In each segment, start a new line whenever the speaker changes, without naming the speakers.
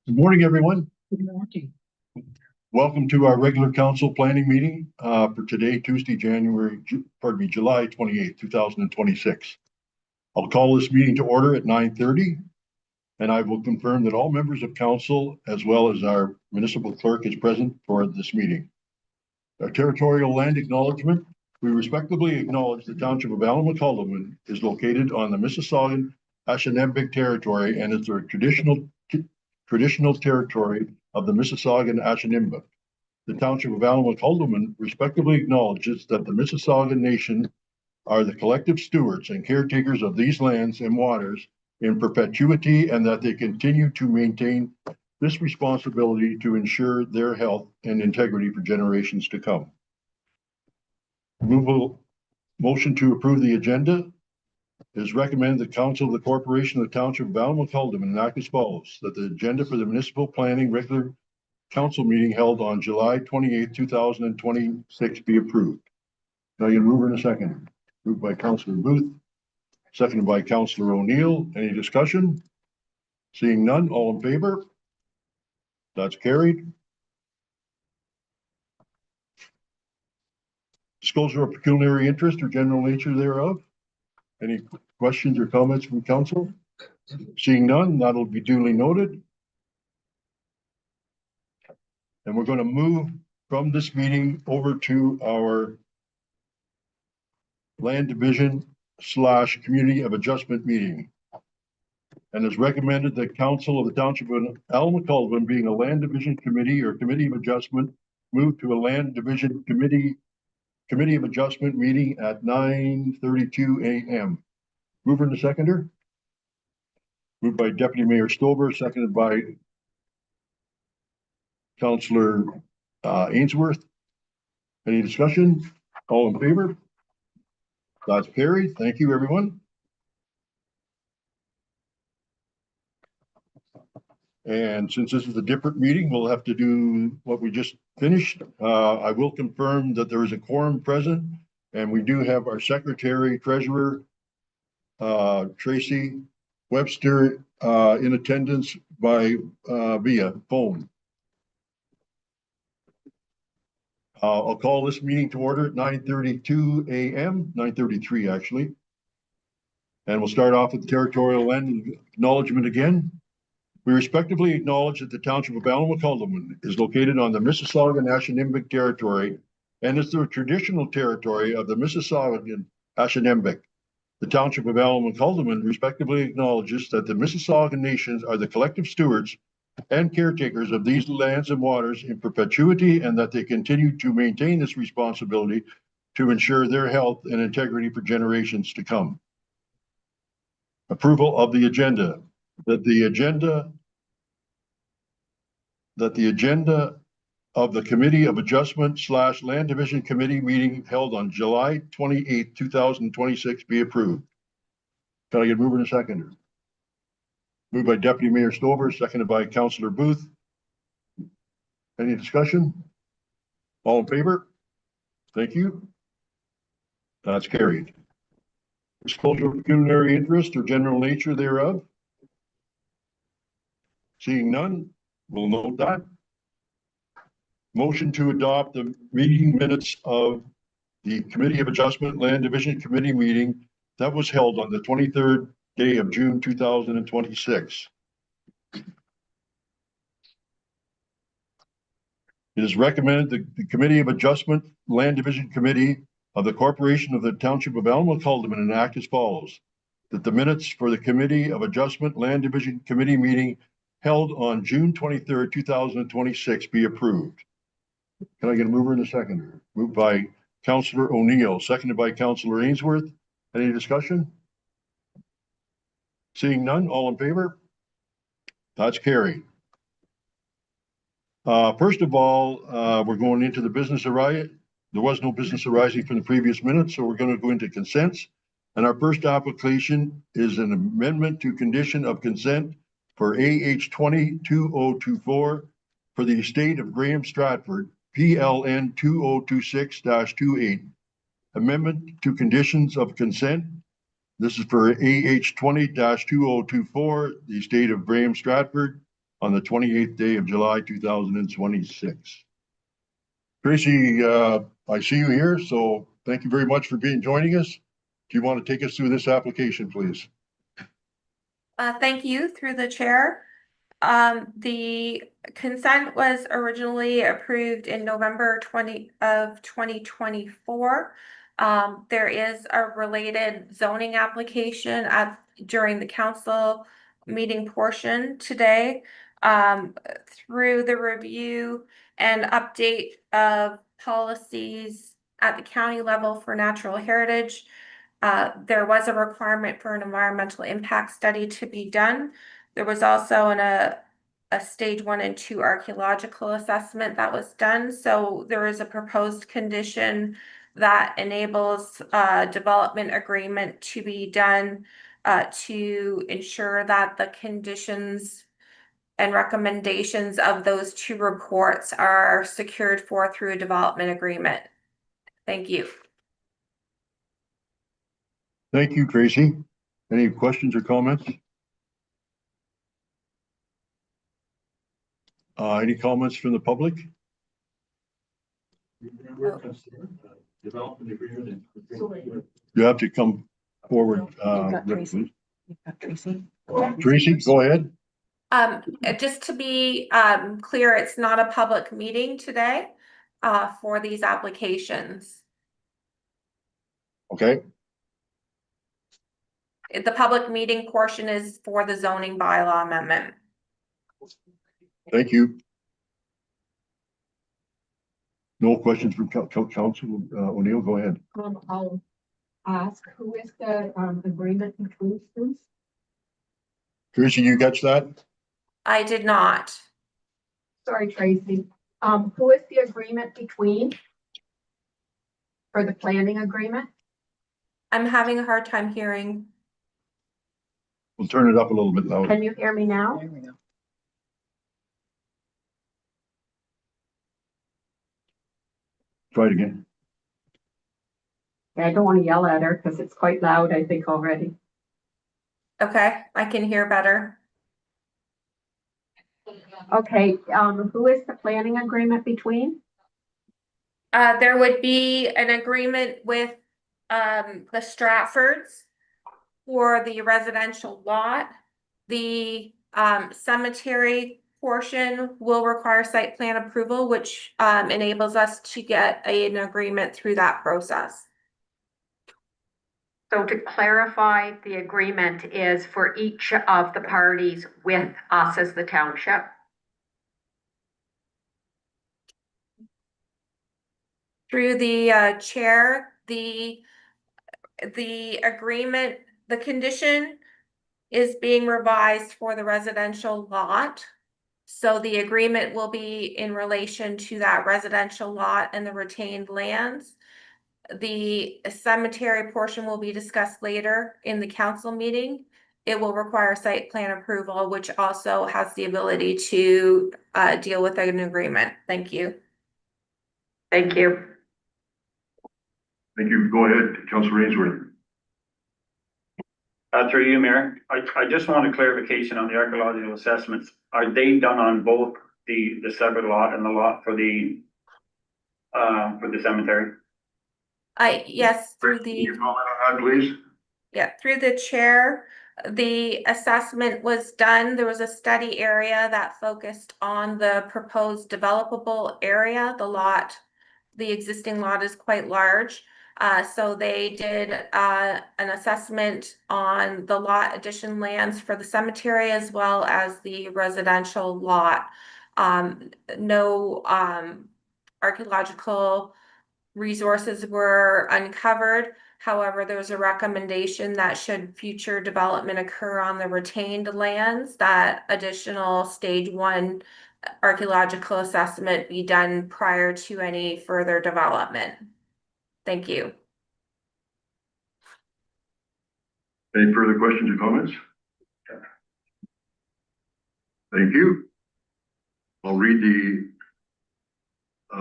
Good morning, everyone.
Good morning.
Welcome to our regular council planning meeting for today, Tuesday, July 28th, 2026. I'll call this meeting to order at 9:30, and I will confirm that all members of council, as well as our municipal clerk, is present for this meeting. Our territorial land acknowledgement. We respectfully acknowledge the township of Allen-McCullough is located on the Mississaugan Ashanindic territory and is the traditional territory of the Mississaugan Ashanindic. The township of Allen-McCullough respectively acknowledges that the Mississaugan Nation are the collective stewards and caretakers of these lands and waters in perpetuity, and that they continue to maintain this responsibility to ensure their health and integrity for generations to come. Motion to approve the agenda. It is recommended the council of the corporation of the township of Allen-McCullough enact as follows: that the agenda for the municipal planning regular council meeting held on July 28th, 2026 be approved. Now you move in a second. Moved by Councillor Booth, seconded by Councillor O'Neill. Any discussion? Seeing none, all in favor? That's carried. Disclosure of pecuniary interest or general nature thereof. Any questions or comments from council? Seeing none, that'll be duly noted. And we're going to move from this meeting over to our land division / community of adjustment meeting. And it's recommended that council of the township of Allen-McCullough, being a land division committee or committee of adjustment, move to a land division committee of adjustment meeting at 9:32 a.m. Mover and the seconder. Moved by Deputy Mayor Stover, seconded by Councillor Ainsworth. Any discussion? All in favor? That's carried. Thank you, everyone. And since this is a different meeting, we'll have to do what we just finished. I will confirm that there is a quorum present, and we do have our secretary, treasurer, Tracy Webster, in attendance via phone. I'll call this meeting to order at 9:32 a.m., 9:33 actually. And we'll start off with the territorial land acknowledgement again. We respectively acknowledge that the township of Allen-McCullough is located on the Mississaugan Ashanindic territory and is the traditional territory of the Mississaugan Ashanindic. The township of Allen-McCullough respectively acknowledges that the Mississaugan nations are the collective stewards and caretakers of these lands and waters in perpetuity, and that they continue to maintain this responsibility to ensure their health and integrity for generations to come. Approval of the agenda. That the agenda of the Committee of Adjustment / Land Division Committee meeting held on July 28, 2026 be approved. Can I get mover and a seconder? Moved by Deputy Mayor Stover, seconded by Councillor Booth. Any discussion? All in favor? Thank you. That's carried. Disclosure of pecuniary interest or general nature thereof. Seeing none, we'll note that. Motion to adopt the meeting minutes of the Committee of Adjustment Land Division Committee meeting that was held on the 23rd day of June 2026. It is recommended that the Committee of Adjustment Land Division Committee of the Corporation of the Township of Allen-McCullough enact as follows: that the minutes for the Committee of Adjustment Land Division Committee meeting held on June 23rd, 2026 be approved. Can I get a mover and a seconder? Moved by Councillor O'Neill, seconded by Councillor Ainsworth. Any discussion? Seeing none, all in favor? That's carried. First of all, we're going into the business arising. There was no business arising from the previous minutes, so we're going to go into consents. And our first application is an amendment to condition of consent for AH 20-2024 for the estate of Graham Stratford, PLN 2026-28. Amendment to conditions of consent. This is for AH 20-2024, the estate of Graham Stratford, on the 28th day of July, 2026. Tracy, I see you here, so thank you very much for joining us. Do you want to take us through this application, please?
Thank you, through the chair. The consent was originally approved in November 2024. There is a related zoning application during the council meeting portion today. Through the review and update of policies at the county level for natural heritage, there was a requirement for an environmental impact study to be done. There was also a stage 1 and 2 archaeological assessment that was done. So there is a proposed condition that enables a development agreement to be done to ensure that the conditions and recommendations of those 2 reports are secured for through a development agreement. Thank you.
Thank you, Tracy. Any questions or comments? Any comments from the public? You have to come forward.
Tracy. You've got Tracy.
Tracy, go ahead.
Just to be clear, it's not a public meeting today for these applications.
Okay.
The public meeting portion is for the zoning bylaw amendment.
Thank you. No questions from Council O'Neill. Go ahead.
I'll ask, who is the agreement between us?
Tracy, you catch that?
I did not.
Sorry, Tracy. Who is the agreement between for the planning agreement?
I'm having a hard time hearing.
We'll turn it up a little bit louder.
Can you hear me now?
There we go.
Try it again.
I don't want to yell at her because it's quite loud, I think, already.
Okay, I can hear better.
Okay, who is the planning agreement between?
There would be an agreement with the Stratfords for the residential lot. The cemetery portion will require site plan approval, which enables us to get an agreement through that process.
So to clarify, the agreement is for each of the parties with us as the township.
Through the chair, the agreement, the condition is being revised for the residential lot. So the agreement will be in relation to that residential lot and the retained lands. The cemetery portion will be discussed later in the council meeting. It will require site plan approval, which also has the ability to deal with an agreement. Thank you.
Thank you.
Thank you. Go ahead, Councilor Ainsworth.
Through you, Mayor, I just want a clarification on the archaeological assessments. Are they done on both the severed lot and the lot for the cemetery?
Yes, through
Can
the
you comment on that, please?
through the chair, the assessment was done. There was a study area that focused on the proposed developable area. The existing lot is quite large. So they did an assessment on the lot addition lands for the cemetery as well as the residential lot. No archaeological resources were uncovered. However, there was a recommendation that should future development occur on the retained lands, that additional stage 1 archaeological assessment be done prior to any further development. Thank you.
Any further questions or comments? Thank you. I'll read the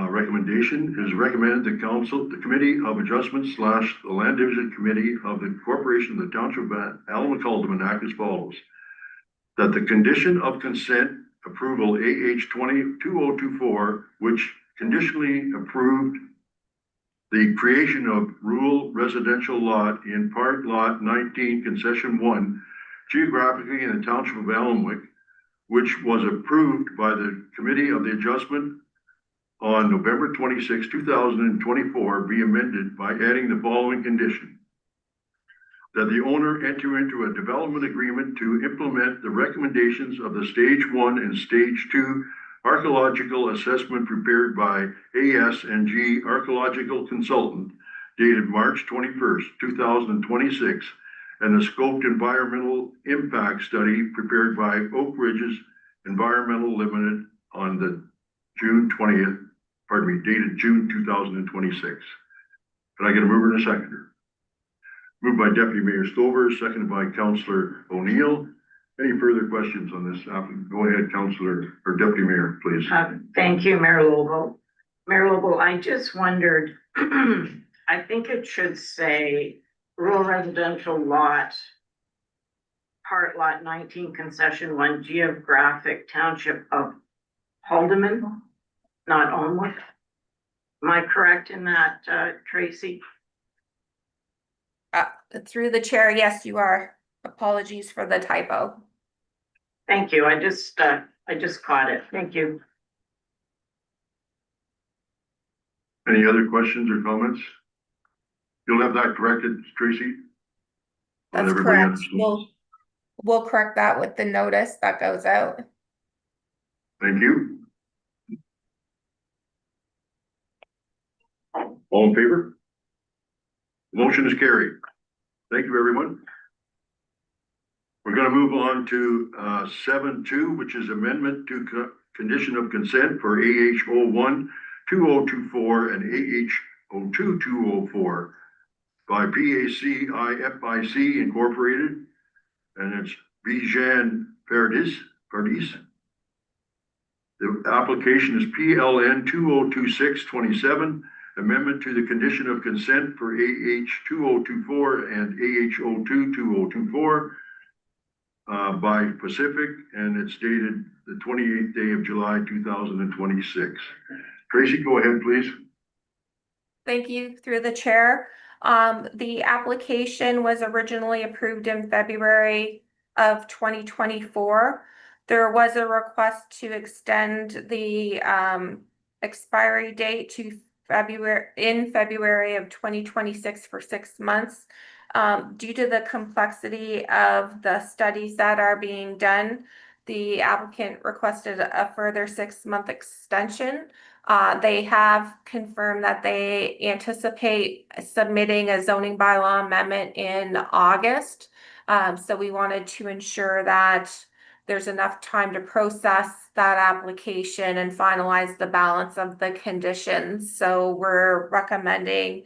recommendation. It is recommended the Committee of Adjustment / the Land Division Committee of the Corporation of the Township of Allen-McCalderman act as follows. That the condition of consent approval AH 2024, which conditionally approved the creation of rural residential lot in part lot 19, concession 1, geographically in the township of Allenwick, which was approved by the Committee of the Adjustment on November 26, 2024, be amended by adding the following condition: that the owner enter into a development agreement to implement the recommendations of the Stage 1 and Stage 2 archaeological assessment prepared by AS&G Archaeological Consultant dated March 21st, 2026, and the scoped environmental impact study prepared by Oak Ridges Environmental Limited on the dated June 2026. Can I get a mover and a seconder? Moved by Deputy Mayor Stover, seconded by Councillor O'Neill. Any further questions on this? Go ahead, Councillor or Deputy Mayor, please.
Thank you, Mayor Lobo. Mayor Lobo, I just wondered, I think it should say rural residential lot, part lot 19, concession 1, geographic township of Haldeman, not Alnwick. Am I correct in that, Tracy?
Through the chair, yes, you are. Apologies for the typo.
Thank you. I just caught it. Thank you.
Any other questions or comments? You'll have that corrected, Tracy?
That's correct. We'll correct that with the notice that goes out.
Thank you. All in favor? Motion is carried. Thank you, everyone. We're going to move on to 7.2, which is amendment to condition of consent for AH 01-2024 and AH 02-204 by PACIFIC Incorporated, and it's Bijan Pardis. The application is PLN 202627, amendment to the condition of consent for AH 2024 and AH 02-2024 by Pacific, and it's dated the 28th day of July 2026. Tracy, go ahead, please.
Thank you, through the chair. The application was originally approved in February of 2024. There was a request to extend the expiry date to February of 2026 for 6 months. Due to the complexity of the studies that are being done, the applicant requested a further 6-month extension. They have confirmed that they anticipate submitting a zoning bylaw amendment in August. So we wanted to ensure that there's enough time to process that application and finalize the balance of the conditions. So we're recommending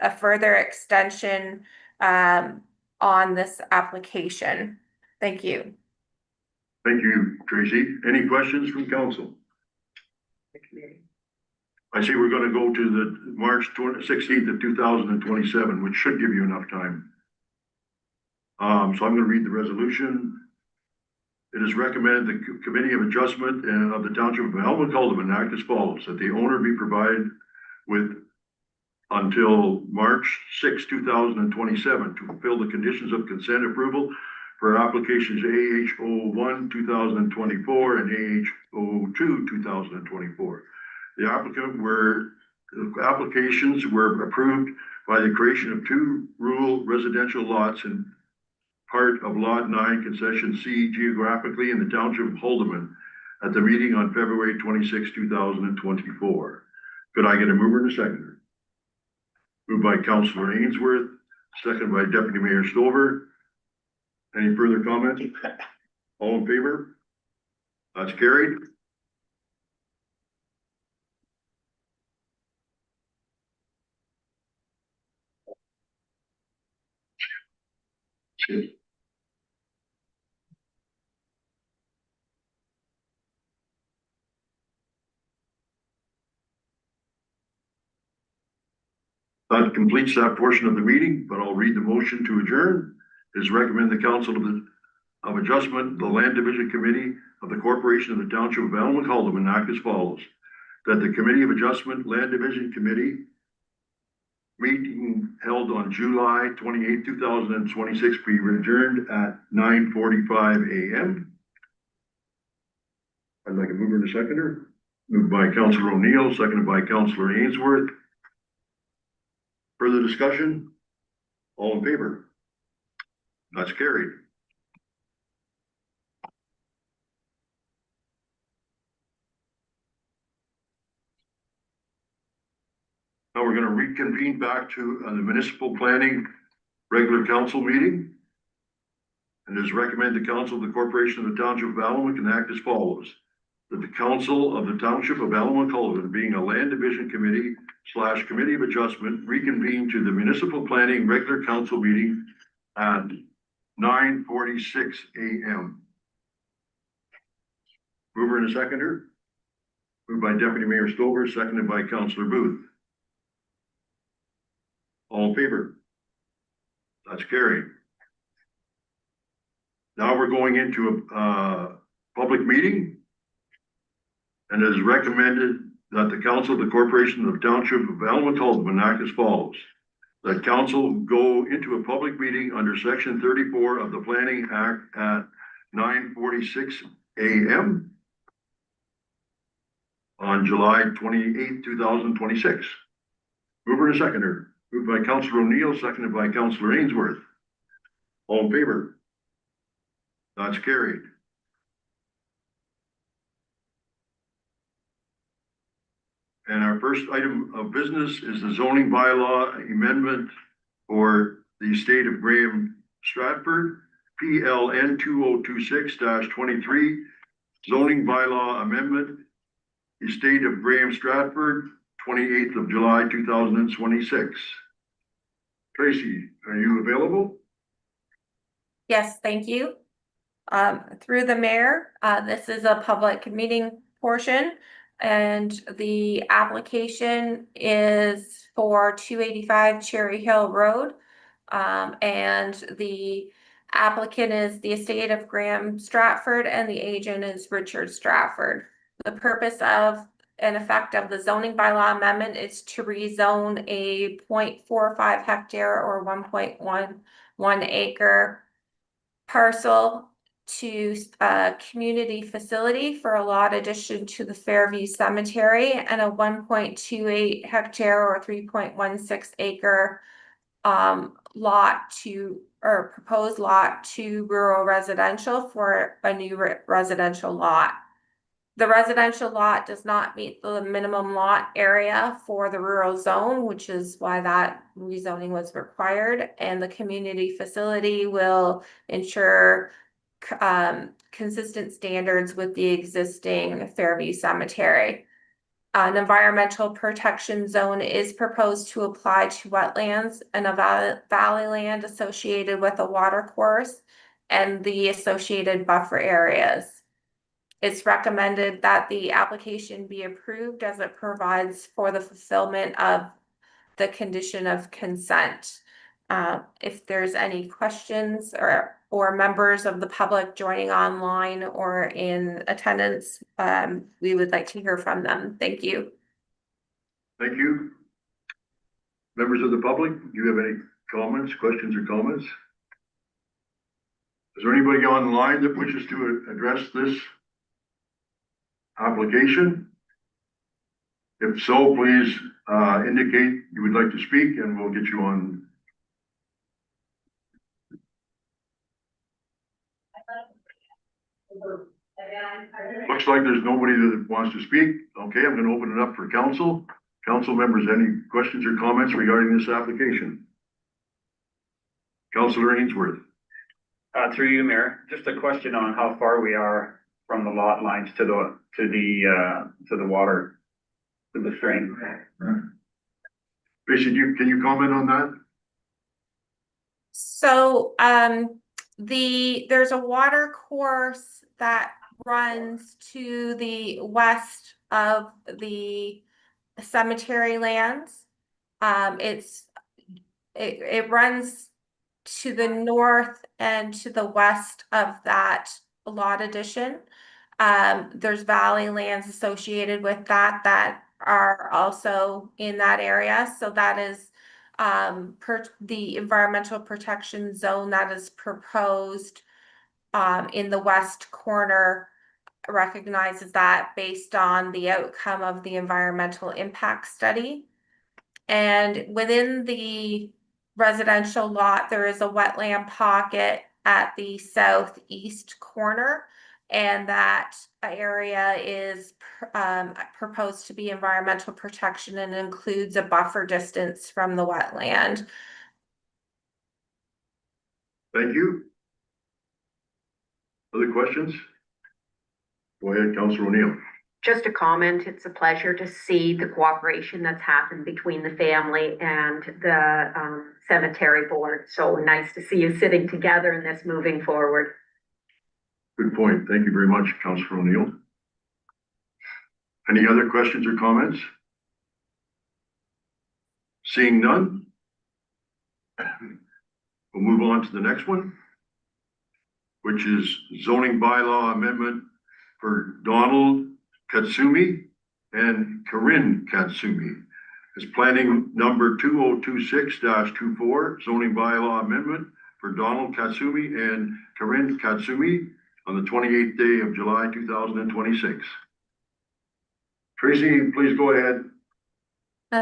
a further extension on this application. Thank you.
Thank you, Tracy. Any questions from council? I see we're going to go to the March 16th of 2027, which should give you enough time. So I'm going to read the resolution. It is recommended the Committee of Adjustment of the Township of Allenwick act as follows: that the owner be provided with until March 6, 2027 to fulfill the conditions of consent approval for applications AH 01-2024 and AH 02-2024. The applications were approved by the creation of 2 rural residential lots in part of Lot 9, Concession C, geographically in the Township of Haldeman at the meeting on February 26, 2024. Could I get a mover and a seconder? Moved by Councillor Ainsworth, second by Deputy Mayor Stover. Any further comments? All in favor? That's carried. That completes that portion of the meeting, but I'll read the motion to adjourn. It is recommended the council of Adjustment, the Land Division Committee of the Corporation of the Township of Allen Calderman act as follows. That the Committee of Adjustment Land Division Committee meeting held on July 28, 2026 be adjourned at 9:45 a.m. I'd like a mover and a seconder. Moved by Councilor O'Neill, seconded by Councilor Ainsworth. Further discussion? All in favor? That's carried. Now we're going to reconvene back to the municipal planning regular council meeting. And it is recommended the council of the corporation of the township of Allen can act as follows. That the council of the township of Allen Cullivan, being a land division committee / committee of adjustment, reconvene to the municipal planning regular council meeting at 9:46 a.m. Mover and a seconder. Moved by Deputy Mayor Stover, seconded by Councilor Booth. All in favor? That's carried. Now we're going into a public meeting. And it is recommended that the council of the corporation of the township of Allen Cullivan act as follows. That council go into a public meeting under section 34 of the Planning Act at 9:46 a.m. on July 28, 2026. Mover and a seconder. Moved by Councilor O'Neill, seconded by Councilor Ainsworth. All in favor? That's carried. And our first item of business is the zoning bylaw amendment for the estate of Graham Stratford, PLN 2026-23, zoning bylaw amendment, estate of Graham Stratford, 28th of July, 2026. Tracy, are you available?
Yes, thank you. Through the mayor, this is a public meeting portion. And the application is for 285 Cherry Hill Road. And the applicant is the estate of Graham Stratford and the agent is Richard Stratford. The purpose of an effect of the zoning bylaw amendment is to rezone a 0.45 hectare or 1.11 acre parcel to a community facility for a lot addition to the Fairview Cemetery and a 1.28 hectare or 3.16 acre lot to, or proposed lot to rural residential for a new residential lot. The residential lot does not meet the minimum lot area for the rural zone, which is why that rezoning was required. And the community facility will ensure consistent standards with the existing Fairview Cemetery. An environmental protection zone is proposed to apply to wetlands and a valley land associated with a water course and the associated buffer areas. It's recommended that the application be approved as it provides for the fulfillment of the condition of consent. If there's any questions or members of the public joining online or in attendance, we would like to hear from them. Thank you.
Thank you. Members of the public, do you have any comments, questions, or comments? Is there anybody online that wishes to address this application? If so, please indicate you would like to speak and we'll get you on. Looks like there's nobody that wants to speak. Okay, I'm going to open it up for council. Council members, any questions or comments regarding this application? Councilor Ainsworth.
Through you, Mayor, just a question on how far we are from the lot lines to the water, to the stream.
Tracy, can you comment on that?
So, there's a water course that runs to the west of the cemetery lands. It runs to the north and to the west of that lot addition. There's valley lands associated with that that are also in that area. So that is the environmental protection zone that is proposed in the west corner recognizes that based on the outcome of the environmental impact study. And within the residential lot, there is a wetland pocket at the southeast corner. And that area is proposed to be environmental protection and includes a buffer distance from the wetland.
Thank you. Other questions? Go ahead, Councillor O'Neill.
Just a comment, it's a pleasure to see the cooperation that's happened between the family and the cemetery board. So nice to see you sitting together in this moving forward.
Good point. Thank you very much, Councillor O'Neill. Any other questions or comments? Seeing none, we'll move on to the next one, which is zoning bylaw amendment for Donald Katsumi and Corinne Katsumi. It's planning number 2026-24, zoning bylaw amendment for Donald Katsumi and Corinne Katsumi on the 28th day of July 2026. Tracy, please go ahead.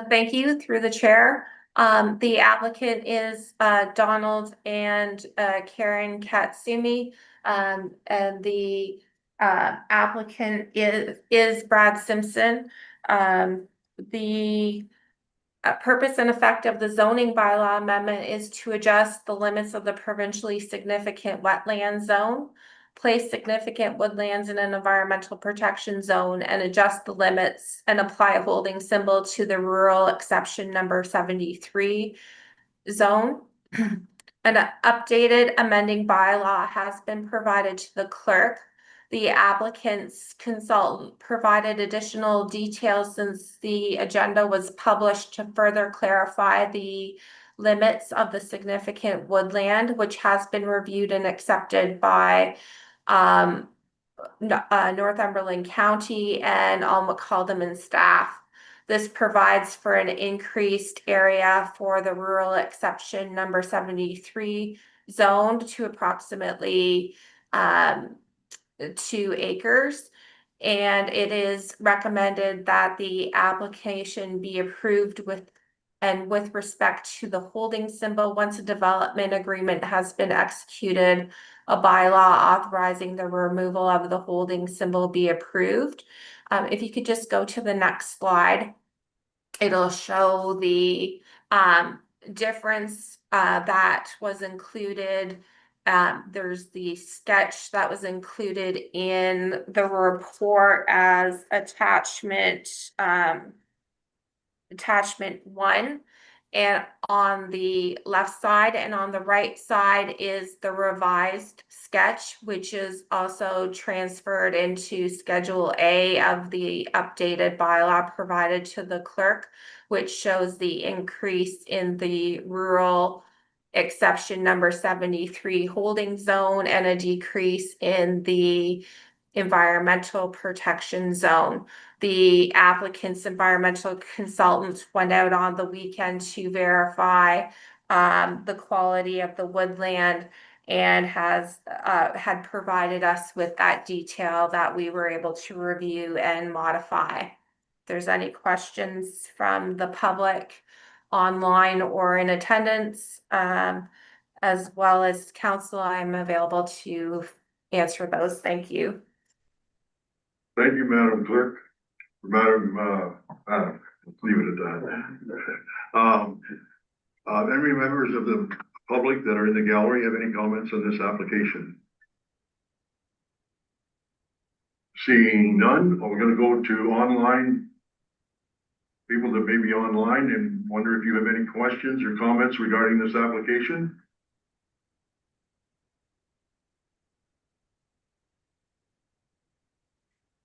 Thank you, through the chair. The applicant is Donald and Karen Katsumi, and the applicant is Brad Simpson. The purpose and effect of the zoning bylaw amendment is to adjust the limits of the provincially significant wetland zone, place significant woodlands in an environmental protection zone, and adjust the limits and apply a holding symbol to the rural exception number 73 zone. An updated amending bylaw has been provided to the clerk. The applicant's consultant provided additional details since the agenda was published to further clarify the limits of the significant woodland, which has been reviewed and accepted by Northumberland County and all McCalderman staff. This provides for an increased area for the rural exception number 73 zoned to approximately 2 acres. And it is recommended that the application be approved with respect to the holding symbol. Once a development agreement has been executed, a bylaw authorizing the removal of the holding symbol be approved. If you could just go to the next slide, it'll show the difference that was included. There's the sketch that was included in the report as attachment 1, and on the left side and on the right side is the revised sketch, which is also transferred into Schedule A of the updated bylaw provided to the clerk, which shows the increase in the rural exception number 73 holding zone and a decrease in the environmental protection zone. The applicant's environmental consultants went out on the weekend to verify the quality of the woodland and had provided us with that detail that we were able to review and modify. If there's any questions from the public online or in attendance, as well as council, I'm available to answer those. Thank you.
Thank you, Madam Clerk. Madam, let's leave it at that. Any members of the public that are in the gallery have any comments on this application? Seeing none, we're going to go to online. People that may be online and wonder if you have any questions or comments regarding this application.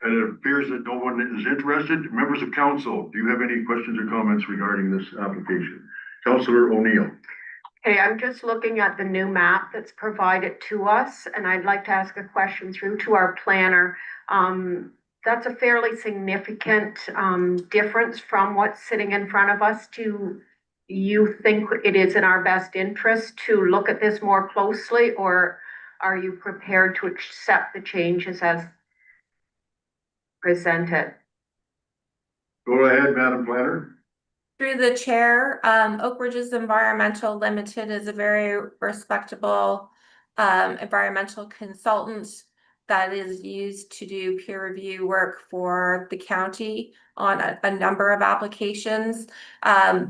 And it appears that no one is interested. Members of council, do you have any questions or comments regarding this application? Councillor O'Neill.
Okay, I'm just looking at the new map that's provided to us, and I'd like to ask a question through to our planner. That's a fairly significant difference from what's sitting in front of us. Do you think it is in our best interest to look at this more closely, or are you prepared to accept the changes as presented?
Go ahead, Madam Planner.
Through the chair, Oak Ridges Environmental Limited is a very respectable environmental consultant that is used to do peer review work for the county on a number of applications.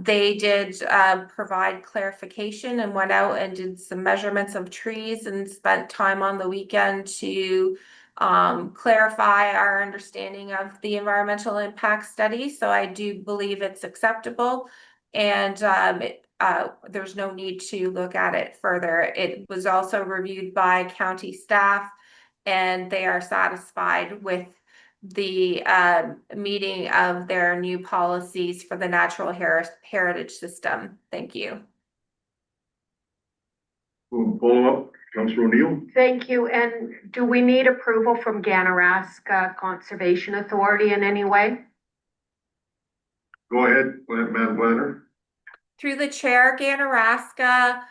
They did provide clarification and went out and did some measurements of trees and spent time on the weekend to clarify our understanding of the environmental impact study. So I do believe it's acceptable, and there's no need to look at it further. It was also reviewed by county staff, and they are satisfied with the meeting of their new policies for the natural heritage system. Thank you.
We'll follow up, Councillor O'Neill.
Thank you. And do we need approval from Ganaraska Conservation Authority in any way?
Go ahead, Madam Planner.
Through the chair, Ganaraska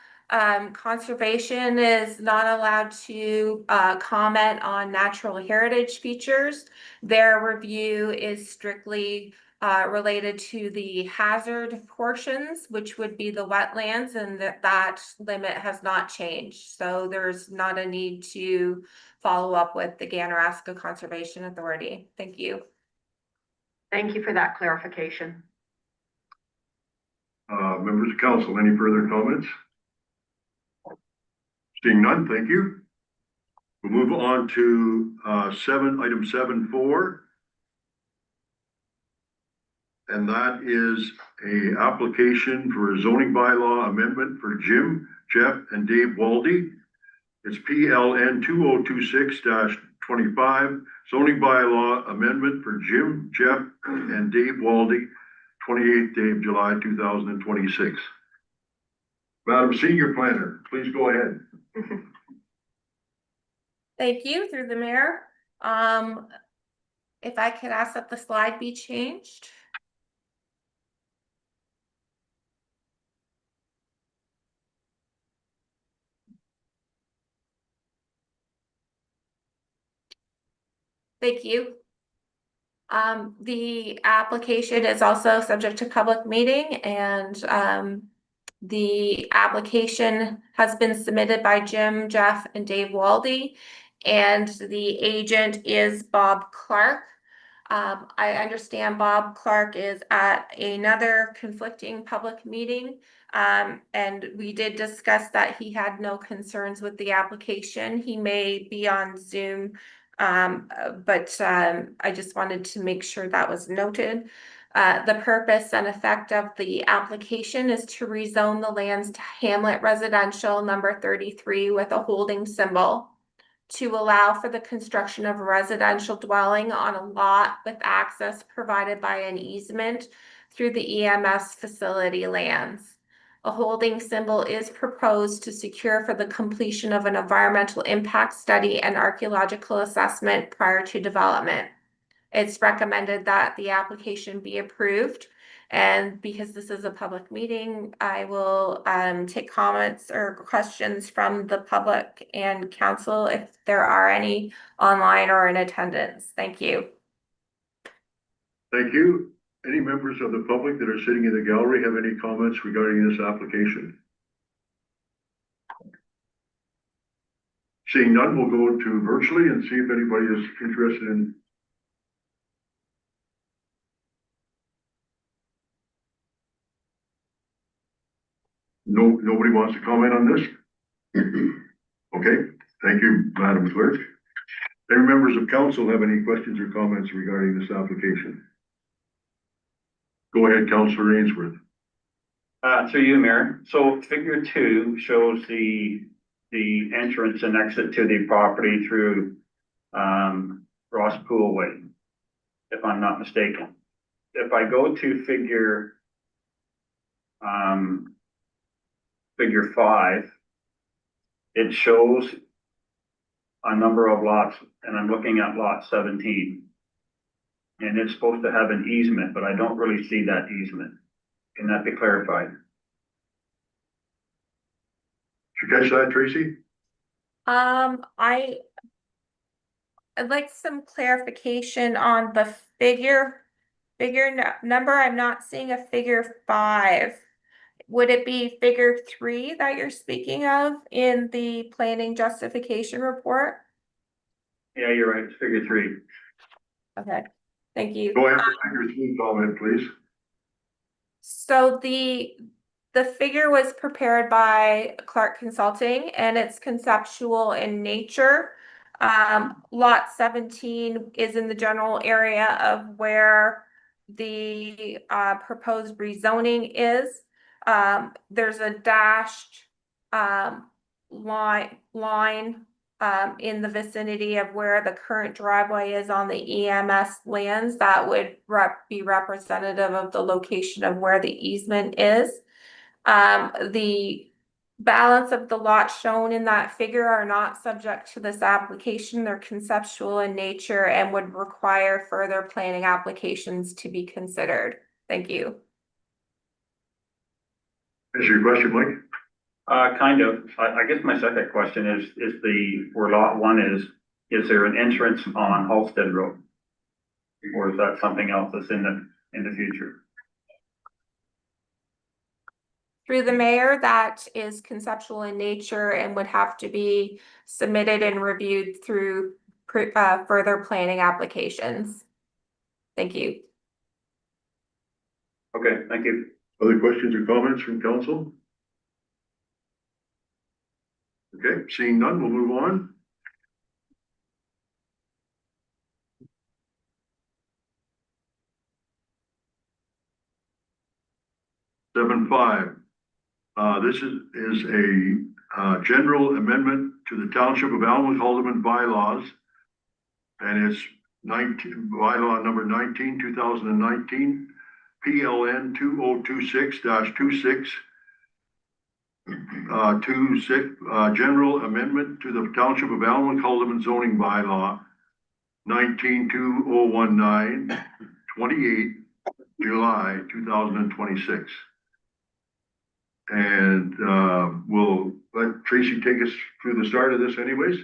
Conservation is not allowed to comment on natural heritage features. Their review is strictly related to the hazard portions, which would be the wetlands, and that limit has not changed. So there's not a need to follow up with the Ganaraska Conservation Authority. Thank you.
Thank you for that clarification.
Members of council, any further comments? Seeing none, thank you. We'll move on to item 7.4. And that is a application for a zoning bylaw amendment for Jim, Jeff, and Dave Waldy. It's PLN 2026-25, zoning bylaw amendment for Jim, Jeff, and Dave Waldy, 28th day of July 2026. Madam Senior Planner, please go ahead.
Thank you, through the mayor. If I could ask that the slide be changed. Thank you. The application is also subject to public meeting, and the application has been submitted by Jim, Jeff, and Dave Waldy, and the agent is Bob Clark. I understand Bob Clark is at another conflicting public meeting, and we did discuss that he had no concerns with the application. He may be on Zoom, but I just wanted to make sure that was noted. The purpose and effect of the application is to rezone the lands to Hamlet Residential number 33 with a holding symbol, to allow for the construction of a residential dwelling on a lot with access provided by an easement through the EMS facility lands. A holding symbol is proposed to secure for the completion of an environmental impact study and archaeological assessment prior to development. It's recommended that the application be approved. And because this is a public meeting, I will take comments or questions from the public and council if there are any online or in attendance. Thank you.
Thank you. Any members of the public that are sitting in the gallery have any comments regarding this application? Seeing none, we'll go to virtually and see if anybody is interested in. No, nobody wants to comment on this? Okay, thank you, Madam Clerk. Any members of council have any questions or comments regarding this application? Go ahead, Councillor Ainsworth.
Through you, Mayor. So figure 2 shows the entrance and exit to the property through Ross Pool Way, if I'm not mistaken. If I go to figure figure 5, it shows a number of lots, and I'm looking at lot 17. And it's supposed to have an easement, but I don't really see that easement. Can that be clarified?
Did you catch that, Tracy?
I'd like some clarification on the number. I'm not seeing a figure 5. Would it be figure 3 that you're speaking of in the planning justification report?
Yeah, you're right, it's figure 3.
Okay, thank you.
Go ahead, figure 3 comment, please.
So the figure was prepared by Clark Consulting and it's conceptual in nature. Lot 17 is in the general area of where the proposed rezoning is. There's a dashed line in the vicinity of where the current driveway is on the EMS lands that would be representative of the location of where the easement is. The balance of the lots shown in that figure are not subject to this application. They're conceptual in nature and would require further planning applications to be considered. Thank you.
Is your question, Mike?
Kind of. I guess my second question is where lot 1 is there an entrance on Halsted Road? Or is that something else that's in the future?
Through the mayor, that is conceptual in nature and would have to be submitted and reviewed through further planning applications. Thank you.
Okay, thank you.
Other questions or comments from council? Okay, seeing none, we'll move on. Seven five. This is a general amendment to the Township of Allen Haldeman bylaws. And it's bylaw number 19, 2019, PLN 2026-26. 26, general amendment to the Township of Allen Haldeman zoning bylaw 19-2019, 28 July 2026. And we'll let Tracy take us through the start of this anyways.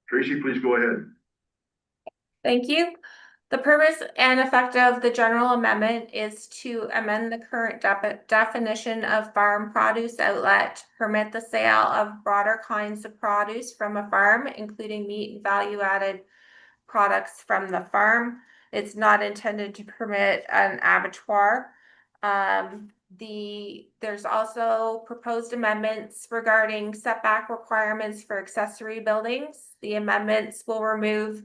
Tracy, please go ahead.
Thank you. The purpose and effect of the general amendment is to amend the current definition of farm produce outlet, permit the sale of broader kinds of produce from a farm, including meat and value-added products from the farm. It's not intended to permit an abattoir. There's also proposed amendments regarding setback requirements for accessory buildings. The amendments will remove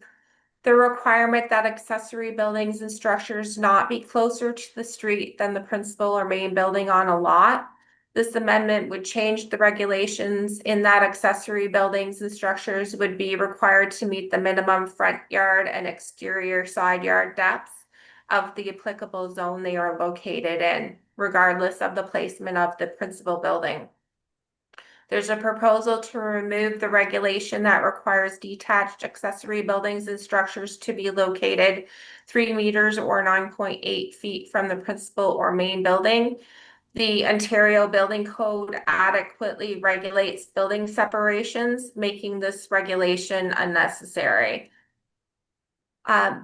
the requirement that accessory buildings and structures not be closer to the street than the principal or main building on a lot. This amendment would change the regulations in that accessory buildings and structures would be required to meet the minimum front yard and exterior side yard depths of the applicable zone they are located in, regardless of the placement of the principal building. There's a proposal to remove the regulation that requires detached accessory buildings and structures to be located 3 meters or 9.8 feet from the principal or main building. The Ontario Building Code adequately regulates building separations, making this regulation unnecessary.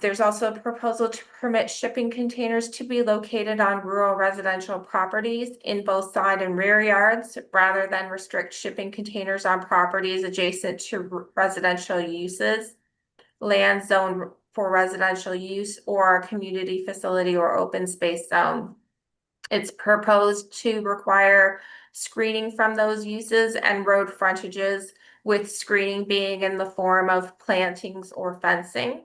There's also a proposal to permit shipping containers to be located on rural residential properties in both side and rear yards, rather than restrict shipping containers on properties adjacent to residential uses, land zoned for residential use, or a community facility or open space zone. It's proposed to require screening from those uses and road frontages, with screening being in the form of plantings or fencing.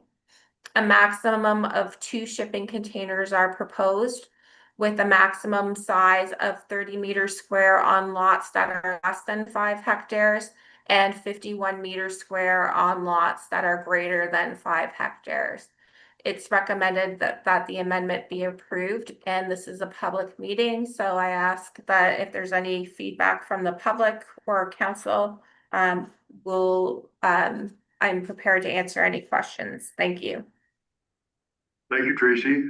A maximum of 2 shipping containers are proposed, with a maximum size of 30 meters square on lots that are less than 5 hectares and 51 meters square on lots that are greater than 5 hectares. it's recommended that the amendment be approved, and this is a public meeting, so I ask that if there's any feedback from the public or council, I'm prepared to answer any questions. Thank you.
Thank you, Tracy.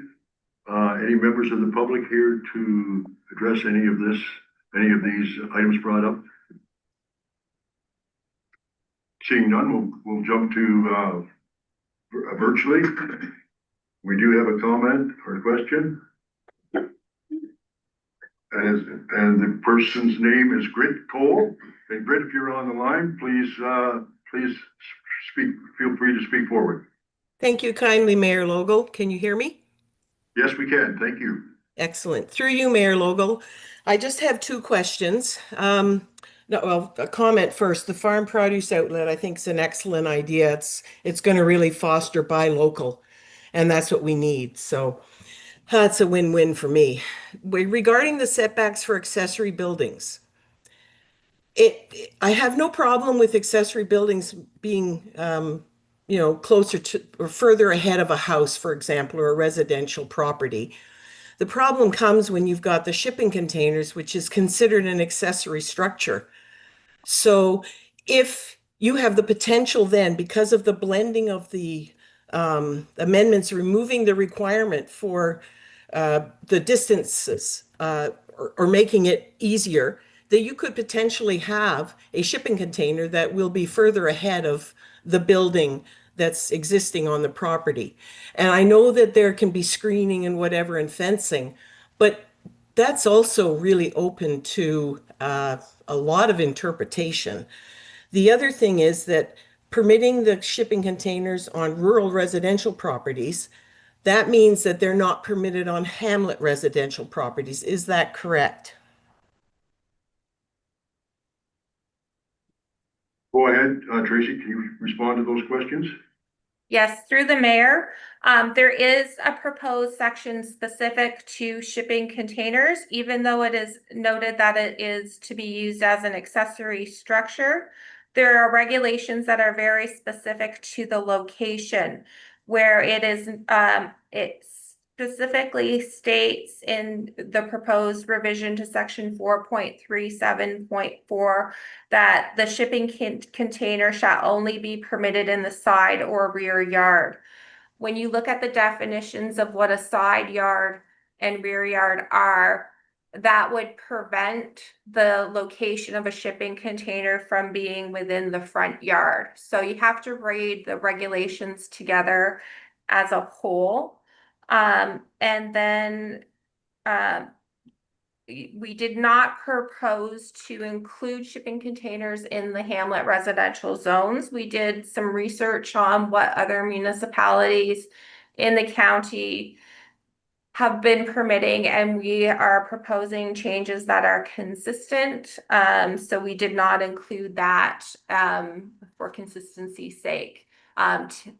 Any members of the public here to address any of these items brought up? Seeing none, we'll jump to virtually. We do have a comment or a question. And the person's name is Grit Cole. And Grit, if you're on the line, please feel free to speak forward.
Thank you kindly, Mayor Logal. Can you hear me?
Yes, we can. Thank you.
Excellent. Through you, Mayor Logal. I just have two questions. A comment first. The farm produce outlet, I think, is an excellent idea. It's going to really foster buy local, and that's what we need. So that's a win-win for me. Regarding the setbacks for accessory buildings, I have no problem with accessory buildings being, closer to or further ahead of a house, for example, or a residential property. The problem comes when you've got the shipping containers, which is considered an accessory structure. So if you have the potential then, because of the blending of the amendments, removing the requirement for the distances or making it easier, that you could potentially have a shipping container that will be further ahead of the building that's existing on the property. And I know that there can be screening and whatever and fencing, but that's also really open to a lot of interpretation. The other thing is that permitting the shipping containers on rural residential properties, that means that they're not permitted on hamlet residential properties. Is that correct?
Go ahead, Tracy. Can you respond to those questions?
Yes, through the mayor. There is a proposed section specific to shipping containers, even though it is noted that it is to be used as an accessory structure. There are regulations that are very specific to the location where it specifically states in the proposed revision to section 4.37.4 that the shipping container shall only be permitted in the side or rear yard. When you look at the definitions of what a side yard and rear yard are, that would prevent the location of a shipping container from being within the front yard. So you have to read the regulations together as a whole. And then we did not propose to include shipping containers in the hamlet residential zones. We did some research on what other municipalities in the county have been permitting, and we are proposing changes that are consistent. So we did not include that for consistency's sake.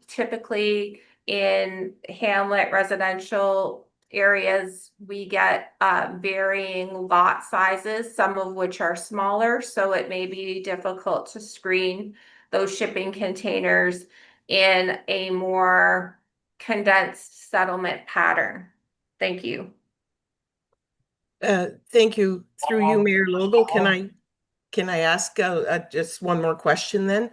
Typically in hamlet residential areas, we get varying lot sizes, some of which are smaller, so it may be difficult to screen those shipping containers in a more condensed settlement pattern. Thank you.
Thank you. Through you, Mayor Logal, can I ask just one more question then?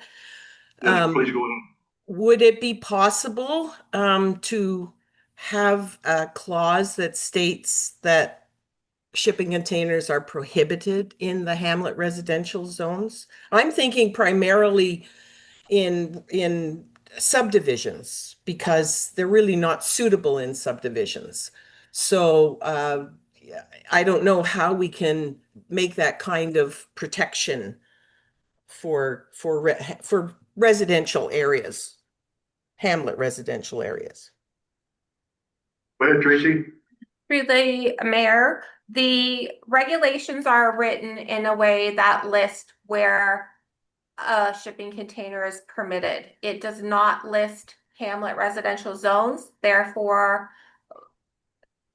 Yes, please go ahead.
Would it be possible to have a clause that states that shipping containers are prohibited in the hamlet residential zones? I'm thinking primarily in subdivisions because they're really not suitable in subdivisions. So I don't know how we can make that kind of protection for residential areas, hamlet residential areas.
Go ahead, Tracy.
Through the mayor, the regulations are written in a way that list where a shipping container is permitted. It does not list hamlet residential zones, therefore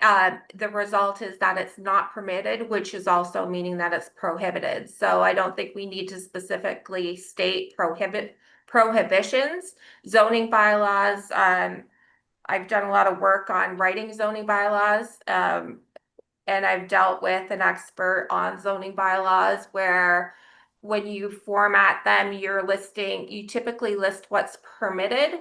the result is that it's not permitted, which is also meaning that it's prohibited. So I don't think we need to specifically state prohibitions. Zoning bylaws I've done a lot of work on writing zoning bylaws, and I've dealt with an expert on zoning bylaws where when you format them, you typically list what's permitted.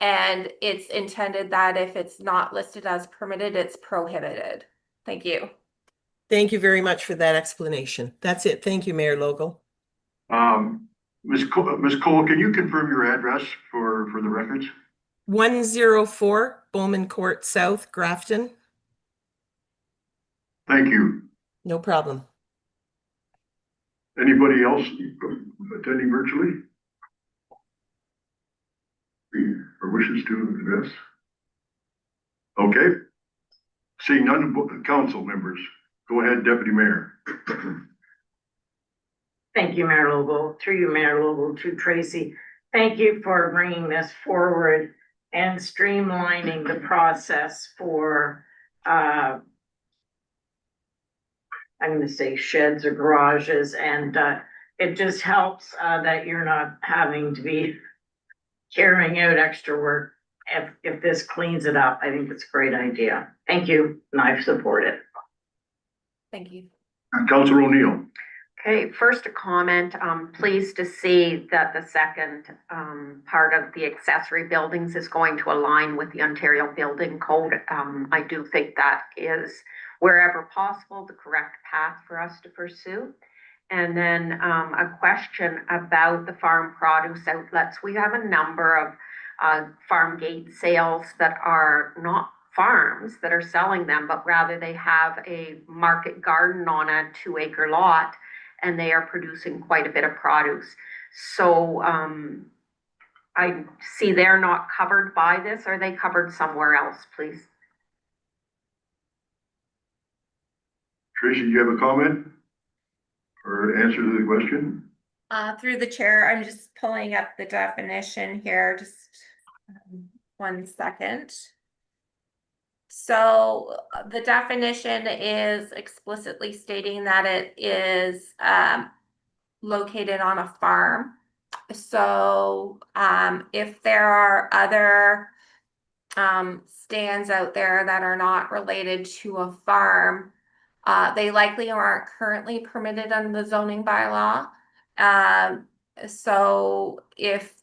And it's intended that if it's not listed as permitted, it's prohibited. Thank you.
Thank you very much for that explanation. That's it. Thank you, Mayor Logal.
Ms. Cole, can you confirm your address for the records?
104 Bowman Court South, Grafton.
Thank you.
No problem.
Anybody else attending virtually? Or wishes to address? Okay. Seeing none, council members, go ahead, Deputy Mayor.
Thank you, Mayor Lobo. Through you, Mayor Lobo, to Tracy. Thank you for bringing this forward and streamlining the process for, I'm going to say sheds or garages, and it just helps that you're not having to be carrying out extra work. If this cleans it up, I think it's a great idea. Thank you, and I support it.
Thank you.
Councilor O'Neill.
Okay, first a comment. Pleased to see that the second part of the accessory buildings is going to align with the Ontario Building Code. I do think that is, wherever possible, the correct path for us to pursue. And then a question about the farm produce outlets. We have a number of farm gate sales that are not farms that are selling them, but rather they have a market garden on a 2-acre lot, and they are producing quite a bit of produce. So I see they're not covered by this. Are they covered somewhere else, please?
Tracy, do you have a comment or answer to the question?
Through the chair, I'm just pulling up the definition here, just 1 second. So the definition is explicitly stating that it is located on a farm. So if there are other stands out there that are not related to a farm, they likely aren't currently permitted under the zoning bylaw. So if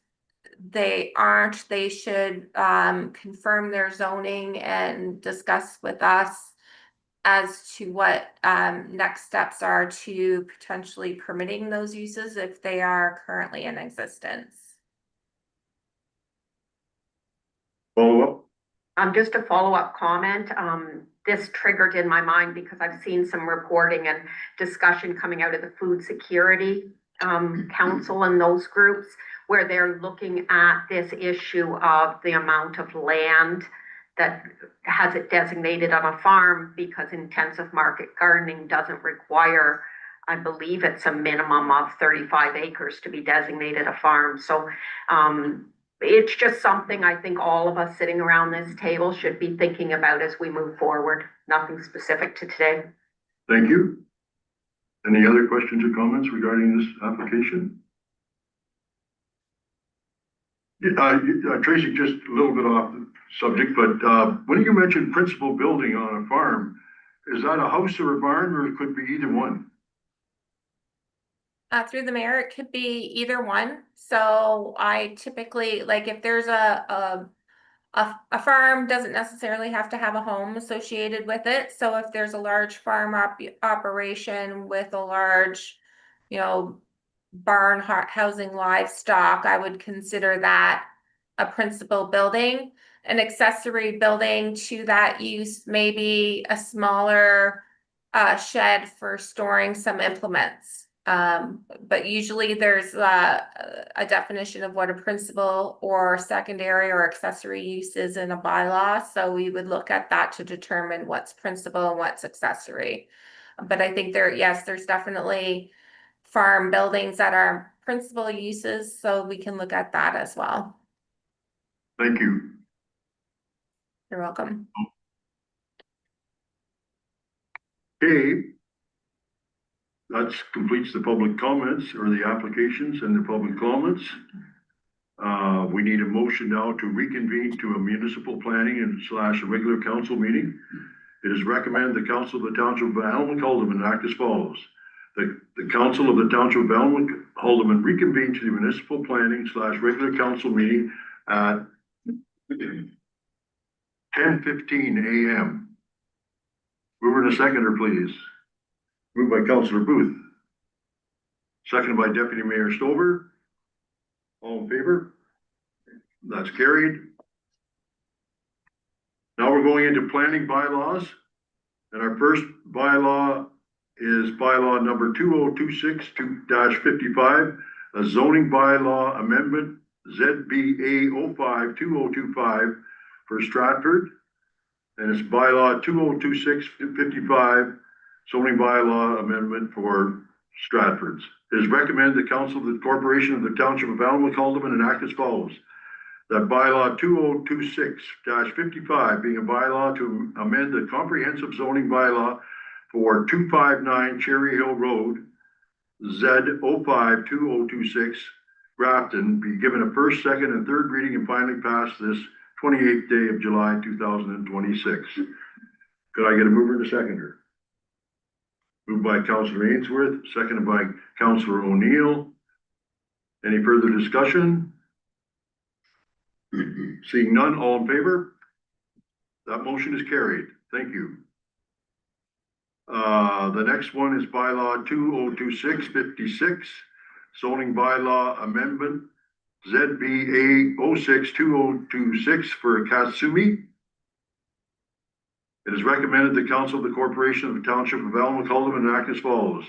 they aren't, they should confirm their zoning and discuss with us as to what next steps are to potentially permitting those uses if they are currently in existence.
Follow up?
Just a follow-up comment. This triggered in my mind because I've seen some reporting and discussion coming out of the Food Security Council and those groups where they're looking at this issue of the amount of land that has it designated on a farm, because intensive market gardening doesn't require, I believe it's a minimum of 35 acres to be designated a farm. So it's just something I think all of us sitting around this table should be thinking about as we move forward. Nothing specific to today.
Thank you. Any other questions or comments regarding this application? Tracy, just a little bit off the subject, but when you mentioned principal building on a farm, is that a house or a barn, or it could be either one?
Through the mayor, it could be either one. So I typically, like, if there's a farm, doesn't necessarily have to have a home associated with it. So if there's a large farm operation with a large, barn housing livestock, I would consider that a principal building. An accessory building to that use, maybe a smaller shed for storing some implements. But usually there's a definition of what a principal or secondary or accessory use is in a bylaw. So we would look at that to determine what's principal and what's accessory. But I think there's definitely farm buildings that are principal uses, so we can look at that as well.
Thank you.
You're welcome.
Okay. That completes the public comments or the applications and the public comments. We need a motion now to reconvene to a municipal planning and / regular council meeting. It is recommended the council of the township of Allen-Haldeman act as follows. The council of the township of Allen-Haldeman reconvene to the municipal planning / regular council meeting at 10:15 a.m. Mover and a seconder, please. Moved by Councillor Booth. Seconded by Deputy Mayor Stover. All in favor? That's carried. Now we're going into planning bylaws. And our first bylaw is bylaw number 2026-55, a zoning bylaw amendment ZBA 05-2025 for Stratford. And it's bylaw 2026-55, zoning bylaw amendment for Stratford's. It is recommended the council of the corporation of the township of Allen-Haldeman enact as follows. That bylaw 2026-55 being a bylaw to amend the comprehensive zoning bylaw for 259 Cherry Hill Road, Z05-2026, Grafton, be given a first, second, and third reading and finally passed this 28th day of July 2026. Could I get a mover and a seconder? Moved by Councillor Ainsworth, seconded by Councillor O'Neill. Any further discussion? Seeing none, all in favor? That motion is carried. Thank you. The next one is bylaw 2026-56, zoning bylaw amendment ZBA 06-2026 for Katsumi. It is recommended the council of the corporation of the township of Allen-Haldeman act as follows.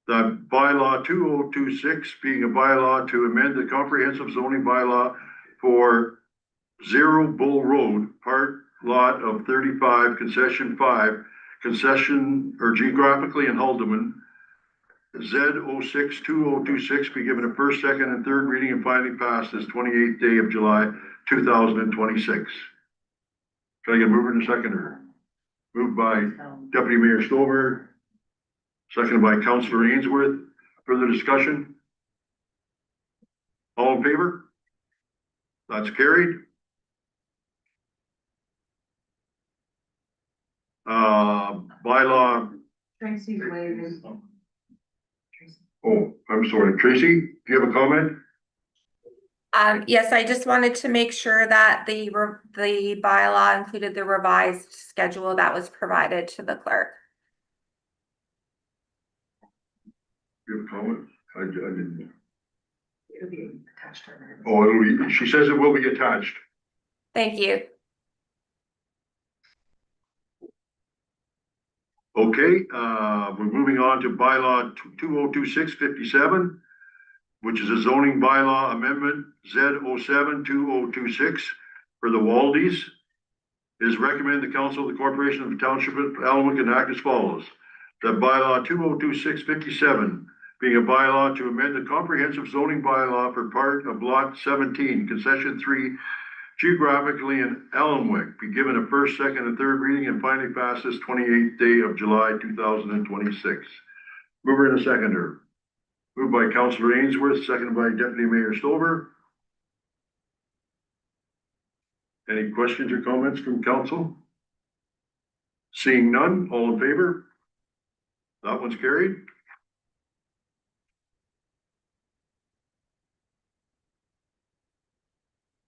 The bylaw 2026 being a bylaw to amend the comprehensive zoning bylaw for Zero Bull Road, part lot of 35, concession 5, concession or geographically in Haldeman, Z06-2026 be given a first, second, and third reading and finally passed this 28th day of July 2026. Can I get a mover and a seconder? Moved by Deputy Mayor Stover, seconded by Councillor Ainsworth. Further discussion? All in favor? That's carried. Bylaw.
Tracy's waving.
Oh, I'm sorry. Tracy, do you have a comment?
Yes, I just wanted to make sure that the bylaw included the revised schedule that was provided to the clerk.
Do you have a comment? I didn't.
It'll be attached to her.
Oh, it'll be, she says it will be attached.
Thank you.
Okay, we're moving on to bylaw 2026-57, which is a zoning bylaw amendment Z07-2026 for the Waldies. It is recommended the council of the corporation of the township of Allen act as follows. That bylaw 2026-57 being a bylaw to amend the comprehensive zoning bylaw for part of lot 17, concession 3, geographically in Ellenwick, be given a first, second, and third reading and finally passed this 28th day of July 2026. Mover and a seconder. Moved by Councillor Ainsworth, seconded by Deputy Mayor Stover. Any questions or comments from council? Seeing none, all in favor? That one's carried.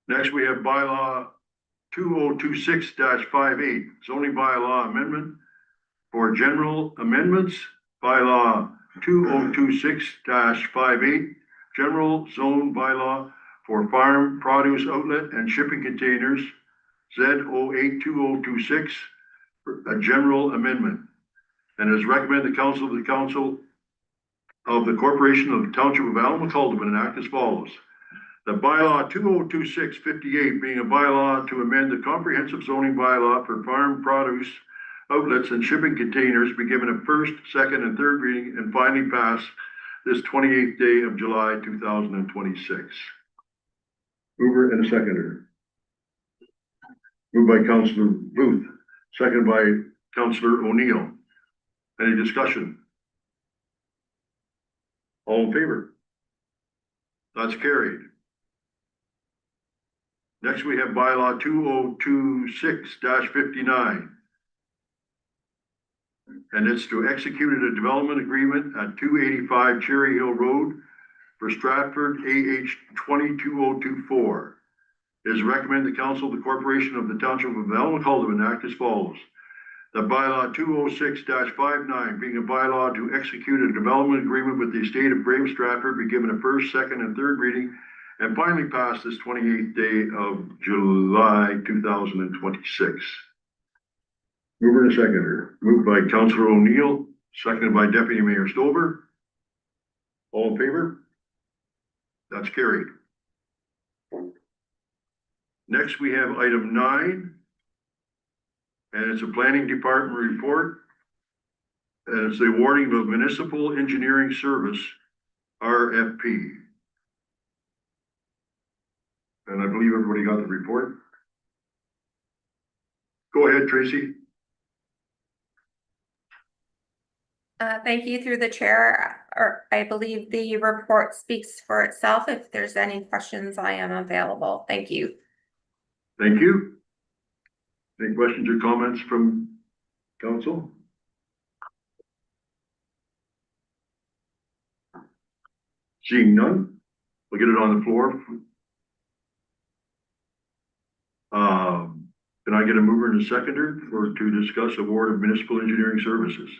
Next, we have bylaw 2026-58, zoning bylaw amendment for general amendments. Bylaw 2026-58, general zone bylaw for farm produce outlet and shipping containers, Z08-2026, a general amendment. And is recommended the council of the corporation of the township of Allen-Haldeman enact as follows. The bylaw 2026-58 being a bylaw to amend the comprehensive zoning bylaw for farm produce outlets and shipping containers be given a first, second, and third reading and finally passed this 28th day of July 2026. Mover and a seconder. Moved by Councillor Booth, seconded by Councillor O'Neill. Any discussion? All in favor? That's carried. Next, we have bylaw 2026-59. And it's to execute a development agreement at 285 Cherry Hill Road for Stratford AH 22024. It is recommended the council of the corporation of the township of Elm act as follows. That bylaw 206-59, being a bylaw to execute a development agreement with the estate of Graham Stratford, be given a first, second, and third reading, and finally passed this 28th day of July 2026. Mover and seconder. Moved by Councillor O'Neill, seconded by Deputy Mayor Stover. All in favor? That's carried. Next, we have item 9, and it's a planning department report. And it's the awarding of a municipal engineering service, RFP. And I believe everybody got the report. Go ahead, Tracy.
Thank you through the chair. I believe the report speaks for itself. If there's any questions, I am available. Thank you.
Thank you. Any questions or comments from council? Seeing none, we'll get it on the floor. Can I get a mover and a seconder to discuss award of municipal engineering services?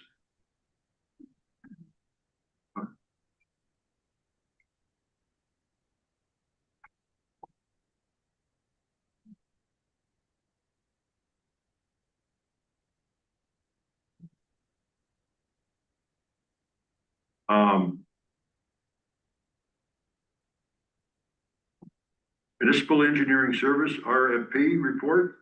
Municipal Engineering Service, RFP report.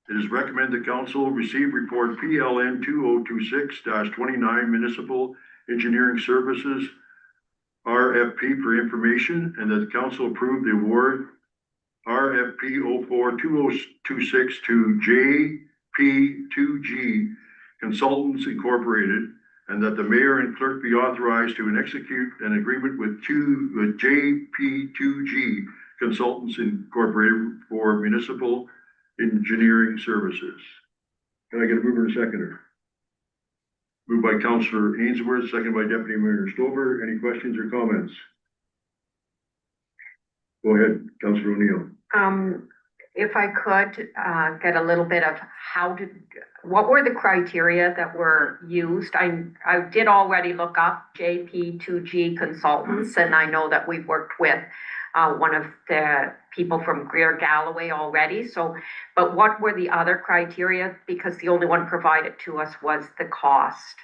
It is recommended the council receive report PLN 2026-29 Municipal Engineering Services, RFP for information, and that the council approve the award RFP 04-2026 to JP2G Consultants Incorporated, and that the mayor and clerk be authorized to execute an agreement with JP2G Consultants Incorporated for municipal engineering services. Can I get a mover and a seconder? Moved by Councillor Ainsworth, second by Deputy Mayor Stover. Any questions or comments? Go ahead, Councillor O'Neill.
If I could get a little bit of what were the criteria that were used? I did already look up JP2G Consultants, and I know that we've worked with one of the people from Greer Galloway already. So, but what were the other criteria? Because the only one provided to us was the cost.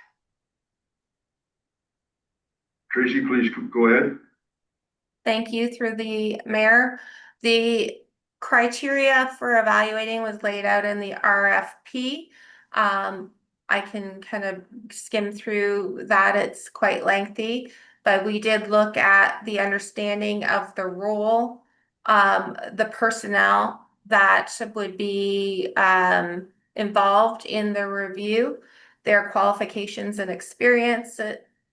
Tracy, please go ahead.
Thank you through the mayor. The criteria for evaluating was laid out in the RFP. I can kind of skim through that. It's quite lengthy, but we did look at the understanding of the role, the personnel that would be involved in the review, their qualifications and experience,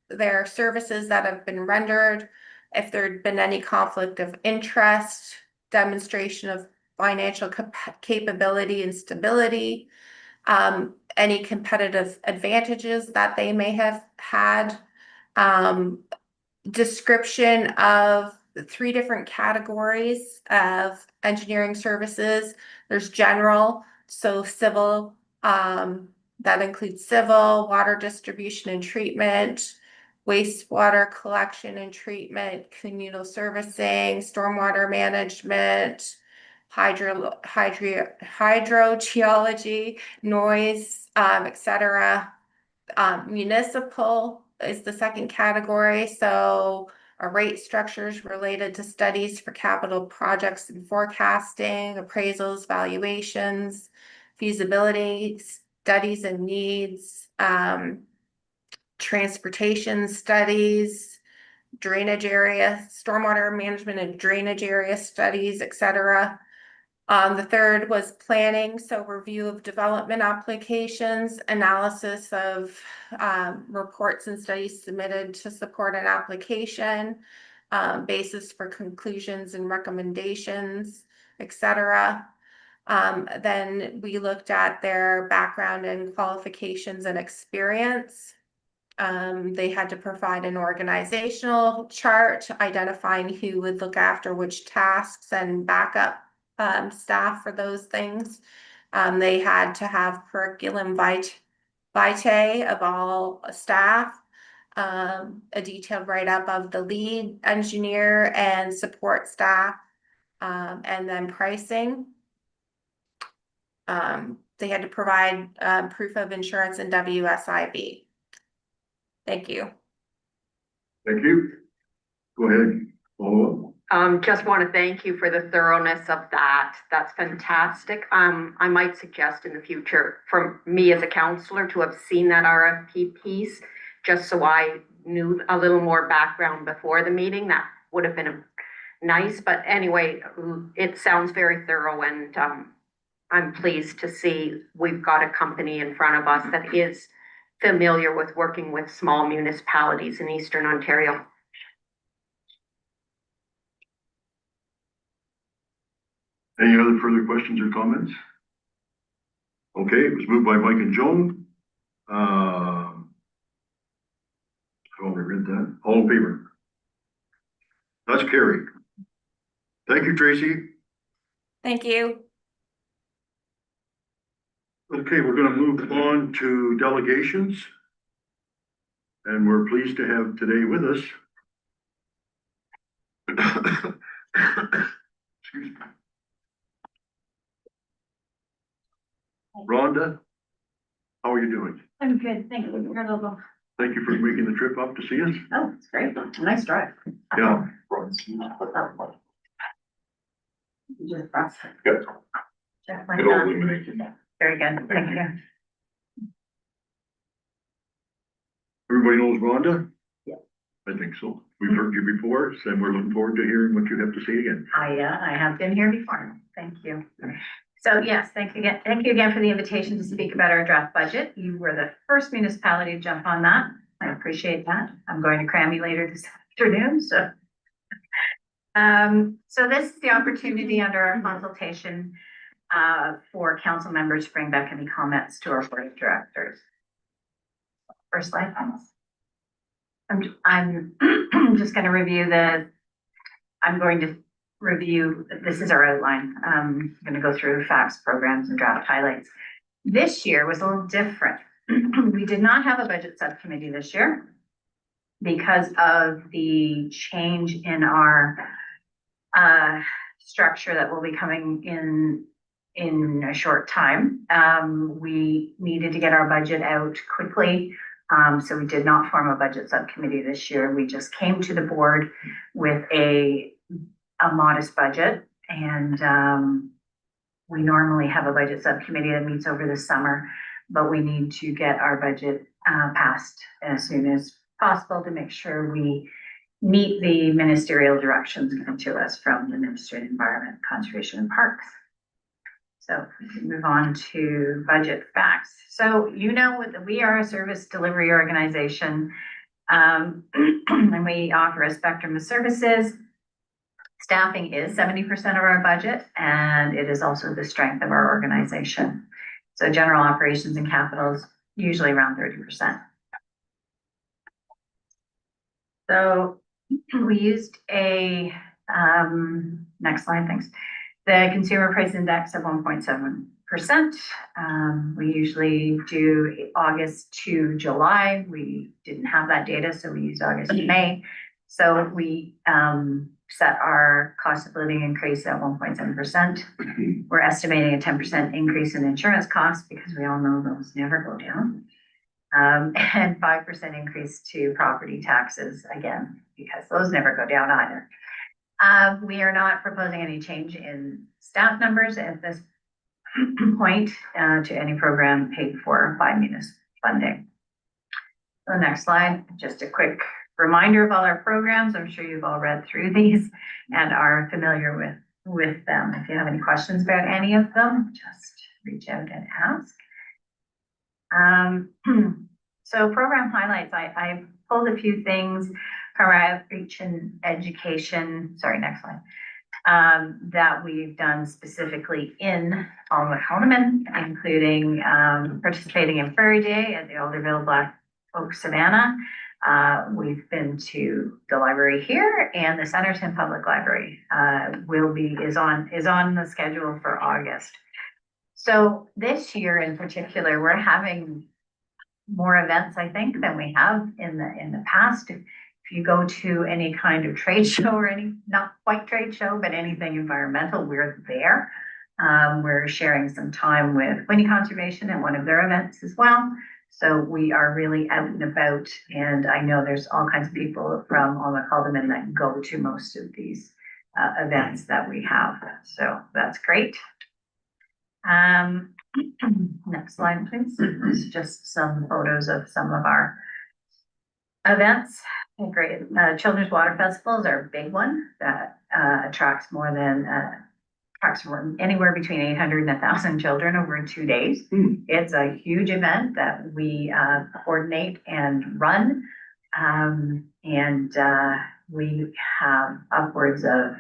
their services that have been rendered, if there'd been any conflict of interest, demonstration of financial capability and stability, any competitive advantages that they may have had, description of the 3 different categories of engineering services. There's general, so civil, that includes civil, water distribution and treatment, wastewater collection and treatment, communal servicing, stormwater management, hydrogeology, noise, etc. Municipal is the second category, so rate structures related to studies for capital projects and forecasting, appraisals, valuations, feasibility studies and needs, transportation studies, drainage area, stormwater management and drainage area studies, etc. The third was planning, so review of development applications, analysis of reports and studies submitted to support an application, basis for conclusions and recommendations, etc. Then we looked at their background and qualifications and experience. They had to provide an organizational chart identifying who would look after which tasks and backup staff for those things. They had to have curriculum vitae of all staff, a detailed write-up of the lead engineer and support staff, and then pricing. They had to provide proof of insurance and WSIB. Thank you.
Thank you. Go ahead, follow up.
Just want to thank you for the thoroughness of that. That's fantastic. I might suggest in the future for me as a counselor to have seen that RFP piece, just so I knew a little more background before the meeting. That would have been nice, but anyway, it sounds very thorough, and I'm pleased to see we've got a company in front of us that is familiar with working with small municipalities in Eastern Ontario.
Any other further questions or comments? Okay, it was moved by Mike and Joan. I already read that. All in favor? That's carried. Thank you, Tracy.
Thank you.
Okay, we're gonna move on to delegations. And we're pleased to have today with us. Excuse me. Rhonda, how are you doing?
I'm good, thank you. You're a little.
Thank you for making the trip up to see us.
Oh, it's great. Nice drive.
Yeah.
Just cross.
Good.
Check my
Good old
phone.
illumination.
Very good, thank you.
Everybody knows Rhonda?
Yeah.
I think so. We've heard you before, so we're looking forward to hearing what you have to say again.
I have been here before. Thank you. So yes, thank you again. Thank you again for the invitation to speak about our draft budget. You were the first municipality to jump on that. I appreciate that. I'm going to cram you later this afternoon, so. So this is the opportunity under our consultation for council members to bring back any comments to our board of directors. First slide, please. I'm just going to review I'm going to review, this is our outline. I'm going to go through facts, programs, and draft highlights. This year was a little different. We did not have a budget subcommittee this year because of the change in our structure that will be coming in a short time. We needed to get our budget out quickly. So we did not form a budget subcommittee this year. We just came to the board with a modest budget, and we normally have a budget subcommittee that meets over the summer, but we need to get our budget passed as soon as possible to make sure we meet the ministerial directions given to us from the Ministry of Environment, Conservation and Parks. So we can move on to budget facts. So you know that we are a service delivery organization, and we offer a spectrum of services. Staffing is 70% of our budget, and it is also the strength of our organization. So general operations and capital is usually around 30%. So we used a, next slide, thanks. The consumer price index of 1.7%. We usually do August to July. We didn't have that data, so we used August to May. So we set our cost of living increase at 1.7%. We're estimating a 10% increase in insurance costs because we all know those never go down. And 5% increase to property taxes, again, because those never go down either. We are not proposing any change in staff numbers at this point to any program paid for by municipal funding. So next slide, just a quick reminder of all our programs. I'm sure you've all read through these and are familiar with them. If you have any questions about any of them, just reach out and ask. So program highlights, I pulled a few things. from our outreach and education, sorry, next slide, that we've done specifically in Alma-Conaman, including participating in Fairy Day at the Alderville Black Oak Savannah. We've been to the library here, and the Centerton Public Library is on the schedule for August. So this year in particular, we're having more events, I think, than we have in the past. If you go to any kind of trade show or any, not quite trade show, but anything environmental, we're there. We're sharing some time with Winnie Conservation at one of their events as well. So we are really out and about, and I know there's all kinds of people from Alma-Conaman that go to most of these events that we have. So that's great. Next slide, please. This is just some photos of some of our events. Okay, great. Children's Water Festival is our big one that attracts anywhere between 800 and 1,000 children over 2 days. It's a huge event that we coordinate and run. We have upwards of,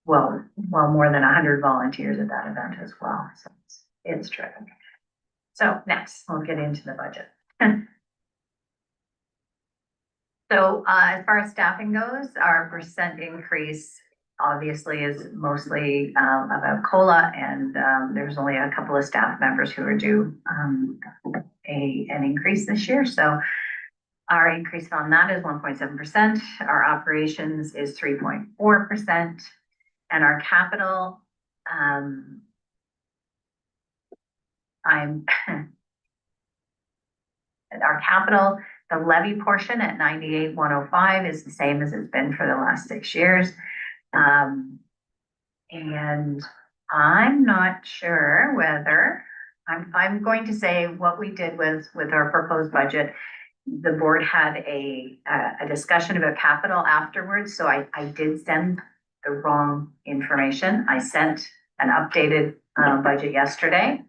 well, more than 100 volunteers at that event as well. So it's terrific. So next, we'll get into the budget. So as far as staffing goes, our percent increase obviously is mostly about COLA, and there's only a couple of staff members who are due an increase this year. So our increase on that is 1.7%. Our operations is 3.4%, and our capital, the levy portion at 98,105 is the same as it's been for the last 6 years. And I'm not sure whether, I'm going to say what we did was with our proposed budget, the board had a discussion about capital afterwards. So I did send the wrong information. I sent an updated budget yesterday.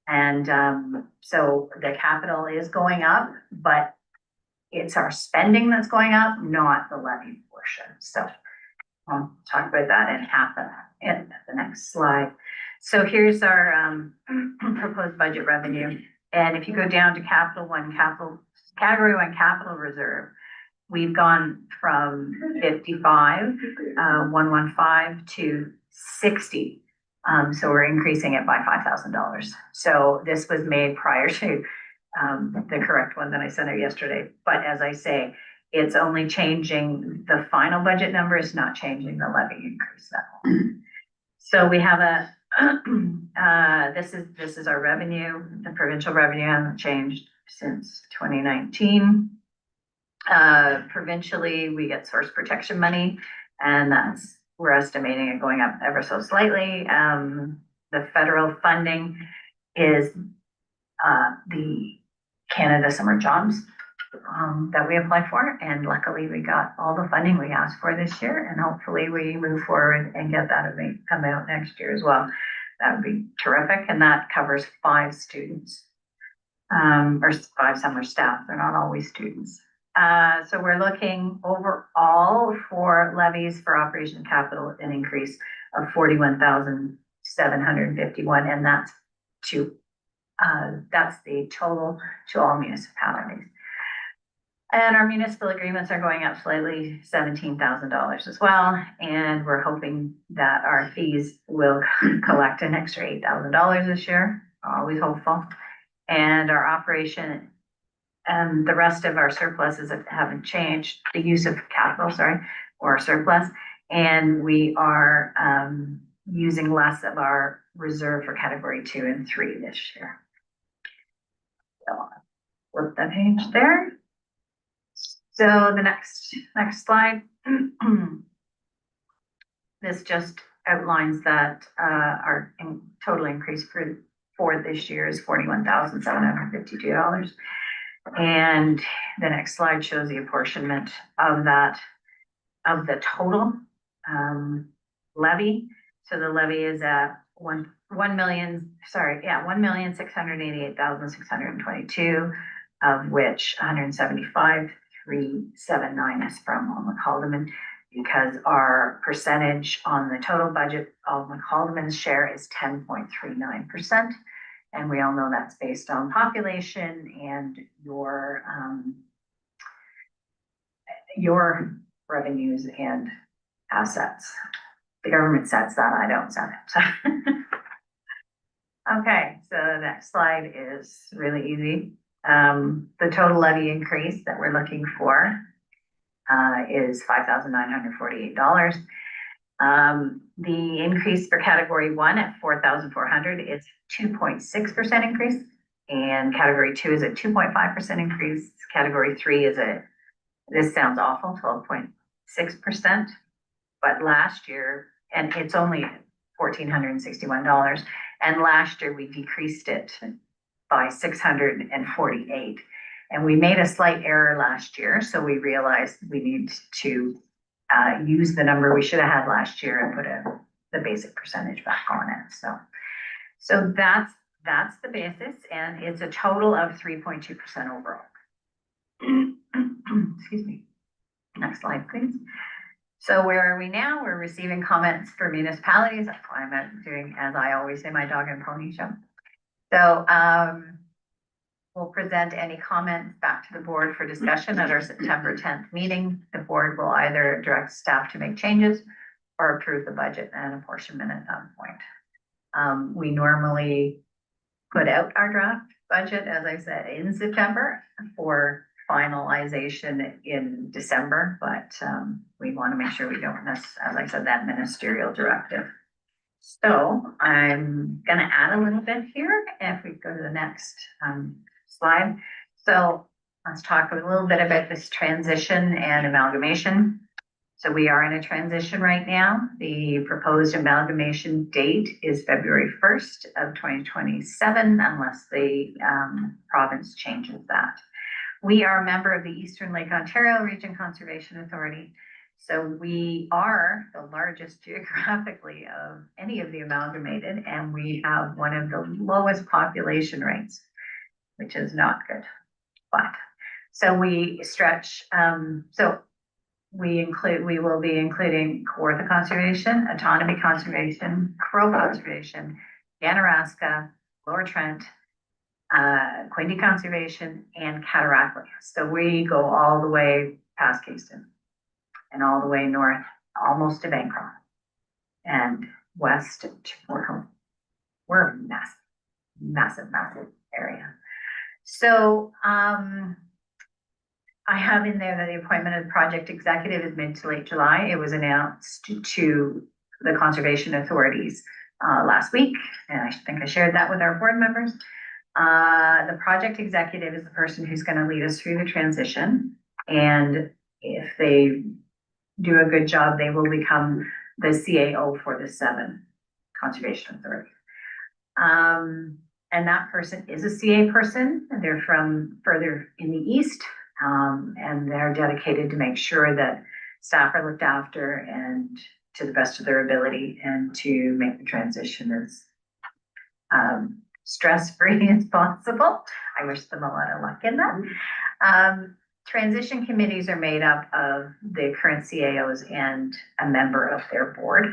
And so the capital is going up, but it's our spending that's going up, not the levy portion. So I'll talk about that in the next slide. So here's our proposed budget revenue. And if you go down to category one capital reserve, we've gone from 55,115 to 60. So we're increasing it by $5,000. So this was made prior to the correct one that I sent out yesterday. But as I say, it's only changing the final budget number, is not changing the levy increase level. So we have this is our revenue. The provincial revenue hasn't changed since 2019. Provincially, we get source protection money, and we're estimating it going up ever so slightly. The federal funding is the Canada Summer Jobs that we applied for, and luckily we got all the funding we asked for this year, and hopefully we move forward and get that come out next year as well. That would be terrific, and that covers 5 students, or 5 summer staff. They're not always students. So we're looking overall for levies for operation capital, an increase of 41,751, and that's the total to all municipalities. And our municipal agreements are going up slightly, $17,000 as well. And we're hoping that our fees will collect an extra $8,000 this year. Always hopeful. And our operation and the rest of our surpluses haven't changed, the use of capital, or surplus. And we are using less of our reserve for category 2 and 3 this year. So flip the page there. So the next slide. This just outlines that our total increase for this year is $41,752. And the next slide shows the apportionment of the total levy. So the levy is at 1,688,622, of which 175 1.379 is from McCalderman, because our percentage on the total budget of McCalderman's share is 10.39%. And we all know that's based on population and your revenues and assets. The government sets that, I don't set it. Okay, so the next slide is really easy. The total levy increase that we're looking for is $5,948. The increase for category 1 at 4,400 is 2.6% increase, and category 2 is a 2.5% increase. Category 3 is this sounds awful, 12.6%, but last year, and it's only $1,461, and last year we decreased it by 648. And we made a slight error last year, so we realized we need to use the number we should have had last year and put the basic percentage back on it. So that's the basis, and it's a total of 3.2% overall. Excuse me. Next slide, please. So where are we now? We're receiving comments for municipalities. That's why I'm doing, as I always say, my dog and pony show. So we'll present any comments back to the board for discussion at our September 10th meeting. The board will either direct staff to make changes or approve the budget and apportionment at that point. We normally put out our draft budget, as I said, in September for finalization in December, but we want to make sure we don't miss, as I said, that ministerial directive. So I'm going to add a little bit here. If we go to the next slide. So let's talk a little bit about this transition and amalgamation. So we are in a transition right now. The proposed amalgamation date is February 1st of 2027, unless the province changes that. We are a member of the Eastern Lake Ontario Region Conservation Authority. So we are the largest geographically of any of the amalgamated, and we have one of the lowest population rates, which is not good. But so we stretch, we will be including Kawartha Conservation, Autonomy Conservation, Crow Conservation, Ganaraska, Lower Trent, Quinte Conservation, and Cataraqui. So we go all the way past Kingston and all the way north, almost to Bancroft, and west to Port Hope. We're a massive area. So I have in there that the appointment of the project executive is mid to late July. It was announced to the conservation authorities last week, and I think I shared that with our board members. The project executive is the person who's going to lead us through the transition, and if they do a good job, they will become the CAO for the 7 conservation authorities. And that person is a CA person, and they're from further in the east, and they're dedicated to make sure that staff are looked after and to the best of their ability, and to make the transition as stress-free as possible. I wish them a lot of luck in that. Transition committees are made up of the current CAOs and a member of their board.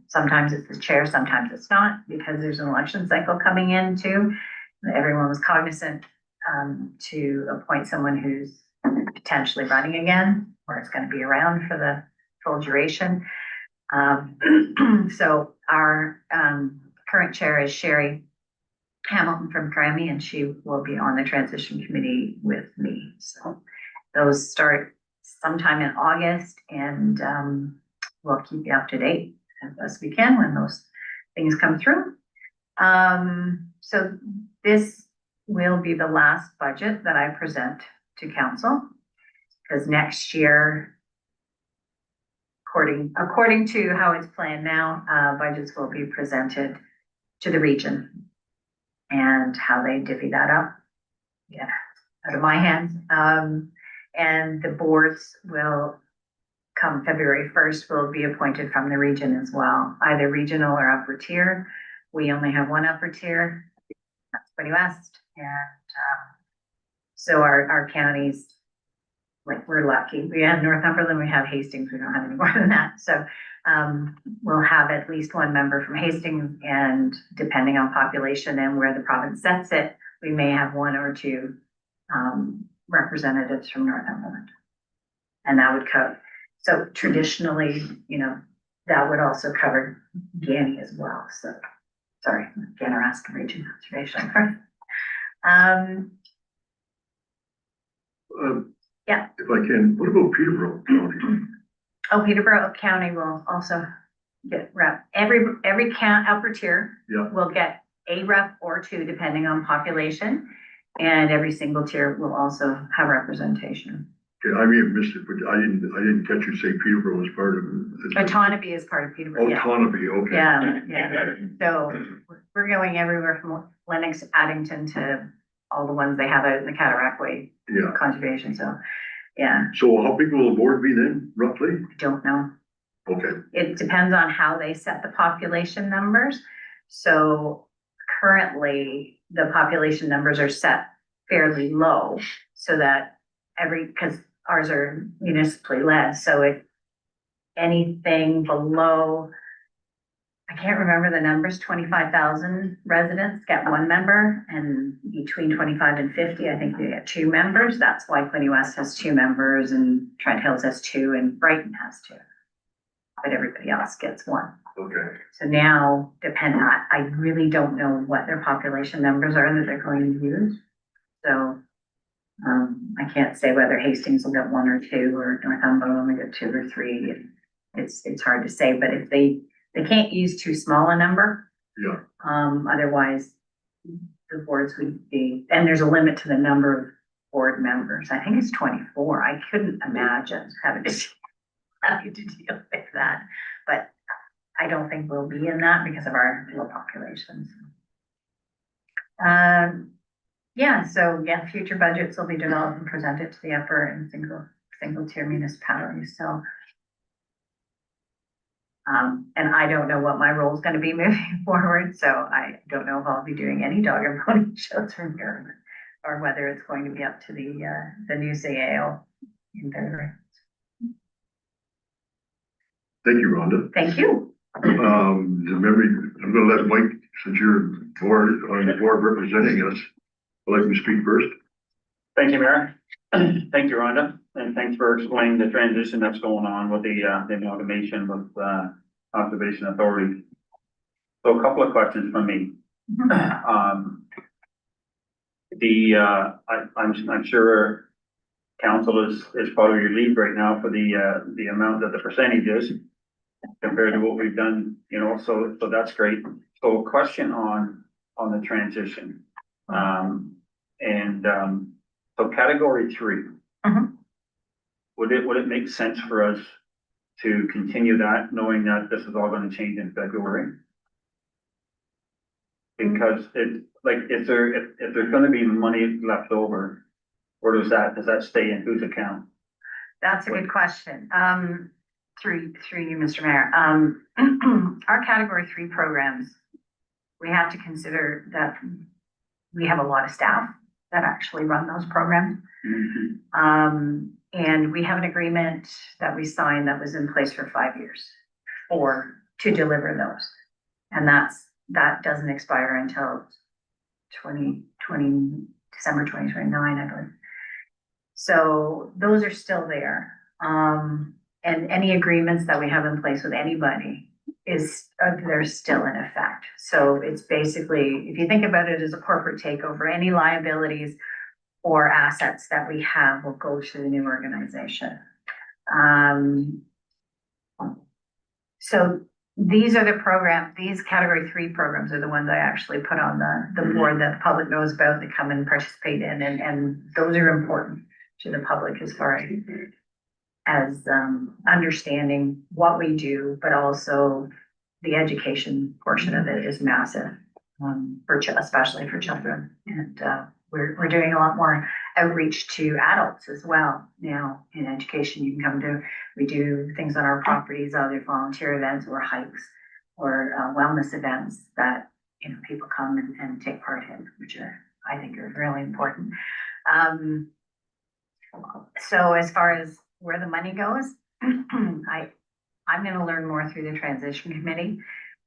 Sometimes it's the chair, sometimes it's not, because there's an election cycle coming in too. Everyone was cognizant to appoint someone who's potentially running again, or is going to be around for the full duration. So our current chair is Sherry Hamilton from Grammy, and she will be on the transition committee with me. So those start sometime in August, and we'll keep you up to date as best we can when those things come through. So this will be the last budget that I present to council, because next year, according to how it's planned now, budgets will be presented to the region, and how they divvy that up, out of my hands. And the boards will come February 1st, will be appointed from the region as well, either regional or upper tier. We only have one upper tier, that's Quinte West, and so our counties like, we're lucky. We have Northumberland, we have Hastings, we don't have any more than that. So, we'll have at least one member from Hastings, and depending on population and where the province sets it, we may have one or two, representatives from Northumberland. And that would cover, so traditionally, you know, that would also cover Guinea as well. So, sorry, Ganaraska Region Conservation. Yeah.
If I can, what about Peterborough County?
Oh, Peterborough County will also get rep. Every count upper tier
Yeah.
will get a rep or two, depending on population. And every single tier will also have representation.
Okay, I may have missed it, but I didn't catch you say Peterborough was part of it.
Autonomy is part of Peterborough. Yeah.
Autonomy, okay.
Yeah. So we're going everywhere from Lennox, Addington to all the ones they have out in the Cataract Way
Yeah.
conservation. So, yeah,
So how big will the board be then, roughly?
I don't know.
Okay,
It depends on how they set the population numbers. So currently, the population numbers are set fairly low so that because ours are municipally led, so if anything below, I can't remember the numbers, 25,000 residents get one member, and between 25 and 50, I think they get two members. That's why Quinte West has two members, and Trent Hills has two, and Brighton has two. But everybody else gets one.
okay.
So now, I really don't know what their population numbers are that they're going to use. So, I can't say whether Hastings will get one or two, or Northumberland will get two or three. It's hard to say, but if they can't use too small a number.
Yeah.
Otherwise, the boards would be, and there's a limit to the number of board members. I think it's 24. I couldn't imagine having to deal with that, but I don't think we'll be in that because of our low populations. Future budgets will be developed and presented to the upper and single tier municipalities. So, and I don't know what my role is going to be moving forward. So I don't know if I'll be doing any dog and pony shows from here, or whether it's going to be up to the new CAO in February.
Thank you, Rhonda.
Thank you.
I'm gonna let Mike, since you're on the board representing us, let you speak first.
Thank you, Mayor. Thank you, Rhonda, and thanks for explaining the transition that's going on with the amalgamation with Conservation Authority. So a couple of questions from me. I'm sure council is probably relieved right now for the amount that the percentage is compared to what we've done, you know, so that's great. So a question on the transition. So category 3, would it make sense for us to continue that, knowing that this is all going to change in February? Because if there's going to be money left over, or does that stay in whose account?
That's a good question. Through you, Mr. Mayor. Our category 3 programs, we have to consider that we have a lot of staff that actually run those programs. And we have an agreement that we signed that was in place for 5 years to deliver those. And that doesn't expire until December 2029, I believe. So those are still there. And any agreements that we have in place with anybody they're still in effect. So it's basically, if you think about it as a corporate takeover, any liabilities or assets that we have will go to the new organization. So these are the programs, these category 3 programs are the ones I actually put on the board that the public knows about, they come and participate in, and those are important to the public as far as understanding what we do, but also the education portion of it is massive, especially for children. And we're doing a lot more outreach to adults as well now in education. You can come we do things on our properties, either volunteer events or hikes or wellness events that people come and take part in, which I think are really important. So as far as where the money goes, I'm gonna learn more through the transition committee.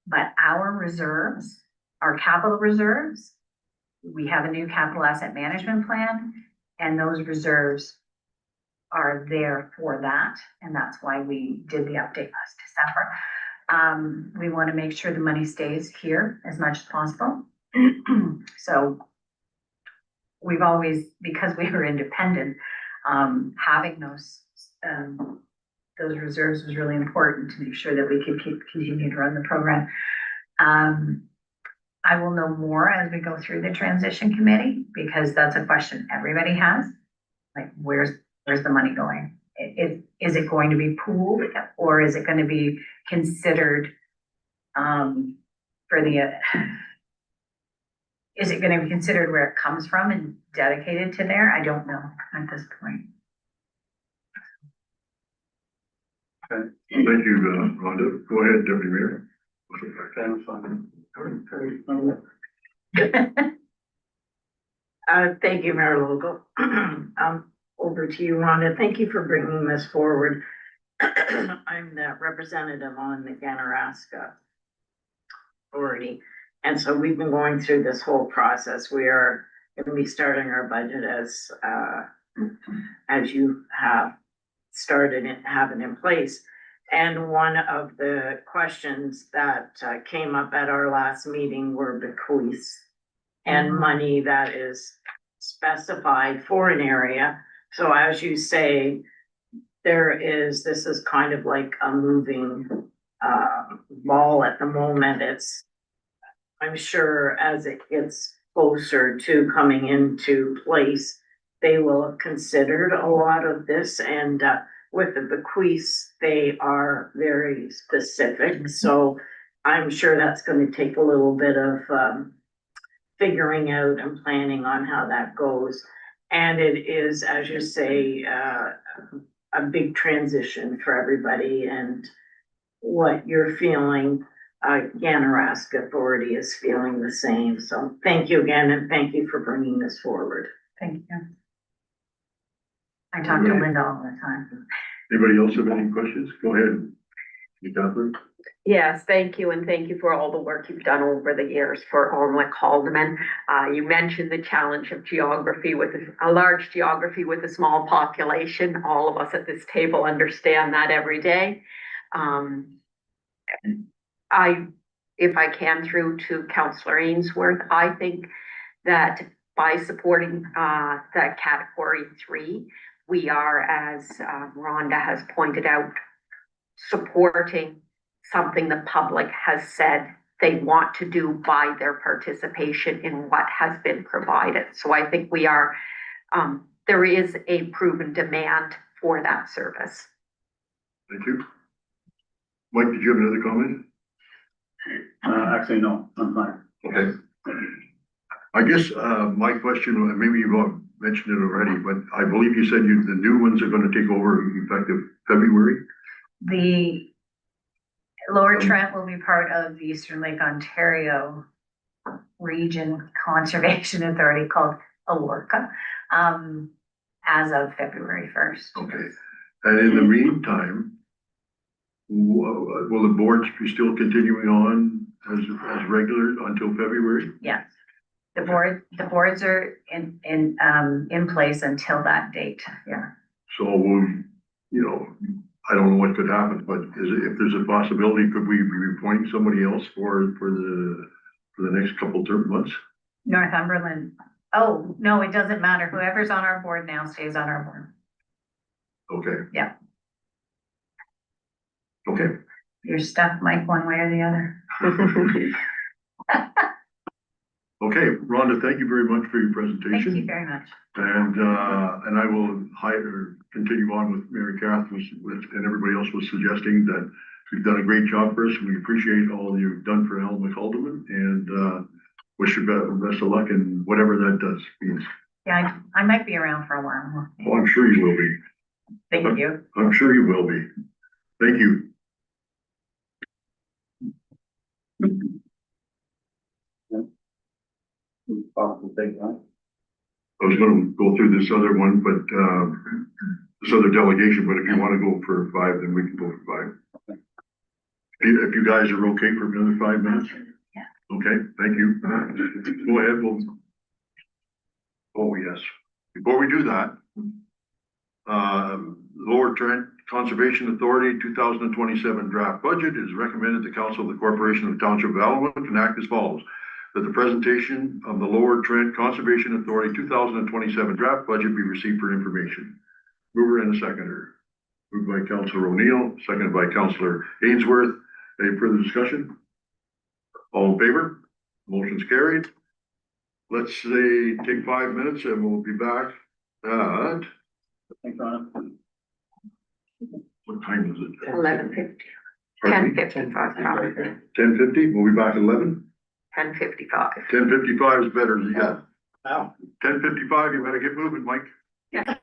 But our reserves, our capital reserves, we have a new capital asset management plan, and those reserves are there for that, and that's why we did the update last December. We want to make sure the money stays here as much as possible. So we've always, because we were independent, having those reserves was really important to make sure that we could continue to run the program. I will know more as we go through the transition committee, because that's a question everybody has. Like, where's the money going? Is it going to be pooled, or is it going to be considered is it going to be considered where it comes from and dedicated to there? I don't know at this point.
Thank you, Rhonda. Go ahead, Deputy Mayor.
Thank you, Mayor Logal. Over to you, Rhonda. Thank you for bringing this forward. I'm the representative on the Ganaraska Authority. And so we've been going through this whole process. We are going to be starting our budget as you have started and have it in place. And one of the questions that came up at our last meeting were bequeaths and money that is specified for an area. So as you say, this is kind of like a moving ball at the moment. I'm sure as it gets closer to coming into place, they will have considered a lot of this, and with the bequeaths, they are very specific. So I'm sure that's going to take a little bit of figuring out and planning on how that goes. And it is, as you say, a big transition for everybody, and what you're feeling, Ganaraska Authority is feeling the same. So thank you again, and thank you for bringing this forward.
Thank you. I talk to Linda all the time.
Anybody else have any questions? Go ahead, Catherine.
Yes, thank you, and thank you for all the work you've done over the years for Alnwick Haldeman. You mentioned the challenge of geography with a large geography with a small population. All of us at this table understand that every day. If I can, through to Councillor Ainsworth, I think that by supporting the category 3, we are, as Rhonda has pointed out, supporting something the public has said they want to do by their participation in what has been provided. So I think we are, there is a proven demand for that service.
Thank you. Mike, did you have another comment?
Actually, no, I'm fine.
Okay. I guess my question, maybe you've mentioned it already, but I believe you said the new ones are going to take over effective February.
The Lower Trent will be part of the Eastern Lake Ontario Region Conservation Authority, called ALORCA, as of February 1st.
Okay. And in the meantime, will the boards be still continuing on as regular until February?
Yes. The boards are in place until that date. Yeah.
So I don't know what could happen, but if there's a possibility, could we be appointing somebody else for the next couple of months?
Northumberland. Oh, no, it doesn't matter. Whoever's on our board now stays on our board.
Okay.
Yeah.
Okay.
You're stuck, Mike, one way or the other.
Okay, Rhonda, thank you very much for your
Thank
presentation.
you very much.
And I will continue on with Mary Kath and everybody else was suggesting that you've done a great job for us. We appreciate all you've done for Alnwick Haldeman, and wish you best of luck in whatever that does means.
Yeah, I might be around for a while.
Oh, I'm sure you will be.
Thank you.
I'm sure you will be. Thank you. I was gonna go through this other one, but, this other delegation, but if you wanna go for 5, then we can go for 5. If you guys are okay for another 5 minutes?
Yeah.
Okay, thank you. Go ahead, oh, yes. Before we do that, Lower Trent Conservation Authority 2027 draft budget is recommended the Council of the Corporation of the Township of Allenwood and act as follows. That the presentation of the Lower Trent Conservation Authority 2027 draft budget be received for information. Mover and a seconder. Moved by Councilor O'Neill, seconded by Councilor Ainsworth. Any further discussion? All in favor? Motion's carried. Let's say, take 5 minutes and we'll be back at, what time is it?
11:50,
Pardon me?
10:55, probably.
10:50, we'll be back at 11?
10:55.
10:55 is better, yeah.
Wow.
10:55, you better get moving, Mike.
Yeah.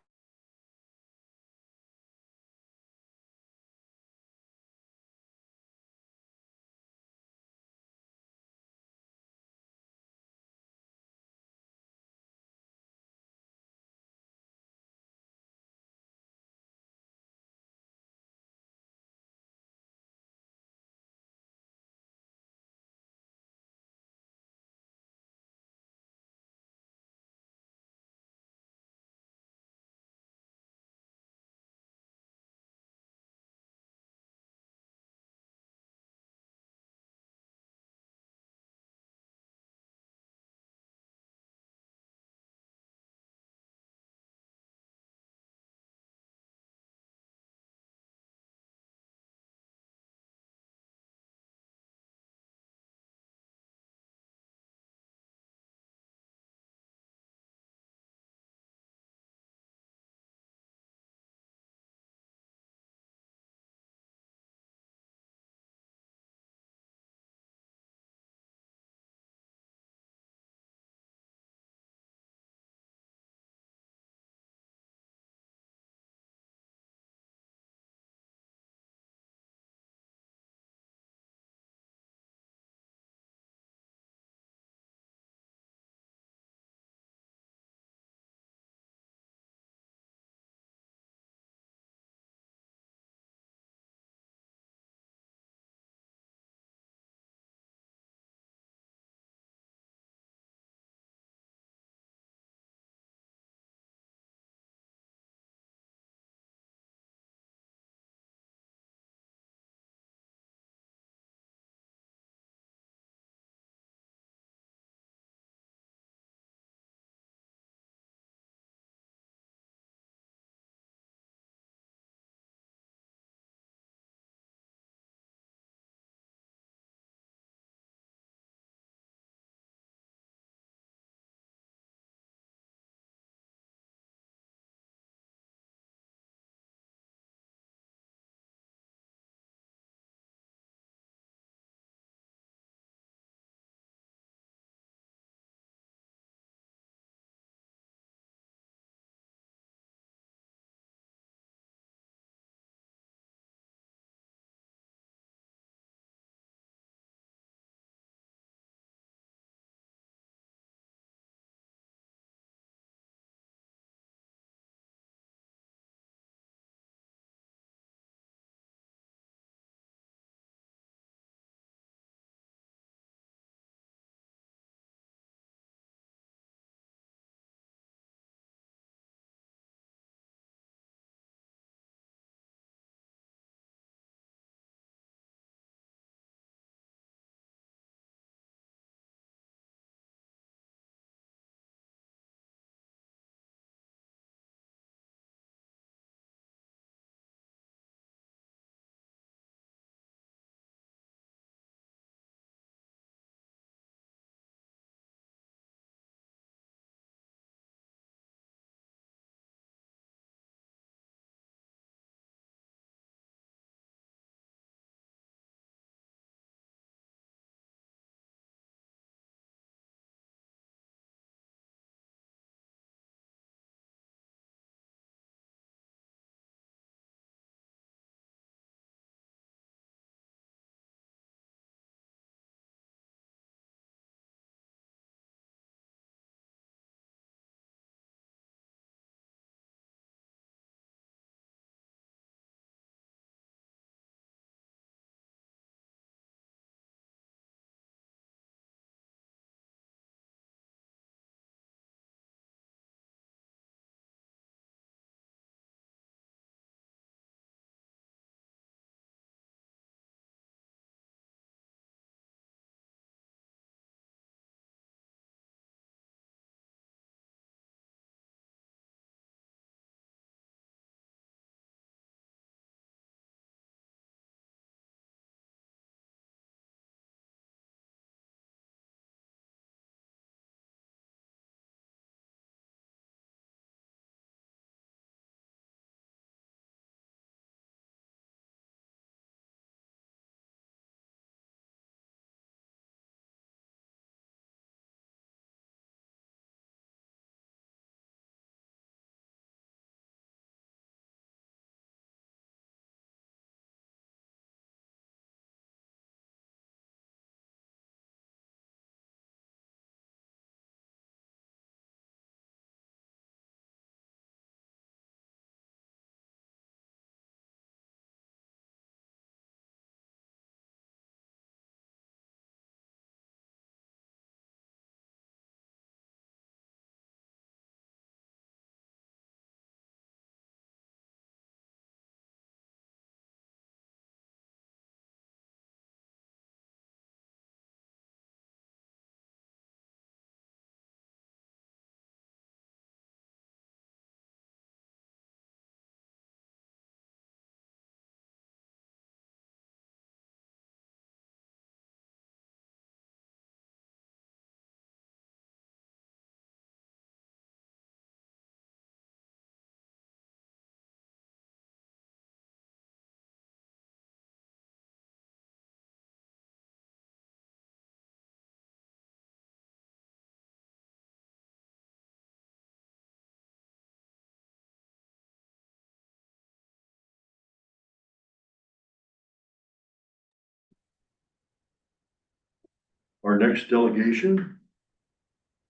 our next delegation.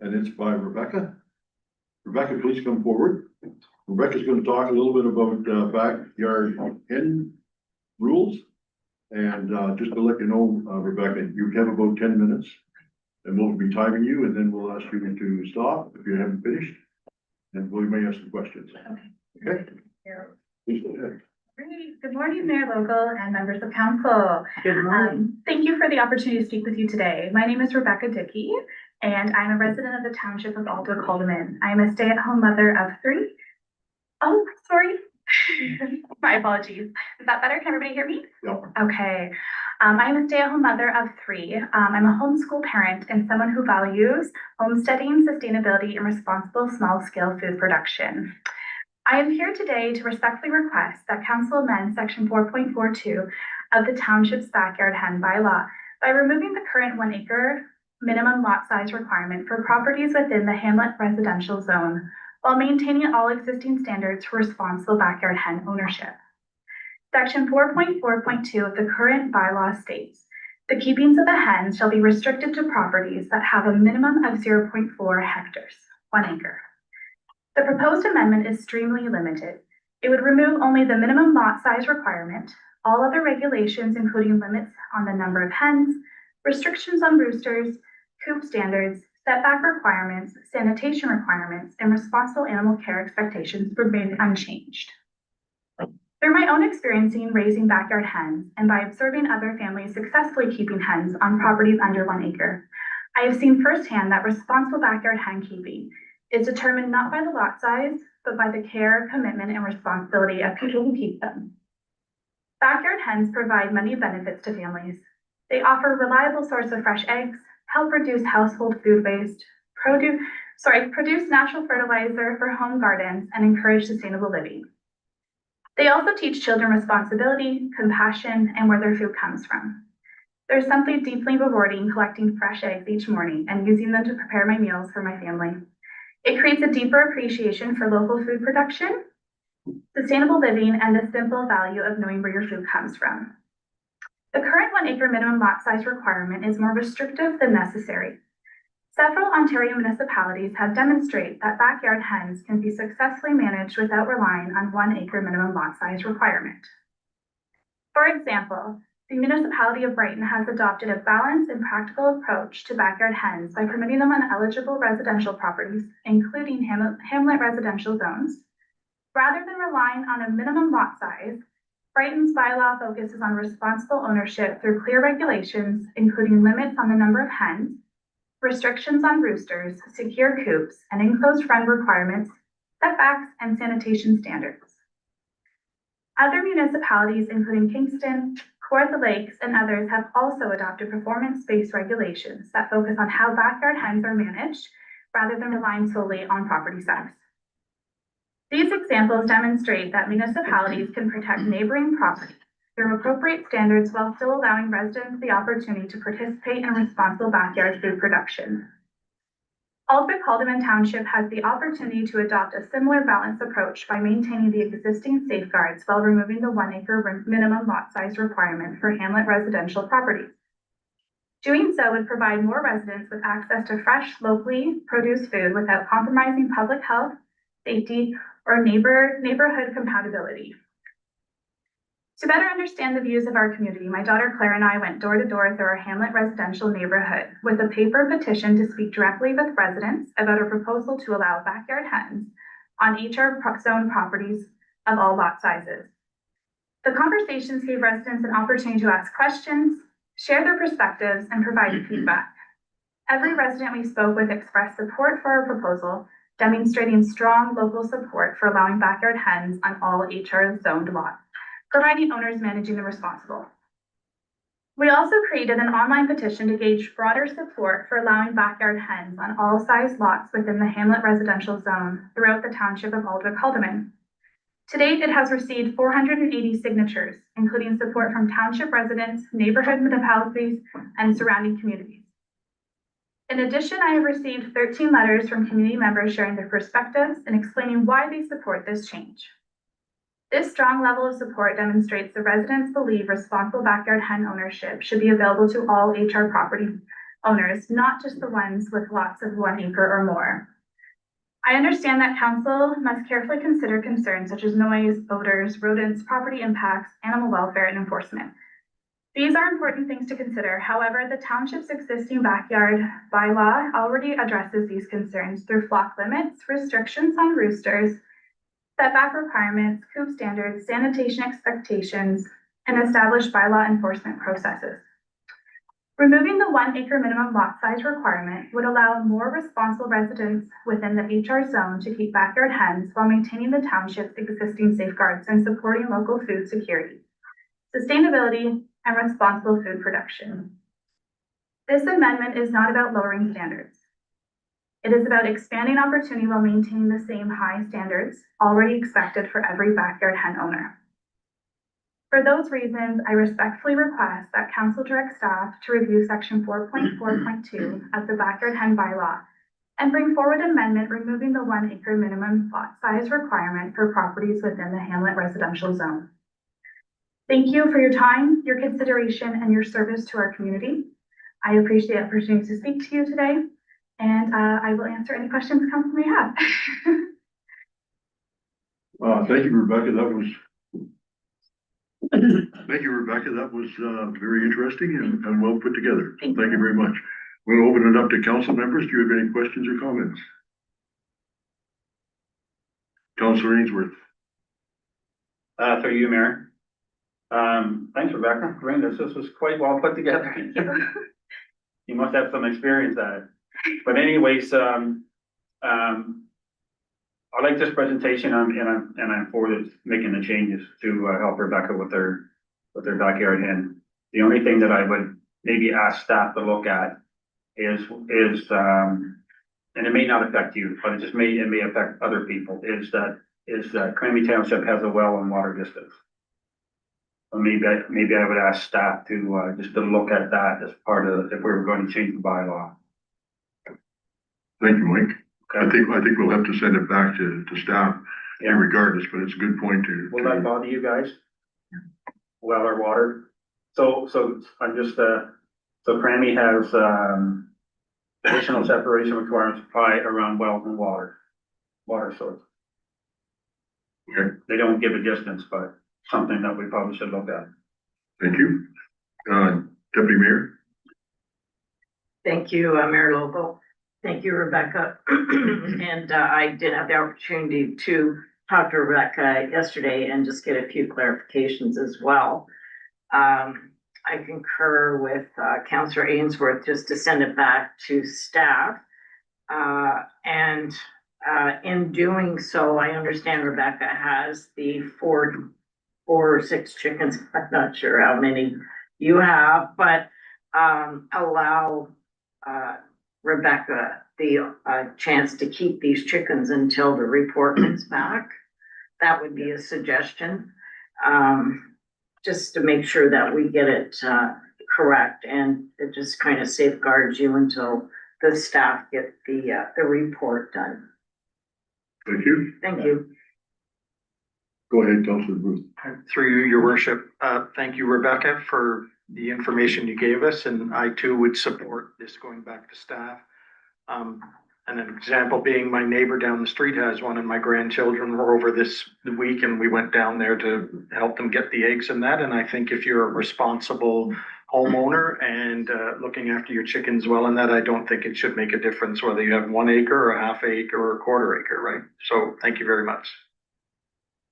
And it's by Rebecca. Rebecca, please come forward. Rebecca's going to talk a little bit about backyard hen rules. And just to let you know, Rebecca, you have about 10 minutes. And we'll be timing you, and then we'll ask you to stop if you haven't finished. And we may ask some questions. Okay? Please go ahead.
Great. Good morning, Mayor Local and members of council.
Good morning.
Thank you for the opportunity to speak with you today. My name is Rebecca Dickey, and I'm a resident of the township of Aldwick Haldeman. I am a stay-at-home mother of 3. Oh, sorry. My apologies. Is that better? Can everybody hear me?
Yep.
Okay. I am a stay-at-home mother of 3. I'm a homeschool parent and someone who values homesteading, sustainability, and responsible small-scale food production. I am here today to respectfully request that council amend section 4.42 of the township's backyard hen bylaw by removing the current 1 acre minimum lot size requirement for properties within the hamlet residential zone, while maintaining all existing standards for responsible backyard hen ownership. Section 4.4.2 of the current bylaw states, the keepings of the hens shall be restricted to properties that have a minimum of 0.4 hectares, 1 acre. The proposed amendment is extremely limited. It would remove only the minimum lot size requirement, all other regulations, including limits on the number of hens, restrictions on roosters, coop standards, setback requirements, sanitation requirements, and responsible animal care expectations remain unchanged. Through my own experience in raising backyard hens and by observing other families successfully keeping hens on properties under 1 acre, I have seen firsthand that responsible backyard hen keeping is determined not by the lot size, but by the care, commitment, and responsibility of people who keep them. Backyard hens provide many benefits to families. They offer a reliable source of fresh eggs, help reduce household food waste, produce natural fertilizer for home gardens, and encourage sustainable living. They also teach children responsibility, compassion, and where their food comes from. There's something deeply rewarding collecting fresh eggs each morning and using them to prepare my meals for my family. It creates a deeper appreciation for local food production, sustainable living, and the simple value of knowing where your food comes from. The current 1 acre minimum lot size requirement is more restrictive than necessary. Several Ontario municipalities have demonstrated that backyard hens can be successfully managed without relying on 1 acre minimum lot size requirement. For example, the municipality of Brighton has adopted a balanced and practical approach to backyard hens by permitting them on eligible residential properties, including hamlet residential zones. Rather than relying on a minimum lot size, Brighton's bylaw focuses on responsible ownership through clear regulations, including limits on the number of hens, restrictions on roosters, secure coops, and enclosed front requirements, setbacks, and sanitation standards. Other municipalities, including Kingston, Kawartha Lakes, and others, have also adopted performance-based regulations that focus on how backyard hens are managed rather than relying solely on property size. These examples demonstrate that municipalities can protect neighboring property through appropriate standards while still allowing residents the opportunity to participate in responsible backyard food production. Aldwick Haldeman Township has the opportunity to adopt a similar balanced approach by maintaining the existing safeguards while removing the 1 acre minimum lot size requirement for hamlet residential properties. Doing so would provide more residents with access to fresh, locally produced food without compromising public health, safety, or neighborhood compatibility. To better understand the views of our community, my daughter Claire and I went door to door through our hamlet residential neighborhood with a paper petition to speak directly with residents about a proposal to allow backyard hens on HR zone properties of all lot sizes. The conversations gave residents an opportunity to ask questions, share their perspectives, and provide feedback. Every resident we spoke with expressed support for our proposal, demonstrating strong local support for allowing backyard hens on all HR zoned lots, providing owners managing the responsible. We also created an online petition to gauge broader support for allowing backyard hens on all size lots within the hamlet residential zone throughout the township of Aldwick Haldeman. To date, it has received 480 signatures, including support from township residents, neighborhood municipalities, and surrounding communities. In addition, I have received 13 letters from community members sharing their perspectives and explaining why they support this change. This strong level of support demonstrates the residents believe responsible backyard hen ownership should be available to all HR property owners, not just the ones with lots of 1 acre or more. I understand that council must carefully consider concerns such as noise, odors, rodents, property impacts, animal welfare, and enforcement. These are important things to consider. However, the township's existing backyard bylaw already addresses these concerns through flock limits, restrictions on roosters, setback requirements, coop standards, sanitation expectations, and established bylaw enforcement processes. Removing the 1 acre minimum lot size requirement would allow more responsible residents within the HR zone to keep backyard hens while maintaining the township's existing safeguards and supporting local food security, sustainability, and responsible food production. This amendment is not about lowering standards. It is about expanding opportunity while maintaining the same high standards already expected for every backyard hen owner. For those reasons, I respectfully request that council direct staff to review section 4.4.2 of the backyard hen bylaw and bring forward amendment removing the 1 acre minimum lot size requirement for properties within the Hamlet residential zone. Thank you for your time, your consideration, and your service to our community. I appreciate the opportunity to speak to you today, and I will answer any questions council may have.
Thank you, Rebecca. Thank you, Rebecca. That was very interesting and well put together.
Thank
Thank
you.
you very much. We'll open it up to council members. Do you have any questions or comments? Councilor Ainsworth.
Through you, Mayor. Thanks, Rebecca. This was quite well put together. You must have some experience at it. But anyways, I like this presentation, and I'm for this, making the changes to help Rebecca with her backyard hen. The only thing that I would maybe ask staff to look at is and it may not affect you, but it may affect other people, is that Cranby Township has a well and water distance. So maybe I would ask staff to just to look at that as part of, if we were going to change the bylaw.
Thank you, Mike.
Okay.
I think we'll have to send it back to staff regardless, but it's a good point to.
Will that bother you guys? Well, or water? So I'm just, so Cranby has, additional separation requirements apply around wells and water source.
Okay.
They don't give a distance, but something that we probably should look at.
Thank you. Deputy Mayor.
Thank you, Mayor Lobo. Thank you, Rebecca. And I did have the opportunity to talk to Rebecca yesterday and just get a few clarifications as well. I concur with Councillor Ainsworth just to send it back to staff. And in doing so, I understand Rebecca has the four or six chickens. I'm not sure how many you have, but allow Rebecca the chance to keep these chickens until the report comes back. That would be a suggestion, just to make sure that we get it correct, and it just kind of safeguards you until the staff get the report done.
Thank you.
Thank you.
Go ahead, Councillor Booth.
Through you, your worship. Thank you, Rebecca, for the information you gave us, and I too would support this going back to staff. And an example being my neighbor down the street has one, and my grandchildren were over this week, and we went down there to help them get the eggs and that. And I think if you're a responsible homeowner and looking after your chickens well and that, I don't think it should make a difference whether you have 1 acre or a half acre or a quarter acre, right? So thank you very much.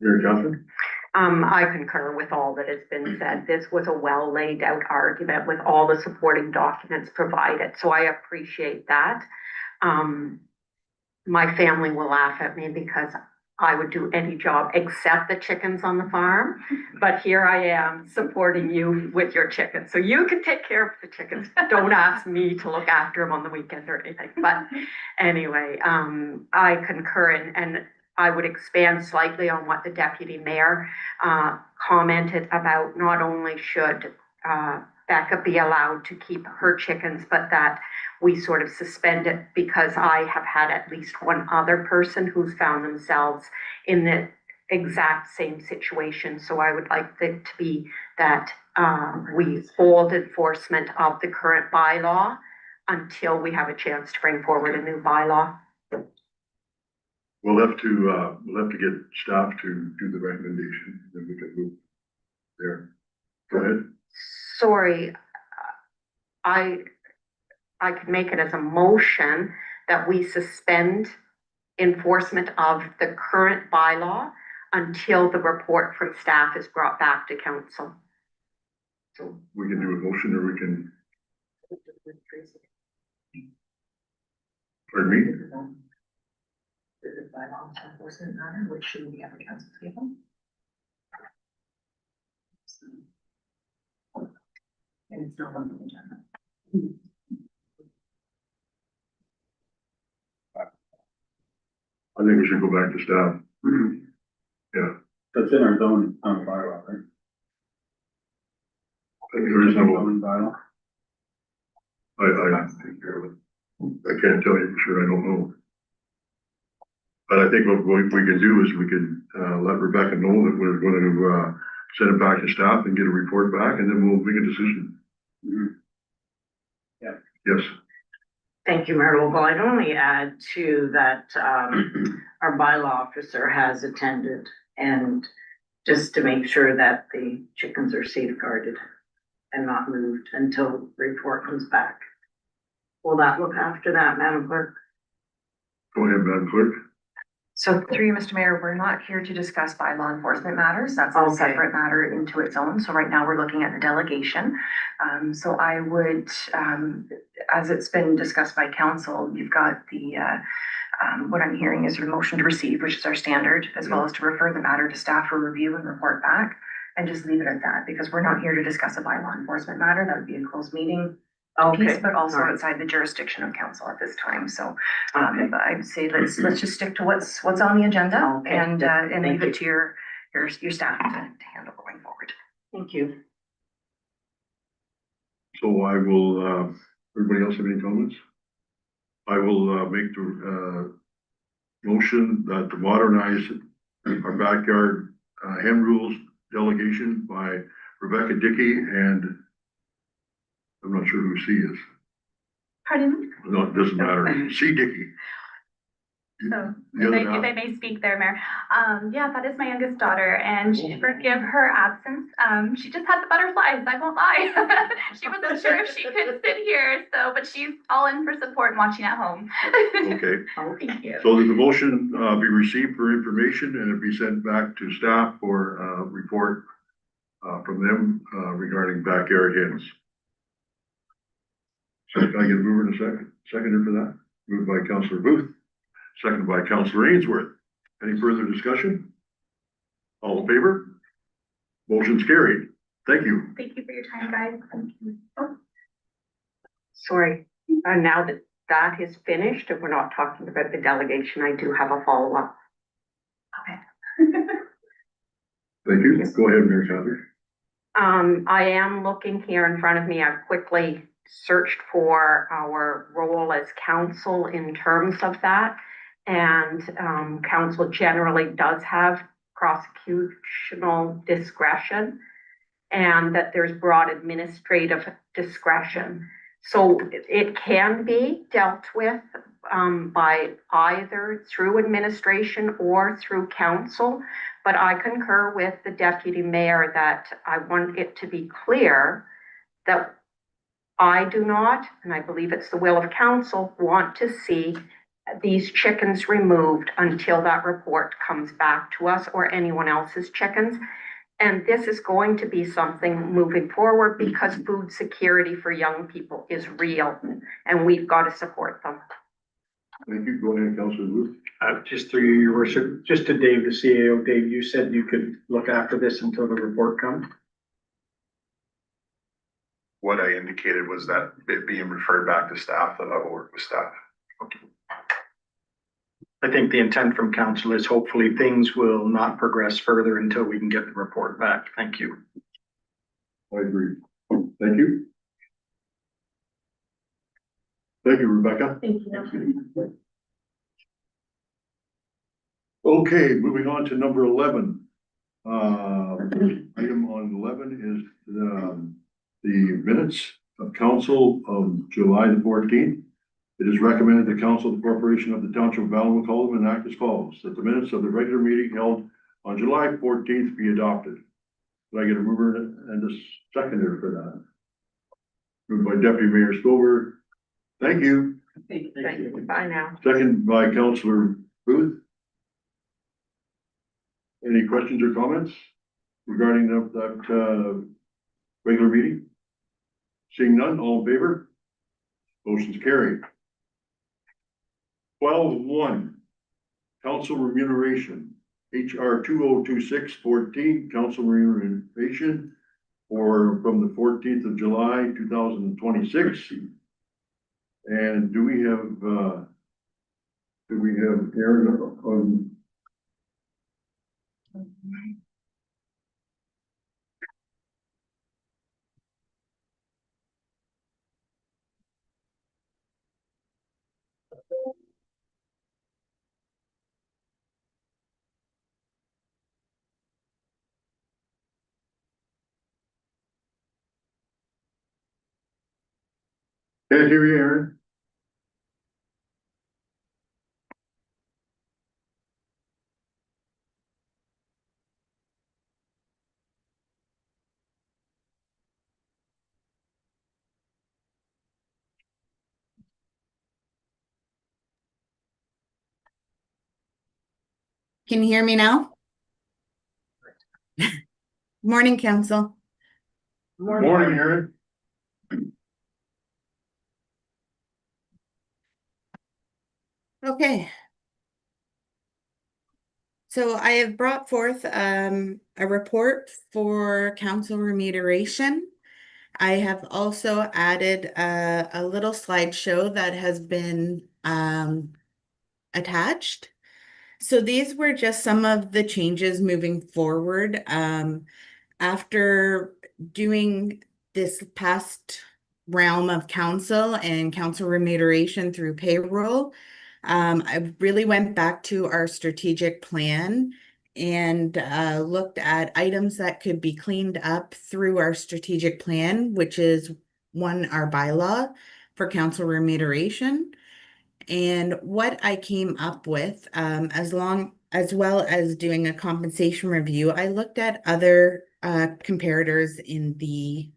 Mayor Johnson.
I concur with all that has been said. This was a well laid out argument with all the supporting documents provided, so I appreciate that. My family will laugh at me because I would do any job except the chickens on the farm, but here I am supporting you with your chickens. So you can take care of the chickens. Don't ask me to look after them on the weekend or anything. But anyway, I concur, and I would expand slightly on what the deputy mayor commented about. Not only should Becca be allowed to keep her chickens, but that we sort of suspend it, because I have had at least one other person who's found themselves in the exact same situation. So I would like it to be that we hold enforcement of the current bylaw until we have a chance to bring forward a new bylaw.
We'll have to get staff to do the recommendation, then we can move there. Go ahead.
Sorry, I could make it as a motion that we suspend enforcement of the current bylaw until the report from staff is brought back to council.
So we can do a motion or we can, pardon me?
Which should we have a council table? And it's not on the agenda.
I think we should go back to staff. Yeah.
That's in our zone, bylaw, right?
There is no,
Zoning bylaw.
I can't tell you for sure, I don't know. But I think what we can do is we can, let Rebecca know that we're going to, send it back to staff and get a report back, and then we'll make a decision.
Yeah.
Yes.
Thank you, Mayor Lowell. I'd only add to that, our bylaw officer has attended, and just to make sure that the chickens are safeguarded and not moved until the report comes back. Will that look after that, Madam Clerk?
Go ahead, Madam Clerk.
So through you, Mr. Mayor, we're not here to discuss bylaw enforcement matters. That's a
Okay.
separate matter into its own. So right now we're looking at the delegation. So I would, as it's been discussed by council, you've got the, what I'm hearing is your motion to receive, which is our standard, as well as to refer the matter to staff for review and report back. And just leave it at that, because we're not here to discuss a bylaw enforcement matter. That would be a closed meeting piece, but also
Alright.
outside the jurisdiction of council at this time. So
Okay.
I'd say let's just stick to what's on the agenda
Okay.
and leave
Thank
it to your staff to handle going forward.
Thank you.
So I will, everybody else have any comments? I will, make the, motion that to modernize our backyard, hen rules delegation by Rebecca Dickey, and I'm not sure who C is.
Pardon?
No, it doesn't matter. C Dickey.
So,
The other
if
half?
I may speak there, Mayor. Yeah, that is my youngest daughter, and forgive her absence. She just had the butterflies, I won't lie. She wasn't sure if she could sit here, but she's all in for support and watching at home.
Okay,
Thank you.
so that the motion, be received for information and it be sent back to staff for, report, from them, regarding backyard hens. So can I get a mover in a second? Seconder for that? Moved by Councillor Booth, seconded by Councillor Ainsworth. Any further discussion? All in favor? Motion's carried. Thank you.
Thank you for your time, guys. Thank you. Oh,
Sorry, now that that is finished, and we're not talking about the delegation, I do have a follow-up.
okay.
Thank you. Go ahead, Mayor Cather.
I am looking here in front of me. I've quickly searched for our role as council in terms of that. And council generally does have prosecutional discretion, and that there's broad administrative discretion. So it can be dealt with by either through administration or through council. But I concur with the deputy mayor that I want it to be clear that I do not, and I believe it's the will of council, want to see these chickens removed until that report comes back to us, or anyone else's chickens. And this is going to be something moving forward because food security for young people is real, and we've got to support them.
Thank you. Go ahead, Councillor Booth.
Just through you, your worship, just to Dave, the CAO. Dave, you said you could look after this until the report comes.
What I indicated was that it being referred back to staff, that I will work with staff.
I think the intent from council is hopefully things will not progress further until we can get the report back. Thank you.
I agree. Thank you. Thank you, Rebecca.
Thank you.
Okay, moving on to number 11. Item on 11 is the minutes of council of July the 14th. It is recommended the council of the corporation of the township of Allen McCollum enact as follows, that the minutes of the regular meeting held on July 14th be adopted. Did I get a mover and a seconder for that? Moved by Deputy Mayor Stover. Thank you.
Thank you. Bye now.
Second by Councillor Booth. Any questions or comments regarding that regular meeting? Seeing none, all in favor? Motion's carried. 12.1, council remuneration, HR 2026-14, council remuneration from the 14th of July, 2026. And do we have Aaron on? Can't hear you, Aaron.
Can you hear me now? Morning, council.
Morning, Aaron.
Okay. So I have brought forth a report for council remuneration. I have also added a little slideshow that has been attached. So these were just some of the changes moving forward. After doing this past realm of council and council remuneration through payroll, I really went back to our strategic plan and looked at items that could be cleaned up through our strategic plan, which is one, our bylaw for council remuneration. And what I came up with, as well as doing a compensation review, I looked at other comparators in the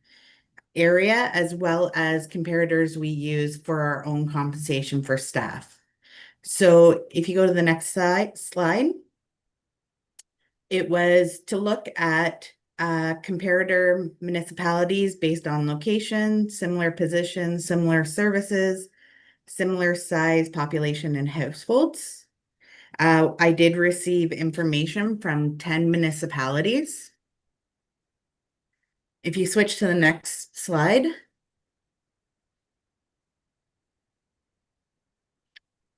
area, as well as comparators we use for our own compensation for staff. So if you go to the next slide, it was to look at comparator municipalities based on location, similar positions, similar services, similar size population and households. I did receive information from 10 municipalities. If you switch to the next slide,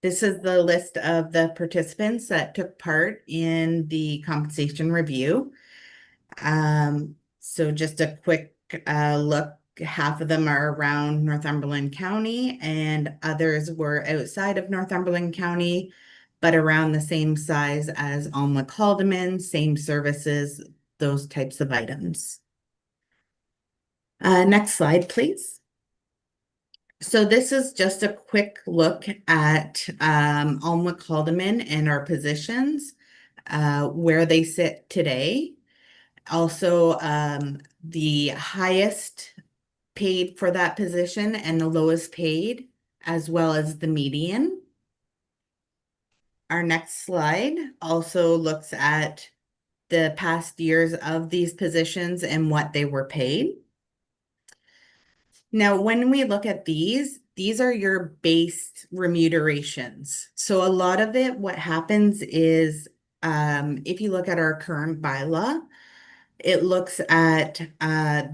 this is the list of the participants that took part in the compensation review. So just a quick look. Half of them are around Northumberland County and others were outside of Northumberland County, but around the same size as Alma Caldeman, same services, those types of items. Next slide, please. So this is just a quick look at Alma Caldeman and our positions, where they sit today. Also, the highest paid for that position and the lowest paid, as well as the median. Our next slide also looks at the past years of these positions and what they were paid. Now, when we look at these are your base remunerations. So a lot of it, what happens is, if you look at our current bylaw, it looks at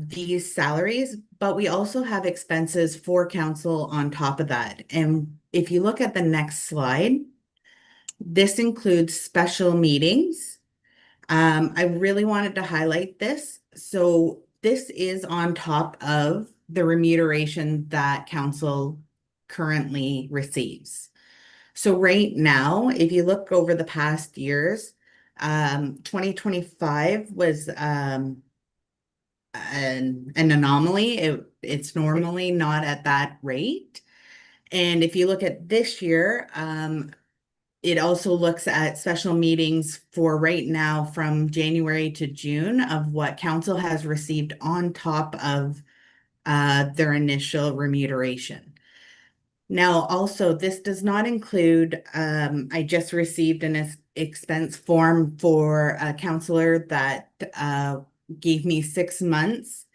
these salaries, but we also have expenses for council on top of that. And if you look at the next slide, this includes special meetings. I really wanted to highlight this. So this is on top of the remuneration that council currently receives. So right now, if you look over the past years, 2025 was an anomaly. It's normally not at that rate. And if you look at this year, it also looks at special meetings for right now from January to June of what council has received on top of their initial remuneration. Now, also, this does not include, I just received an expense form for a counselor that gave me 6 months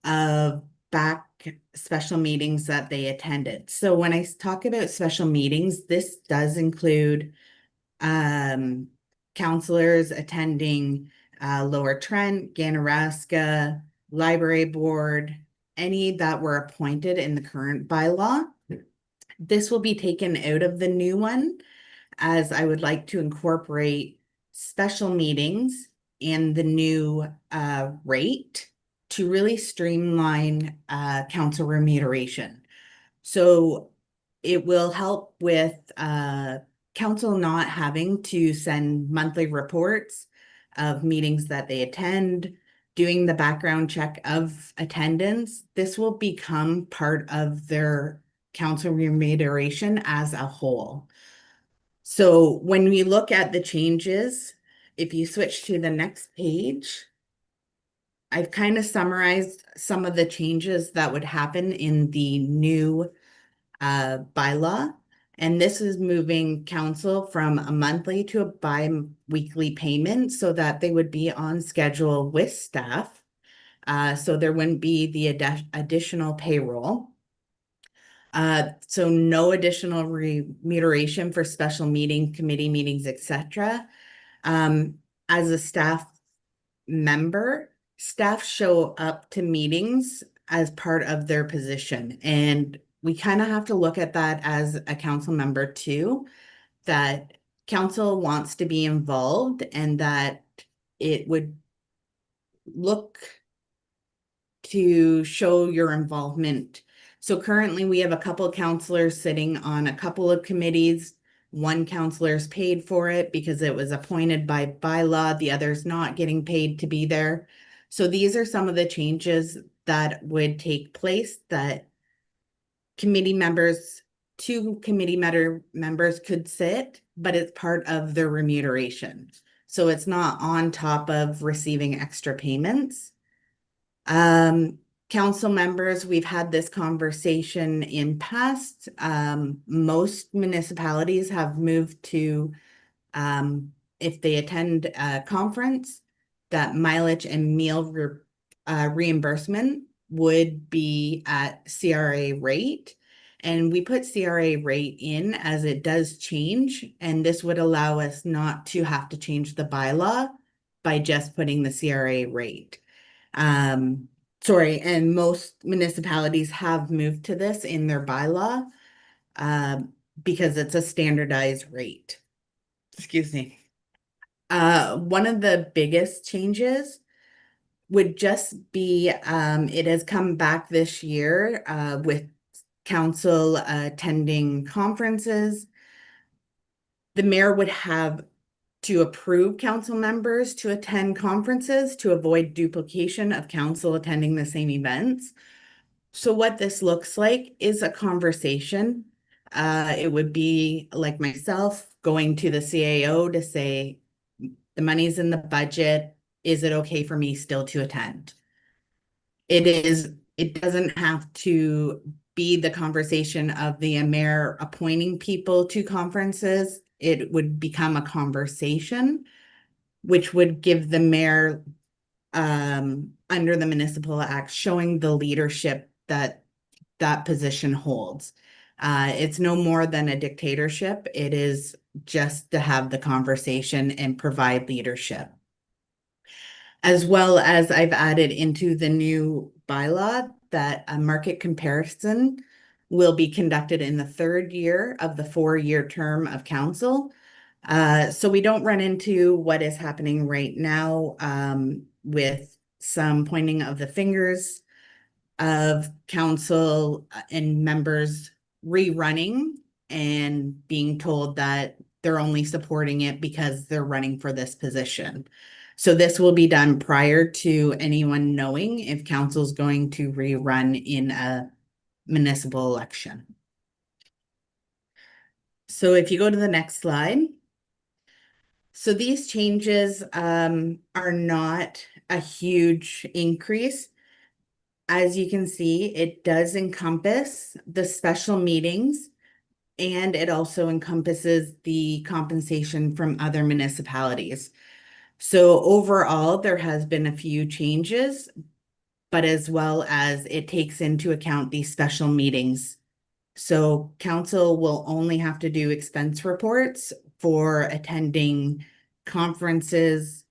of back special meetings that they attended. So when I talk about special meetings, this does include counselors attending Lower Trent, Ganaraska, Library Board, any that were appointed in the current bylaw. This will be taken out of the new one, as I would like to incorporate special meetings in the new rate to really streamline council remuneration. So it will help with council not having to send monthly reports of meetings that they attend, doing the background check of attendance. This will become part of their council remuneration as a whole. So when we look at the changes, if you switch to the next page, I've kind of summarized some of the changes that would happen in the new bylaw. And this is moving council from a monthly to a bi-weekly payment so that they would be on schedule with staff. So there wouldn't be the additional payroll. So no additional remuneration for special meeting, committee meetings, etc. As a staff member, staff show up to meetings as part of their position. And we kind of have to look at that as a council member too, that council wants to be involved and that it would look to show your involvement. So currently we have a couple of counselors sitting on a couple of committees. One counselor is paid for it because it was appointed by bylaw, the other's not getting paid to be there. So these are some of the changes that would take place that committee members, two committee members could sit, but it's part of their remuneration. So it's not on top of receiving extra payments. Council members, we've had this conversation in past. Most municipalities have moved to, if they attend a conference, that mileage and meal reimbursement would be at CRA rate. And we put CRA rate in as it does change, and this would allow us not to have to change the bylaw by just putting the CRA rate. Sorry, and most municipalities have moved to this in their bylaw because it's a standardized rate. Excuse me. One of the biggest changes would just be it has come back this year with council attending conferences. The mayor would have to approve council members to attend conferences to avoid duplication of council attending the same events. So what this looks like is a conversation. It would be like myself going to the CAO to say, the money's in the budget. Is it okay for me still to attend? It doesn't have to be the conversation of the mayor appointing people to conferences. It would become a conversation, which would give the mayor under the Municipal Act showing the leadership that that position holds. It's no more than a dictatorship. It is just to have the conversation and provide leadership. As well as I've added into the new bylaw that a market comparison will be conducted in the third year of the 4-year term of council. So we don't run into what is happening right now with some pointing of the fingers of council and members rerunning and being told that they're only supporting it because they're running for this position. So this will be done prior to anyone knowing if council's going to rerun in a municipal election. So if you go to the next slide. So these changes are not a huge increase. As you can see, it does encompass the special meetings, and it also encompasses the compensation from other municipalities. So overall, there has been a few changes, but as well as it takes into account these special meetings. So council will only have to do expense reports for attending conferences,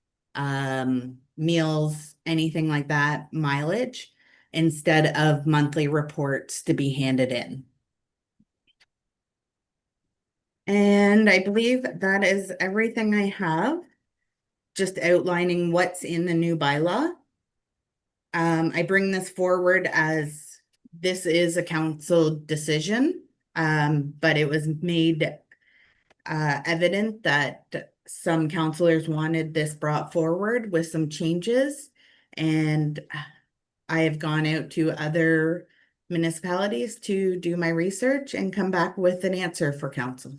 meals, anything like that, mileage, instead of monthly reports to be handed in. And I believe that is everything I have, just outlining what's in the new bylaw. I bring this forward as this is a council decision, but it was made evident that some councillors wanted this brought forward with some changes, and I have gone out to other municipalities to do my research and come back with an answer for council.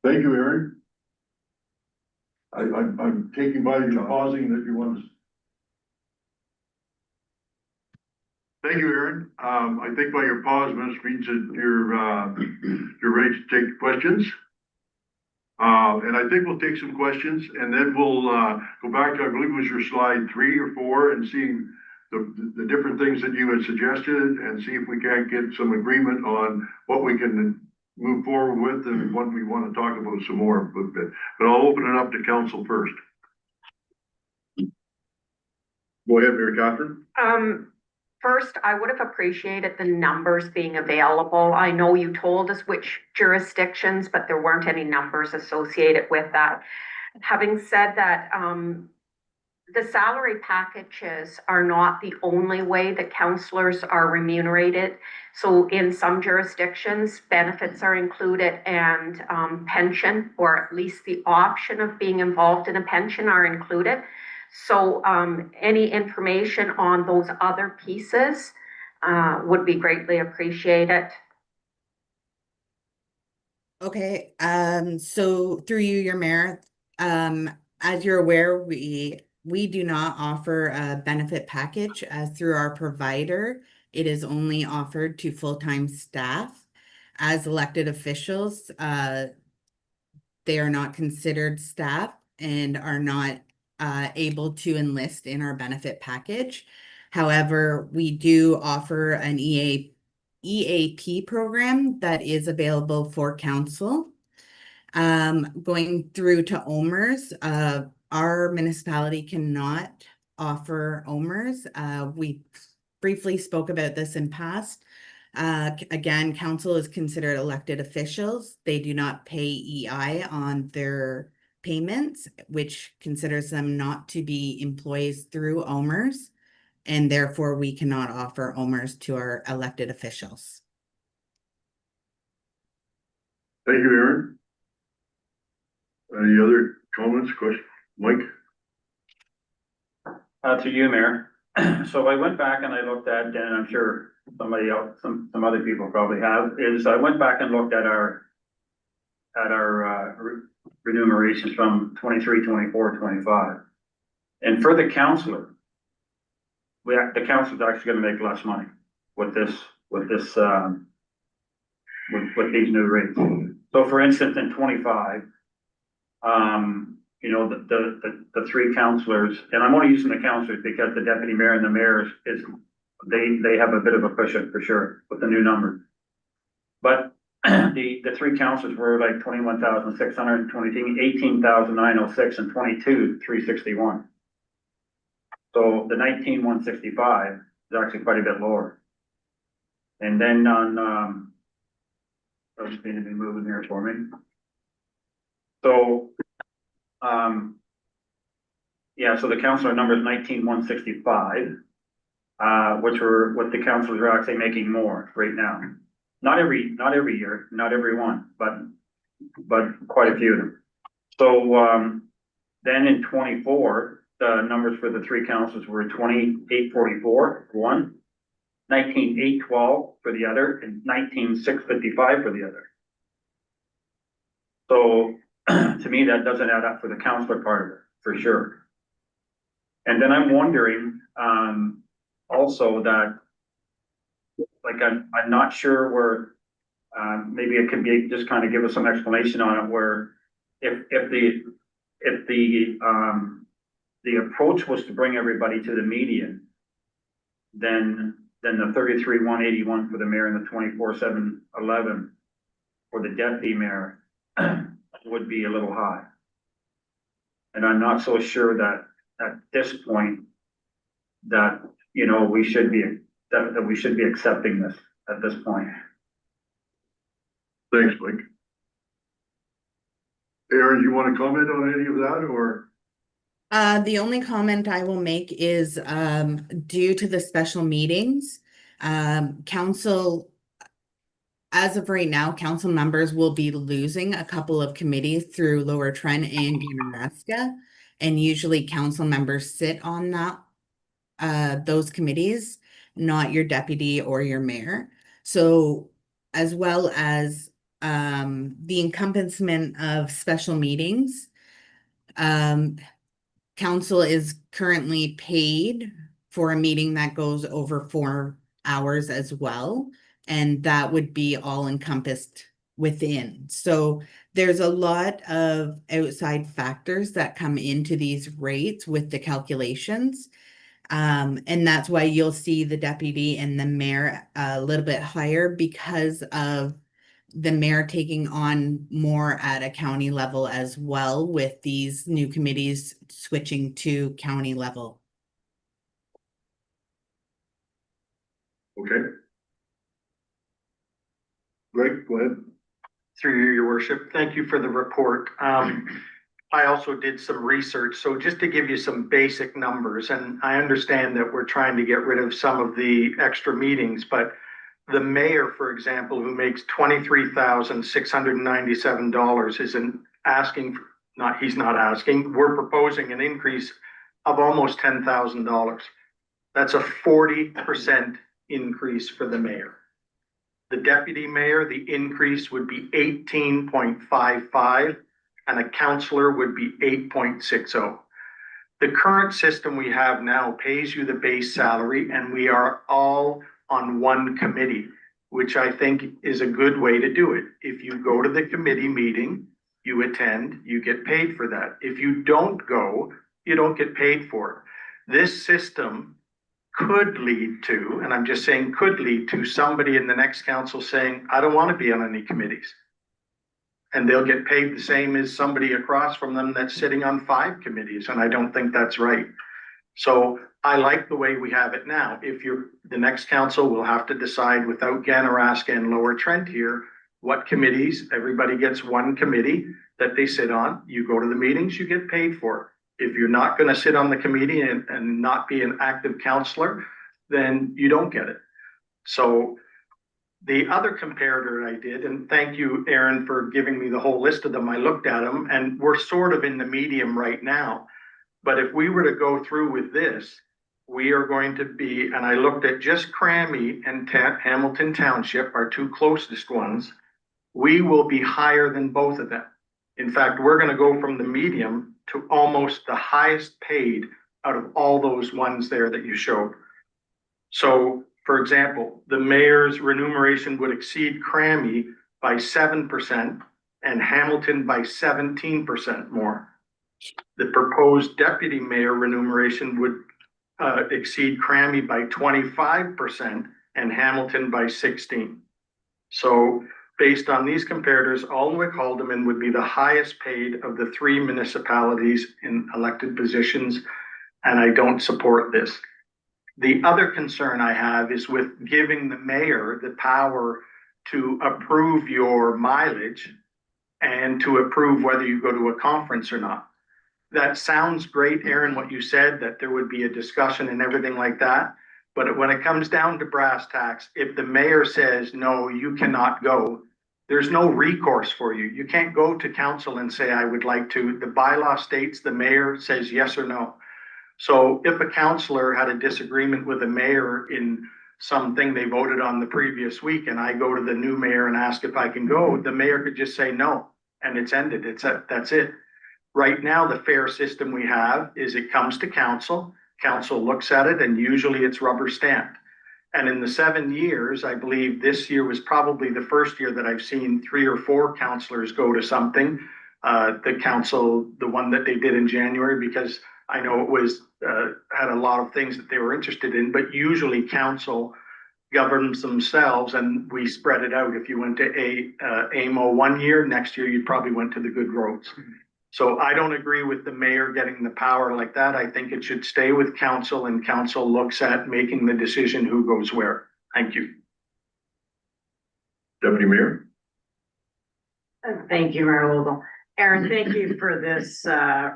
Thank you, Aaron. I'm taking by you pausing that you want to. Thank you, Aaron. I think by your pause, Ms. means that you're ready to take questions. And I think we'll take some questions and then we'll go back to, I believe it was your slide 3 or 4, and see the different things that you had suggested, and see if we can't get some agreement on what we can move forward with and what we want to talk about some more. But I'll open it up to council first. Go ahead, Mary Catherine.
First, I would have appreciated the numbers being available. I know you told us which jurisdictions, but there weren't any numbers associated with that. Having said that, the salary packages are not the only way that councillors are remunerated. So in some jurisdictions, benefits are included, and pension, or at least the option of being involved in a pension, are included. So any information on those other pieces would be greatly appreciated.
Okay, so through you, your mayor, as you're aware, we do not offer a benefit package through our provider. It is only offered to full-time staff. As elected officials, they are not considered staff and are not able to enlist in our benefit package. However, we do offer an EAP program that is available for council. Going through to OMERS, our municipality cannot offer OMERS. We briefly spoke about this in past. Again, council is considered elected officials. They do not pay EI on their payments, which considers them not to be employees through OMERS, and therefore we cannot offer OMERS to our elected officials.
Thank you, Aaron. Any other comments, questions? Mike?
To you, Mayor. So I went back and I looked at, and I'm sure somebody else, some other people probably have, is I went back and looked at our remunerations from 23, 24, 25. And for the councillor, the council's actually gonna make less money with these new rates. So for instance, in 25, you know, the 3 councillors, and I'm only using the councillors because the deputy mayor and the mayor they have a bit of a cushion for sure with the new number. But the 3 councillors were like 21,600, 18,906, and 22,361. So the 19,165 is actually quite a bit lower. And then on I just need to be moving here for me. So yeah, so the councillor number is 19,165. what the councilors are actually making more right now. Not every year, not every one, but quite a few of them. So, then in 24, the numbers for the three councils were 2844 for one, 19,812 for the other, and 19,655 for the other. So to me, that doesn't add up for the counselor part of it, for sure. And then I'm wondering, also that, like, I'm not sure where, maybe it could be, just kind of give us some explanation on it, where if the approach was to bring everybody to the median, then the 33,181 for the mayor and the 24,711 for the deputy mayor would be a little high. And I'm not so sure that at this point that, you know, we should be accepting this at this point.
Thanks, Mike. Aaron, you want to comment on any of that, or?
The only comment I will make is, due to the special meetings, council, as of right now, council members will be losing a couple of committees through Lower Trent and Kamouraska. And usually council members sit on those committees, not your deputy or your mayor. So as well as, the encompassment of special meetings, council is currently paid for a meeting that goes over 4 hours as well, and that would be all encompassed within. So there's a lot of outside factors that come into these rates with the calculations. And that's why you'll see the deputy and the mayor a little bit higher, because of the mayor taking on more at a county level as well, with these new committees switching to county level.
Okay. Greg, go ahead.
Through you, your worship. Thank you for the report. I also did some research. So just to give you some basic numbers, and I understand that we're trying to get rid of some of the extra meetings, but the mayor, for example, who makes $23,697 isn't asking, he's not asking, we're proposing an increase of almost $10,000. That's a 40% increase for the mayor. The deputy mayor, the increase would be 18.55, and a councillor would be 8.60. The current system we have now pays you the base salary, and we are all on one committee, which I think is a good way to do it. If you go to the committee meeting, you attend, you get paid for that. If you don't go, you don't get paid for it. This system could lead to, and I'm just saying could lead to, somebody in the next council saying, I don't want to be on any committees. And they'll get paid the same as somebody across from them that's sitting on 5 committees. And I don't think that's right. So I like the way we have it now. If the next council will have to decide without Kamouraska and Lower Trent here, what committees, everybody gets one committee that they sit on. You go to the meetings, you get paid for it. If you're not going to sit on the committee and not be an active councillor, then you don't get it. So the other comparator I did, and thank you, Aaron, for giving me the whole list of them. I looked at them, and we're sort of in the medium right now. But if we were to go through with this, we are going to be, and I looked at just Crammy and Hamilton Township, our 2 closest ones, we will be higher than both of them. In fact, we're going to go from the medium to almost the highest paid out of all those ones there that you showed. So, for example, the mayor's remuneration would exceed Crammy by 7% and Hamilton by 17% more. The proposed deputy mayor remuneration would exceed Crammy by 25% and Hamilton by 16%. So based on these comparators, Alnwick-Haldeman would be the highest paid of the 3 municipalities in elected positions, and I don't support this. The other concern I have is with giving the mayor the power to approve your mileage and to approve whether you go to a conference or not. That sounds great, Aaron, what you said, that there would be a discussion and everything like that. But when it comes down to brass tacks, if the mayor says, no, you cannot go, there's no recourse for you. You can't go to council and say, I would like to. The bylaw states the mayor says yes or no. So if a councillor had a disagreement with the mayor in something they voted on the previous week, and I go to the new mayor and ask if I can go, the mayor could just say no, and it's ended. That's it. Right now, the fair system we have is it comes to council, council looks at it, and usually it's rubber stamped. And in the 7 years, I believe this year was probably the first year that I've seen 3 or 4 councillors go to something. The council, the one that they did in January, because I know it was had a lot of things that they were interested in, but usually council governs themselves and we spread it out. If you went to AMO 1 year, next year you probably went to the good roads. So I don't agree with the mayor getting the power like that. I think it should stay with council and council looks at making the decision who goes where. Thank you.
Deputy Mayor?
Thank you, Mayor Lowell. Aaron, thank you for this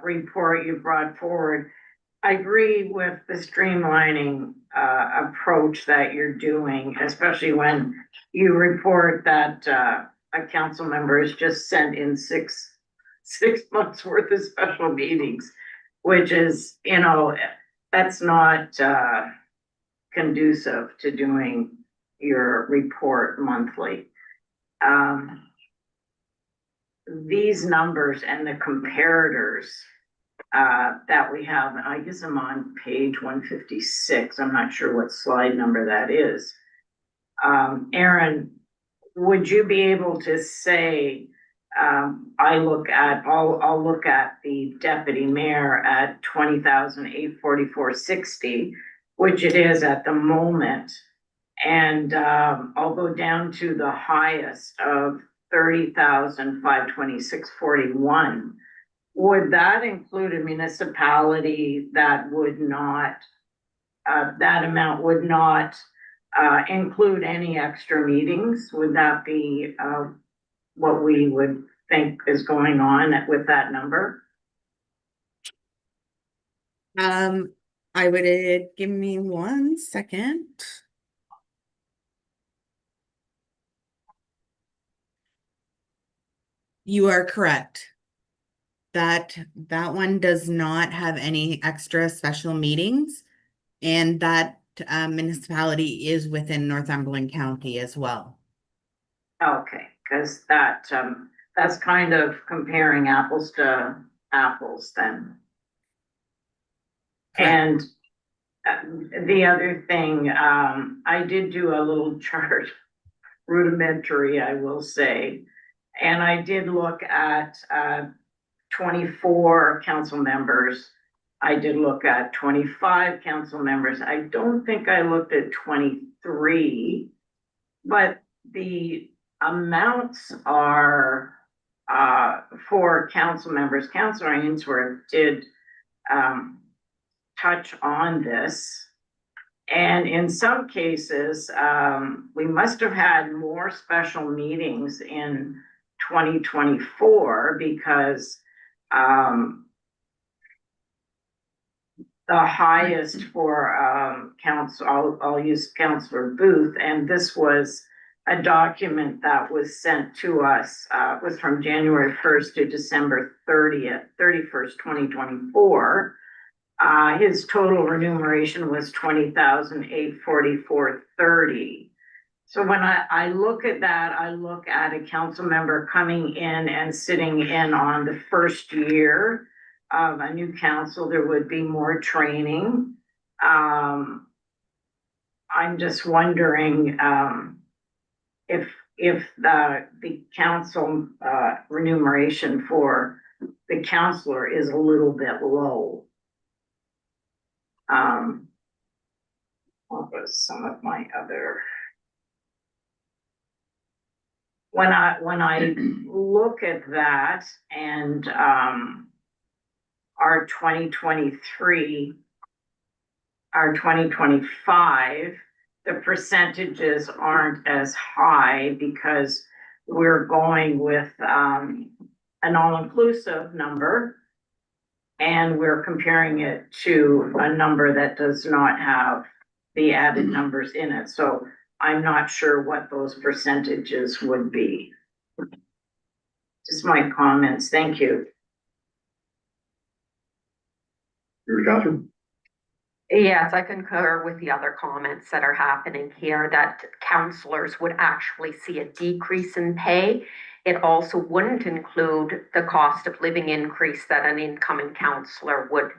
report you brought forward. I agree with the streamlining approach that you're doing, especially when you report that a council member has just sent in six months worth of special meetings, which is, that's not conducive to doing your report monthly. These numbers and the comparators that we have, and I guess I'm on page 156. I'm not sure what slide number that is. Aaron, would you be able to say, I'll look at the deputy mayor at 20,844.60, which it is at the moment. And I'll go down to the highest of 30,526.41. Would that include a municipality that would not, that amount would not include any extra meetings? Would that be what we would think is going on with that number?
I would give me 1 second. You are correct. That one does not have any extra special meetings, and that municipality is within Northumberland County as well.
Okay, because that's kind of comparing apples to apples then.
Correct.
And the other thing, I did do a little chart, rudimentary, I will say, and I did look at 24 council members. I did look at 25 council members. I don't think I looked at 23, but the amounts are for council members. Councilor Ainsworth did touch on this. And in some cases, we must have had more special meetings in 2024 because the highest for council, I'll use Councilor Booth, and this was a document that was sent to us, was from January 1st to December 31st, 2024. His total remuneration was $20,844.30. So when I look at that, I look at a council member coming in and sitting in on the first year of a new council. There would be more training. I'm just wondering if the council remuneration for the councilor is a little bit low. What was some of my other? When I look at that and our 2023, our 2025, the percentages aren't as high because we're going with an all-inclusive number. And we're comparing it to a number that does not have the added numbers in it, so I'm not sure what those percentages would be. Just my comments, thank you.
Mary Catherine?
Yes, I concur with the other comments that are happening here, that counselors would actually see a decrease in pay. It also wouldn't include the cost of living increase that an incoming counselor would,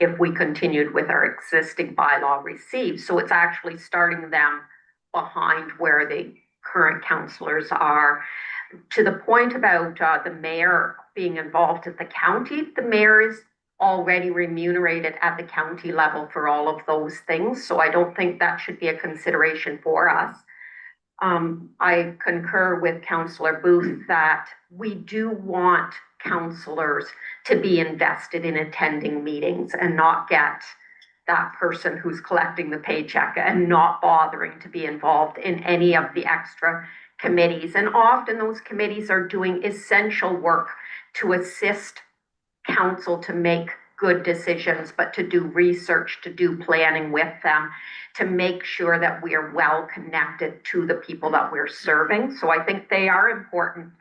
if we continued with our existing bylaw, receive. So it's actually starting them behind where the current counselors are. To the point about the mayor being involved at the county, the mayor is already remunerated at the county level for all of those things. So I don't think that should be a consideration for us. I concur with Councillor Booth that we do want counselors to be invested in attending meetings and not get that person who's collecting the paycheck and not bothering to be involved in any of the extra committees. And often those committees are doing essential work to assist council to make good decisions, but to do research, to do planning with them, to make sure that we are well connected to the people that we're serving. So I think they are important.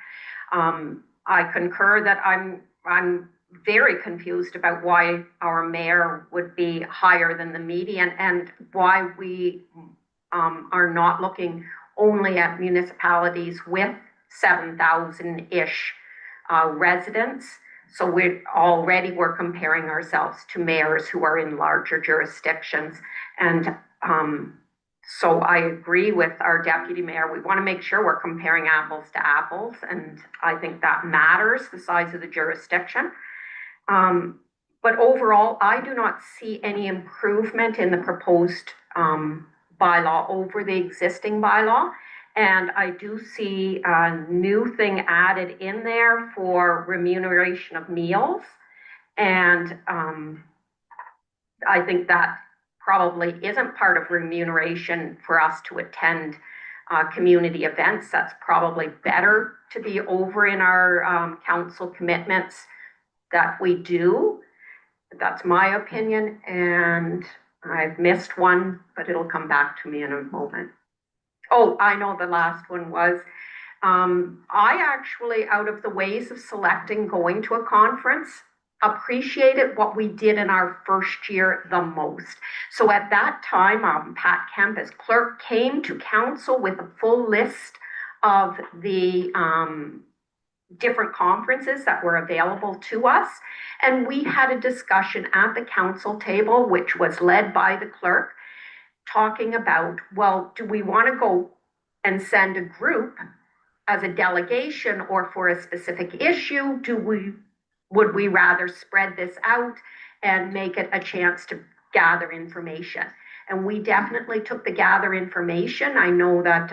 I concur that I'm very confused about why our mayor would be higher than the median and why we are not looking only at municipalities with 7,000-ish residents. So we're comparing ourselves to mayors who are in larger jurisdictions. And so I agree with our deputy mayor. We want to make sure we're comparing apples to apples. And I think that matters, the size of the jurisdiction. But overall, I do not see any improvement in the proposed bylaw over the existing bylaw. And I do see a new thing added in there for remuneration of meals. And I think that probably isn't part of remuneration for us to attend community events. That's probably better to be over in our council commitments that we do. That's my opinion, and I've missed one, but it'll come back to me in a moment. Oh, I know the last one was, I actually, out of the ways of selecting going to a conference, appreciated what we did in our first year the most. So at that time, Pat Kemp as clerk came to council with a full list of the different conferences that were available to us. And we had a discussion at the council table, which was led by the clerk, talking about, well, do we want to go and send a group as a delegation or for a specific issue? Would we rather spread this out and make it a chance to gather information? And we definitely took the gather information. I know that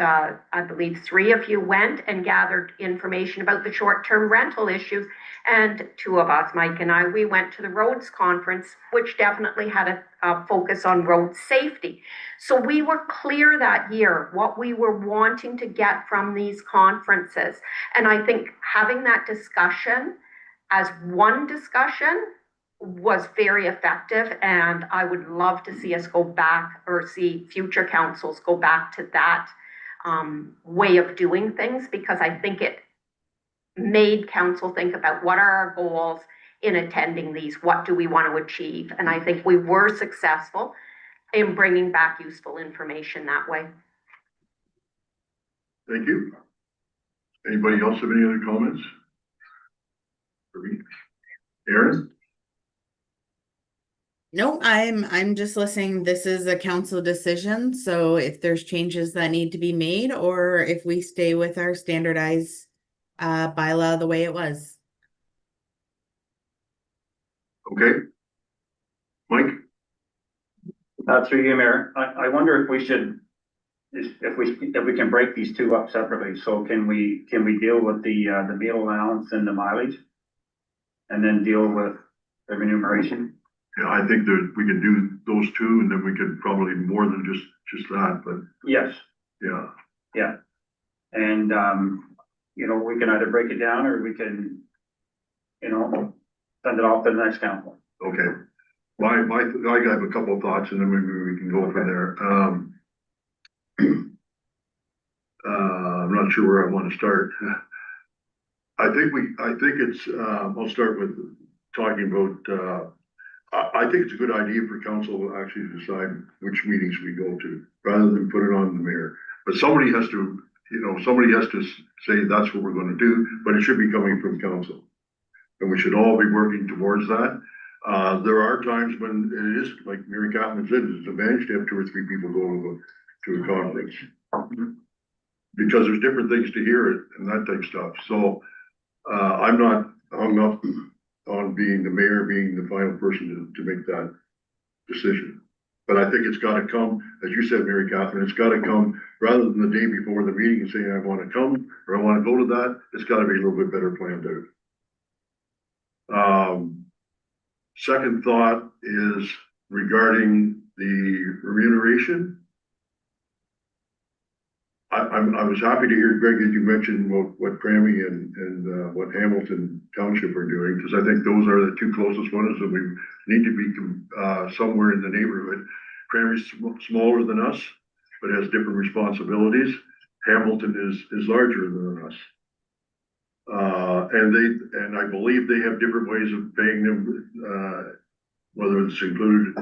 I believe 3 of you went and gathered information about the short-term rental issues. And 2 of us, Mike and I, we went to the roads conference, which definitely had a focus on road safety. So we were clear that year what we were wanting to get from these conferences. And I think having that discussion as one discussion was very effective, and I would love to see us go back, or see future councils go back to that way of doing things, because I think it made council think about what are our goals in attending these, what do we want to achieve, and I think we were successful in bringing back useful information that way.
Thank you. Anybody else have any other comments? Aaron?
No, I'm just listening. This is a council decision, so if there's changes that need to be made, or if we stay with our standardized bylaw the way it was.
Okay. Mike?
Through you, Mayor, I wonder if we should, if we can break these 2 up separately. So can we deal with the meal allowance and the mileage? And then deal with the remuneration?
Yeah, I think that we can do those 2, and then we could probably more than just that, but
Yes.
yeah.
Yeah. And, we can either break it down or we can, send it off to the next council.
Okay. I have a couple of thoughts and then maybe we can go from there. I'm not sure where I want to start. I think it's, I'll start with talking about, I think it's a good idea for council to actually decide which meetings we go to, rather than put it on the mayor. But somebody has to, somebody has to say that's what we're gonna do, but it should be coming from council. And we should all be working towards that. There are times when it is, like Mary Catherine said, it's advantage to have 2 or 3 people going to a conference. Because there's different things to hear and that type of stuff. So, I'm not hung up on being the mayor, being the final person to make that decision. But I think it's gotta come, as you said, Mary Catherine, it's gotta come rather than the day before the meeting and saying, I wanna come, or I wanna go to that, it's gotta be a little bit better planned out. Second thought is regarding the remuneration. I was happy to hear, Greg, that you mentioned what Grammy and what Hamilton Township are doing, because I think those are the 2 closest ones that we need to be somewhere in the neighborhood. Grammy's smaller than us, but has different responsibilities. Hamilton is larger than us. And I believe they have different ways of paying them, whether it's included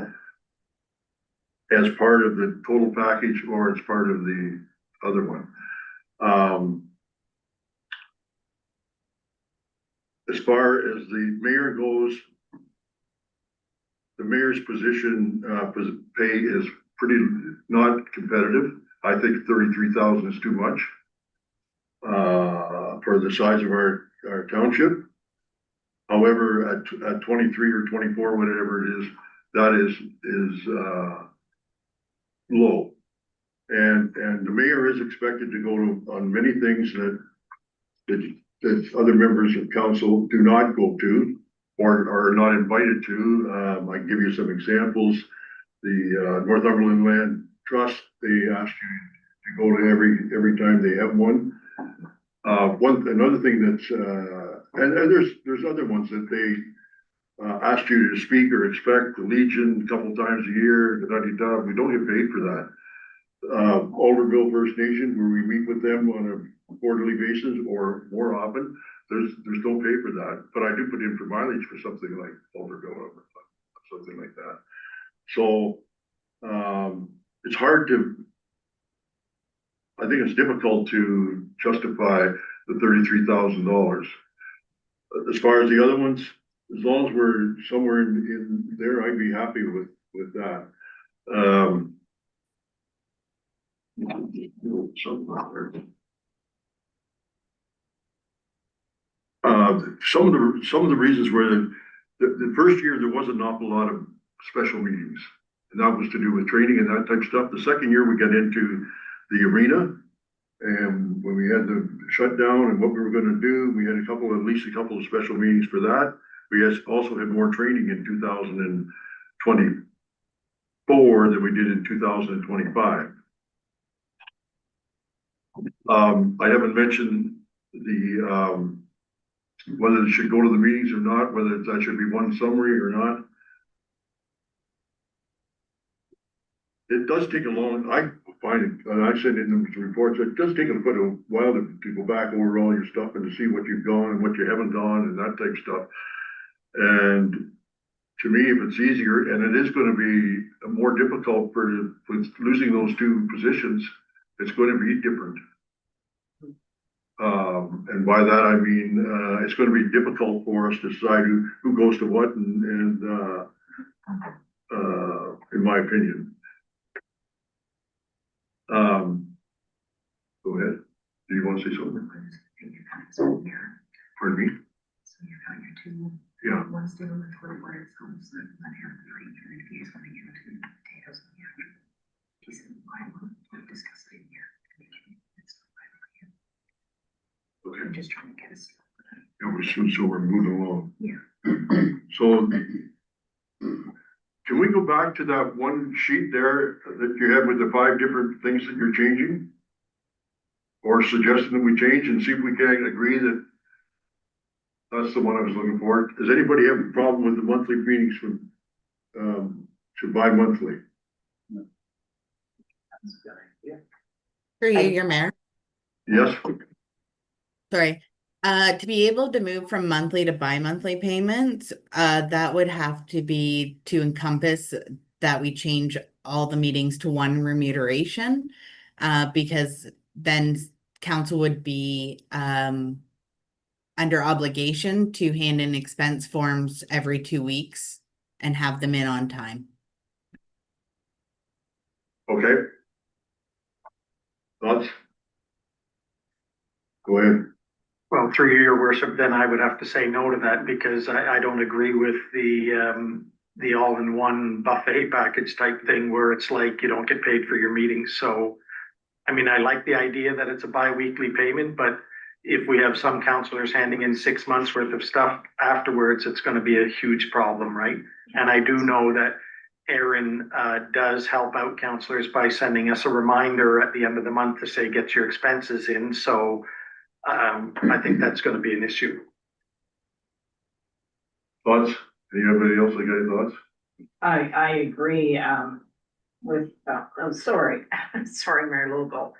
as part of the total package or as part of the other one. As far as the mayor goes, the mayor's position, pay is pretty not competitive. I think 33,000 is too much for the size of our township. However, at 23 or 24, whatever it is, that is low. And the mayor is expected to go to, on many things that other members of council do not go to or are not invited to. I can give you some examples. The Northumberland Land Trust, they ask you to go to every time they have one. Another thing that's, and there's other ones that they ask you to speak or expect, the Legion a couple times a year, we don't get paid for that. Alderville First Nation, where we meet with them on a quarterly basis or more often, there's no pay for that, but I do put in for mileage for something like Alderville or something like that. So, it's hard to, I think it's difficult to justify the $33,000. As far as the other ones, as long as we're somewhere in there, I'd be happy with that. Some of the reasons were the first year there wasn't an awful lot of special meetings, and that was to do with training and that type of stuff. The second year we got into the arena, and when we had the shutdown and what we were going to do, we had at least a couple of special meetings for that. We also had more training in 2024 than we did in 2025. I haven't mentioned the whether it should go to the meetings or not, whether that should be one summary or not. It does take a long, I find it, and I said in the reports, it does take a while to go back over all your stuff and to see what you've gone and what you haven't gone and that type of stuff. And to me, if it's easier, and it is going to be more difficult with losing those 2 positions, it's going to be different. And by that, I mean, it's going to be difficult for us to decide who goes to what and in my opinion. Go ahead. Do you want to say something? Pardon me?
So you've got your 2.
Yeah.
One's dealing with where it's home, so then have the free, and if you guys want to get into the potatoes and the after. He said, why won't we discuss it in here? It's
Okay.
I'm just trying to get us.
So we're moving along.
Yeah.
So can we go back to that one sheet there that you had with the 5 different things that you're changing? Or suggesting that we change and see if we can agree that that's the one I was looking for. Does anybody have a problem with the monthly meetings from to bi-monthly.
Through you, your mayor.
Yes,
Sorry. To be able to move from monthly to bi-monthly payments, that would have to be to encompass that we change all the meetings to one remuneration. Because then council would be under obligation to hand in expense forms every 2 weeks and have them in on time.
okay. Thoughts? Go ahead.
Well, through you, your worship, then I would have to say no to that because I don't agree with the all-in-one buffet package type thing where it's like you don't get paid for your meetings. So, I mean, I like the idea that it's a bi-weekly payment, but if we have some counselors handing in 6 months worth of stuff afterwards, it's going to be a huge problem, right? And I do know that Erin does help out counselors by sending us a reminder at the end of the month to say, get your expenses in. So I think that's going to be an issue.
Thoughts? Anybody else got any thoughts?
I agree, with, I'm sorry, sorry, Mary Lobo.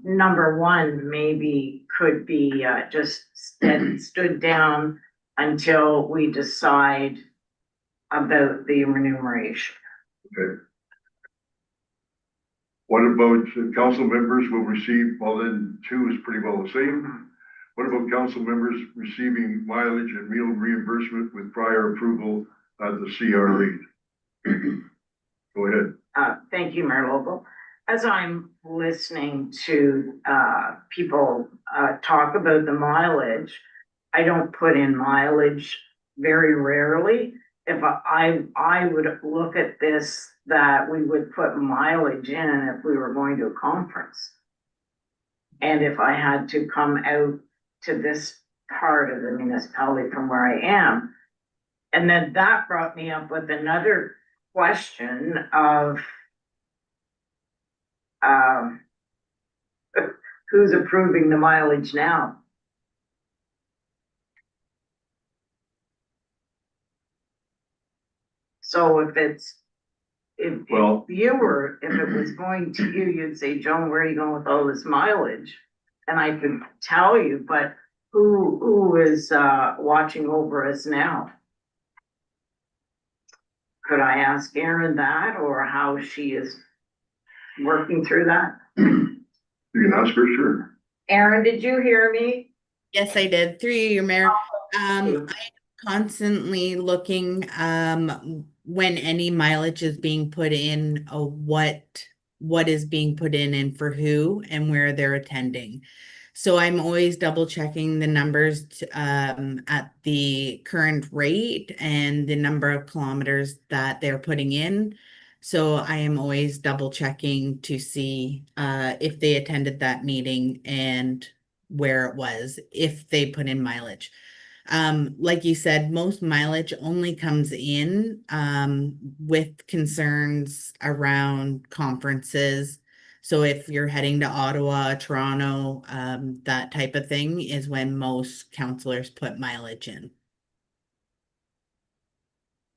Number one, maybe could be, just stood down until we decide about the remuneration.
Okay. What about council members will receive, well then 2 is pretty well the same. What about council members receiving mileage and meal reimbursement with prior approval at the CRA? Go ahead.
Thank you, Mayor Lobo. As I'm listening to people talk about the mileage, I don't put in mileage very rarely. If I would look at this, that we would put mileage in if we were going to a conference. And if I had to come out to this part of the municipality from where I am. And then that brought me up with another question of who's approving the mileage now? So if it was going to you, you'd say, Joan, where are you going with all this mileage? And I could tell you, but who is watching over us now? Could I ask Erin that, or how she is working through that?
You can ask her, sure.
Erin, did you hear me?
Yes, I did. Through you, your mayor. I'm constantly looking when any mileage is being put in, what is being put in and for who and where they're attending. So I'm always double checking the numbers at the current rate and the number of kilometers that they're putting in. So I am always double checking to see if they attended that meeting and where it was, if they put in mileage. Like you said, most mileage only comes in with concerns around conferences. So if you're heading to Ottawa, Toronto, that type of thing is when most counselors put mileage in.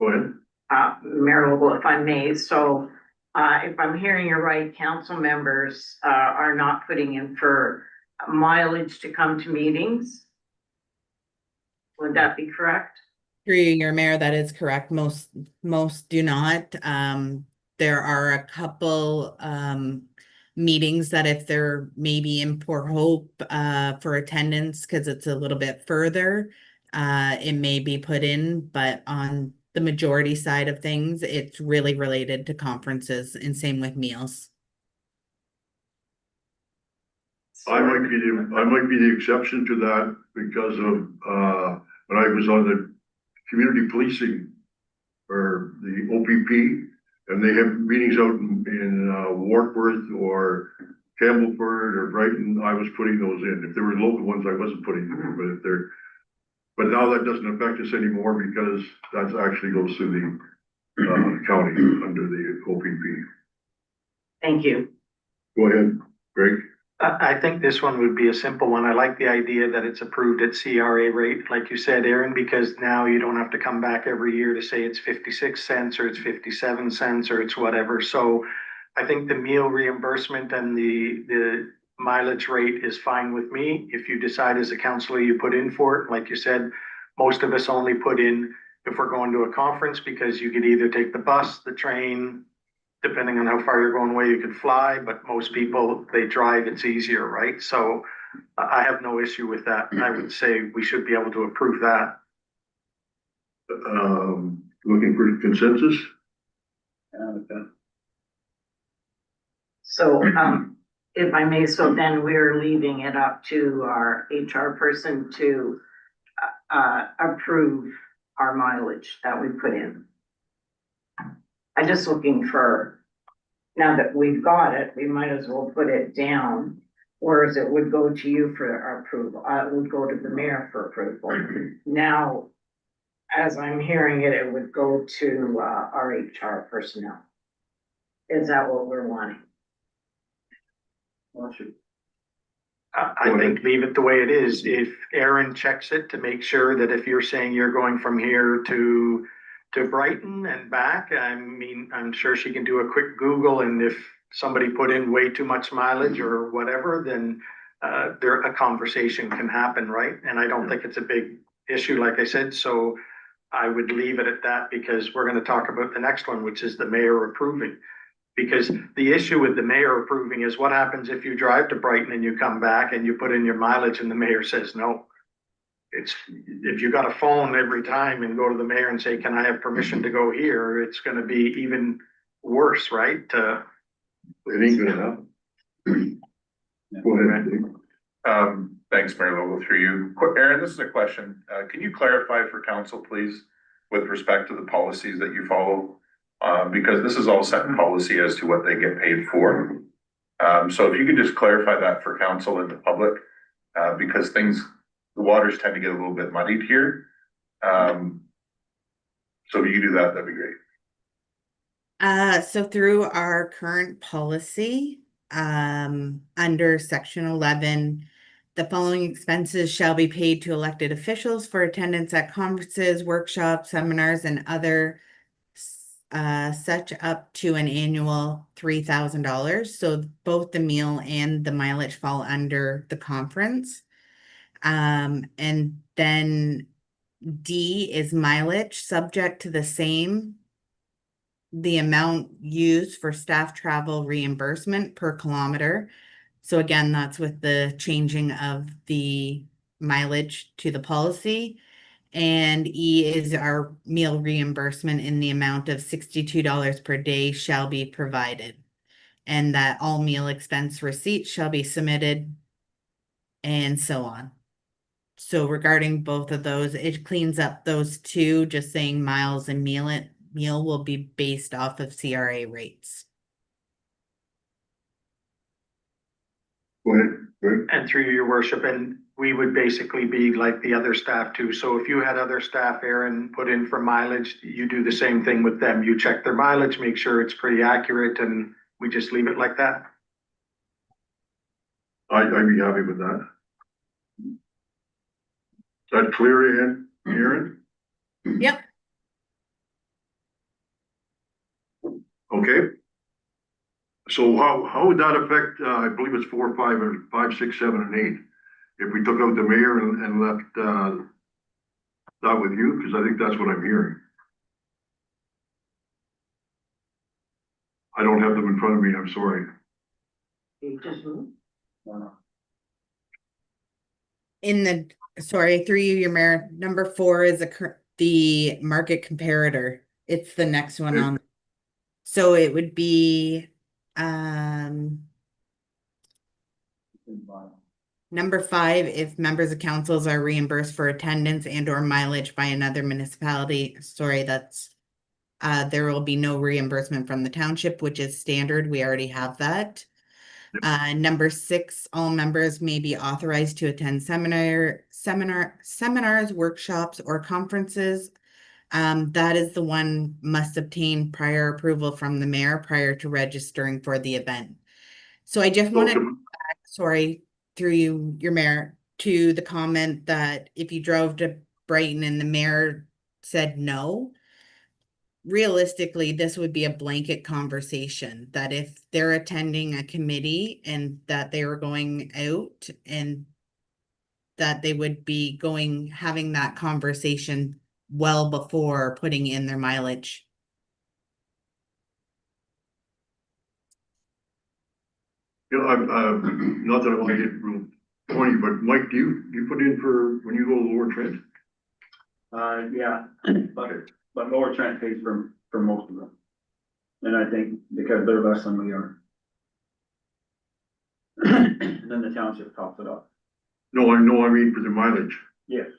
Go ahead.
Mayor Lobo, if I may, so if I'm hearing you right, council members are not putting in for mileage to come to meetings? Would that be correct?
Through your mayor, that is correct. Most do not. There are a couple meetings that if they're maybe in Port Hope for attendance because it's a little bit further, it may be put in, but on the majority side of things, it's really related to conferences, and same with meals.
I might be the exception to that because of when I was on the community policing or the OPP, and they have meetings out in Warkworth or Campbellford or Brighton, I was putting those in. If there were local ones, I wasn't putting them in, but now that doesn't affect us anymore because that actually goes through the county under the OPP.
Thank you.
Go ahead, Greg.
I think this one would be a simple one. I like the idea that it's approved at CRA rate, like you said, Aaron, because now you don't have to come back every year to say it's 56 cents or it's 57 cents or it's whatever. So I think the meal reimbursement and the mileage rate is fine with me. If you decide as a councillor you put in for it, like you said, most of us only put in if we're going to a conference, because you could either take the bus, the train, depending on how far you're going away, you could fly, but most people, they drive, it's easier, right? So I have no issue with that. I would say we should be able to approve that.
Looking for consensus?
So, if I may, so then we're leaving it up to our HR person to approve our mileage that we put in. I'm just looking for, now that we've got it, we might as well put it down. Whereas it would go to you for our approval, it would go to the mayor for approval. Now, as I'm hearing it, it would go to our HR personnel. Is that what we're wanting?
I think leave it the way it is. If Aaron checks it to make sure that if you're saying you're going from here to Brighton and back, I mean, I'm sure she can do a quick Google, and if somebody put in way too much mileage or whatever, then a conversation can happen, right? And I don't think it's a big issue, like I said, so I would leave it at that, because we're gonna talk about the next one, which is the mayor approving. Because the issue with the mayor approving is what happens if you drive to Brighton and you come back and you put in your mileage and the mayor says no. It's, if you got a phone every time and go to the mayor and say, can I have permission to go here? It's gonna be even worse, right?
It ain't gonna happen. Go ahead, Dave.
Thanks, Mayor Lobo, through you. Aaron, this is a question. Can you clarify for council, please, with respect to the policies that you follow? Because this is all set in policy as to what they get paid for. So if you could just clarify that for council and the public, because the waters tend to get a little bit muddied here. So if you do that, that'd be great.
So through our current policy, under section 11, the following expenses shall be paid to elected officials for attendance at conferences, workshops, seminars, and other such up to an annual $3,000. So both the meal and the mileage fall under the conference. And then D is mileage, subject to the amount used for staff travel reimbursement per kilometer. So again, that's with the changing of the mileage to the policy. And E is our meal reimbursement in the amount of $62 per day shall be provided. And that all meal expense receipts shall be submitted, and so on. So regarding both of those, it cleans up those two, just saying miles and meal will be based off of CRA rates.
Go ahead, Greg.
And through your worship, and we would basically be like the other staff too. So if you had other staff, Aaron, put in for mileage, you do the same thing with them. You check their mileage, make sure it's pretty accurate, and we just leave it like that.
I'd be happy with that. Is that clear, Aaron?
Yep.
Okay. So how would that affect, I believe it's 4, 5, or 5, 6, 7, and 8? If we took out the mayor and left that with you, because I think that's what I'm hearing. I don't have them in front of me, I'm sorry.
Sorry, through you, your mayor, number 4 is the market comparator. It's the next one on. So it would be number 5, if members of councils are reimbursed for attendance and or mileage by another municipality. Sorry, that's there will be no reimbursement from the township, which is standard. We already have that. Number 6, all members may be authorized to attend seminars, workshops, or conferences. That is the one must obtain prior approval from the mayor prior to registering for the event. So I just want to sorry, through you, your mayor, to the comment that if you drove to Brighton and the mayor said no, realistically, this would be a blanket conversation that if they're attending a committee and that they were going out and that they would be having that conversation well before putting in their mileage.
You know, not that I want to get real pointy, but Mike, do you put in for when you go to Lower Trent?
Yeah, but Lower Trent pays for most of them. And I think because they're less than we are. And then the township tops it up.
No, I know, I mean for the mileage.
Yes,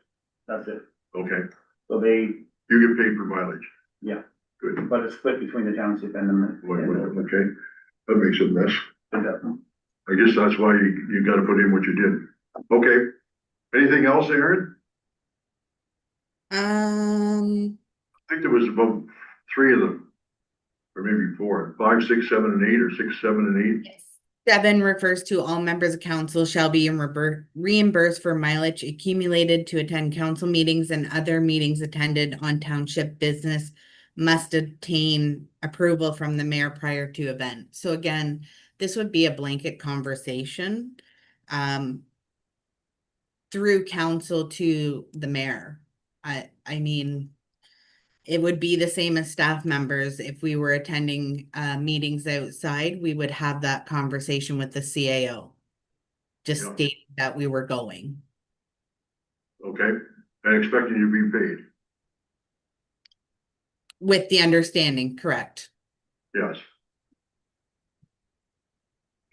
that's it.
Okay,
So they,
you get paid for mileage.
yeah,
Good.
but it's split between the township and the.
Okay, that makes it less.
And
I guess that's why you gotta put in what you did. Okay. Anything else, Aaron? I think there was about 3 of them. Or maybe 4, 5, 6, 7, and 8, or 6, 7, and 8.
7 refers to all members of council shall be reimbursed for mileage accumulated to attend council meetings and other meetings attended on township business must obtain approval from the mayor prior to event. So again, this would be a blanket conversation through council to the mayor. I mean, it would be the same as staff members. If we were attending meetings outside, we would have that conversation with the CAO. Just
Yeah.
stating that we were going.
Okay, and expecting you to be paid.
With the understanding, correct.
Yes,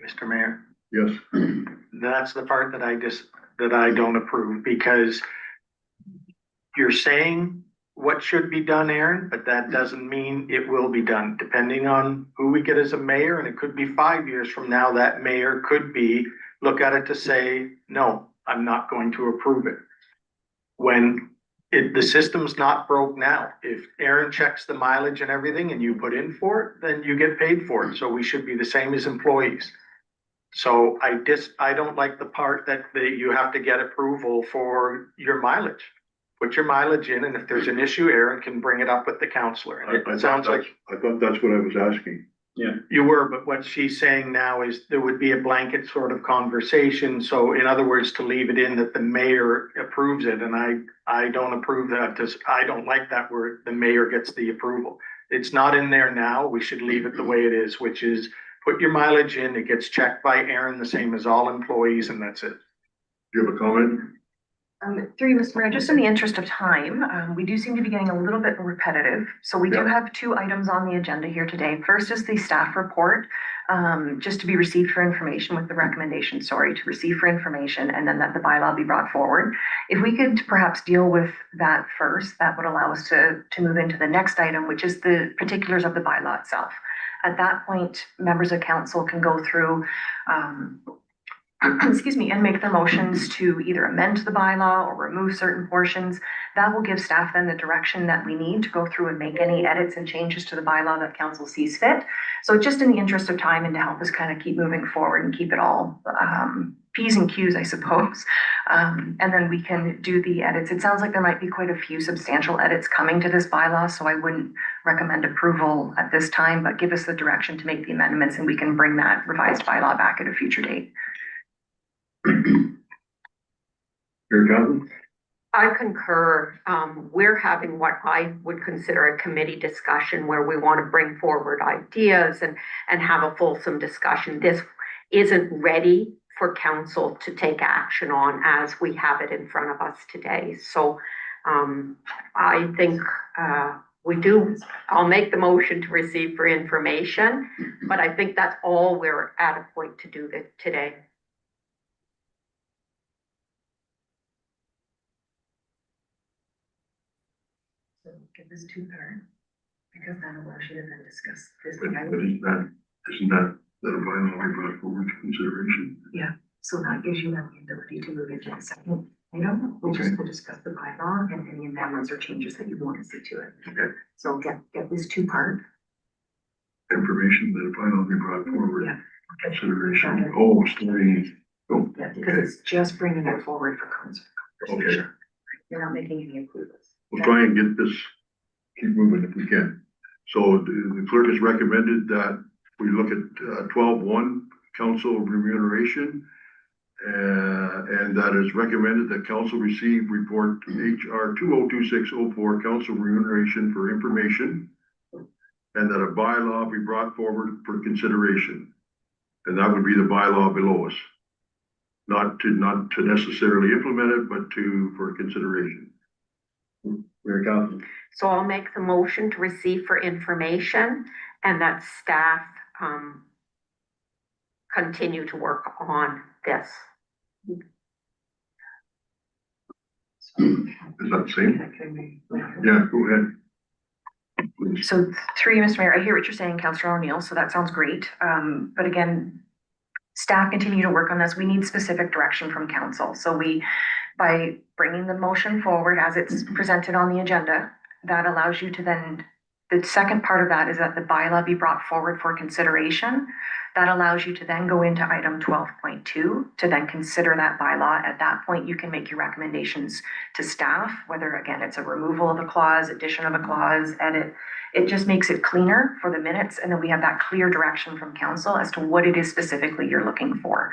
Mr. Mayor,
yes.
that's the part that I don't approve, because you're saying what should be done, Aaron, but that doesn't mean it will be done, depending on who we get as a mayor. And it could be 5 years from now, that mayor could look at it to say, no, I'm not going to approve it. When the system's not broke now. If Aaron checks the mileage and everything and you put in for it, then you get paid for it. So we should be the same as employees. So I don't like the part that you have to get approval for your mileage. Put your mileage in, and if there's an issue, Aaron can bring it up with the counselor. And it sounds like
I thought that's what I was asking.
yeah,
you were, but what she's saying now is there would be a blanket sort of conversation. So in other words, to leave it in that the mayor approves it, and I don't approve that. I don't like that where the mayor gets the approval. It's not in there now. We should leave it the way it is, which is put your mileage in, it gets checked by Aaron, the same as all employees, and that's it.
Do you have a comment?
Through you, Mr. Mayor, just in the interest of time, we do seem to be getting a little bit repetitive. So we do
Yeah.
have 2 items on the agenda here today. First is the staff report, just to be received for information with the recommendation, to receive for information, and then that the bylaw be brought forward. If we could perhaps deal with that first, that would allow us to move into the next item, which is the particulars of the bylaw itself. At that point, members of council can go through, excuse me, and make their motions to either amend the bylaw or remove certain portions. That will give staff then the direction that we need to go through and make any edits and changes to the bylaw that council sees fit. So just in the interest of time and to help us kind of keep moving forward and keep it all P's and Q's, I suppose. And then we can do the edits. It sounds like there might be quite a few substantial edits coming to this bylaw, so I wouldn't recommend approval at this time, but give us the direction to make the amendments and we can bring that revised bylaw back at a future date.
Here, Jonathan?
I concur. We're having what I would consider a committee discussion where we want to bring forward ideas and have a fulsome discussion. This isn't ready for council to take action on as we have it in front of us today. So I think I'll make the motion to receive for information, but I think that's all we're at a point to do today.
So get this 2-part, because that allows you to then discuss this.
But isn't that bylaw we brought forward to consideration?
Yeah, so that gives you then the ability to move into the second item, which is to discuss the bylaw and any amendments or changes that you want to see to it.
Okay.
So get this 2-part.
Information that a bylaw be brought forward.
Yeah.
Consideration. Oh, starting Oh,
Yeah, because it's just bringing it forward for
okay.
conversation. You're not making any improvements.
We'll try and get this, keep moving if we can. So the clerk has recommended that we look at 12.1 council remuneration. And that is recommended that council receive report HR 202604 council remuneration for information. And that a bylaw be brought forward for consideration. And that would be the bylaw below us. Not to necessarily implement it, but for consideration. Mayor Council.
So I'll make the motion to receive for information and that staff, continue to work on this.
Is that the same? Yeah, go ahead. Please.
So through you, Mr. Mayor, I hear what you're saying, Councillor O'Neill, so that sounds great. But again, staff continue to work on this. We need specific direction from council. So by bringing the motion forward as it's presented on the agenda, that allows you to then, the second part of that is that the bylaw be brought forward for consideration. That allows you to then go into item 12.2 to then consider that bylaw. At that point, you can make your recommendations to staff, whether again, it's a removal of a clause, addition of a clause, edit. It just makes it cleaner for the minutes. And then we have that clear direction from council as to what it is specifically you're looking for.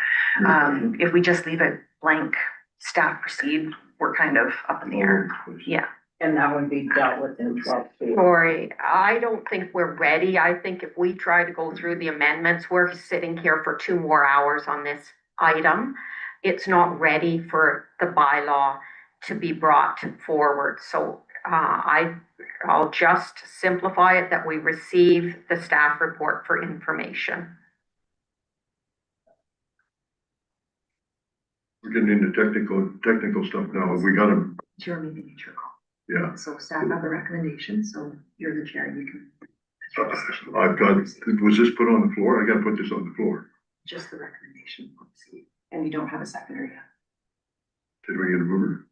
If we just leave it blank, staff proceed, we're kind of up in the air. Yeah.
And that would be dealt with in 12.2.
Sorry, I don't think we're ready. I think if we try to go through the amendments, we're sitting here for 2 more hours on this item. It's not ready for the bylaw to be brought forward. So I'll just simplify it that we receive the staff report for information.
We're getting into technical stuff now. We got to.
It's your meeting, it's your call.
Yeah.
So staff have the recommendation, so you're the chair, you can.
I've got, was this put on the floor? I gotta put this on the floor.
Just the recommendation, and you don't have a seconder yet.
Did we get a mover?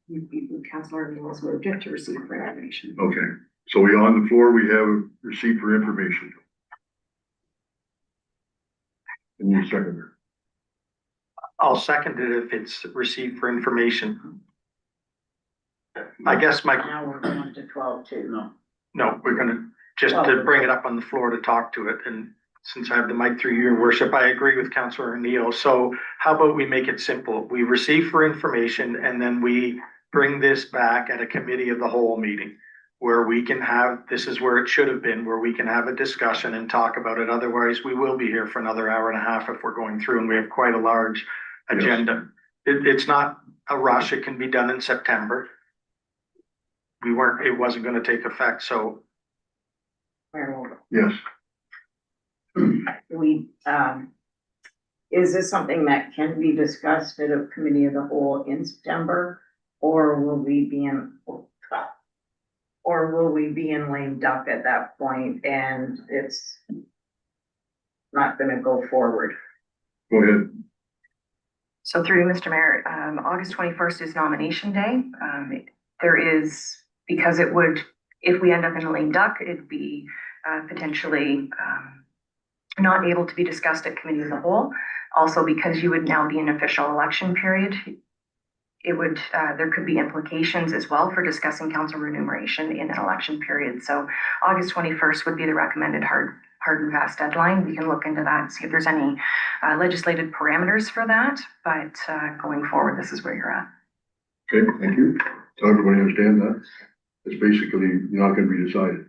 Councillor O'Neill has moved it to receive for information.
Okay, so we on the floor, we have receipt for information. And you seconder.
I'll second it if it's received for information. I guess
Now we're going to 12.2.
No, we're gonna, just to bring it up on the floor to talk to it, and since I have the mic through your worship, I agree with Councillor O'Neill. So how about we make it simple? We receive for information and then we bring this back at a committee of the whole meeting where we can have, this is where it should have been, where we can have a discussion and talk about it. Otherwise, we will be here for another hour and a half if we're going through and we have quite a large agenda. It's not a rush. It can be done in September. It wasn't going to take effect, so.
Yes.
Is this something that can be discussed at a committee of the whole in September? Or will we be in lame duck at that point and it's not gonna go forward?
Go ahead.
So through you, Mr. Mayor, August 21st is nomination day. There is, because it would, if we end up in a lame duck, it'd be potentially not able to be discussed at committee of the whole. Also, because you would now be in official election period, it would, there could be implications as well for discussing council remuneration in an election period. So August 21st would be the recommended hard and fast deadline. We can look into that and see if there's any legislated parameters for that. But going forward, this is where you're at.
Okay, thank you. So everybody understand that? It's basically not going to be decided.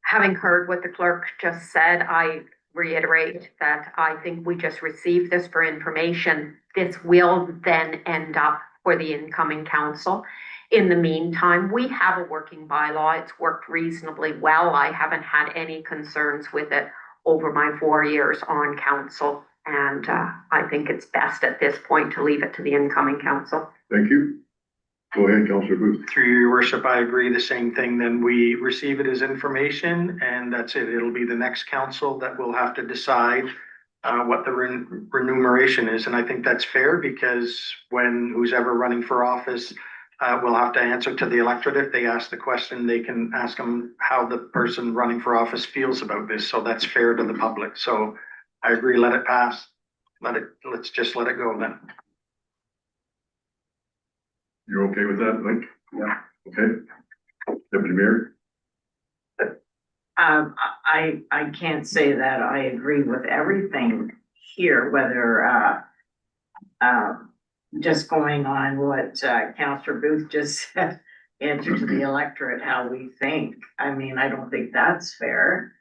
Having heard what the clerk just said, I reiterate that I think we just received this for information. This will then end up for the incoming council. In the meantime, we have a working bylaw. It's worked reasonably well. I haven't had any concerns with it over my 4 years on council. And I think it's best at this point to leave it to the incoming council.
Thank you. Go ahead, Councillor Booth.
Through your worship, I agree the same thing. Then we receive it as information and that's it. It'll be the next council that will have to decide what the remuneration is. And I think that's fair because when who's ever running for office will have to answer to the electorate. If they ask the question, they can ask them how the person running for office feels about this. So that's fair to the public. So I agree, let it pass. Let's just let it go then.
You're okay with that, Mike? Yeah. Okay. Deputy Mayor?
I can't say that I agree with everything here, whether, just going on what, Counselor Booth just said, answer to the electorate, how we think. I mean, I don't think that's fair.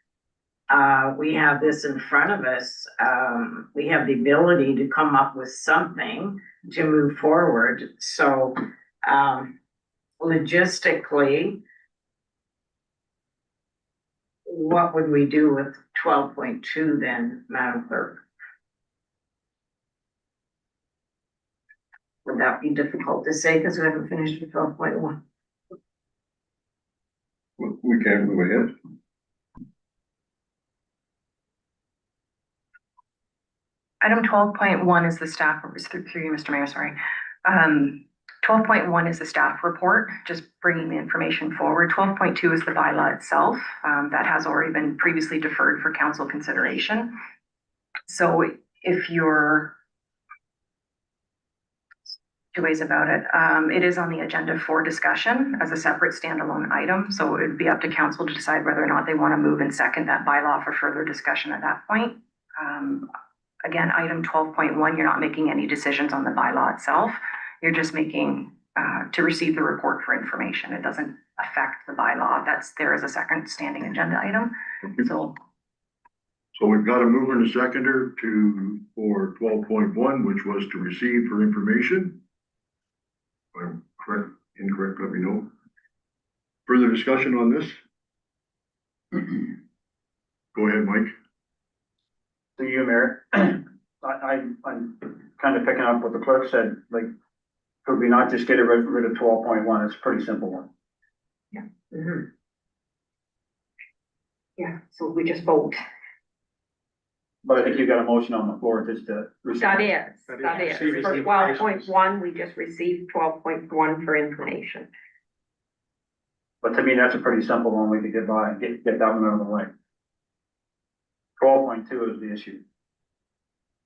We have this in front of us. We have the ability to come up with something to move forward. So, logistically, what would we do with 12.2 then, Madam Clerk? Would that be difficult to say because we haven't finished with 12.1?
We can move ahead.
Item 12.1 is the staff, through you, Mr. Mayor, sorry. 12.1 is the staff report, just bringing the information forward. 12.2 is the bylaw itself. That has already been previously deferred for council consideration. So if you're two ways about it, it is on the agenda for discussion as a separate standalone item. So it would be up to council to decide whether or not they want to move and second that bylaw for further discussion at that point. Again, item 12.1, you're not making any decisions on the bylaw itself. You're just making to receive the report for information. It doesn't affect the bylaw. That's there as a second standing agenda item. So
we've got a mover and a seconder for 12.1, which was to receive for information. If I'm correct, incorrect, let me know. Further discussion on this? Go ahead, Mike.
To you, Mayor. I'm kind of picking up what the clerk said, like, could we not just get rid of 12.1? It's a pretty simple one.
Yeah. Mm-hmm. Yeah, so we just vote.
But I think you got a motion on the floor just to.
That is. For 12.1, we just received 12.1 for information.
But to me, that's a pretty simple one. We could get by and get that one out of the way. 12.2 is the issue.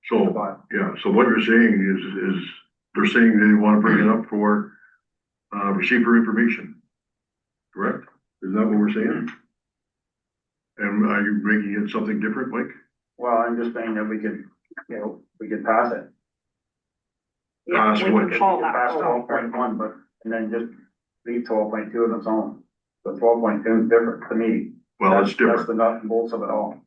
So, yeah, so what you're saying is they're saying they want to bring it up for, receive for information. Correct? Is that what we're saying? And are you making it something different, Mike?
Well, I'm just saying that we could, we could pass it.
Yeah,
Pass
we
what?
can call that.
Pass 12.1, but, and then just leave 12.2 on its own. But 12.2 is different to me.
Well, it's different.
That's the nuts and bolts of it all.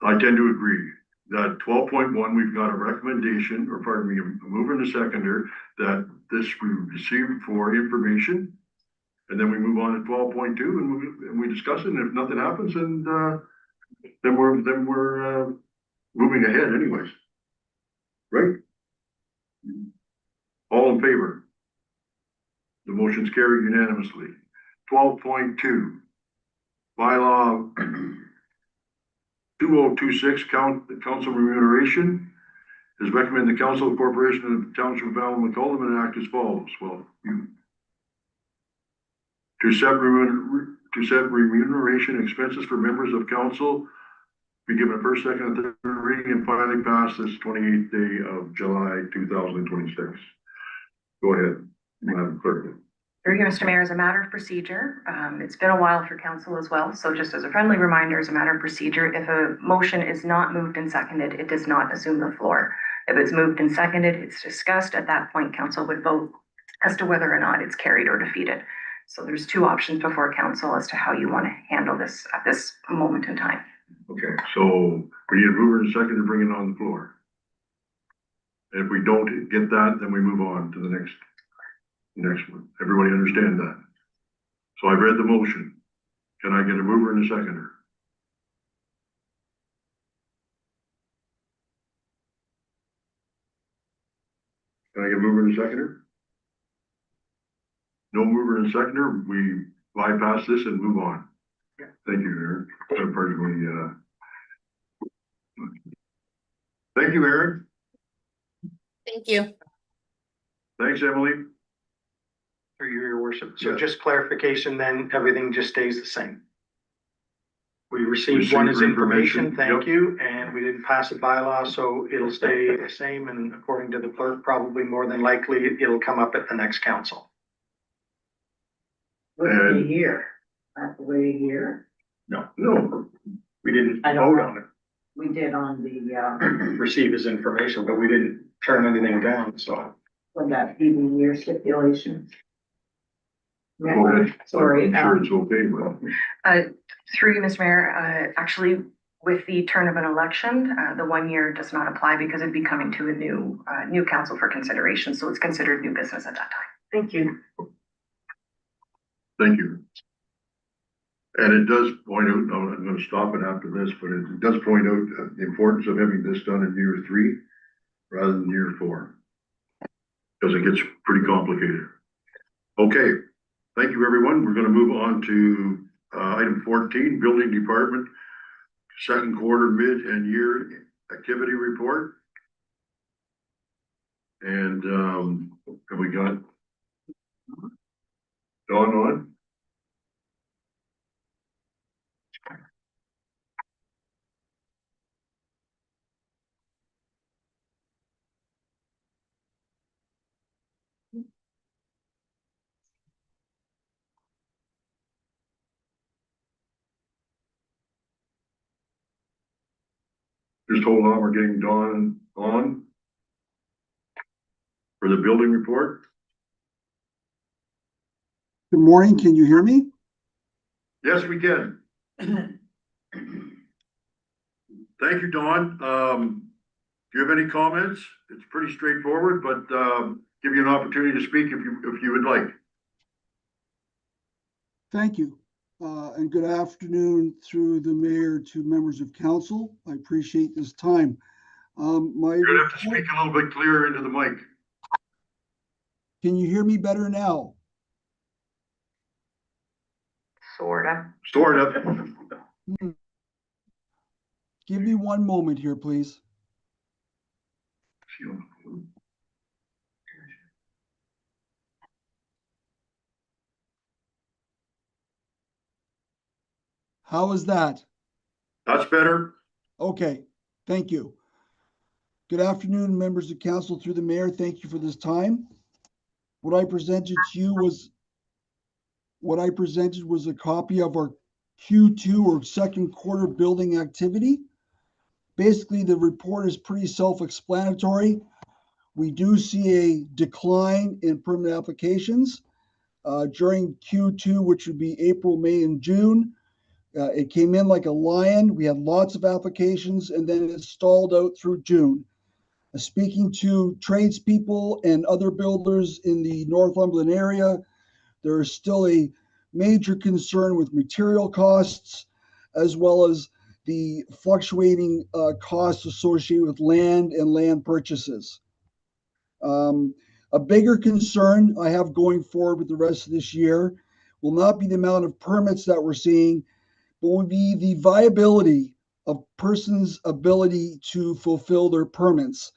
I tend to agree that 12.1, we've got a recommendation, or pardon me, a mover and a seconder, that this we receive for information. And then we move on to 12.2 and we discuss it. And if nothing happens, and then we're moving ahead anyways. Right? All in favor? The motion's carried unanimously. 12.2, bylaw 2026, council remuneration. Is recommended the council of corporation of the township of Allen McCollum and act as follows. Well, to set remuneration expenses for members of council, be given a first, second, and third reading, and finally pass this 28th day of July 2026. Go ahead, Madam Clerk.
through you, Mr. Mayor, as a matter of procedure, it's been a while for council as well. So just as a friendly reminder, as a matter of procedure, if a motion is not moved and seconded, it does not assume the floor. If it's moved and seconded, it's discussed. At that point, council would vote as to whether or not it's carried or defeated. So there's two options before council as to how you want to handle this at this moment in time.
Okay, so we need a mover and a second to bring it on the floor. And if we don't get that, then we move on to the next one. Everybody understand that? So I read the motion. Can I get a mover and a seconder? Can I get a mover and a seconder? No mover and seconder, we bypass this and move on. Thank you, Aaron. Thank you, Aaron.
Thank you.
Thanks, Emily.
Through your worship. So
Yes.
just clarification, then everything just stays the same. We We received one as
Received for
information,
information,
thank
yep.
you, and we didn't pass a bylaw, so it'll stay the same, and according to the clerk, probably more than likely, it'll come up at the next council.
And-
here, not the way here.
No, we didn't
I don't
vote
know.
on it,
We did on the,
receive his information, but we didn't turn anything down, so.
from that PV year stipulation.
Go ahead.
Sorry,
I'm sure it's okay, well.
Through you, Mr. Mayor, actually, with the turn of an election, the 1 year does not apply because it'd be coming to a new council for consideration, so it's considered new business at that time.
Thank you.
Thank you. And it does point out, I'm gonna stop it after this, but it does point out the importance of having this done in year 3 rather than year 4. Because it gets pretty complicated. Okay, thank you, everyone. We're gonna move on to item 14, Building Department, second quarter, mid and year activity report. And have we got Dawn on? Just hold on, we're getting Dawn on for the building report.
Good morning, can you hear me?
Yes, we can. Thank you, Dawn. Do you have any comments? It's pretty straightforward, but give you an opportunity to speak if you would like.
Thank you. And good afternoon through the mayor to members of council. I appreciate this time.
You're gonna have to speak a little bit clearer into the mic.
Can you hear me better now?
Sort of.
Sort of.
Give me one moment here, please. How is that?
That's better.
Okay, thank you. Good afternoon, members of council through the mayor. Thank you for this time. What I presented was a copy of our Q2 or second quarter building activity. Basically, the report is pretty self-explanatory. We do see a decline in permit applications during Q2, which would be April, May, and June. It came in like a lion. We had lots of applications, and then it stalled out through June. Speaking to tradespeople and other builders in the Northumberland area, there is still a major concern with material costs, as well as the fluctuating costs associated with land and land purchases. A bigger concern I have going forward with the rest of this year will not be the amount of permits that we're seeing, but will be the viability of persons' ability to fulfill their permits.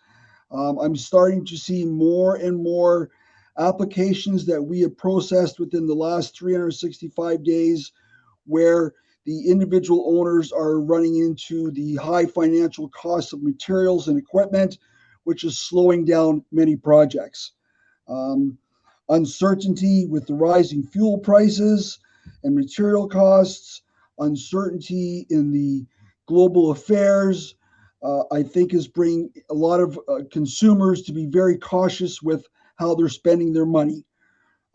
I'm starting to see more and more applications that we have processed within the last 365 days where the individual owners are running into the high financial costs of materials and equipment, which is slowing down many projects. Uncertainty with the rising fuel prices and material costs, uncertainty in the global affairs, I think is bringing a lot of consumers to be very cautious with how they're spending their money.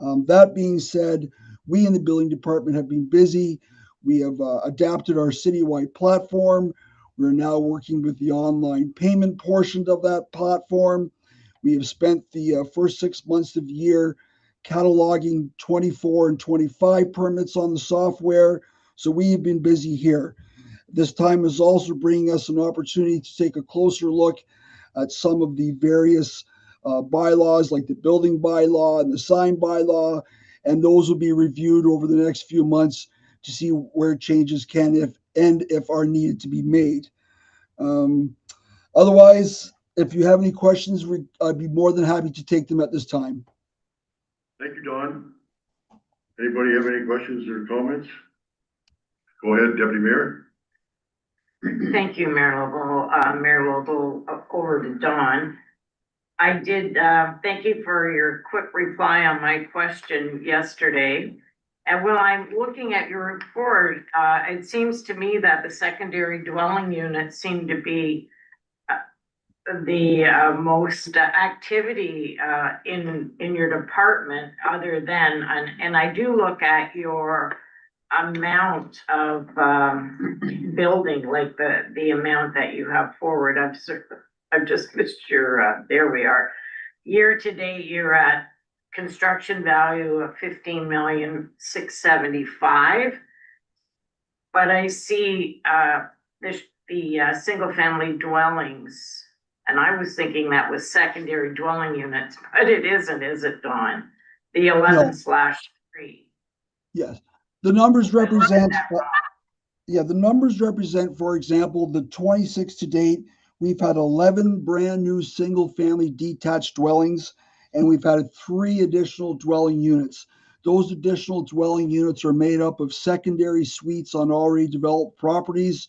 That being said, we in the building department have been busy. We have adapted our citywide platform. We're now working with the online payment portion of that platform. We have spent the first 6 months of the year cataloging 24 and 25 permits on the software. So we have been busy here. This time is also bringing us an opportunity to take a closer look at some of the various bylaws, like the building bylaw and the sign bylaw, and those will be reviewed over the next few months to see where changes can if are needed to be made. Otherwise, if you have any questions, I'd be more than happy to take them at this time.
Thank you, Don. Anybody have any questions or comments? Go ahead, Deputy Mayor.
Thank you, Mayor Lowell, over to Dawn. I did, thank you for your quick reply on my question yesterday. And when I'm looking at your report, it seems to me that the secondary dwelling units seem to be the most activity in your department other than, and I do look at your amount of building, like the amount that you have forward. I've just missed your, there we are. Year to date, you're at construction value of 15,675,000. But I see the single family dwellings, and I was thinking that was secondary dwelling units, but it isn't, is it, Dawn? The 11/3.
Yes, the numbers represent, the numbers represent, for example, the 26 to date. We've had 11 brand new single-family detached dwellings, and we've had 3 additional dwelling units. Those additional dwelling units are made up of secondary suites on already developed properties,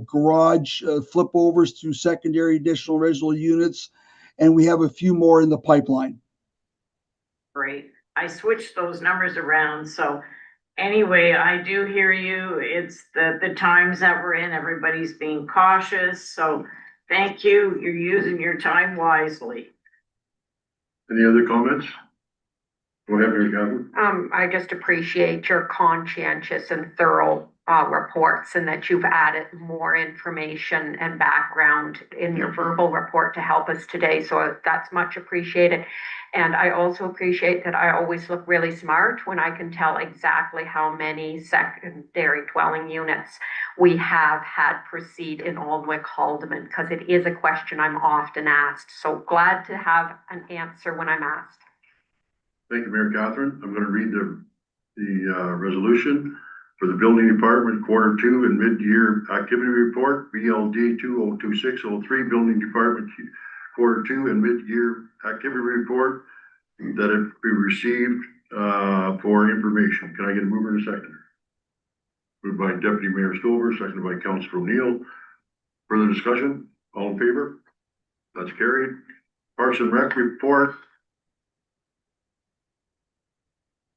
garage flip overs to secondary additional residential units, and we have a few more in the pipeline.
Great. I switched those numbers around. So anyway, I do hear you. It's the times that we're in, everybody's being cautious. So thank you. You're using your time wisely.
Any other comments? Go ahead, Mary Catherine.
I just appreciate your conscientious and thorough reports, and that you've added more information and background in your verbal report to help us today. So that's much appreciated. And I also appreciate that I always look really smart when I can tell exactly how many secondary dwelling units we have had proceed in Alnwick Haldeman, because it is a question I'm often asked. So glad to have an answer when I'm asked.
Thank you, Mayor Catherine. I'm going to read the resolution for the building department Q2 and mid-year activity report, BLD 202603, building department Q2 and mid-year activity report, that it be received for information. Can I get a mover and a seconder? Moved by Deputy Mayor Stover, seconded by Councilor O'Neill. Further discussion? All in favor? That's carried. Parks and Rec report.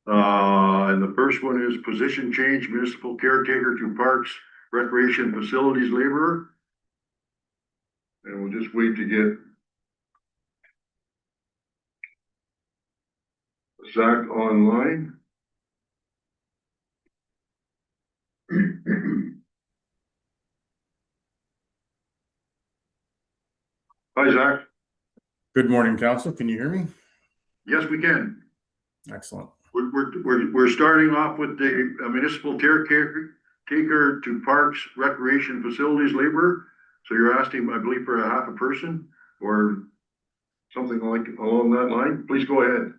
And the first one is position change, municipal caretaker to parks, recreation facilities laborer. And we'll just wait to get Zach online. Hi, Zach.
Good morning, Council. Can you hear me?
Yes, we can.
Excellent.
We're starting off with the municipal caretaker to parks, recreation facilities laborer. So you're asking, I believe, for a half a person or something like along that line. Please go ahead.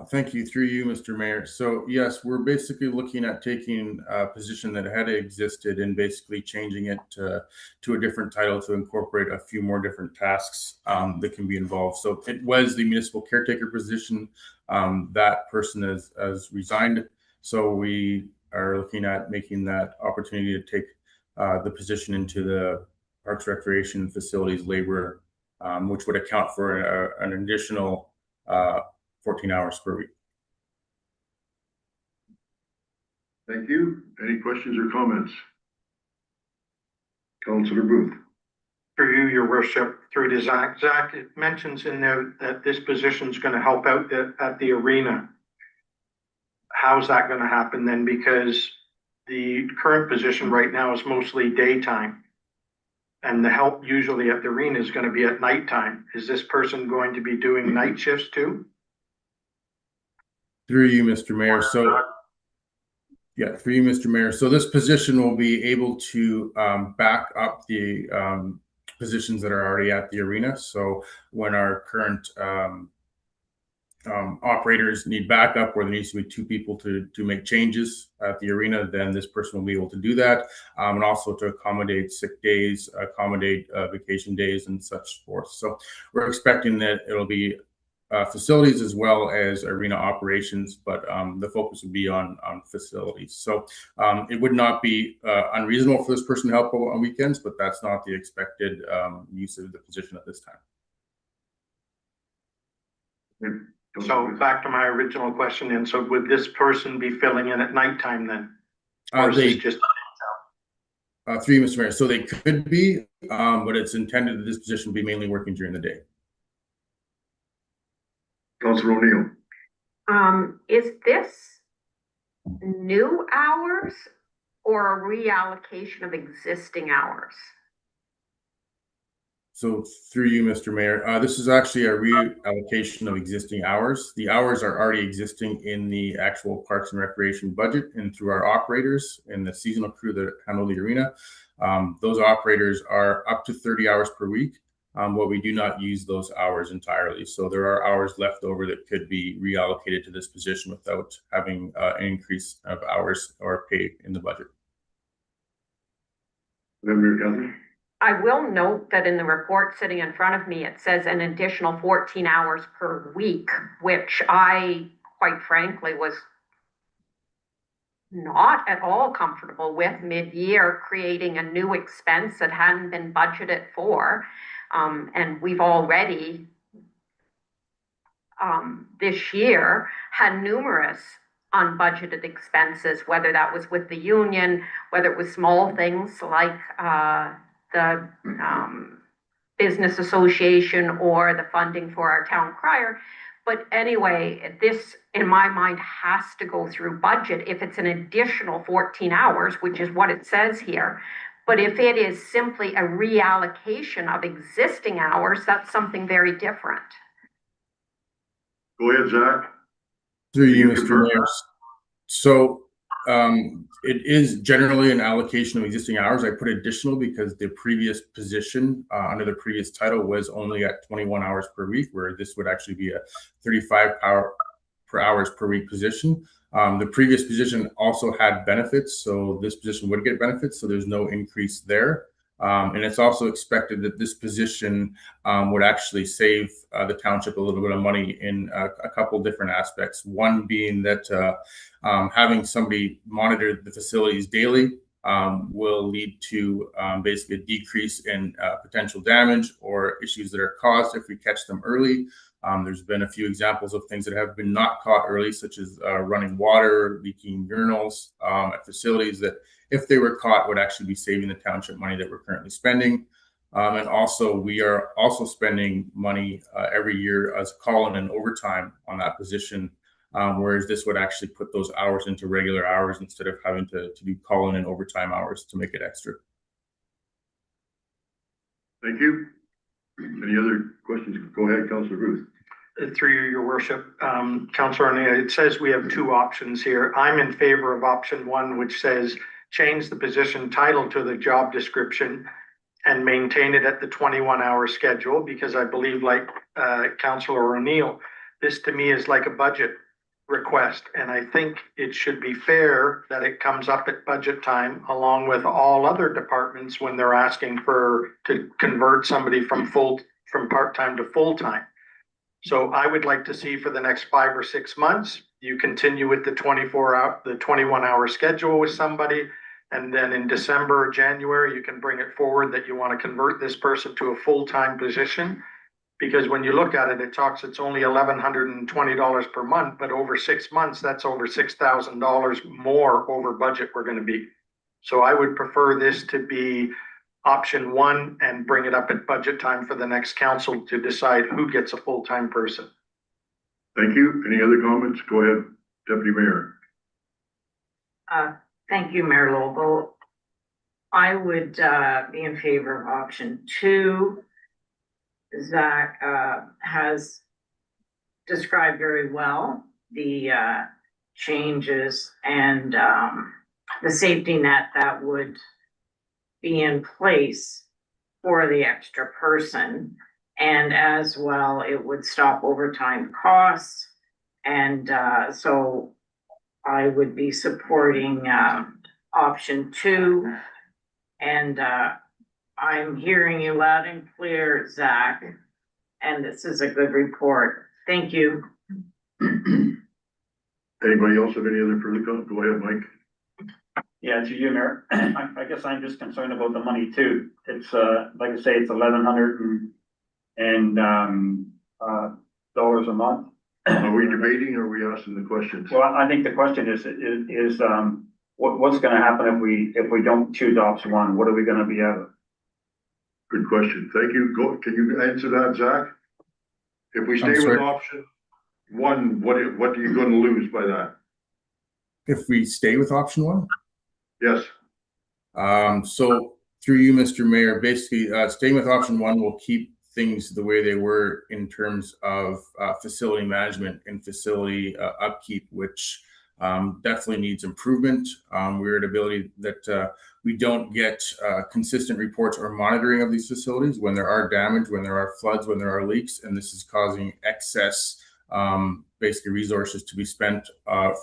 Thank you. Through you, Mr. Mayor. So yes, we're basically looking at taking a position that had existed and basically changing it to a different title to incorporate a few more different tasks that can be involved. So it was the municipal caretaker position. That person has resigned. So we are looking at making that opportunity to take the position into the Parks, Recreation, Facilities Labor, which would account for an additional 14 hours per week.
Thank you. Any questions or comments? Councilor Booth.
Through you, your worship, through to Zach. Zach, it mentions in there that this position is going to help out at the arena. How's that going to happen then? Because the current position right now is mostly daytime. And the help usually at the arena is going to be at nighttime. Is this person going to be doing night shifts too?
Through you, Mr. Mayor. So, yeah, through you, Mr. Mayor. So this position will be able to back up the positions that are already at the arena. So when our current operators need backup, where there needs to be 2 people to make changes at the arena, then this person will be able to do that, and also to accommodate sick days, accommodate vacation days, and such forth. So we're expecting that it'll be facilities as well as arena operations, but the focus would be on facilities. So it would not be unreasonable for this person to help on weekends, but that's not the expected use of the position at this time.
So back to my original question, and so would this person be filling in at nighttime then? Or is this just?
Through you, Mr. Mayor. So they could be, but it's intended that this position will be mainly working during the day.
Councilor O'Neill.
Is this new hours or a reallocation of existing hours?
So through you, Mr. Mayor, this is actually a reallocation of existing hours. The hours are already existing in the actual Parks and Recreation budget and through our operators and the seasonal crew that handle the arena. Those operators are up to 30 hours per week, but we do not use those hours entirely. So there are hours left over that could be reallocated to this position without having an increase of hours or pay in the budget.
Member Guthrie.
I will note that in the report sitting in front of me, it says an additional 14 hours per week, which I, quite frankly, was not at all comfortable with mid-year, creating a new expense that hadn't been budgeted for. And we've already, this year, had numerous unbudgeted expenses, whether that was with the union, whether it was small things like the business association or the funding for our town crier. But anyway, this, in my mind, has to go through budget if it's an additional 14 hours, which is what it says here. But if it is simply a reallocation of existing hours, that's something very different.
Go ahead, Zach.
Through you, Mr. Mayor. So it is generally an allocation of existing hours. I put additional because the previous position under the previous title was only at 21 hours per week, where this would actually be a 35 hours per week position. The previous position also had benefits, so this position would get benefits, so there's no increase there. And it's also expected that this position would actually save the township a little bit of money in a couple different aspects. One being that having somebody monitor the facilities daily will lead to basically a decrease in potential damage or issues that are caused if we catch them early. There's been a few examples of things that have been not caught early, such as running water, leaking urinals at facilities that, if they were caught, would actually be saving the township money that we're currently spending. And also, we are also spending money every year as call-in and overtime on that position, whereas this would actually put those hours into regular hours instead of having to do call-in and overtime hours to make it extra.
Thank you. Any other questions? Go ahead, Councilor Ruth.
Through you, your worship, Councilor O'Neill, it says we have two options here. I'm in favor of option one, which says change the position title to the job description and maintain it at the 21-hour schedule, because I believe, like Councilor O'Neill, this to me is like a budget request, and I think it should be fair that it comes up at budget time along with all other departments when they're asking to convert somebody from part-time to full-time. So I would like to see for the next 5 or 6 months, you continue with the 21-hour schedule with somebody. And then in December or January, you can bring it forward that you want to convert this person to a full-time position. Because when you look at it, it's only $1,120 per month, but over 6 months, that's over $6,000 more over budget we're going to be. So I would prefer this to be option one and bring it up at budget time for the next council to decide who gets a full-time person.
Thank you. Any other comments? Go ahead, Deputy Mayor.
Thank you, Mayor Lobo. I would be in favor of option two. Zach has described very well the changes and the safety net that would be in place for the extra person. And as well, it would stop overtime costs. And so I would be supporting option two. And I'm hearing you loud and clear, Zach, and this is a good report. Thank you.
Anybody else have any other further comment? Go ahead, Mike.
Yeah, to you, Mayor. I guess I'm just concerned about the money too. It's, like I say, it's $1,100 dollars a month.
Are we debating or are we asking the questions?
Well, I think the question is what's gonna happen if we don't choose option one? What are we gonna be out of?
Good question. Thank you. Can you answer that, Zach? If we stay with
sorry?
option one, what are you gonna lose by that?
If we stay with option one?
Yes.
So through you, Mr. Mayor, basically staying with option one will keep things the way they were in terms of facility management and facility upkeep, which definitely needs improvement. We're at ability that we don't get consistent reports or monitoring of these facilities when there are damage, when there are floods, when there are leaks, and this is causing excess basically resources to be spent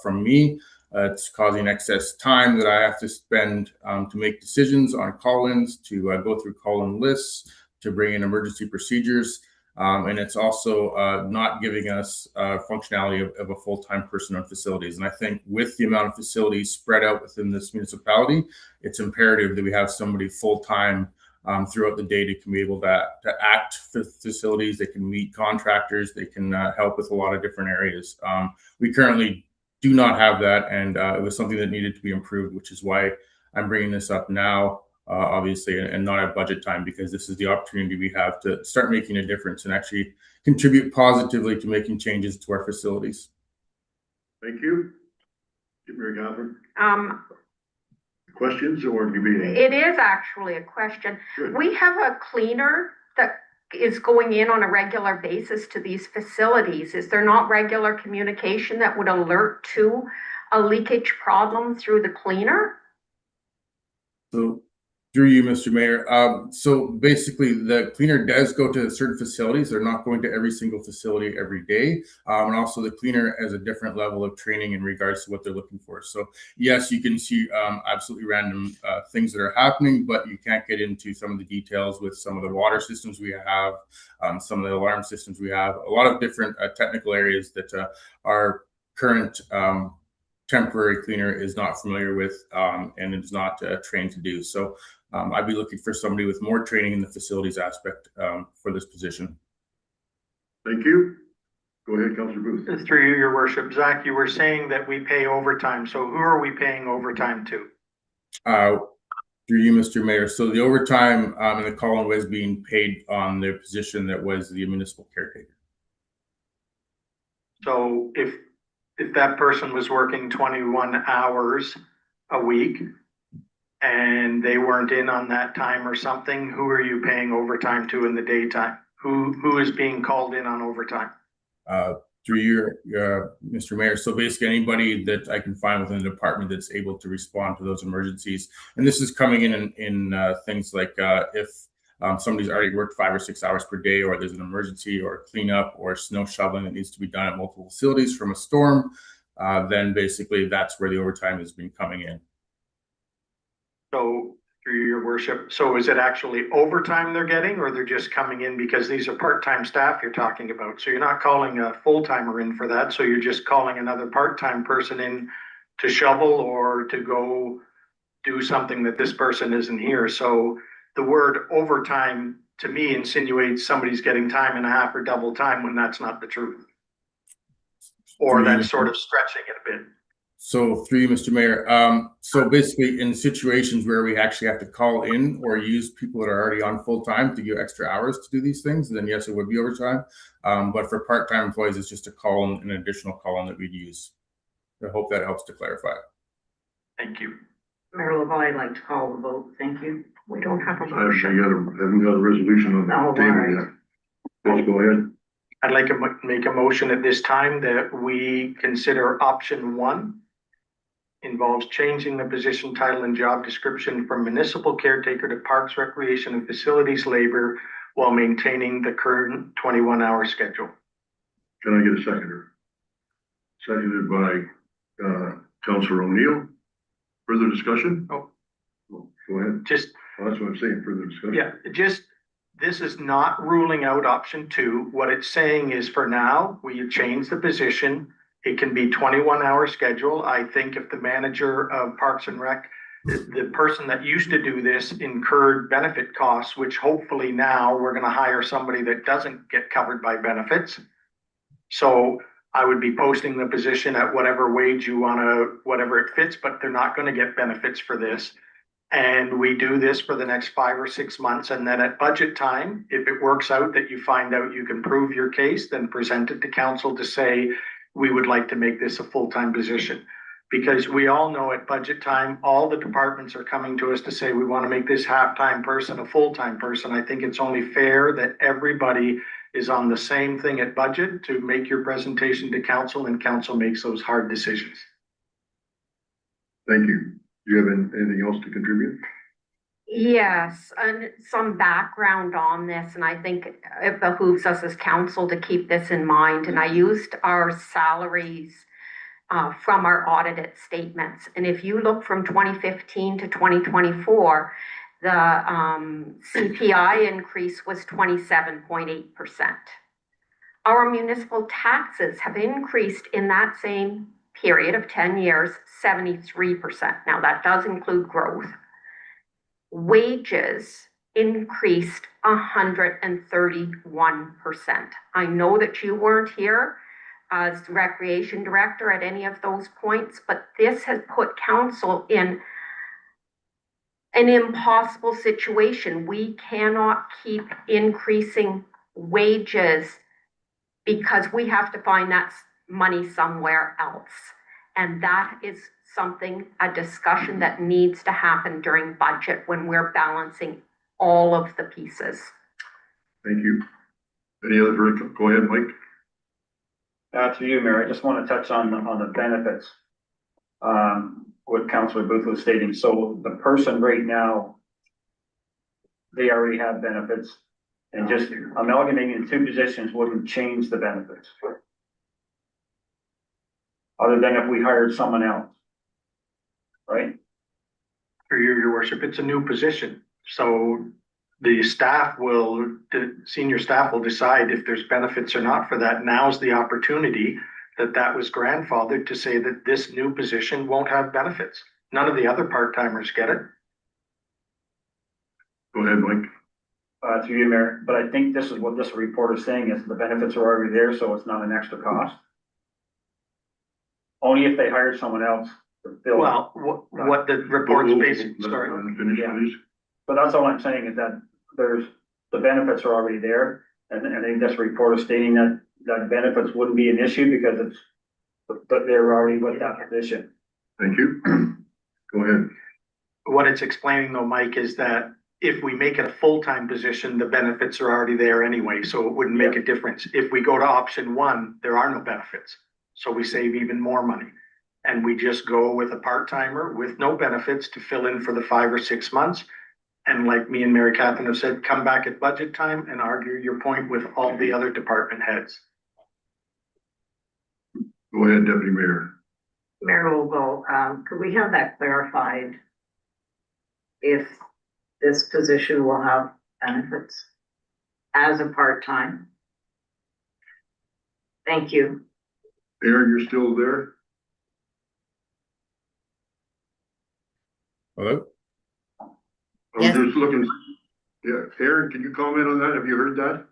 from me. It's causing excess time that I have to spend to make decisions on call-ins, to go through call-in lists, to bring in emergency procedures. And it's also not giving us functionality of a full-time person on facilities. And I think with the amount of facilities spread out within this municipality, it's imperative that we have somebody full-time throughout the day to be able to act for facilities. They can meet contractors. They can help with a lot of different areas. We currently do not have that, and it was something that needed to be improved, which is why I'm bringing this up now, obviously, and not at budget time, because this is the opportunity we have to start making a difference and actually contribute positively to making changes to our facilities.
Thank you. Mary Catherine. Questions or debating?
It is actually a question.
Good.
We have a cleaner that is going in on a regular basis to these facilities. Is there not regular communication that would alert to a leakage problem through the cleaner?
So through you, Mr. Mayor. So basically the cleaner does go to certain facilities. They're not going to every single facility every day. And also the cleaner has a different level of training in regards to what they're looking for. So yes, you can see absolutely random things that are happening, but you can't get into some of the details with some of the water systems we have, some of the alarm systems we have, a lot of different technical areas that our current temporary cleaner is not familiar with and is not trained to do. So I'd be looking for somebody with more training in the facilities aspect for this position.
Thank you. Go ahead, Councilor Booth.
Through you, your worship. Zach, you were saying that we pay overtime. So who are we paying overtime to?
Through you, Mr. Mayor. So the overtime and the call-in was being paid on their position that was the municipal caretaker.
So if that person was working 21 hours a week and they weren't in on that time or something, who are you paying overtime to in the daytime? Who is being called in on overtime?
Through your Mr. Mayor. So basically anybody that I can find within the department that's able to respond to those emergencies. And this is coming in things like if somebody's already worked 5 or 6 hours per day, or there's an emergency or cleanup or snow shoveling that needs to be done at multiple facilities from a storm, then basically that's where the overtime has been coming in.
So through your worship, so is it actually overtime they're getting, or they're just coming in because these are part-time staff you're talking about? So you're not calling a full-timer in for that. So you're just calling another part-time person in to shovel or to go do something that this person isn't here. So the word overtime to me insinuates somebody's getting time and a half or double time when that's not the truth. Or that's sort of stretching it a bit.
So through you, Mr. Mayor. So basically in situations where we actually have to call in or use people that are already on full time to give extra hours to do these things, then yes, it would be overtime. But for part-time employees, it's just a call-in, an additional call-in that we'd use. I hope that helps to clarify.
Thank you.
Mayor Lobel, I'd like to call the vote. Thank you. We don't have a
I
motion.
haven't got a resolution on
No,
the table
right.
yet. Let's go ahead.
I'd like to make a motion at this time that we consider option one involves changing the position title and job description from municipal caretaker to parks, recreation, and facilities labor while maintaining the current 21-hour schedule.
Can I get a seconder? Seconded by Councilor O'Neill. Further discussion?
Oh.
Go ahead.
Just,
Well, that's what I'm saying, further discussion.
yeah, just this is not ruling out option two. What it's saying is for now, we change the position. It can be 21-hour schedule. I think if the manager of Parks and Rec, the person that used to do this incurred benefit costs, which hopefully now we're going to hire somebody that doesn't get covered by benefits. So I would be posting the position at whatever wage you want to, whatever it fits, but they're not going to get benefits for this. And we do this for the next 5 or 6 months. And then at budget time, if it works out that you find out you can prove your case, then present it to council to say, we would like to make this a full-time position. Because we all know at budget time, all the departments are coming to us to say, we want to make this half-time person a full-time person. I think it's only fair that everybody is on the same thing at budget to make your presentation to council, and council makes those hard decisions.
Thank you. Do you have anything else to contribute?
Yes, and some background on this, and I think it behooves us as council to keep this in mind. And I used our salaries from our audited statements. And if you look from 2015 to 2024, the CPI increase was 27.8%. Our municipal taxes have increased in that same period of 10 years, 73%. Now that does include growth. Wages increased 131%. I know that you weren't here as recreation director at any of those points, but this has put council in an impossible situation. We cannot keep increasing wages because we have to find that money somewhere else. And that is something, a discussion that needs to happen during budget when we're balancing all of the pieces.
Thank you. Any other, go ahead, Mike.
To you, Mayor, I just want to touch on the benefits. What Councilor Booth was stating. So the person right now, they already have benefits, and just amalgamating two positions wouldn't change the benefits. Other than if we hired someone else, right?
For your worship, it's a new position. So the senior staff will decide if there's benefits or not for that. Now's the opportunity that was grandfathered to say that this new position won't have benefits. None of the other part-timers get it.
Go ahead, Mike.
To you, Mayor, but I think this is what this report is saying, is the benefits are already there, so it's not an extra cost. Only if they hired someone else to fill.
Well, what the report's basically, sorry.
Finish,
Yeah.
please.
But that's all I'm saying is that the benefits are already there, and I think this report is stating that benefits wouldn't be an issue because they're already with that position.
Thank you. Go ahead.
What it's explaining though, Mike, is that if we make it a full-time position, the benefits are already there anyway, so it wouldn't make a difference. If we go to option one, there are no benefits, so we save even more money. And we just go with a part-timer with no benefits to fill in for the 5 or 6 months. And like me and Mary Catherine have said, come back at budget time and argue your point with all the other department heads.
Go ahead, Deputy Mayor.
Mayor Lobo, could we have that clarified? If this position will have benefits as a part-time? Thank you.
Aaron, you're still there?
Hello?
Yes.
I'm just looking. Yeah, Aaron, can you comment on that? Have you heard that?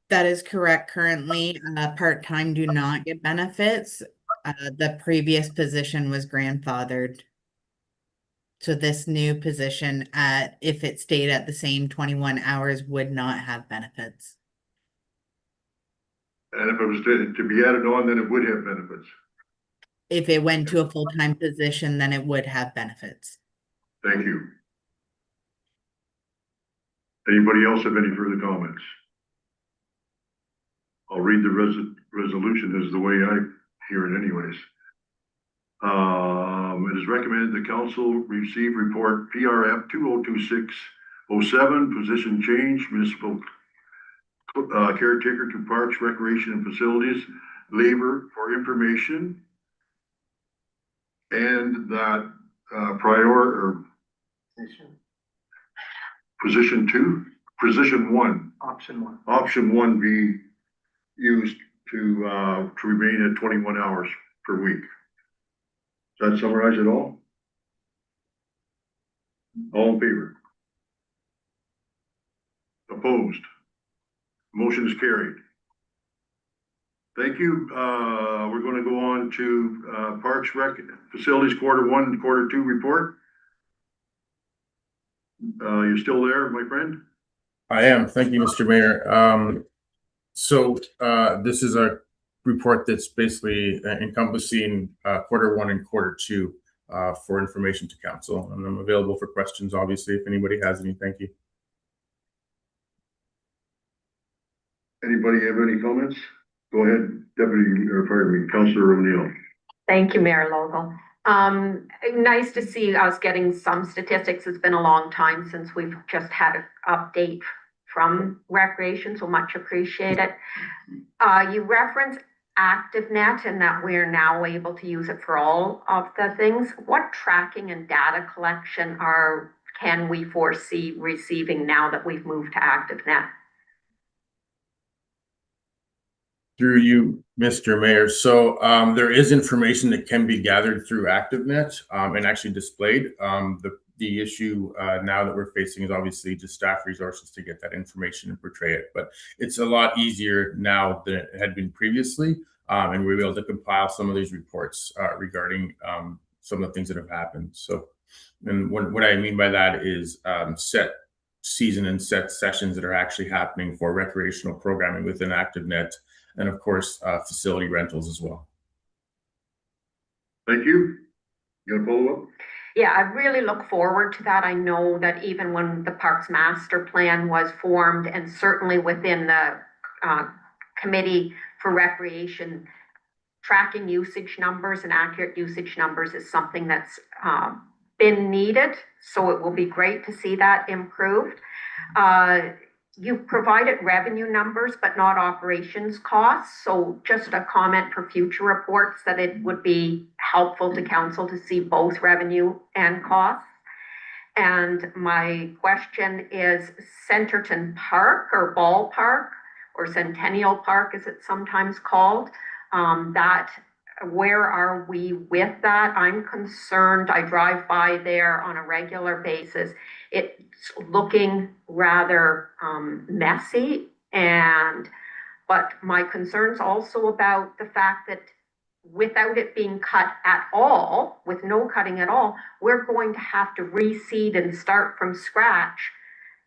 That is correct. Currently, part-time do not get benefits. The previous position was grandfathered. So this new position, if it stayed at the same 21 hours, would not have benefits.
And if it was to be added on, then it would have benefits.
If it went to a full-time position, then it would have benefits.
Thank you. Anybody else have any further comments? I'll read the resolution as the way I hear it anyways. It is recommended the council receive report PRF 2026-07, position change, municipal caretaker to parks, recreation and facilities, labor for information, and that position one,
Option 1.
be used to remain at 21 hours per week. Does that summarize it all? All in favor? Opposed? Motion is carried. Thank you. We're going to go on to Parks Rec Facilities Q1 and Q2 report. You're still there, my friend?
I am. Thank you, Mr. Mayor. So this is a report that's basically encompassing Q1 and Q2 for information to council. And I'm available for questions, obviously, if anybody has any. Thank you.
Anybody have any comments? Go ahead, Councillor O'Neill.
Thank you, Mayor Logal. Nice to see us getting some statistics. It's been a long time since we've just had an update from Recreation, so much appreciated. You reference ActiveNet and that we're now able to use it for all of the things. What tracking and data collection can we foresee receiving now that we've moved to ActiveNet?
Through you, Mr. Mayor. So there is information that can be gathered through ActiveNet and actually displayed. The issue now that we're facing is obviously just staff resources to get that information and portray it. But it's a lot easier now than it had been previously. And we're able to compile some of these reports regarding some of the things that have happened. So, and what I mean by that is set season and set sessions that are actually happening for recreational programming within ActiveNet. And of course, facility rentals as well.
Thank you. You got a follow-up?
Yeah, I really look forward to that. I know that even when the Parks Master Plan was formed, and certainly within the Committee for Recreation, tracking usage numbers and accurate usage numbers is something that's been needed. So it will be great to see that improved. You've provided revenue numbers, but not operations costs. So just a comment for future reports that it would be helpful to council to see both revenue and costs. And my question is Centerton Park or Ballpark or Centennial Park, as it's sometimes called, where are we with that? I'm concerned. I drive by there on a regular basis. It's looking rather messy, but my concern's also about the fact that without it being cut at all, with no cutting at all, we're going to have to reseed and start from scratch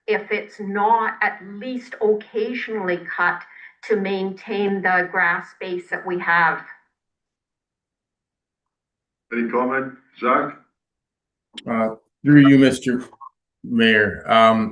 if it's not at least occasionally cut to maintain the grass space that we have.
Any comment, Zach?
Through you, Mr. Mayor.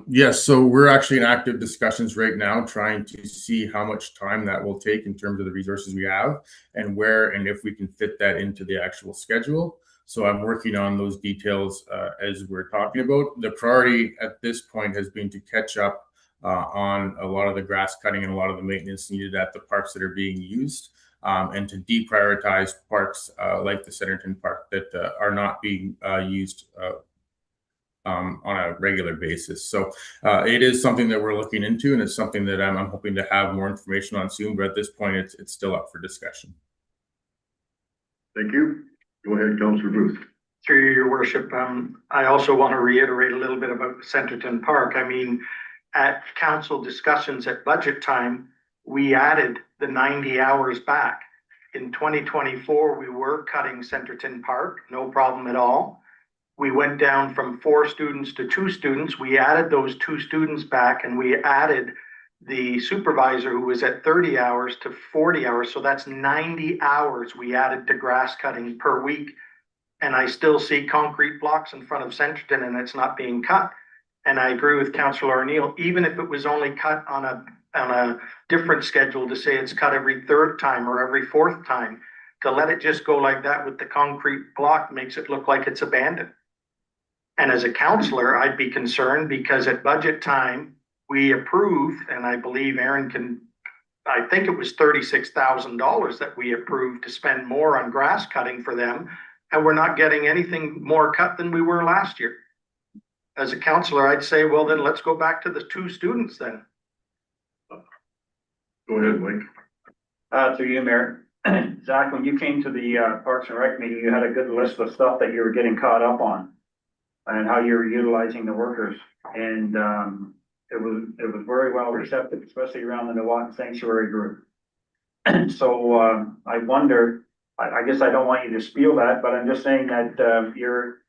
Yes, so we're actually in active discussions right now, trying to see how much time that will take in terms of the resources we have and where and if we can fit that into the actual schedule. So I'm working on those details as we're talking about. The priority at this point has been to catch up on a lot of the grass cutting and a lot of the maintenance needed at the parks that are being used. And to deprioritize parks like the Centerton Park that are not being used on a regular basis. So it is something that we're looking into, and it's something that I'm hoping to have more information on soon, but at this point, it's still up for discussion.
Thank you. Go ahead, Councillor Booth.
Through your worship, I also want to reiterate a little bit about Centerton Park. I mean, at council discussions at budget time, we added the 90 hours back. In 2024, we were cutting Centerton Park, no problem at all. We went down from 4 students to 2 students. We added those 2 students back, and we added the supervisor who was at 30 hours to 40 hours. So that's 90 hours we added to grass cutting per week. And I still see concrete blocks in front of Centerton and it's not being cut. And I agree with Councillor O'Neill, even if it was only cut on a different schedule, to say it's cut every 3rd time or every 4th time, to let it just go like that with the concrete block makes it look like it's abandoned. And as a councillor, I'd be concerned because at budget time, we approved, and I believe Aaron I think it was $36,000 that we approved to spend more on grass cutting for them. And we're not getting anything more cut than we were last year. as a counselor, I'd say, well, then let's go back to the 2 students then.
Go ahead, Mike.
Through you, Mayor. Zach, when you came to the Parks and Rec meeting, you had a good list of stuff that you were getting caught up on and how you were utilizing the workers. And it was very well receptive, especially around the Nuwatan Sanctuary group. So I wonder, I guess I don't want you to spiel that, but I'm just saying that you're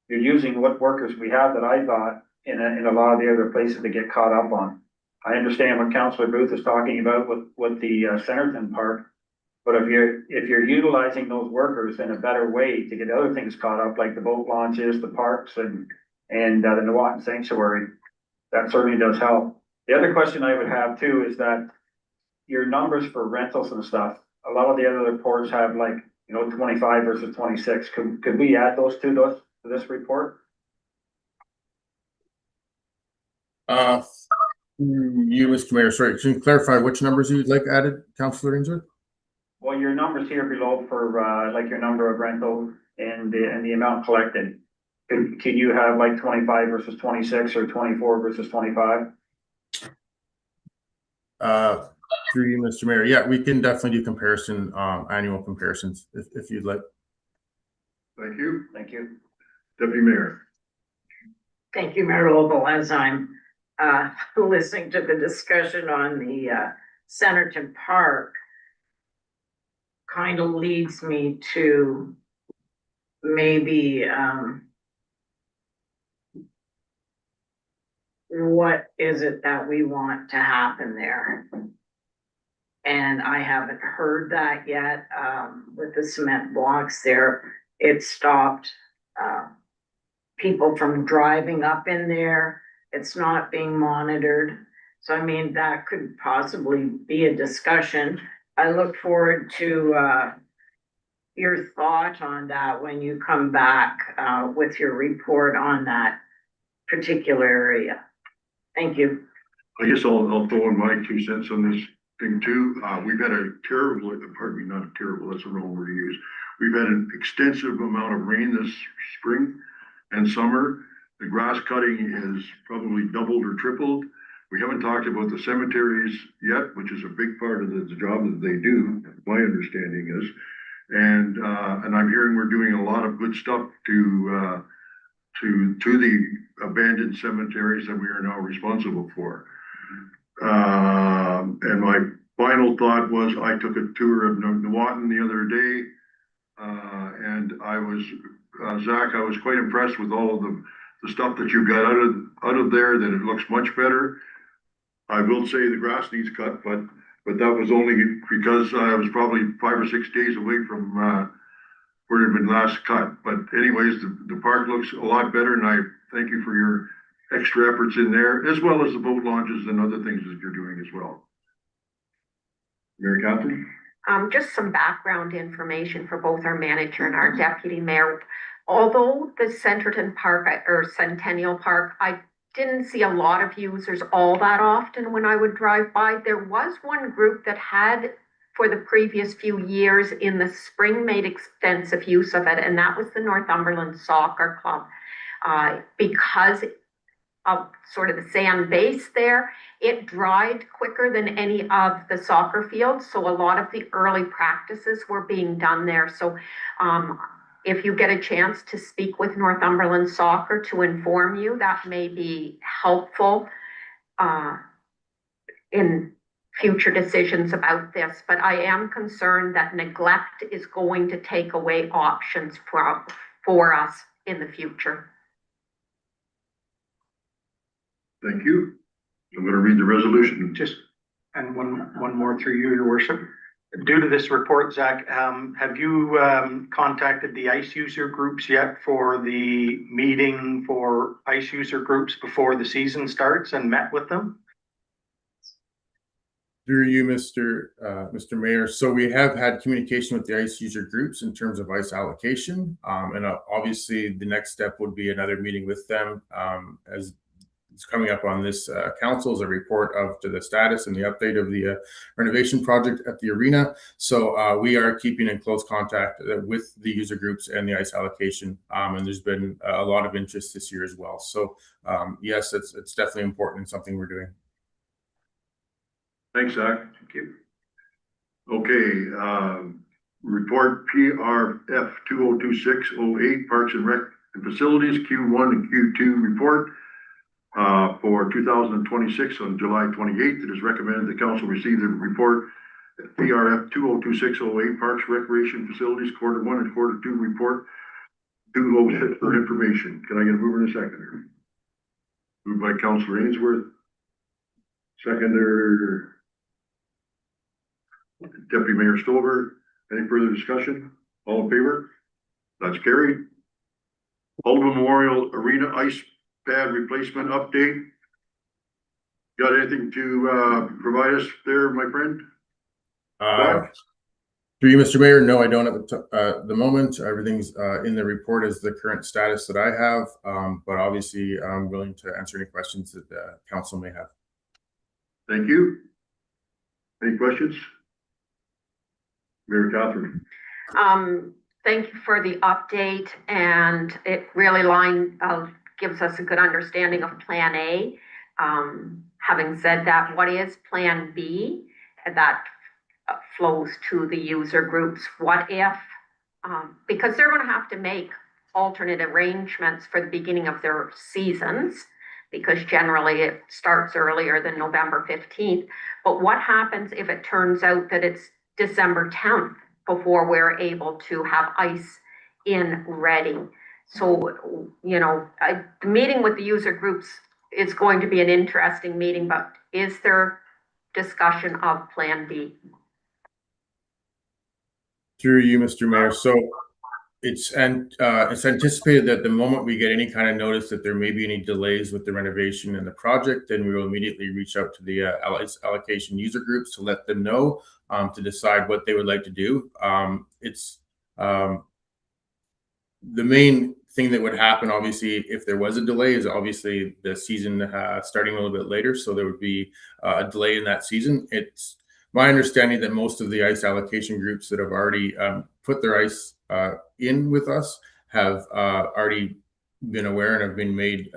using what workers we have that I thought in a lot of the other places to get caught up on. I understand what Councillor Booth is talking about with the Centerton Park, but if you're utilizing those workers in a better way to get other things caught up, like the boat launches, the parks, and the Nuwatan Sanctuary, that certainly does help. The other question I would have too is that your numbers for rentals and stuff, a lot of the other reports have 25 versus 26. Could we add those to this report?
You, Mr. Mayor, sorry, can you clarify which numbers you'd like added, Councillor Ainsworth?
Well, your numbers here below for your number of rentals and the amount collected. Can you have 25 versus 26 or 24 versus 25?
Through you, Mr. Mayor. Yeah, we can definitely do comparison, annual comparisons if you'd like.
Thank you.
Thank you.
Deputy Mayor.
Thank you, Mayor Lobel. As I'm listening to the discussion on the Centerton Park, kind of leads me to maybe what is it that we want to happen there? And I haven't heard that yet. With the cement blocks there, it stopped people from driving up in there. It's not being monitored. So, I mean, that could possibly be a discussion. I look forward to your thought on that when you come back with your report on that particular area. Thank you.
I guess I'll throw in my 2 cents on this thing too. We've had a terrible, pardon me, not terrible, that's the wrong word to use. We've had an extensive amount of rain this spring and summer. The grass cutting is probably doubled or tripled. We haven't talked about the cemeteries yet, which is a big part of the job that they do, my understanding is. And I'm hearing we're doing a lot of good stuff to the abandoned cemeteries that we are now responsible for. And my final thought was I took a tour of Nuwatan the other day, and I was, Zach, I was quite impressed with all of the stuff that you got out of there, that it looks much better. I will say the grass needs cut, but that was only because I was probably 5 or 6 days away from where it had been last cut. But anyways, the park looks a lot better, and I thank you for your extra efforts in there, as well as the boat launches and other things that you're doing as well. Mayor Catherine?
Just some background information for both our manager and our deputy mayor. Although the Centerton Park or Centennial Park, I didn't see a lot of users all that often when I would drive by. There was one group that had, for the previous few years in the spring, made extensive use of it, and that was the Northumberland Soccer Club. Because of sort of the sand base there, it dried quicker than any of the soccer fields. So a lot of the early practices were being done there. So if you get a chance to speak with Northumberland Soccer to inform you, that may be helpful in future decisions about this. But I am concerned that neglect is going to take away options for us in the future.
Thank you. I'm going to read the resolution.
And one more through you, Your Worship. Due to this report, Zach, have you contacted the ICE user groups yet for the meeting for ICE user groups before the season starts and met with them?
Through you, Mr. Mayor. So we have had communication with the ICE user groups in terms of ICE allocation. And obviously the next step would be another meeting with them as it's coming up on this council is a report of to the status and the update of the renovation project at the arena. So we are keeping in close contact with the user groups and the ice allocation, and there's been a lot of interest this year as well. So yes, it's definitely important and something we're doing.
Thanks, Zach. Thank you. Okay, report PRF 2026-08 Parks and Rec and Facilities Q1 and Q2 report for 2026 on July 28th. It is recommended the council receive the report PRF 2026-08 Parks Recreation Facilities Quarter 1 and Quarter 2 report 206 for information. Can I get a mover and a seconder? Moved by Councilor Ainsworth. Seconder Deputy Mayor Stover. Any further discussion? All in favor? That's carried. Alderman Memorial Arena Ice Pad Replacement Update. Got anything to provide us there, my friend?
Through you, Mr. Mayor, no, I don't at the moment. Everything's in the report as the current status that I have, but obviously I'm willing to answer any questions that the council may have.
Thank you. Any questions? Mayor Catherine.
Thank you for the update, and it really gives us a good understanding of Plan A. Having said that, what is Plan B that flows to the user groups? What if, because they're going to have to make alternate arrangements for the beginning of their seasons, because generally it starts earlier than November 15th. But what happens if it turns out that it's December 10th before we're able to have ice in ready? So, you know, the meeting with the user groups is going to be an interesting meeting, but is there discussion of Plan B?
Through you, Mr. Mayor. So it's anticipated that the moment we get any kind of notice that there may be any delays with the renovation and the project, then we will immediately reach out to the allocation user groups to let them know to decide what they would like to do. The main thing that would happen, obviously, if there was a delay, is obviously the season starting a little bit later. So there would be a delay in that season. It's my understanding that most of the ice allocation groups that have already put their ice in with us have already been aware and have been made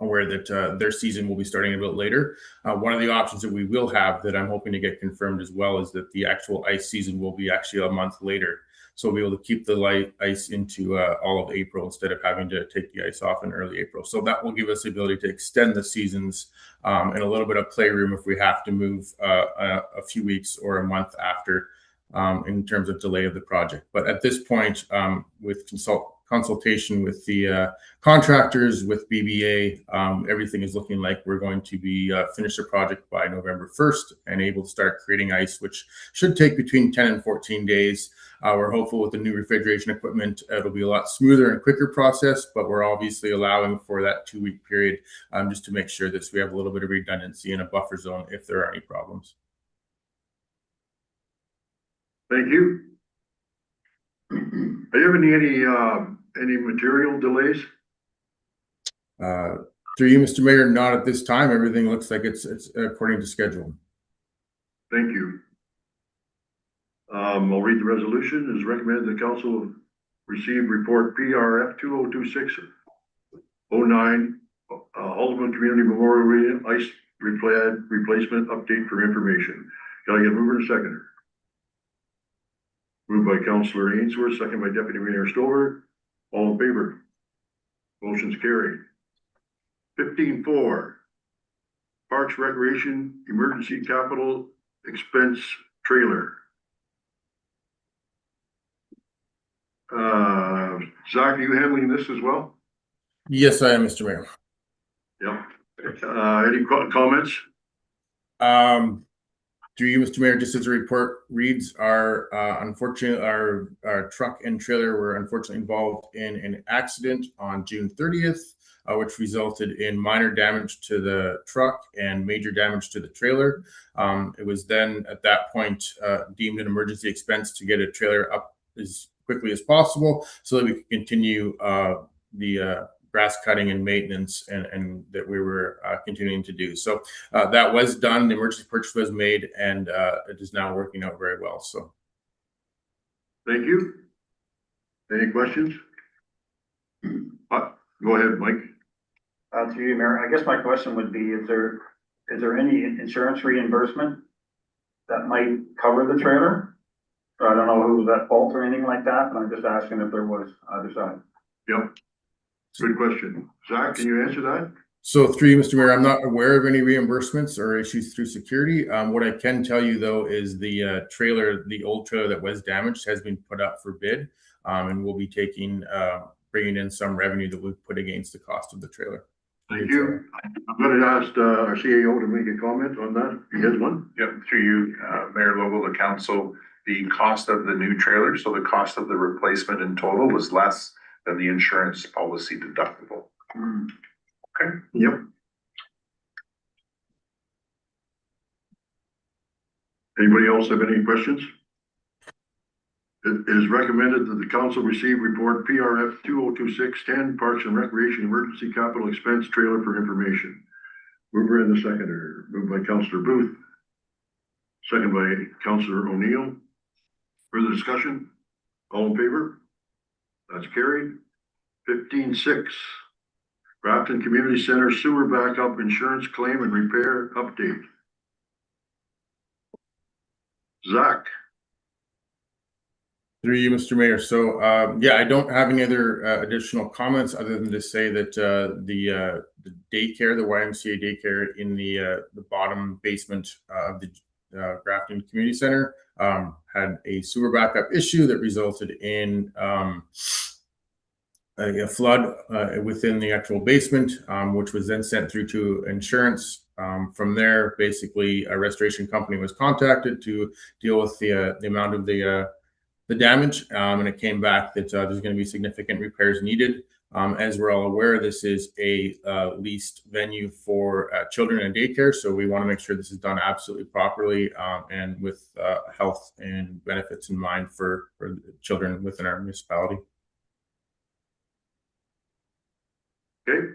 aware that their season will be starting a bit later. One of the options that we will have that I'm hoping to get confirmed as well is that the actual ice season will be actually a month later. So we'll be able to keep the light ice into all of April instead of having to take the ice off in early April. So that will give us the ability to extend the seasons and a little bit of playroom if we have to move a few weeks or a month after in terms of delay of the project. But at this point, with consultation with the contractors, with BBA, everything is looking like we're going to be finish the project by November 1st and able to start creating ice, which should take between 10 and 14 days. We're hopeful with the new refrigeration equipment, it'll be a lot smoother and quicker process, but we're obviously allowing for that 2-week period just to make sure that we have a little bit of redundancy in a buffer zone if there are any problems.
Thank you. Are you having any material delays?
Through you, Mr. Mayor, not at this time. Everything looks like it's according to schedule.
Thank you. I'll read the resolution. It is recommended the council receive report PRF 2026-09 Alderman Community Memorial Arena Ice Replacement Update for information. Can I get a mover and a seconder? Moved by Councilor Ainsworth, second by Deputy Mayor Stover. All in favor? Motion's carried. 15-4 Parks Recreation Emergency Capital Expense Trailer. Zach, are you handling this as well?
Yes, I am, Mr. Mayor.
Yeah. Any comments?
Through you, Mr. Mayor, just as the report reads, our truck and trailer were unfortunately involved in an accident on June 30th, which resulted in minor damage to the truck and major damage to the trailer. It was then at that point deemed an emergency expense to get a trailer up as quickly as possible so that we could continue the grass cutting and maintenance, and that we were continuing to do. So that was done. The emergency purchase was made, and it is now working out very well. So
Thank you. Any questions? Go ahead, Mike.
To you, Mayor, I guess my question would be, is there any insurance reimbursement that might cover the trailer? I don't know who was at fault or anything like that, but I'm just asking if there was either side.
Yep. Good question. Zach, can you answer that?
So through you, Mr. Mayor, I'm not aware of any reimbursements or issues through security. What I can tell you though is the trailer, the old trailer that was damaged, has been put up for bid, and we'll be bringing in some revenue that we put against the cost of the trailer.
Thank you. I'm going to ask our CAO to make a comment on that. He has one.
Yep, through you, Mayor Lobo, the council, the cost of the new trailer, so the cost of the replacement in total was less than the insurance policy deductible. Okay.
Yep. Anybody else have any questions? It is recommended that the council receive report PRF 2026-10 Parks and Recreation Emergency Capital Expense Trailer for information. Mover and the seconder. Moved by Councillor Booth. Second by Councillor O'Neill. Further discussion? All in favor? That's carried. 15.6. Grafton Community Center Sewer Backup Insurance Claim and Repair Update. Zach.
Through you, Mr. Mayor. So yeah, I don't have any other additional comments other than to say that the daycare, the YMCA daycare in the bottom basement of the Grafton Community Center had a sewer backup issue that resulted in a flood within the actual basement, which was then sent through to insurance. From there, basically, a restoration company was contacted to deal with the amount of the damage, and it came back that there's going to be significant repairs needed. As we're all aware, this is a leased venue for children and daycare, so we want to make sure this is done absolutely properly and with health and benefits in mind for the children within our municipality.
Okay.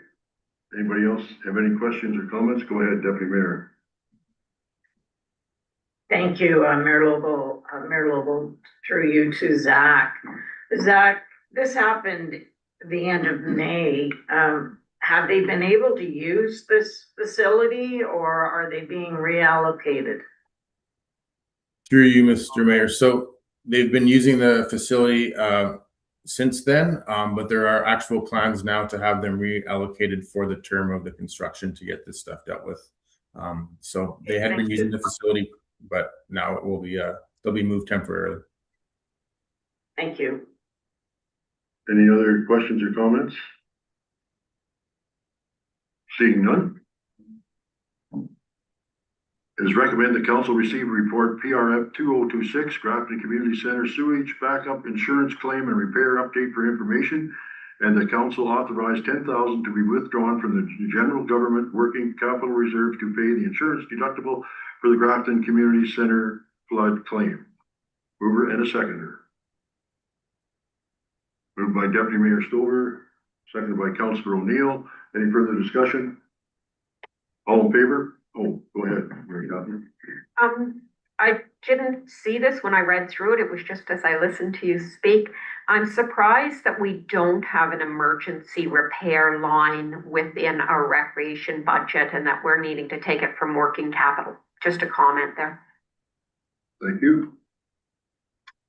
Anybody else have any questions or comments? Go ahead, Deputy Mayor.
Thank you, Mayor Lobo. Mayor Lobo, through you to Zach. Zach, this happened the end of May. Have they been able to use this facility, or are they being reallocated?
Through you, Mr. Mayor. So they've been using the facility since then, but there are actual plans now to have them reallocated for the term of the construction to get this stuff dealt with. So they had been using the facility, but now it will be they'll be moved temporarily.
Thank you.
Any other questions or comments? Seeing none. It is recommended the council receive a report PRF 2026 Grafton Community Center Sewage Backup Insurance Claim and Repair Update for information, and the council authorized $10,000 to be withdrawn from the general government working capital reserve to pay the insurance deductible for the Grafton Community Center flood claim. Mover and a seconder. Moved by Deputy Mayor Stover, seconded by Councillor O'Neill. Any further discussion? All in favor? Oh, go ahead, Mary Catherine.
I didn't see this when I read through it. It was just as I listened to you speak. I'm surprised that we don't have an emergency repair line within our recreation budget and that we're needing to take it from working capital. Just a comment there.
Thank you.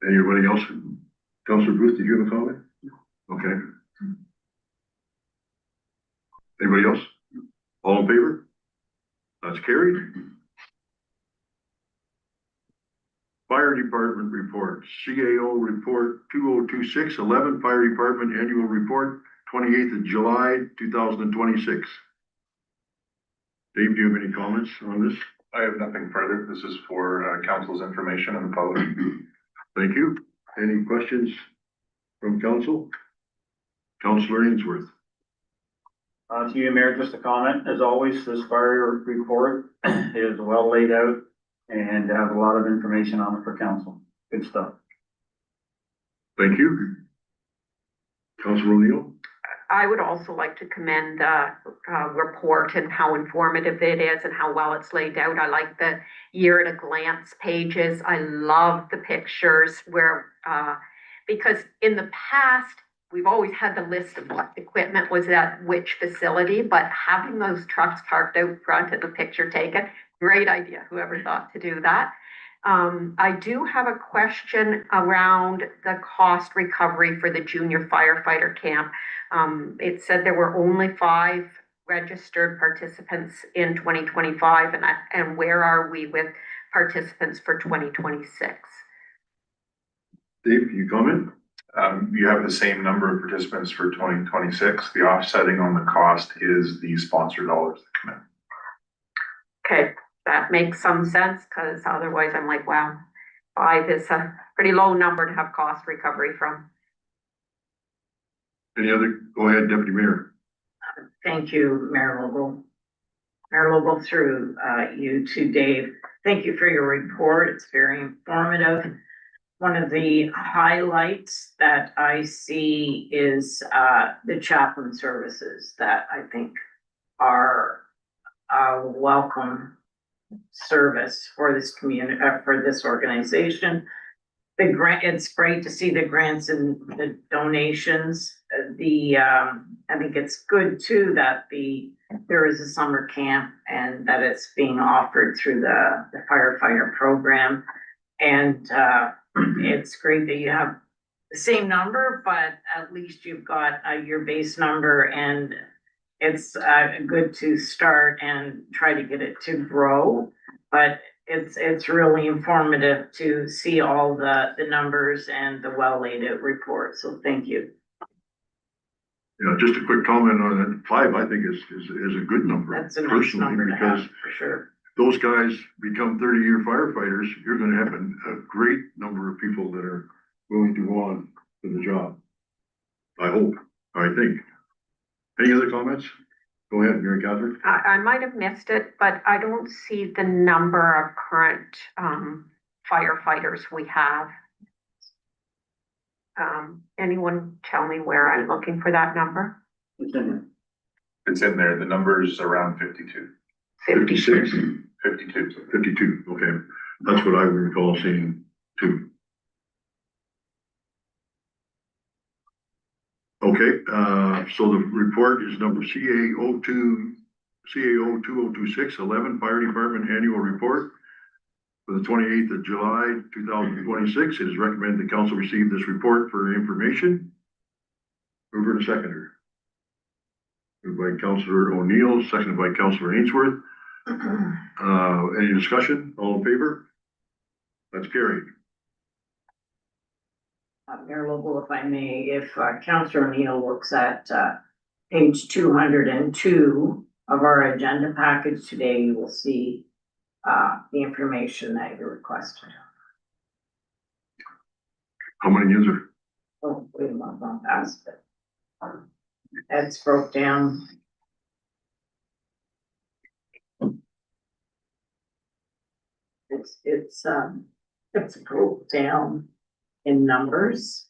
Anybody else? Councillor Booth, did you have a comment? Okay. Anybody else? All in favor? That's carried. Fire Department report, CAO report 2026-11, Fire Department Annual Report, 28th of July, 2026. Dave, do you have any comments on this?
I have nothing further. This is for council's information and the public.
Thank you. Any questions from council? Councillor Ainsworth.
To you, Mayor, just a comment. As always, this fire report is well laid out and has a lot of information on it for council. Good stuff.
Thank you. Councillor O'Neill.
I would also like to commend the report and how informative it is and how well it's laid out. I like the year at a glance pages. I love the pictures where, because in the past, we've always had the list of what equipment was at which facility, but having those trucks parked out front and the picture taken, great idea, whoever thought to do that. I do have a question around the cost recovery for the junior firefighter camp. It said there were only 5 registered participants in 2025, and where are we with participants for 2026?
Dave, can you comment?
You have the same number of participants for 2026. The offsetting on the cost is the sponsor dollars that come in.
Okay, that makes some sense, because otherwise I'm like, wow, 5 is a pretty low number to have cost recovery from.
Any other? Go ahead, Deputy Mayor.
Thank you, Mayor Lobo. Mayor Lobo, through you to Dave. Thank you for your report. It's very informative. One of the highlights that I see is the chaplain services that I think are a welcome service for this community, for this organization. The grant, it's great to see the grants and the donations. I think it's good too that there is a summer camp and that it's being offered through the firefighter program. And it's great that you have the same number, but at least you've got your base number, and it's good to start and try to get it to grow. But it's really informative to see all the numbers and the well laid out report. So thank you.
Yeah, just a quick comment on that. 5, I think is a good number.
That's a nice
personally,
number to
because
have, for sure.
those guys become 30-year firefighters. You're going to have a great number of people that are willing to go on to the job. I hope, I think. Any other comments? Go ahead, Mary Catherine.
I might have missed it, but I don't see the number of current firefighters we have. Anyone tell me where I'm looking for that number?
It's in there. The number is around 52.
56.
52.
52, okay. That's what I would recall seeing too. Okay, so the report is number CA02, CAO2026, 11, Fire Department Annual Report for the 28th of July, 2026. It is recommended the council receive this report for information. Mover and seconder. Moved by Councillor O'Neill, seconded by Councillor Ainsworth. Any discussion? All in favor? That's carried.
Mayor Lobo, if I may, if Councillor O'Neill looks at page 202 of our agenda package today, you will see the information that you requested.
How many is there?
Oh, wait a minute, I'll ask it. It's broke down. It's broke down in numbers.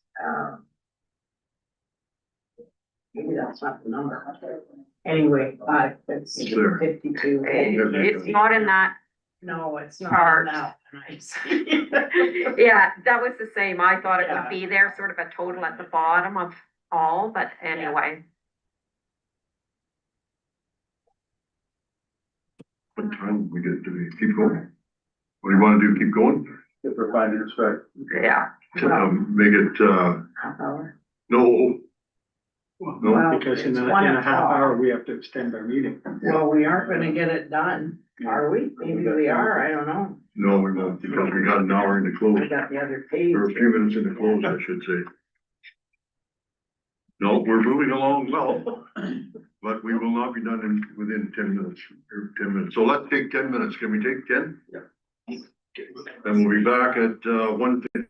Maybe that's not the number. Anyway, it's
Sure.
52.
It's not in that.
No, it's not
Part.
in that.
Yeah, that was the same. I thought it
Yeah.
would be there, sort of a total at the bottom of all, but anyway.
What time we get to keep going? What do you want to do? Keep going?
If we're 5 minutes back.
Yeah.
Make it,
Half hour.
no.
Well,
No,
Because in
it's
a
1
half
o'clock.
hour, we have to extend our meeting.
Well, we aren't gonna get it done, are we? Maybe we are, I don't know.
no, we won't, because we got an hour in the close,
We got the other page.
or a few minutes in the close, I should say. No, we're moving along well, but we will not be done within 10 minutes, or 10 minutes. So let's take 10 minutes. Can we take 10?
Yeah.
Then we'll be back at 1:50.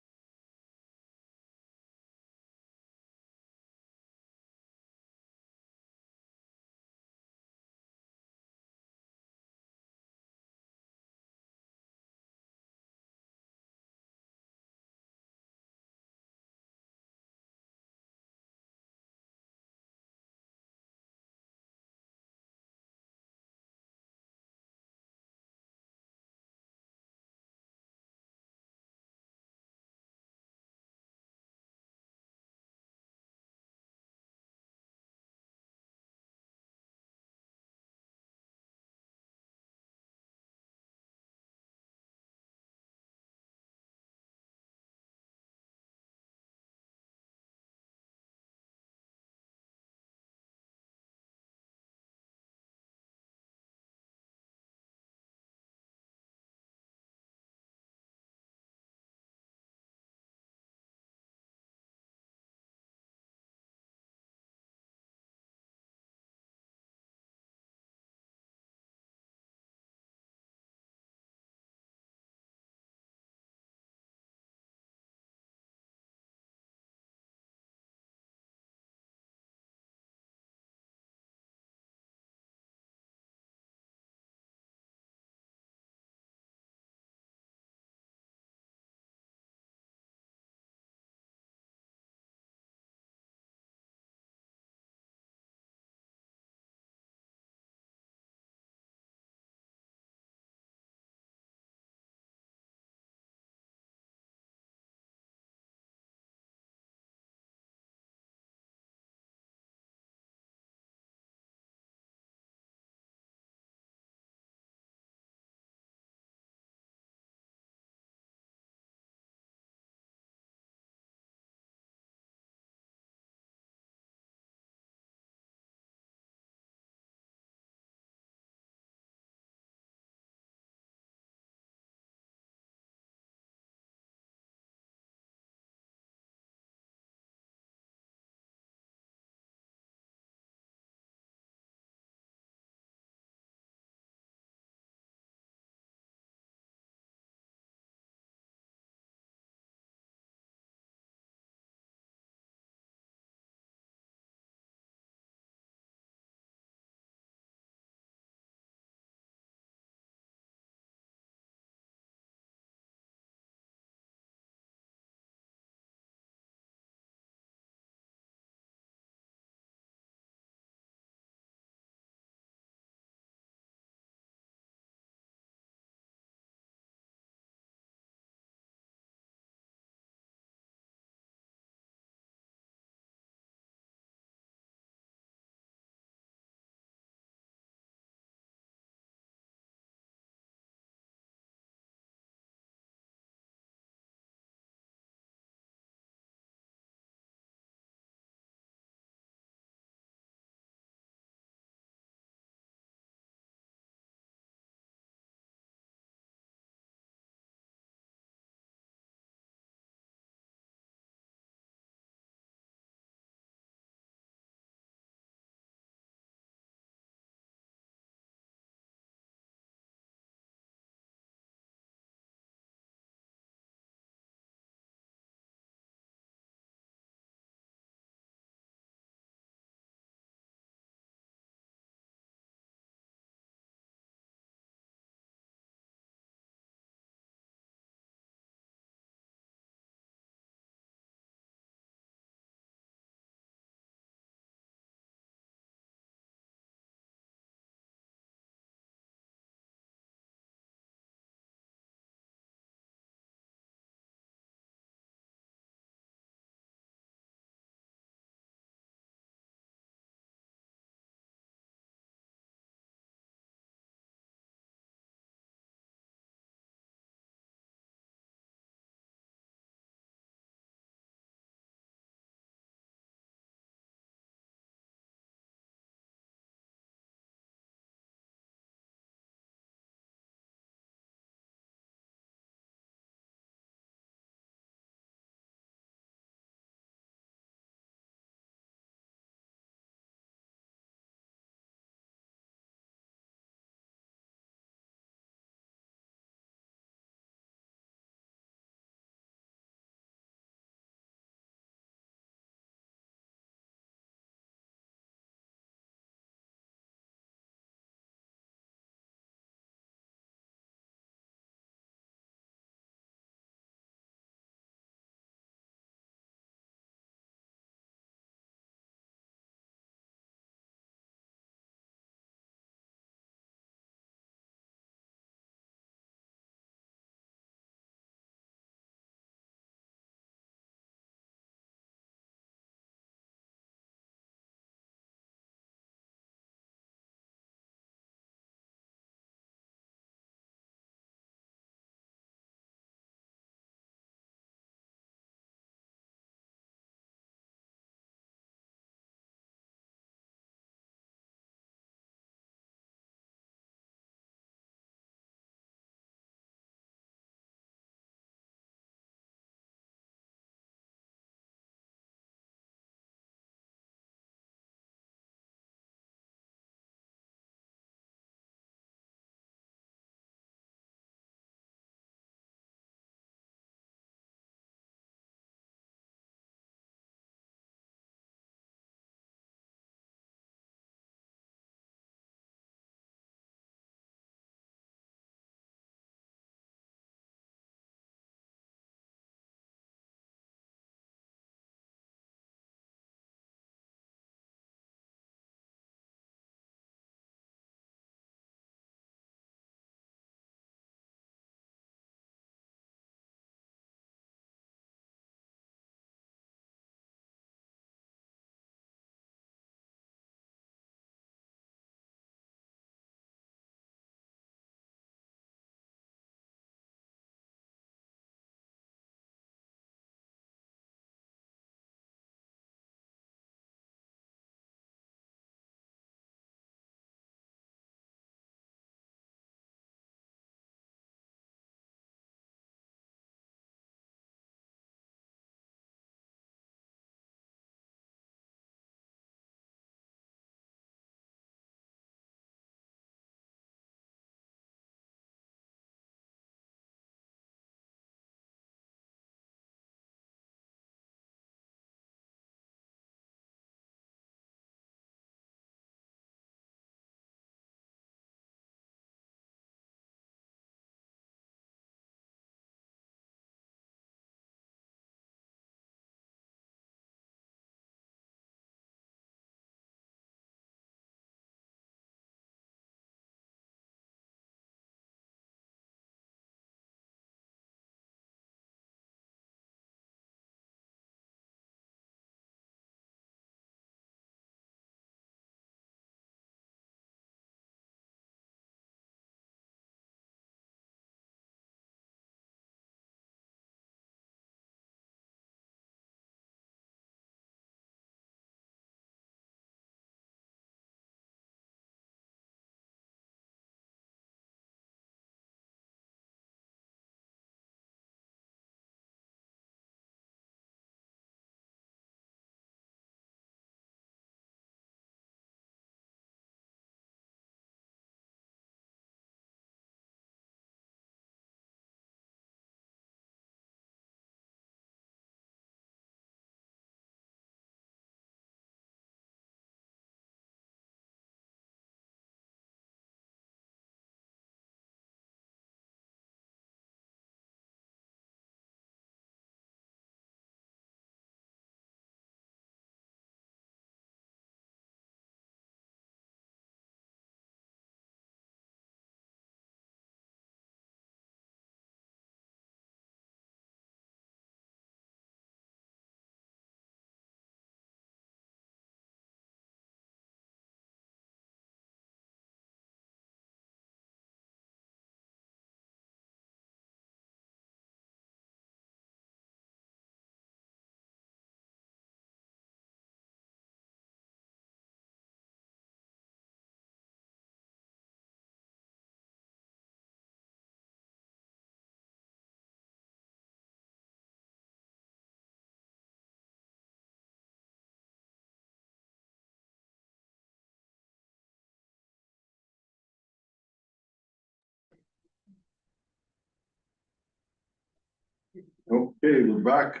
Okay, we're back.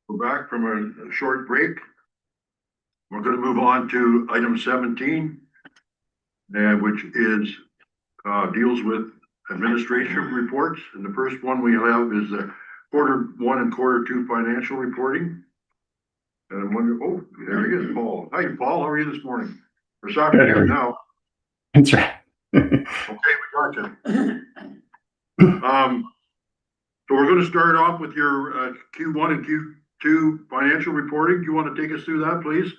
We're back from a short break. We're gonna move on to item 17, which is, deals with administration reports. And the first one we have is the Q1 and Q2 financial reporting. And I'm wondering, oh, there he is, Paul. Hi, Paul, how are you this morning? Or this afternoon now?
That's right.
Okay, we got you. So we're gonna start off with your Q1 and Q2 financial reporting. Do you want to take us through that, please?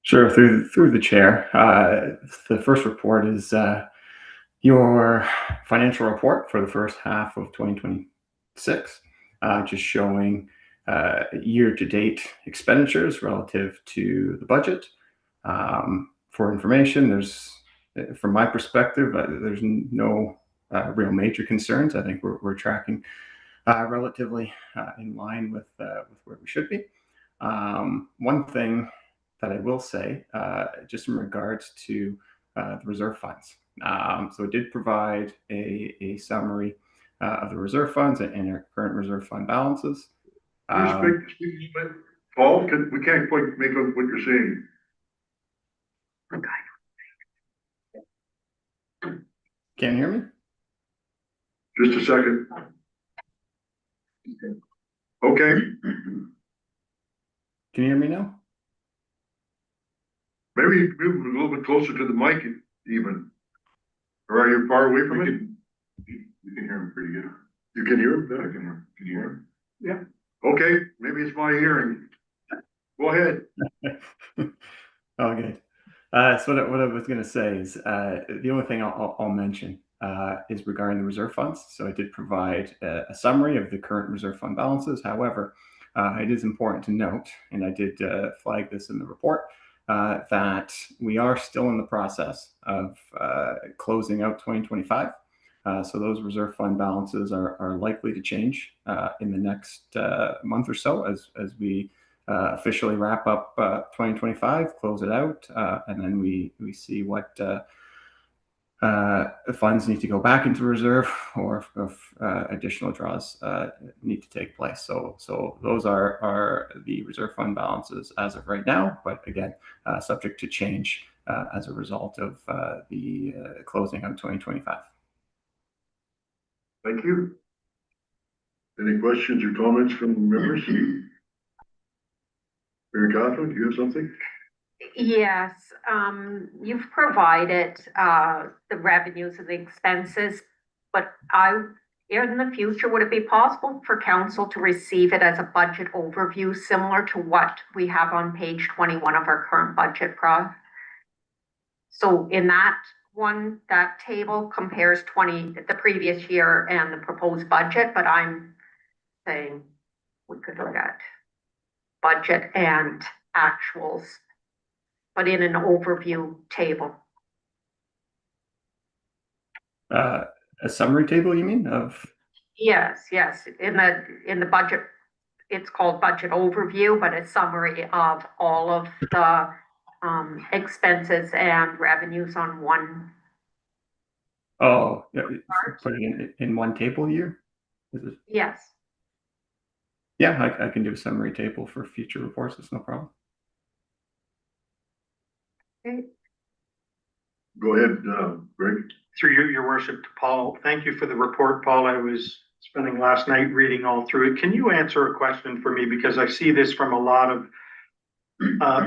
Sure, through the chair. The first report is your financial report for the first half of 2026, just showing year-to-date expenditures relative to the budget. For information, from my perspective, there's no real major concerns. I think we're tracking relatively in line with where we should be. One thing that I will say, just in regards to the reserve funds. So it did provide a summary of the reserve funds and our current reserve fund balances.
Paul, we can't quite make out what you're saying.
Can you hear me?
Just a second. Okay.
Can you hear me now?
Maybe move a little bit closer to the mic even. Or are you far away from it? You can hear him pretty good. You can hear him? I can you hear him? Yeah. Okay, maybe it's my hearing. Go ahead.
Okay. So what I was going to say is the only thing I'll mention is regarding the reserve funds. So I did provide a summary of the current reserve fund balances. However, it is important to note, and I did flag this in the report, that we are still in the process of closing out 2025. So those reserve fund balances are likely to change in the next month or so as we officially wrap up 2025, close it out, and then we see what funds need to go back into reserve or if additional draws need to take place. So those are the reserve fund balances as of right now, but again, subject to change as a result of the closing of 2025.
Thank you. Any questions or comments from members? Mary Catherine, do you have something?
Yes, you've provided the revenues and the expenses, but in the future, would it be possible for council to receive it as a budget overview similar to what we have on page 21 of our current budget So in that one, that table compares the previous year and the proposed budget, but I'm saying we could look at budget and actuals, but in an overview table.
A summary table, you mean, of?
Yes. In the budget, it's called budget overview, but a summary of all of the expenses and revenues on one.
Oh, yeah, put it in one table here?
Yes.
Yeah, I can do a summary table for future reports. It's no problem.
Okay.
Go ahead, Greg.
Through you, your worship, to Paul. Thank you for the report, Paul. I was spending last night reading all through it. Can you answer a question for me? Because I see this from a lot of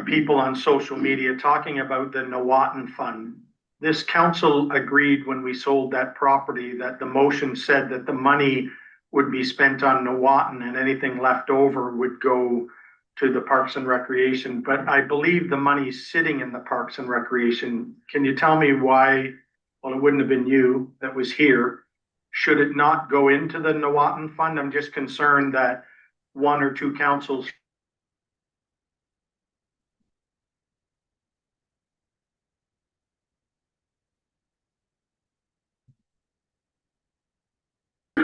people on social media talking about the Nawatin Fund. This council agreed when we sold that property that the motion said that the money would be spent on Nawatin and anything left over would go to the Parks and Recreation. But I believe the money's sitting in the Parks and Recreation. Can you tell me why? Well, it wouldn't have been you that was here. Should it not go into the Nawatin Fund? I'm just concerned that one or two councils I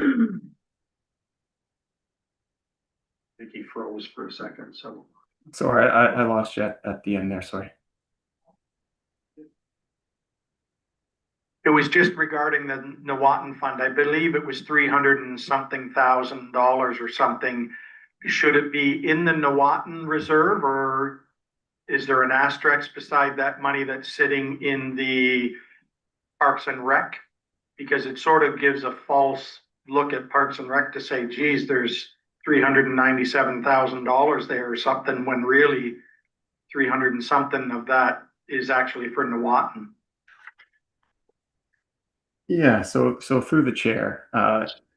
think he froze for a second, so.
Sorry, I lost you at the end there, sorry.
It was just regarding the Nawatin Fund. I believe it was 300 and something $1,000 or something. Should it be in the Nawatin Reserve, or is there an asterisk beside that money that's sitting in the Parks and Rec? Because it sort of gives a false look at Parks and Rec to say, geez, there's $397,000 there or something, when really 300 and something of that is actually for Nawatin.
Yeah, so through the chair,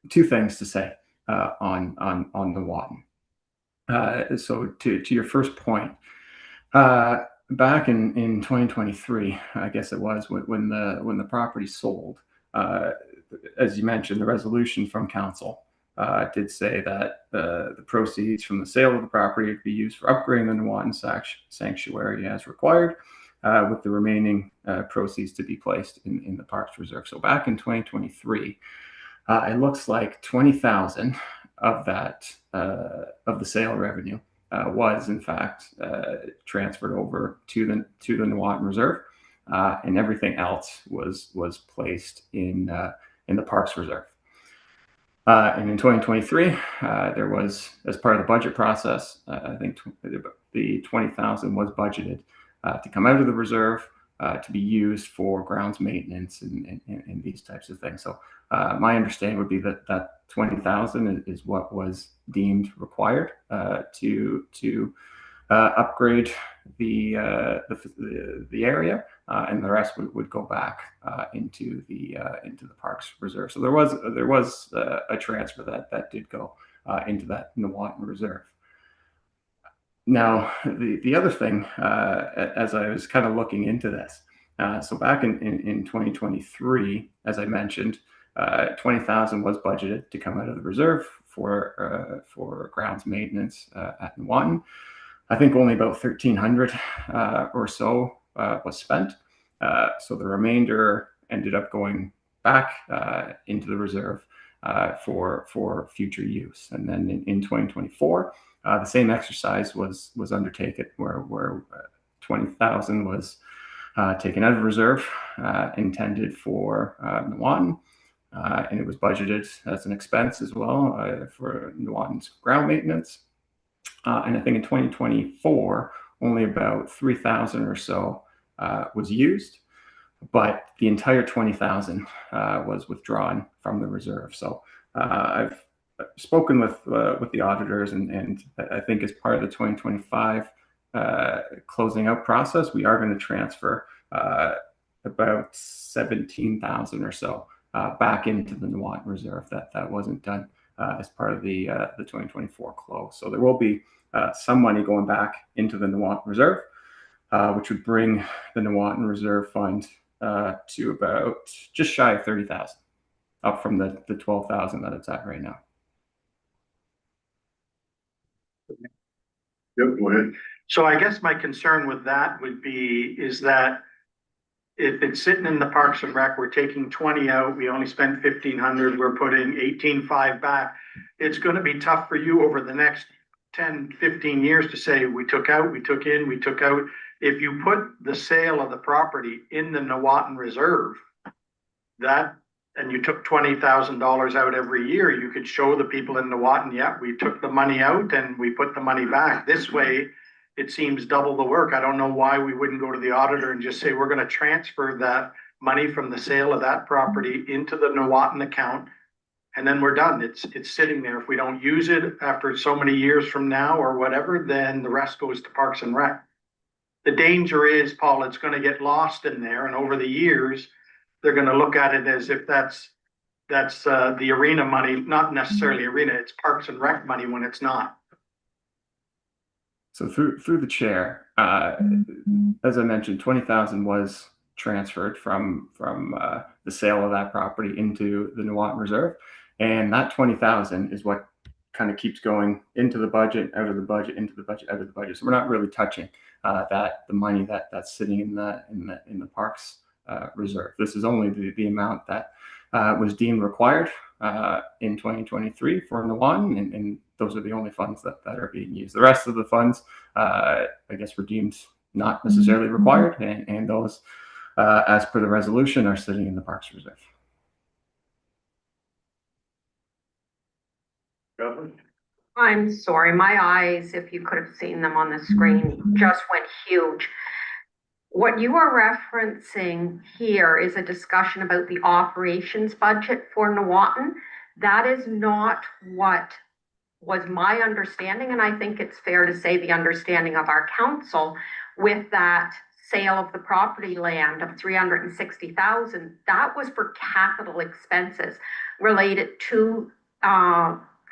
two things to say on the Watton. So to your first point, back in 2023, I guess it was when the property sold. As you mentioned, the resolution from council did say that the proceeds from the sale of the property would be used for upgrading the Nawatin Sanctuary as required, with the remaining proceeds to be placed in the Parks Reserve. So back in 2023, it looks like 20,000 of that of the sale revenue was in fact transferred over to the Nawatin Reserve, and everything else was placed in the Parks Reserve. And in 2023, there was, as part of the budget process, I think the 20,000 was budgeted to come out of the reserve to be used for grounds maintenance and these types of things. So my understanding would be that 20,000 is what was deemed required to upgrade the area, and the rest would go back into the Parks Reserve. So there was a transfer that did go into that Nawatin Reserve. Now, the other thing, as I was kind of looking into this, so back in 2023, as I mentioned, 20,000 was budgeted to come out of the reserve for grounds maintenance at Nawatin. I think only about 1,300 or so was spent. So the remainder ended up going back into the reserve for future use. And then in 2024, the same exercise was undertaken, where 20,000 was taken out of reserve, intended for Nawatin, and it was budgeted as an expense as well for Nawatin's ground maintenance. And I think in 2024, only about 3,000 or so was used, but the entire 20,000 was withdrawn from the reserve. So I've spoken with the auditors, and I think as part of the 2025 closing out process, we are going to transfer about 17,000 or so back into the Nawatin Reserve. That wasn't done as part of the 2024 close. So there will be some money going back into the Nawatin Reserve, which would bring the Nawatin Reserve Fund to about just shy of 30,000, up from the 12,000 that it's at right now.
Yep, go ahead.
So I guess my concern with that would be is that if it's sitting in the Parks and Rec, we're taking 20 out, we only spent 1,500, we're putting 18,500 back. It's going to be tough for you over the next 10, 15 years to say, we took out, we took in, we took out. If you put the sale of the property in the Nawatin Reserve, and you took $20,000 out every year, you could show the people in Nawatin, yeah, we took the money out and we put the money back. This way, it seems double the work. I don't know why we wouldn't go to the auditor and just say, we're going to transfer that money from the sale of that property into the Nawatin account, and then we're done. It's sitting there. If we don't use it after so many years from now or whatever, then the rest goes to Parks and Rec. The danger is, Paul, it's going to get lost in there, and over the years, they're going to look at it as if that's the arena money, not necessarily arena, it's Parks and Rec money when it's not.
So through the chair, as I mentioned, 20,000 was transferred from the sale of that property into the Nawatin Reserve, and that 20,000 is what kind of keeps going into the budget, out of the budget, into the budget, out of the budget. So we're not really touching the money that's sitting in the Parks Reserve. This is only the amount that was deemed required in 2023 for Nawatin, and those are the only funds that are being used. The rest of the funds, I guess, were deemed not necessarily required, and those as per the resolution, are sitting in the Parks Reserve.
Catherine?
I'm sorry, my eyes, if you could have seen them on the screen, just went huge. What you are referencing here is a discussion about the operations budget for Nuwauton. That is not what was my understanding, and I think it's fair to say the understanding of our council with that sale of the property land of 360,000. That was for capital expenses related to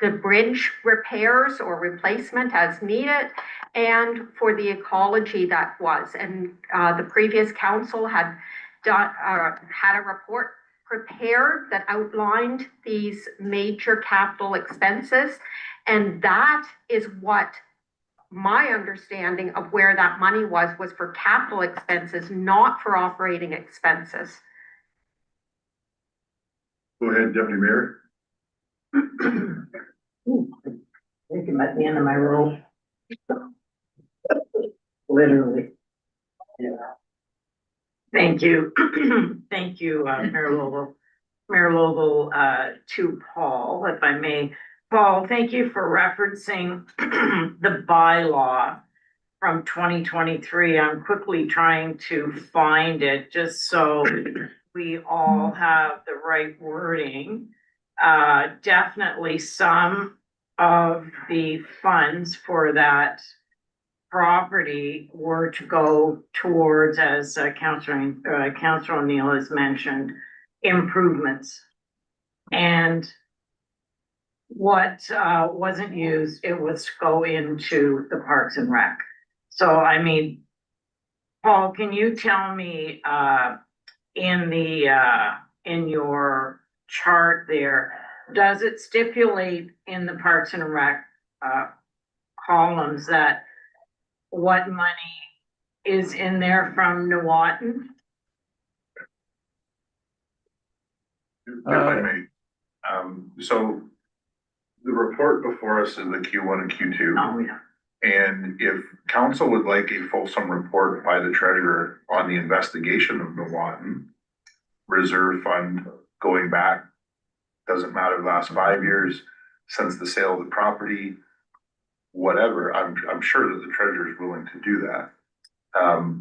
the bridge repairs or replacement as needed, and for the ecology that was. And the previous council had done had a report prepared that outlined these major capital expenses, and that is what my understanding of where that money was for capital expenses, not for operating expenses.
Go ahead, Deputy Mayor.
I think I'm at the end of my rope. Literally. Yeah. Thank you. Thank you, Mayor Lovell. Mayor Lovell, to Paul, if I may. Paul, thank you for referencing the bylaw from 2023. I'm quickly trying to find it just so we all have the right wording. Definitely some of the funds for that property were to go towards, as Councilor O'Neill has mentioned, improvements. And what wasn't used, it was to go into the Parks and Rec. So, I mean, Paul, can you tell me in your chart there, does it stipulate in the Parks and Rec columns that what money is in there from Nuwauton?
If I may, so the report before us is the Q1 and Q2.
Oh, yeah.
And if council would like a fulsome report by the treasurer on the investigation of Nuwauton Reserve Fund going back, doesn't matter the last 5 years, since the sale of the property, whatever, I'm sure that the treasurer is willing to do that.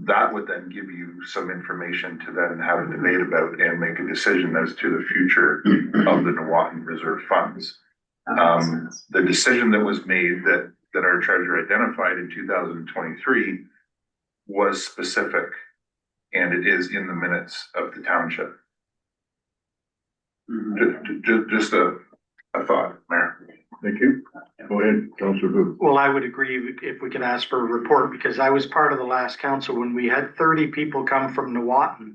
That would then give you some information to then have a debate about and make a decision as to the future of the Nuwauton Reserve funds. The decision that was made that our treasurer identified in 2023 was specific, and it is in the minutes of the township. Just a thought, Mayor.
Thank you. Go ahead, Councilor Booth.
Well, I would agree if we can ask for a report, because I was part of the last council when we had 30 people come from Nuwauton.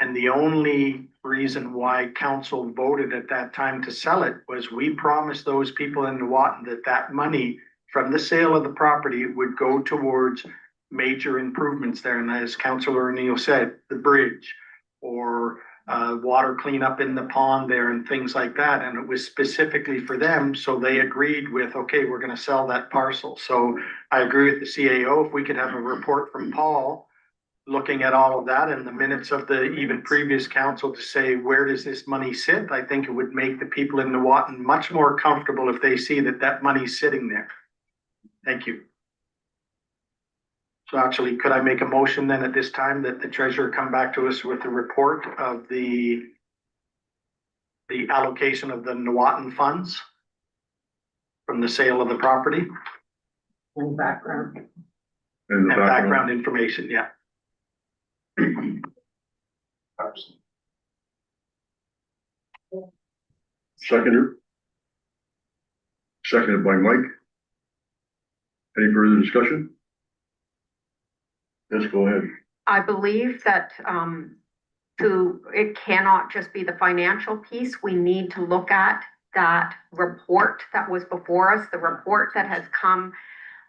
And the only reason why council voted at that time to sell it was we promised those people in Nuwauton that that money from the sale of the property would go towards major improvements there. And as Councilor O'Neill said, the bridge or water cleanup in the pond there and things like that. And it was specifically for them. So they agreed with, okay, we're going to sell that parcel. So I agree with the CAO. If we could have a report from Paul looking at all of that and the minutes of the even previous council to say, where does this money sit? I think it would make the people in Nuwauton much more comfortable if they see that that money's sitting there. Thank you. So actually, could I make a motion then at this time that the treasurer come back to us with a report of the allocation of the Nuwauton funds from the sale of the property?
In background.
And background information, yeah.
Seconder. Seconded by Mike. Any further discussion? Yes, go ahead.
I believe that it cannot just be the financial piece. We need to look at that report that was before us, the report that has come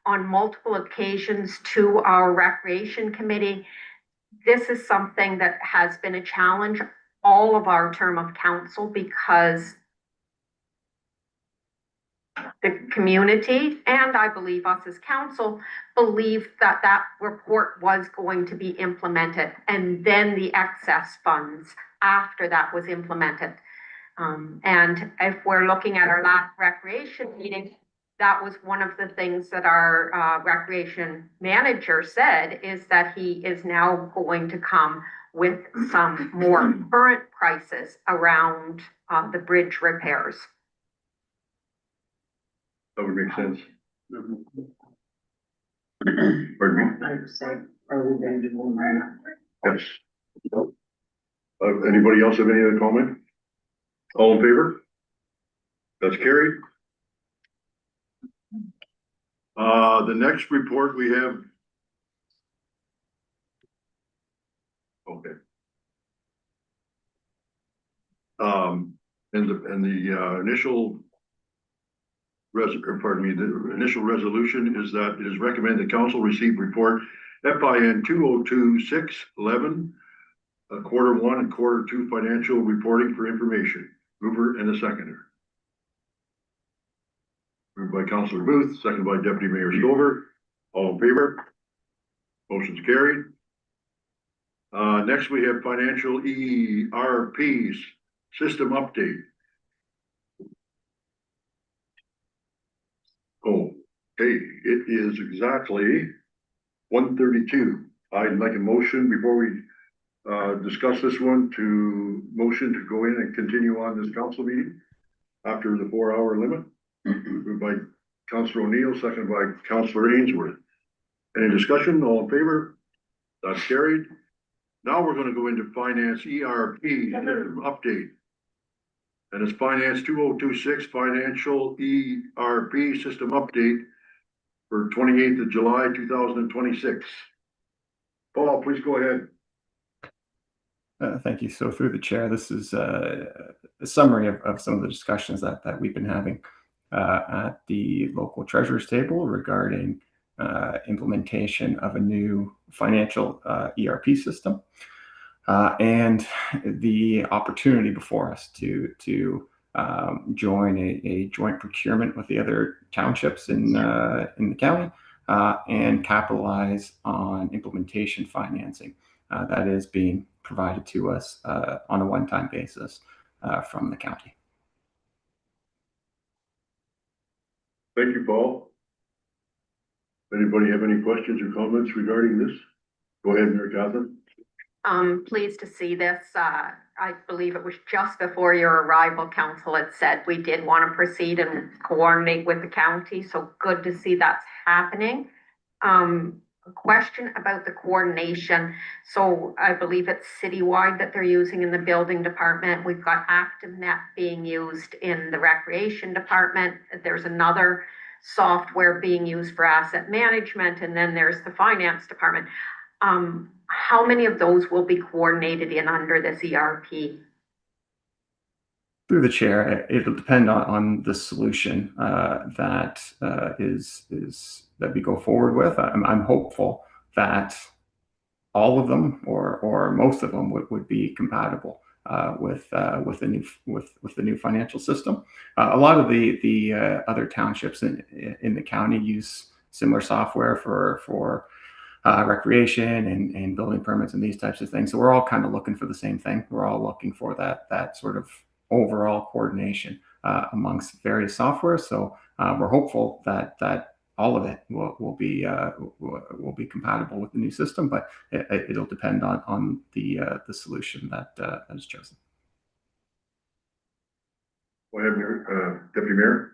on multiple occasions to our recreation committee. This is something that has been a challenge all of our term of council, because the community, and I believe us as council, believed that that report was going to be implemented, and then the excess funds after that was implemented. And if we're looking at our last recreation meeting, that was one of the things that our recreation manager said, is that he is now going to come with some more current prices around the bridge repairs.
That would make sense. Pardon me?
I would say, are we going to do one?
Yes. Anybody else have any other comment? All in favor? That's carried. The next report we have. Okay. And the initial the initial resolution is that it is recommended the council receive report FIN 202611, quarter 1 and quarter 2 financial reporting for information. Mover and a seconder. Moved by Councillor Booth, seconded by Deputy Mayor Stover. All in favor? Motion's carried. Next we have financial ERPs system update. Oh, okay, it is exactly 1:32. I'd like a motion before we discuss this one to motion to go in and continue on this council meeting after the 4-hour limit. Moved by Councillor O'Neill, seconded by Councillor Ainsworth. Any discussion? All in favor? That's carried. Now we're going to go into finance ERP update. And it's finance 2026 financial ERP system update for 28th of July, 2026. Paul, please go ahead.
Thank you. So through the chair, this is a summary of some of the discussions that we've been having at the local treasurer's table regarding implementation of a new financial ERP system and the opportunity before us to join a joint procurement with the other townships in the county and capitalize on implementation financing that is being provided to us on a one-time basis from the county.
Thank you, Paul. Anybody have any questions or comments regarding this? Go ahead, Mayor Catherine.
Pleased to see this. I believe it was just before your arrival, council had said we did want to proceed and coordinate with the county. So good to see that's happening. A question about the coordination. So I believe it's citywide that they're using in the building department. We've got ActiveNet being used in the recreation department. There's another software being used for asset management, and then there's the finance department. How many of those will be coordinated in under this ERP?
Through the chair, it'll depend on the solution that we go forward with. I'm hopeful that all of them or most of them would be compatible with the new financial system. A lot of the other townships in the county use similar software for recreation and building permits and these types of things. So we're all kind of looking for the same thing. We're all looking for that sort of overall coordination amongst various software. So we're hopeful that all of it will be compatible with the new system, but it'll depend on the solution that is chosen.
Go ahead, Mayor, Deputy Mayor.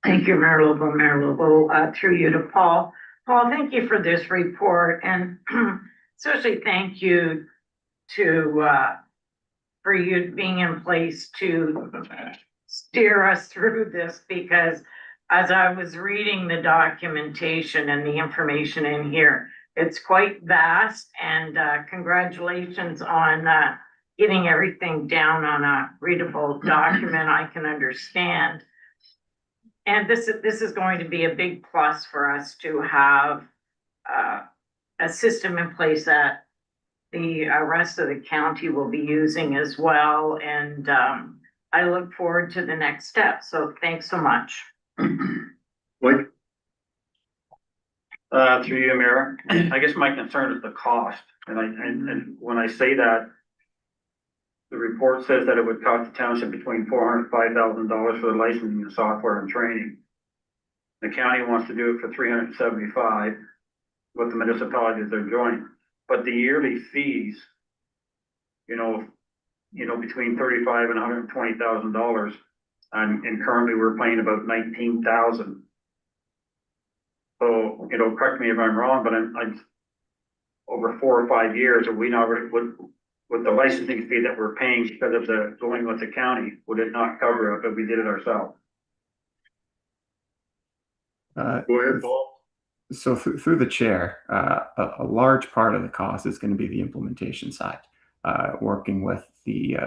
Thank you, Mayor Lobo. Mayor Lobo, through you to Paul. Paul, thank you for this report, and especially thank you for you being in place to steer us through this, because as I was reading the documentation and the information in here, it's quite vast, and congratulations on getting everything down on a readable document I can understand. And this is going to be a big plus for us to have a system in place that the rest of the county will be using as well. And I look forward to the next step. So thanks so much.
Like,
Through you, Mayor, I guess my concern is the cost, and when I say that, the report says that it would cost the township between $400 and $5,000 for the licensing of software and training. The county wants to do it for $375 with the municipalities they're joining, but the yearly fees, between $35,000 and $120,000, and currently we're paying about $19,000. So, correct me if I'm wrong, but I'm over 4 or 5 years, are we not with the licensing fee that we're paying because of the going with the county, would it not cover it if we did it ourselves?
go ahead, Paul.
So through the chair, a large part of the cost is going to be the implementation side, working with the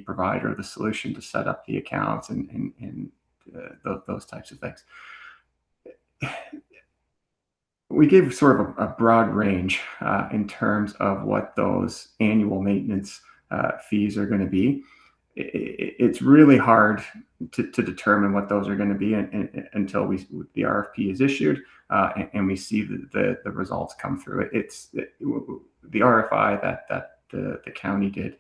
provider of the solution to set up the accounts and those types of things. We gave sort of a broad range in terms of what those annual maintenance fees are going to be. It's really hard to determine what those are going to be until the RFP is issued and we see the results come through. It's the RFI that the county did.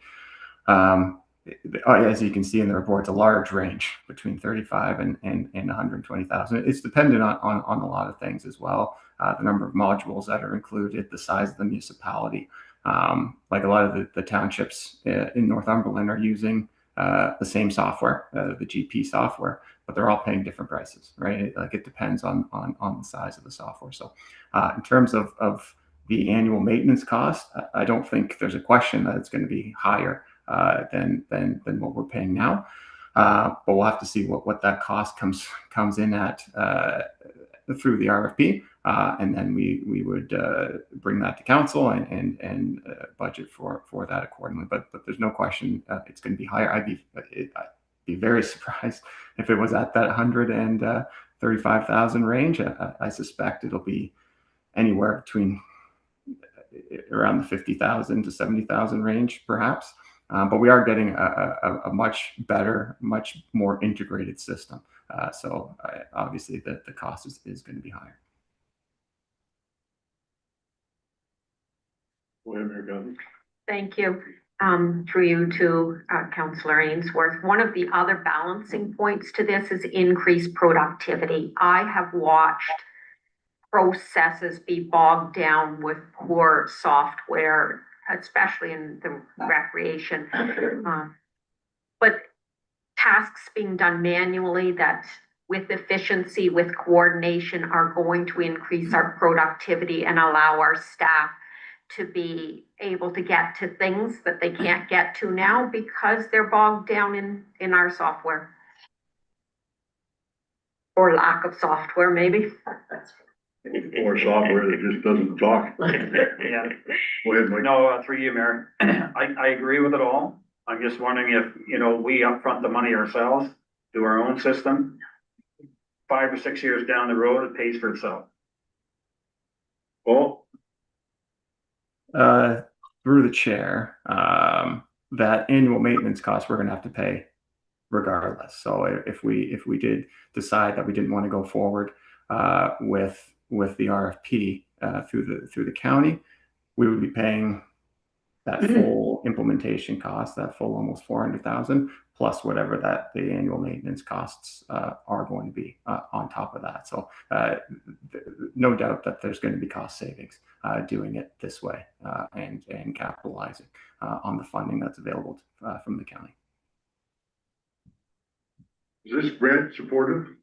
As you can see in the report, it's a large range between 35 and 120,000. It's dependent on a lot of things as well. The number of modules that are included, the size of the municipality. Like a lot of the townships in Northumberland are using the same software, the GP software, but they're all paying different prices, right? Like it depends on the size of the software. So in terms of the annual maintenance cost, I don't think there's a question that it's going to be higher than what we're paying now. But we'll have to see what that cost comes in at through the RFP, and then we would bring that to council and budget for that accordingly. But there's no question it's going to be higher. I'd be very surprised if it was at that 135,000 range. I suspect it'll be anywhere between around the 50,000 to 70,000 range, perhaps. But we are getting a much better, much more integrated system. So obviously the cost is going to be higher.
Go ahead, Mayor Gunn.
Thank you. Through you to Councillor Ainsworth. One of the other balancing points to this is increased productivity. I have watched processes be bogged down with poor software, especially in the recreation, but tasks being done manually that with efficiency, with coordination, are going to increase our productivity and allow our staff to be able to get to things that they can't get to now because they're bogged down in our software. Or lack of software, maybe.
Or software that just doesn't talk.
Yeah.
Go ahead, Mike.
No, through you, Mayor. I agree with it all. I'm just wondering if, we upfront the money ourselves, do our own system. 5 or 6 years down the road, it pays for itself.
Paul?
Through the chair, that annual maintenance cost we're going to have to pay regardless. So if we did decide that we didn't want to go forward with the RFP through the county, we would be paying that full implementation cost, that full almost 400,000, plus whatever that the annual maintenance costs are going to be on top of that. So no doubt that there's going to be cost savings doing it this way and capitalizing on the funding that's available from the county.
Is this grant supportive?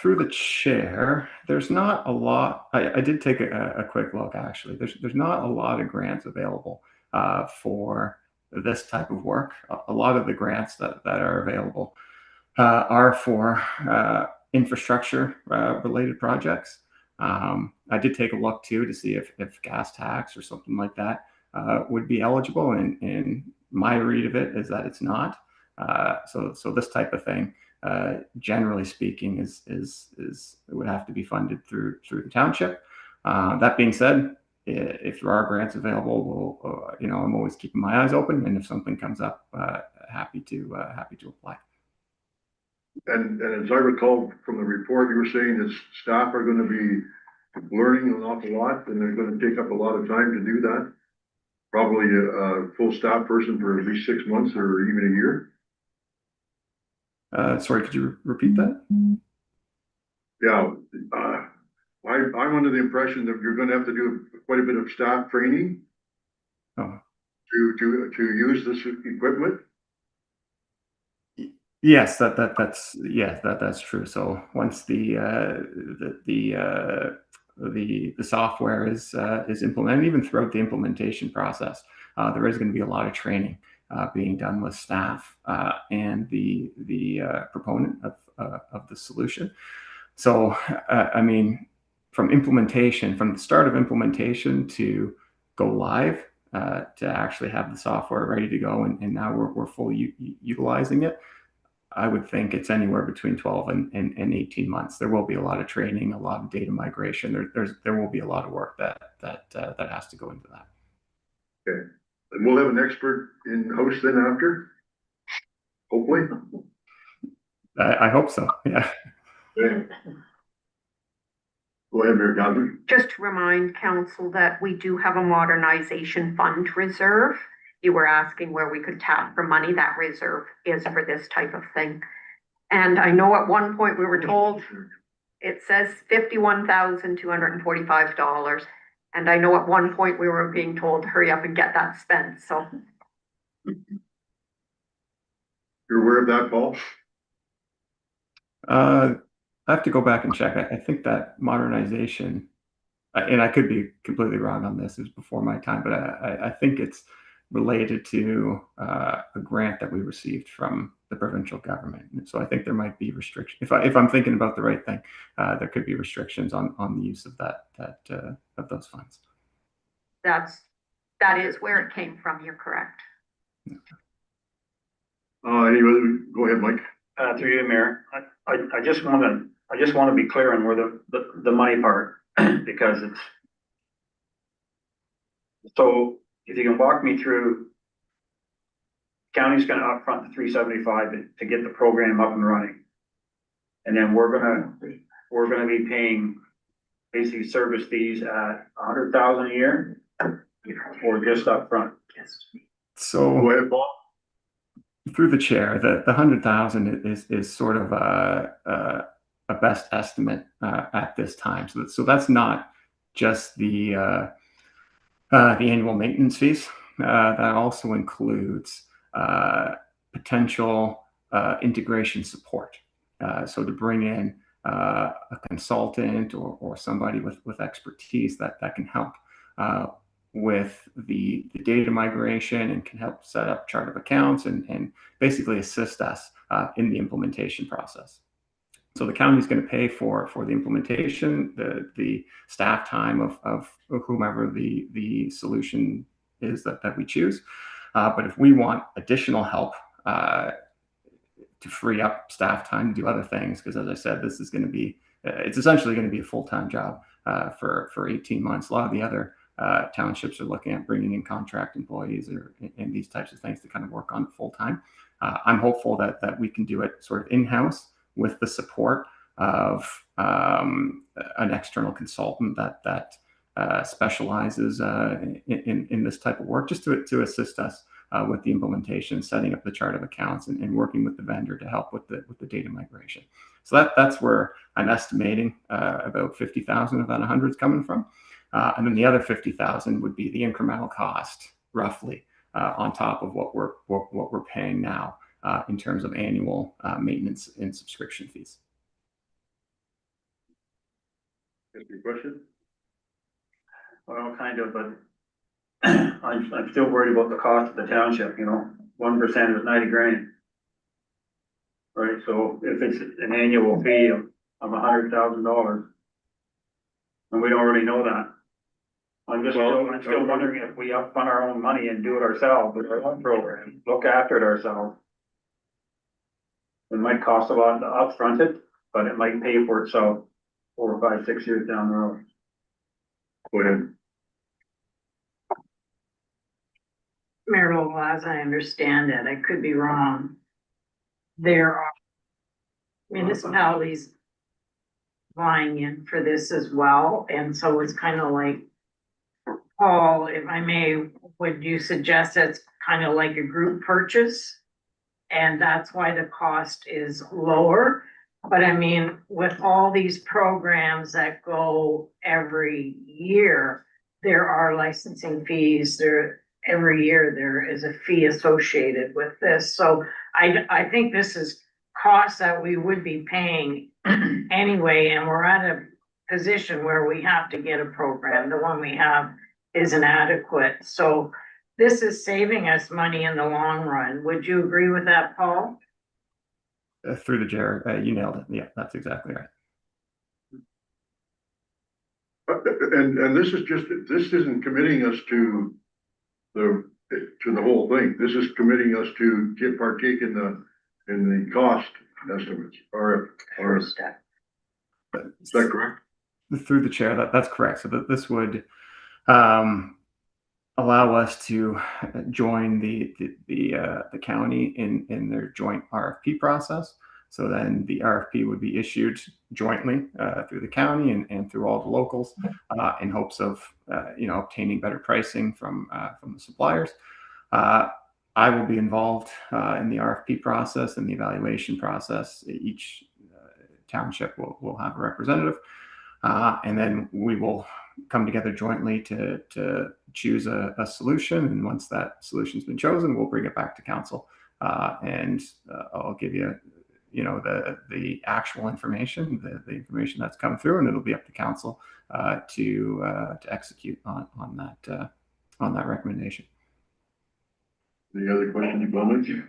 Through the chair, there's not a lot. I did take a quick look, actually. There's not a lot of grants available for this type of work. A lot of the grants that are available are for infrastructure related projects. I did take a look too to see if gas tax or something like that would be eligible, and my read of it is that it's not. So this type of thing, generally speaking, is it would have to be funded through the township. That being said, if there are grants available, we'll, I'm always keeping my eyes open, and if something comes up, happy to apply.
And as I recall from the report, you were saying that staff are gonna be learning an awful lot, and they're gonna take up a lot of time to do that. Probably a full staff person for at least 6 months or even a year.
Sorry, could you repeat that?
Yeah, I'm under the impression that you're gonna have to do quite a bit of staff training
Oh.
to use this equipment.
Yes, that's true. So once the software is implemented, even throughout the implementation process, there is going to be a lot of training being done with staff and the proponent of the solution. So I mean, from the start of implementation to go live, to actually have the software ready to go, and now we're fully utilizing it. I would think it's anywhere between 12 and 18 months. There will be a lot of training, a lot of data migration. There will be a lot of work that has to go into that.
Okay, and we'll have an expert in house then after, hopefully.
I hope so. Yeah.
Okay. Go ahead, Mayor Godwin.
Just to remind council that we do have a modernization fund reserve. You were asking where we could tap for money. That reserve is for this type of thing. And I know at one point we were told, it says $51,245. And I know at one point we were being told, hurry up and get that spent, so.
You're aware of that, Paul?
I have to go back and check. I think that modernization, and I could be completely wrong on this, is before my time, but I think it's related to a grant that we received from the provincial government. And so I think there might be restrictions. If I'm thinking about the right thing, there could be restrictions on the use of of those funds.
That is where it came from. You're correct.
Anyway, go ahead, Mike.
Through you, Mayor, I just want to be clear on where the money part, because it's, so if you can walk me through, county's gonna upfront the $375 to get the program up and running. And then we're gonna be paying basically service fees at $100,000 a year, or just upfront.
So
Go ahead, Paul.
through the chair, the 100,000 is sort of a best estimate at this time. So that's not just the annual maintenance fees. That also includes potential integration support. So to bring in a consultant or somebody with expertise that can help with the data migration and can help set up chart of accounts and basically assist us in the implementation process. So the county is going to pay for the implementation, the staff time of whomever the solution is that we choose. But if we want additional help to free up staff time to do other things, because as I said, this is going to be, it's essentially going to be a full-time job for 18 months. A lot of the other townships are looking at bringing in contract employees and these types of things to kind of work on full-time. I'm hopeful that we can do it sort of in-house with the support of an external consultant that specializes in this type of work, just to assist us with the implementation, setting up the chart of accounts, and working with the vendor to help with the data migration. So that's where I'm estimating about 50,000 of that 100 is coming from, and then the other 50,000 would be the incremental cost, roughly, on top of what we're paying now in terms of annual maintenance and subscription fees.
That's your question?
Well, kind of, but I'm still worried about the cost of the township, 1% is 90 grand. Right, so if it's an annual fee of $100,000, and we don't really know that. I'm still wondering if we upfront our own money and do it ourselves with our own program, look after it ourselves. It might cost a lot to upfront it, but it might pay for itself 4 or 5, 6 years down the road.
Go ahead.
Mayor Lowell, as I understand it, I could be wrong. There are municipalities vying in for this as well, and so it's kind of like, Paul, if I may, would you suggest it's kind of like a group purchase? And that's why the cost is lower. But I mean, with all these programs that go every year, there are licensing fees. Every year there is a fee associated with this. So I think this is costs that we would be paying anyway, and we're at a position where we have to get a program. The one we have isn't adequate. So this is saving us money in the long run. Would you agree with that, Paul?
Through the chair, you nailed it. Yeah, that's exactly right.
And this isn't committing us to the whole thing. This is committing us to partake in the cost estimates, or is that correct?
Through the chair, that's correct. So that this would allow us to join the county in their joint RFP process. So then the RFP would be issued jointly through the county and through all the locals in hopes of obtaining better pricing from the suppliers. I will be involved in the RFP process and the evaluation process. Each township will have a representative, and then we will come together jointly to choose a solution. And once that solution's been chosen, we'll bring it back to council, and I'll give you the actual information, the information that's come through, and it'll be up to council to execute on that recommendation.
Any other questions, comments? You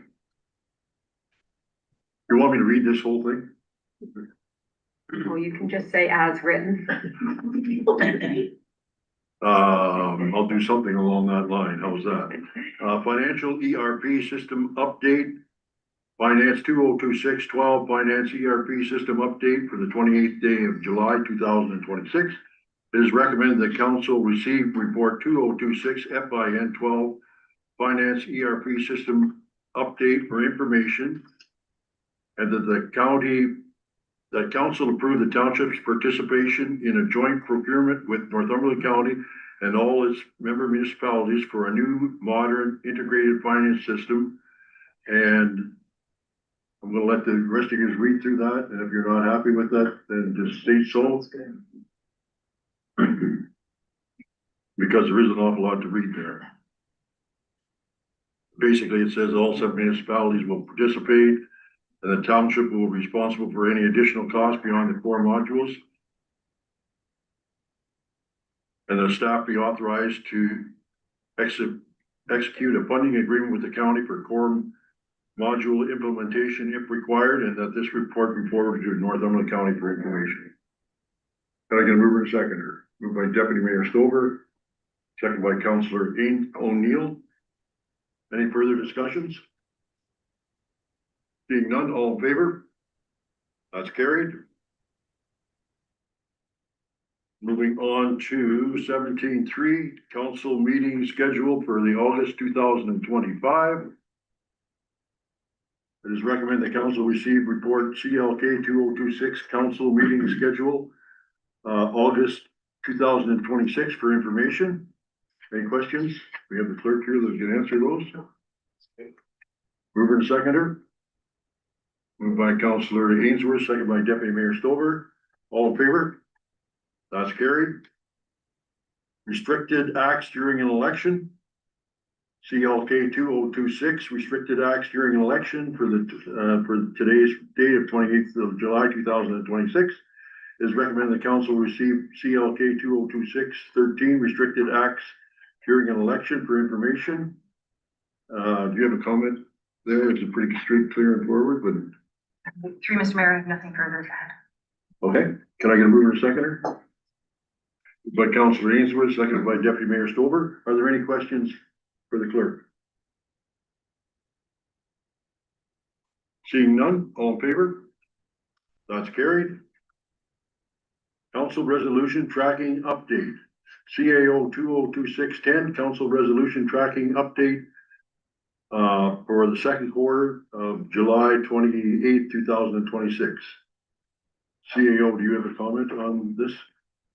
want me to read this whole thing?
Well, you can just say as written.
I'll do something along that line. How's that? Financial ERP system update. Finance 2026-12 Finance ERP system update for the 28th day of July 2026. It is recommended that council receive report 2026 FIN 12 Finance ERP system update for information, and that council approve the township's participation in a joint procurement with Northumberland County and all its member municipalities for a new modern integrated finance system. And I'm going to let the rest of you read through that, and if you're not happy with that, then just state so. Because there is an awful lot to read there. Basically, it says all 7 municipalities will participate, and the township will be responsible for any additional cost beyond the core modules. And the staff be authorized to execute a funding agreement with the county for core module implementation if required, and that this report be forwarded to Northumberland County for information. Can I get a mover and seconder? Moved by Deputy Mayor Stover, second by Councillor O'Neill. Any further discussions? Seeing none, all in favor? That's carried. Moving on to 17.3, council meeting schedule for the August 2025. It is recommended the council receive report CLK 2026 council meeting schedule, August 2026 for information. Any questions? We have the clerk here that can answer those. Mover and seconder. Moved by Councillor Ainsworth, second by Deputy Mayor Stover. All in favor? That's carried. Restricted acts during an election. CLK 2026 restricted acts during an election for today's date of 28th of July 2026. It is recommended the council receive CLK 2026-13 restricted acts during an election for information. Do you have a comment there? It's a pretty straight, clear and forward, but.
Through Mr. Mayor, I have nothing further to add.
Okay, can I get a mover and seconder? By Councillor Ainsworth, seconded by Deputy Mayor Stover. Are there any questions for the clerk? Seeing none, all in favor? That's carried. Council resolution tracking update. CAO 2026-10 council resolution tracking update for the second quarter of July 28th, 2026. CAO, do you have a comment on this?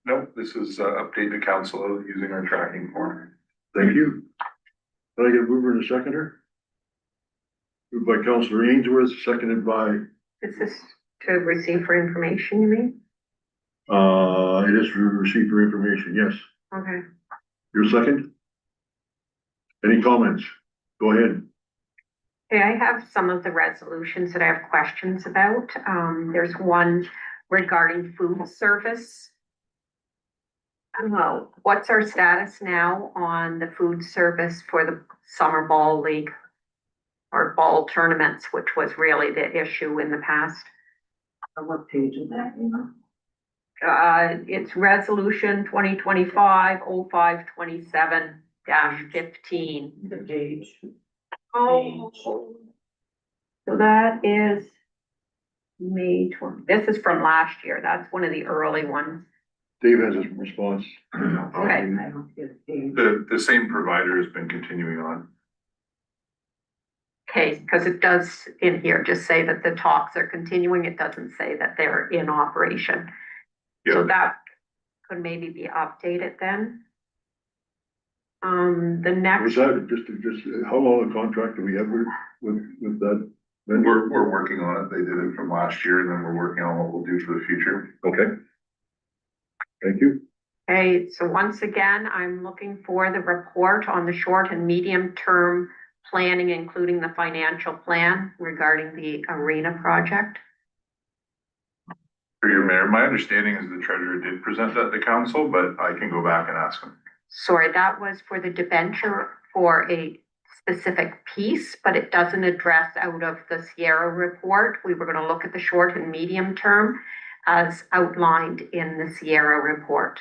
No, this is update to council using our tracking form.
Thank you. Can I get a mover and a seconder? Moved by Councillor Ainsworth, seconded by,
Is this to receive for information, you mean?
it is received for information, yes.
Okay.
Your second? Any comments? Go ahead.
Okay, I have some of the resolutions that I have questions about. There's one regarding food service. I don't know, what's our status now on the food service for the summer ball league? Or ball tournaments, which was really the issue in the past.
What page is that?
It's resolution 2025-05-27-15.
The page.
Oh, so that is May 20. This is from last year. That's one of the early ones.
Dave has his response.
Okay.
The same provider has been continuing on.
Okay, because it does in here just say that the talks are continuing. It doesn't say that they're in operation. So that could maybe be updated then. The next.
Was that just how long a contract do we have with that vendor?
We're working on it. They did it from last year, and then we're working on what we'll do for the future.
Okay. Thank you.
Okay, so once again, I'm looking for the report on the short and medium term planning, including the financial plan regarding the arena project.
For your mayor, my understanding is the treasurer did present that to council, but I can go back and ask him.
Sorry, that was for the debenture for a specific piece, but it doesn't address out of the Sierra report. We were going to look at the short and medium term as outlined in the Sierra report.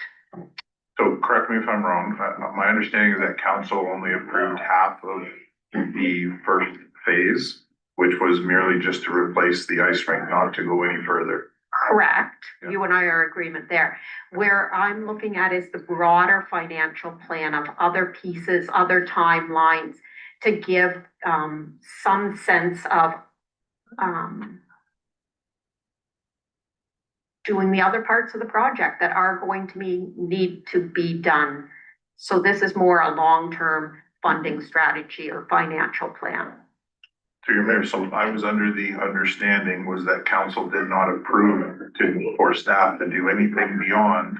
So correct me if I'm wrong. My understanding is that council only approved half of the first phase, which was merely just to replace the ice rink, not to go any further.
Correct.
Yeah.
You and I are in agreement there. Where I'm looking at is the broader financial plan of other pieces, other timelines to give some sense of doing the other parts of the project that are going to need to be done. So this is more a long-term funding strategy or financial plan.
To your mayor, so I was under the understanding was that council did not approve for staff to do anything beyond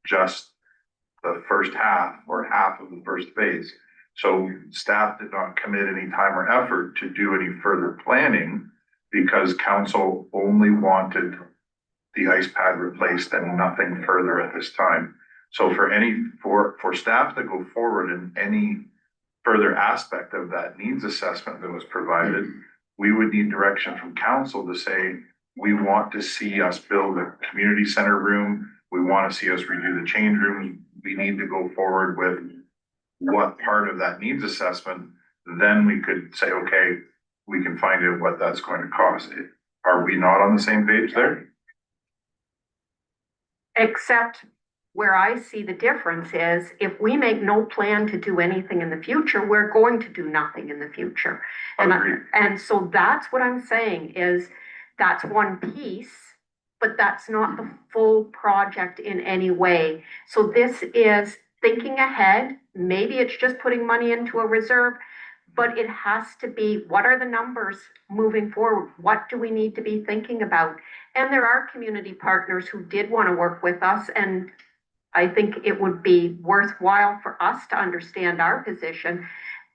just the first half or half of the first phase. So staff did not commit any time or effort to do any further planning because council only wanted the ice pad replaced and nothing further at this time. So for staff to go forward in any further aspect of that needs assessment that was provided, we would need direction from council to say, we want to see us build a community center room. We want to see us redo the change rooms. We need to go forward with what part of that needs assessment. Then we could say, okay, we can find out what that's going to cost. Are we not on the same page there?
Except where I see the difference is if we make no plan to do anything in the future, we're going to do nothing in the future. And so that's what I'm saying is that's one piece, but that's not the full project in any way. So this is thinking ahead. Maybe it's just putting money into a reserve, but it has to be, what are the numbers moving forward? What do we need to be thinking about? And there are community partners who did want to work with us, and I think it would be worthwhile for us to understand our position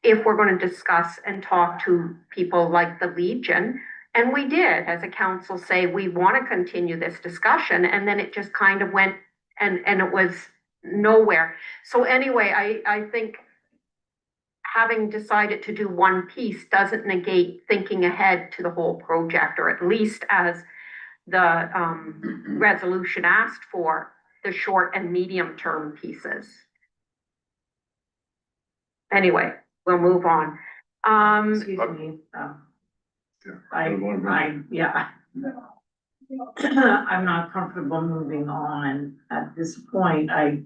if we're going to discuss and talk to people like the Legion. And we did, as a council, say we want to continue this discussion, and then it just kind of went and it was nowhere. So anyway, I think having decided to do one piece doesn't negate thinking ahead to the whole project, or at least as the resolution asked for, the short and medium term pieces. Anyway, we'll move on.
Excuse me. I'm not comfortable moving on at this point. I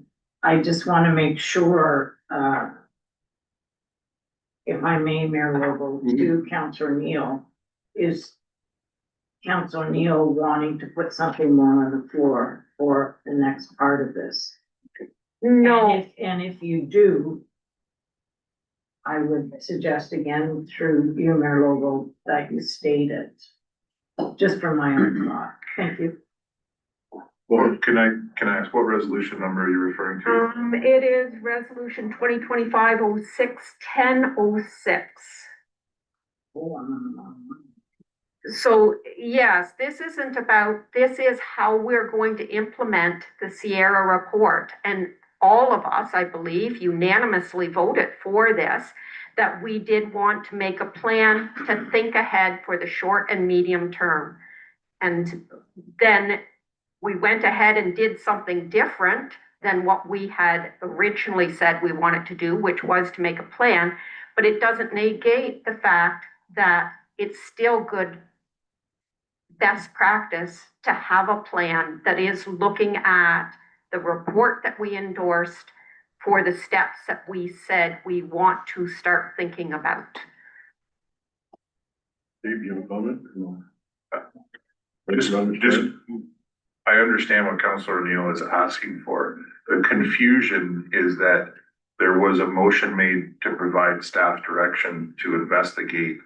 just want to make sure if I may, Mayor Lobo, to Councillor Neal, is Councillor Neal wanting to put something more on the floor for the next part of this?
No,
And if you do, I would suggest again through you, Mayor Lobo, that you state it, just for my own thought. Thank you.
Well, can I ask what resolution number are you referring to?
it is resolution 2025-06-1006.
Oh, I'm on the wrong one.
So yes, this isn't about, this is how we're going to implement the Sierra report. And all of us, I believe, unanimously voted for this, that we did want to make a plan to think ahead for the short and medium term. And then we went ahead and did something different than what we had originally said we wanted to do, which was to make a plan. But it doesn't negate the fact that it's still good best practice to have a plan that is looking at the report that we endorsed for the steps that we said we want to start thinking about.
Dave, you have a comment?
I understand what Councillor Neal is asking for. The confusion is that there was a motion made to provide staff direction to investigate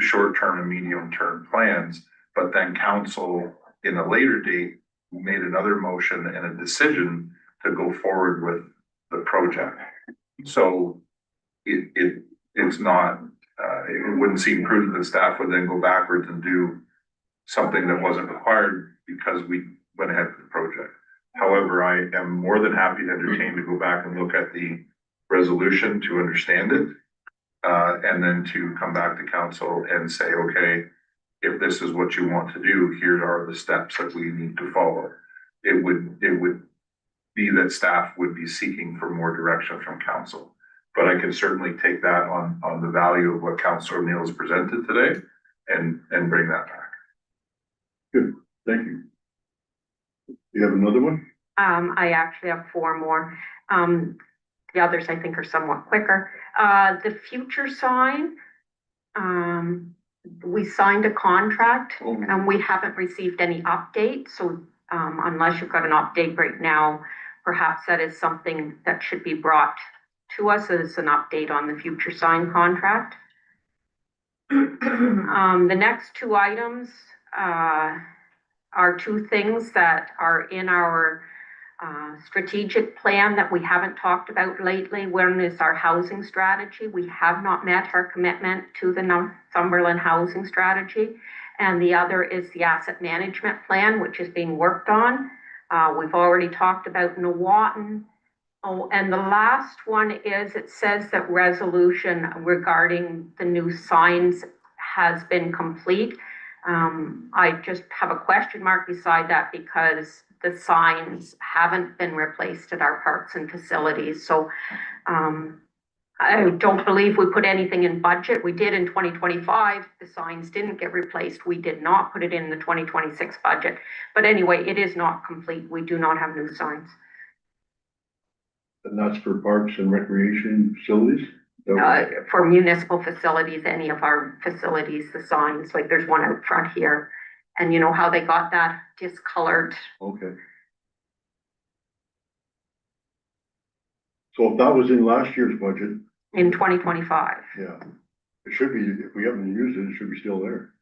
short-term and medium-term plans, but then council in a later date made another motion and a decision to go forward with the project. So it's not, it wouldn't seem prudent that staff would then go backwards and do something that wasn't required because we went ahead with the project. However, I am more than happy to entertain to go back and look at the resolution to understand it. And then to come back to council and say, okay, if this is what you want to do, here are the steps that we need to follow. It would be that staff would be seeking for more direction from council. But I can certainly take that on the value of what Councillor Neal has presented today and bring that back.
Good, thank you. You have another one?
I actually have 4 more. The others I think are somewhat quicker. The future sign, we signed a contract and we haven't received any update. So unless you've got an update right now, perhaps that is something that should be brought to us as an update on the future sign contract. The next 2 items are 2 things that are in our strategic plan that we haven't talked about lately. One is our housing strategy. We have not met our commitment to the Northumberland housing strategy. And the other is the asset management plan, which is being worked on. We've already talked about Nawatin. Oh, and the last one is, it says that resolution regarding the new signs has been complete. I just have a question mark beside that because the signs haven't been replaced at our parks and facilities. So I don't believe we put anything in budget. We did in 2025. The signs didn't get replaced. We did not put it in the 2026 budget. But anyway, it is not complete. We do not have new signs.
And that's for parks and recreation facilities?
For municipal facilities, any of our facilities, the signs, like there's one out front here. And you know how they got that discolored?
Okay. So if that was in last year's budget?
In 2025.
Yeah, it should be, if we haven't used it, it should be still there.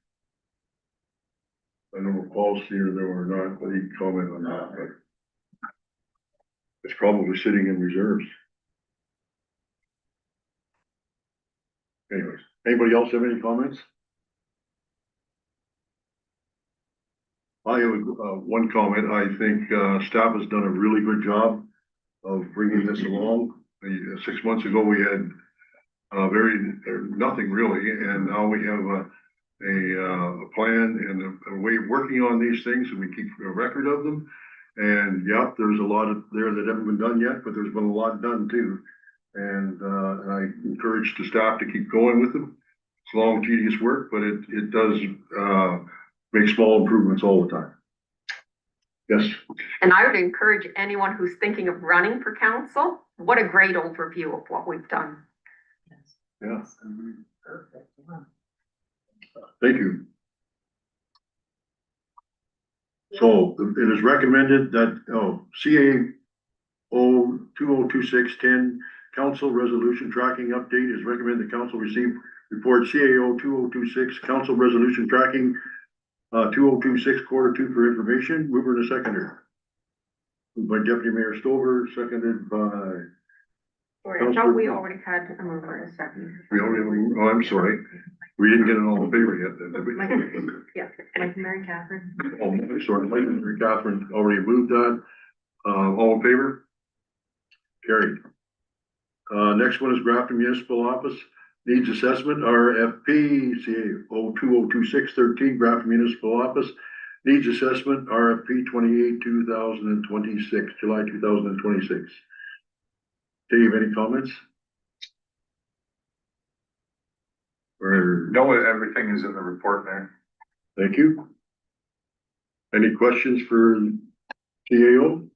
I don't know if Paul's here there or not, but he can comment on that, but it's probably sitting in reserves. Anyways, anybody else have any comments? I have one comment. I think staff has done a really good job of bringing this along. 6 months ago, we had nothing really, and now we have a plan and a way of working on these things, and we keep a record of them. And yeah, there's a lot of there that haven't been done yet, but there's been a lot done too. And I encourage the staff to keep going with them. It's long, tedious work, but it does make small improvements all the time. Yes.
And I would encourage anyone who's thinking of running for council. What a great overview of what we've done.
Yeah. Thank you. So it is recommended that, CAO 202610 council resolution tracking update is recommended the council receive report CAO 2026 council resolution tracking 2026 quarter 2 for information. Mover and a seconder. Moved by Deputy Mayor Stover, seconded by.
I thought we already had a mover in a second.
We already, oh, I'm sorry. We didn't get it all in favor yet, then, did we?
Yeah, Mike, Mary Catherine.
Oh, I'm sorry, Mike and Catherine already moved that. All in favor? Carried. Next one is Grafton Municipal Office Needs Assessment, RFP, CA 202613, Grafton Municipal Office Needs Assessment, RFP 28, 2026, July 2026. Dave, any comments? Or,
No, everything is in the report there.
thank you. Any questions for CAO?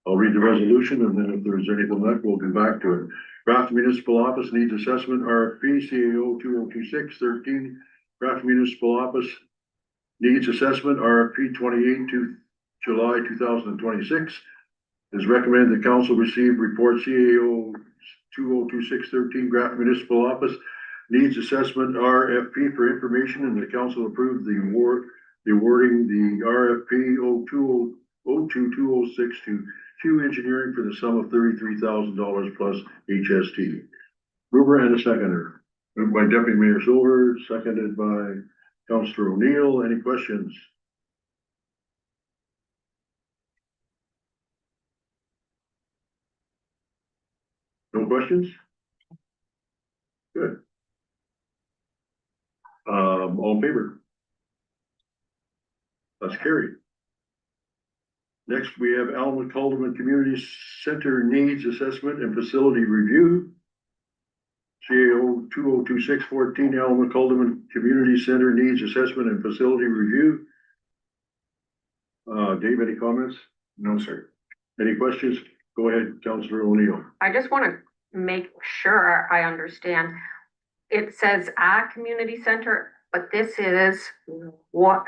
I'll read the resolution, and then if there's anything left, we'll come back to it. Grafton Municipal Office Needs Assessment, RFP, CAO 202613. Grafton Municipal Office Needs Assessment, RFP 28 to July 2026. It is recommended the council receive report CAO 202613, Grafton Municipal Office Needs Assessment, RFP for information, and the council approve the awarding the RFP 02206 to Q Engineering for the sum of $33,000 plus HST. Mover and a seconder. Moved by Deputy Mayor Silver, seconded by Councillor O'Neill. Any questions? No questions? Good. All in favor? That's carried. Next, we have Alma Calderman Community Center Needs Assessment and Facility Review. CAO 202614, Alma Calderman Community Center Needs Assessment and Facility Review. Dave, any comments?
No, sir.
Any questions? Go ahead, Councillor O'Neill.
I just want to make sure I understand. It says a community center, but this is what,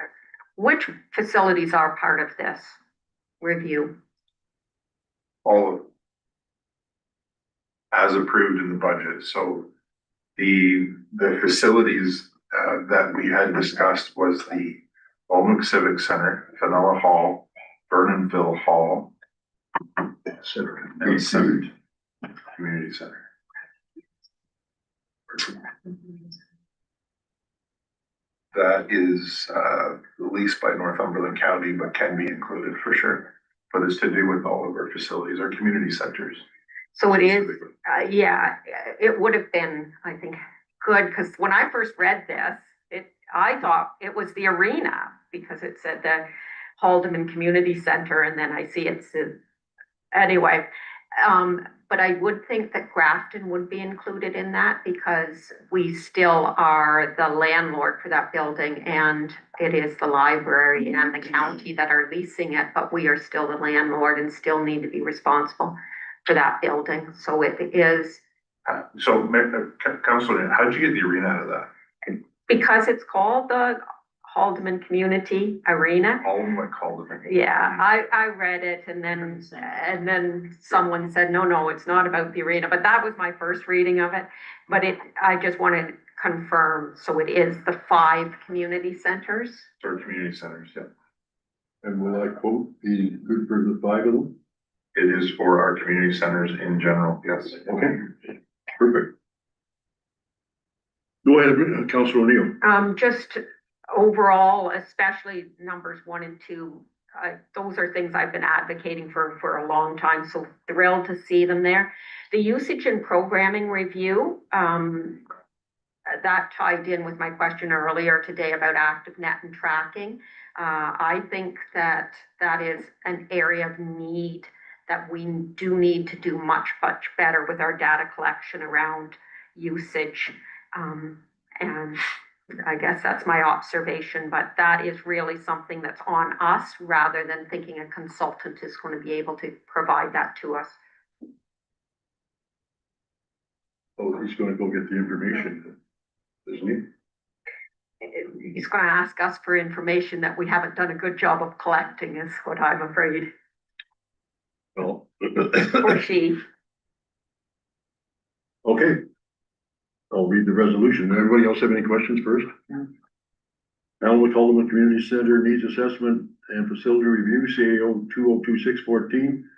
which facilities are part of this review?
All of it. As approved in the budget. So the facilities that we had discussed was the Olmec Civic Center, Fenella Hall, Vernonville Hall, and Center Community Center. That is leased by Northumberland County, but can be included for sure. But it's to do with all of our facilities, our community centers.
So it is, yeah, it would have been, I think, good, because when I first read this, I thought it was the arena, because it said the Haldeman Community Center, and then I see it's, anyway. But I would think that Grafton would be included in that, because we still are the landlord for that building, and it is the library and the county that are leasing it, but we are still the landlord and still need to be responsible for that building. So it is.
So, Councilor, how did you get the arena out of that?
Because it's called the Haldeman Community Arena.
Haldeman Haldeman.
Yeah, I read it, and then someone said, no, it's not about the arena, but that was my first reading of it. But I just wanted to confirm, so it is the 5 community centers?
Or community centers, yeah.
And will that quote be good for the 5 of them?
It is for our community centers in general, yes.
Okay, perfect. Go ahead, Councillor O'Neill.
Just overall, especially numbers 1 and 2, those are things I've been advocating for a long time, so thrilled to see them there. The usage and programming review, that tied in with my question earlier today about ActiveNet and tracking. I think that is an area of need that we do need to do much better with our data collection around usage. And I guess that's my observation, but that is really something that's on us rather than thinking a consultant is going to be able to provide that to us.
Oh, he's gonna go get the information, isn't he?
He's gonna ask us for information that we haven't done a good job of collecting is what I'm afraid,
Well.
or she.
Okay. I'll read the resolution. Everybody else have any questions first?
No.
Alnwick Alderman Community Center Needs Assessment and Facility Review, CAO 202614.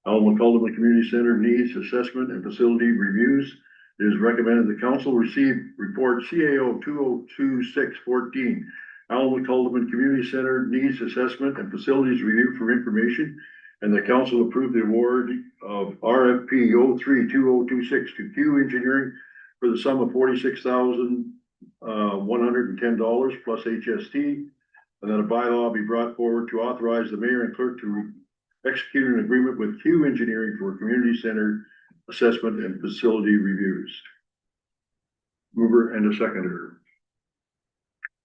Alnwick Alderman Community Center Needs Assessment and Facility Reviews. It is recommended the council receive report CAO 202614. Alnwick Alderman Community Center Needs Assessment and Facilities Review for information, and the council approve the award of RFP 032026 to Q Engineering for the sum of $46,110 plus HST, and that a bylaw be brought forward to authorize the mayor and clerk to execute an agreement with Q Engineering for community center assessment and facility reviews. Mover and a seconder.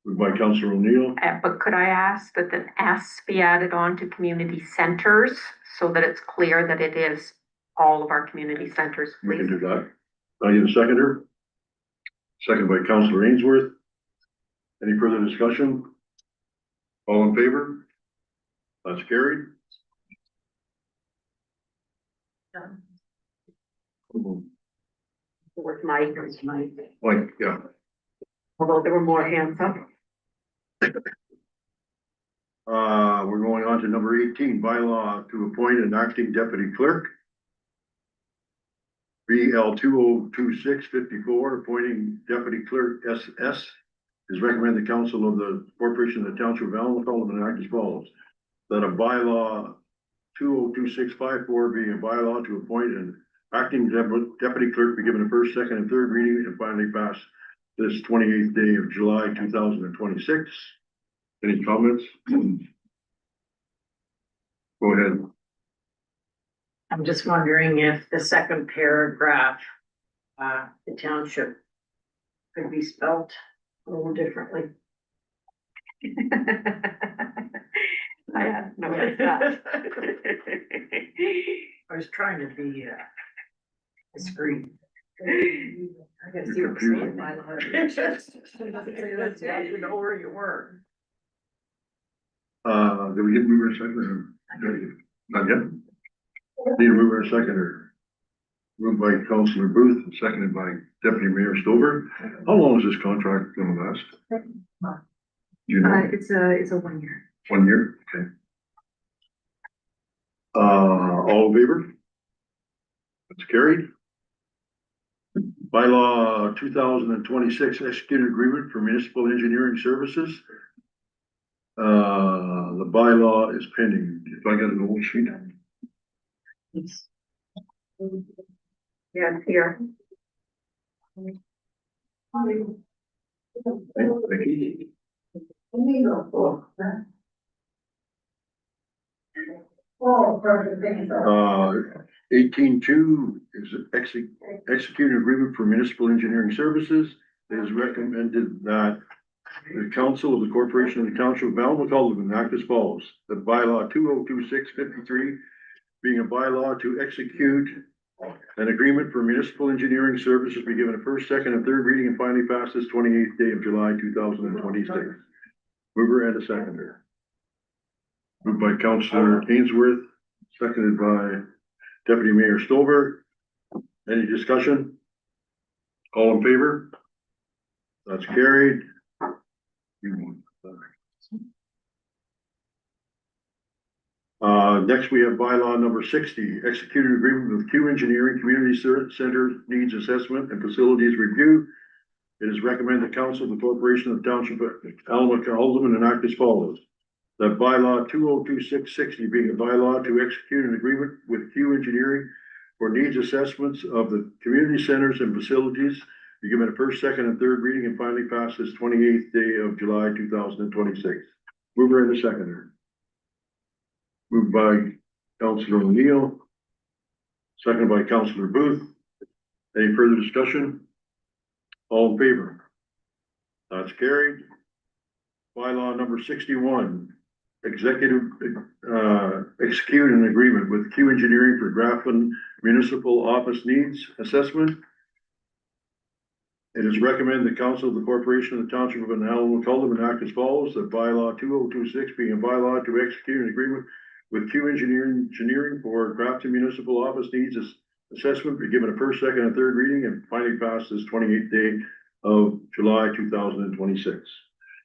Moved by Councilor O'Neill.
But could I ask that the S be added on to community centers so that it's clear that it is all of our community centers,
We can
please?
do that. I need a seconder. Second by Councilor Ainsworth. Any further discussion? All in favor? That's carried.
With my,
Like, yeah.
although there were more hands up.
We're going on to number 18, bylaw to appoint an acting deputy clerk. BL 202654, appointing deputy clerk SS, is recommended the council of the corporation of the township of Alnwick Alderman act as follows. That a bylaw 202654 being a bylaw to appoint an acting deputy clerk be given a first, second, and third reading and finally pass this 28th day of July 2026. Any comments? Go ahead.
I'm just wondering if the second paragraph, the township could be spelled a little differently.
I hadn't noticed that.
I was trying to be discreet. I gotta see
You're
what I'm saying.
confusing.
You know where you were.
Did we get mover and seconder? Not yet? Need a mover and seconder. Moved by Councilor Booth, and seconded by Deputy Mayor Stover. How long is this contract gonna last? Do you know?
It's a 1 year.
1 year? Okay. All in favor? That's carried. Bylaw 2026 executed agreement for municipal engineering services. The bylaw is pending. If I got an old sheet.
Yeah, here.
Thank you. 18.2 is executed agreement for municipal engineering services. It is recommended that the council of the corporation of the township of Alnwick Alderman act as follows. That bylaw 202653 being a bylaw to execute an agreement for municipal engineering services be given a first, second, and third reading and finally pass this 28th day of July 2026. Mover and a seconder. Moved by Councilor Ainsworth, seconded by Deputy Mayor Stover. Any discussion? All in favor? That's carried. Next we have bylaw number 60, executed agreement with Q Engineering Community Center Needs Assessment and Facilities Review. It is recommended the council of the corporation of the township of Alnwick Alderman and act as follows. That bylaw 202660 being a bylaw to execute an agreement with Q Engineering for needs assessments of the community centers and facilities be given a first, second, and third reading and finally pass this 28th day of July 2026. Mover and a seconder. Moved by Councilor O'Neill, seconded by Councilor Booth. Any further discussion? All in favor? That's carried. Bylaw number 61, execute an agreement with Q Engineering for Grafton Municipal Office Needs Assessment. It is recommended the council of the corporation of the township of Allen act as follows, that bylaw 2026 being a bylaw to execute an agreement with Q Engineering for Grafton Municipal Office Needs Assessment, be given a first, second, and third reading and finally passed this 28th day of July 2026.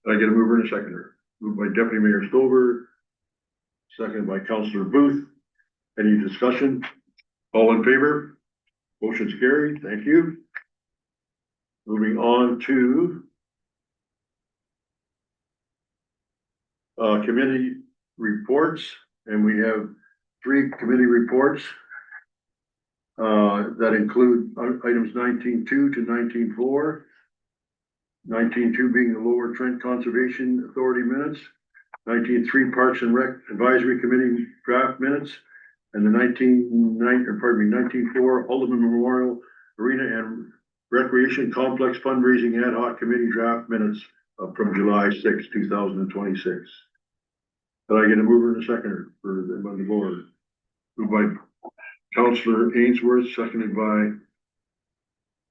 Can I get a mover and a seconder? Moved by Deputy Mayor Stover, seconded by Councillor Booth. Any discussion? All in favor? Motion's carried. Thank you. Moving on to committee reports, and we have 3 committee reports that include items 19.2 to 19.4. 19.2 being the Lower Trent Conservation Authority minutes, 19.3 Parks and Rec Advisory Committee draft minutes, and the 19.4 Alderman Memorial Arena and Recreation Complex Fundraising Ad Hoc Committee draft minutes from July 6, 2026. Could I get a mover and a seconder for them on the board? Moved by Councillor Ainsworth, seconded by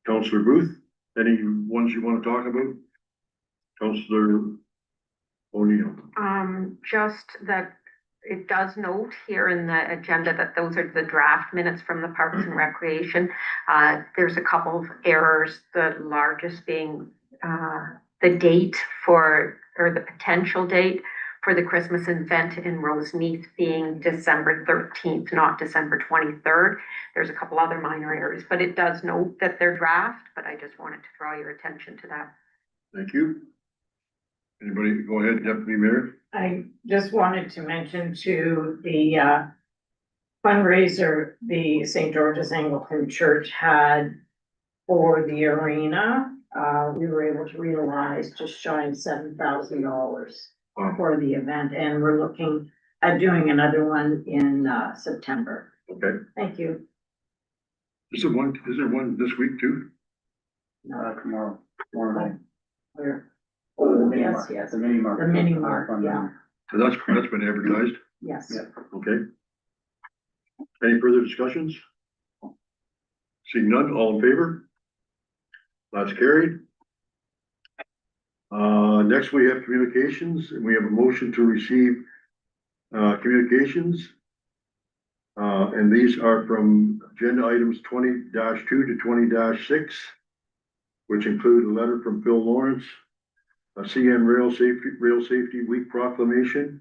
Councillor Booth. Any ones you want to talk about? Councillor O'Neill.
Just that it does note here in the agenda that those are the draft minutes from the Parks and Recreation. There's a couple of errors, the largest being the date or the potential date for the Christmas event in Roseneath being December 13th, not December 23rd. There's a couple other minor errors, but it does note that they're draft, but I just wanted to draw your attention to that.
Thank you. Anybody, go ahead, Deputy Mayor.
I just wanted to mention to the fundraiser, the St. George's Anglican Church had for the arena. We were able to realize just shy of $7,000 for the event, and we're looking at doing another one in September.
Okay.
Thank you.
Is there one this week too?
Tomorrow night.
Where?
Oh,
Yes,
the mini mart.
The mini mart, yeah,
So that's been advertised.
yes.
Okay. Any further discussions? Seeing none, all in favor? That's carried. Next we have communications, and we have a motion to receive communications. And these are from agenda items 20-2 to 20-6, which include a letter from Phil Lawrence, a CN Rail Safety Week proclamation,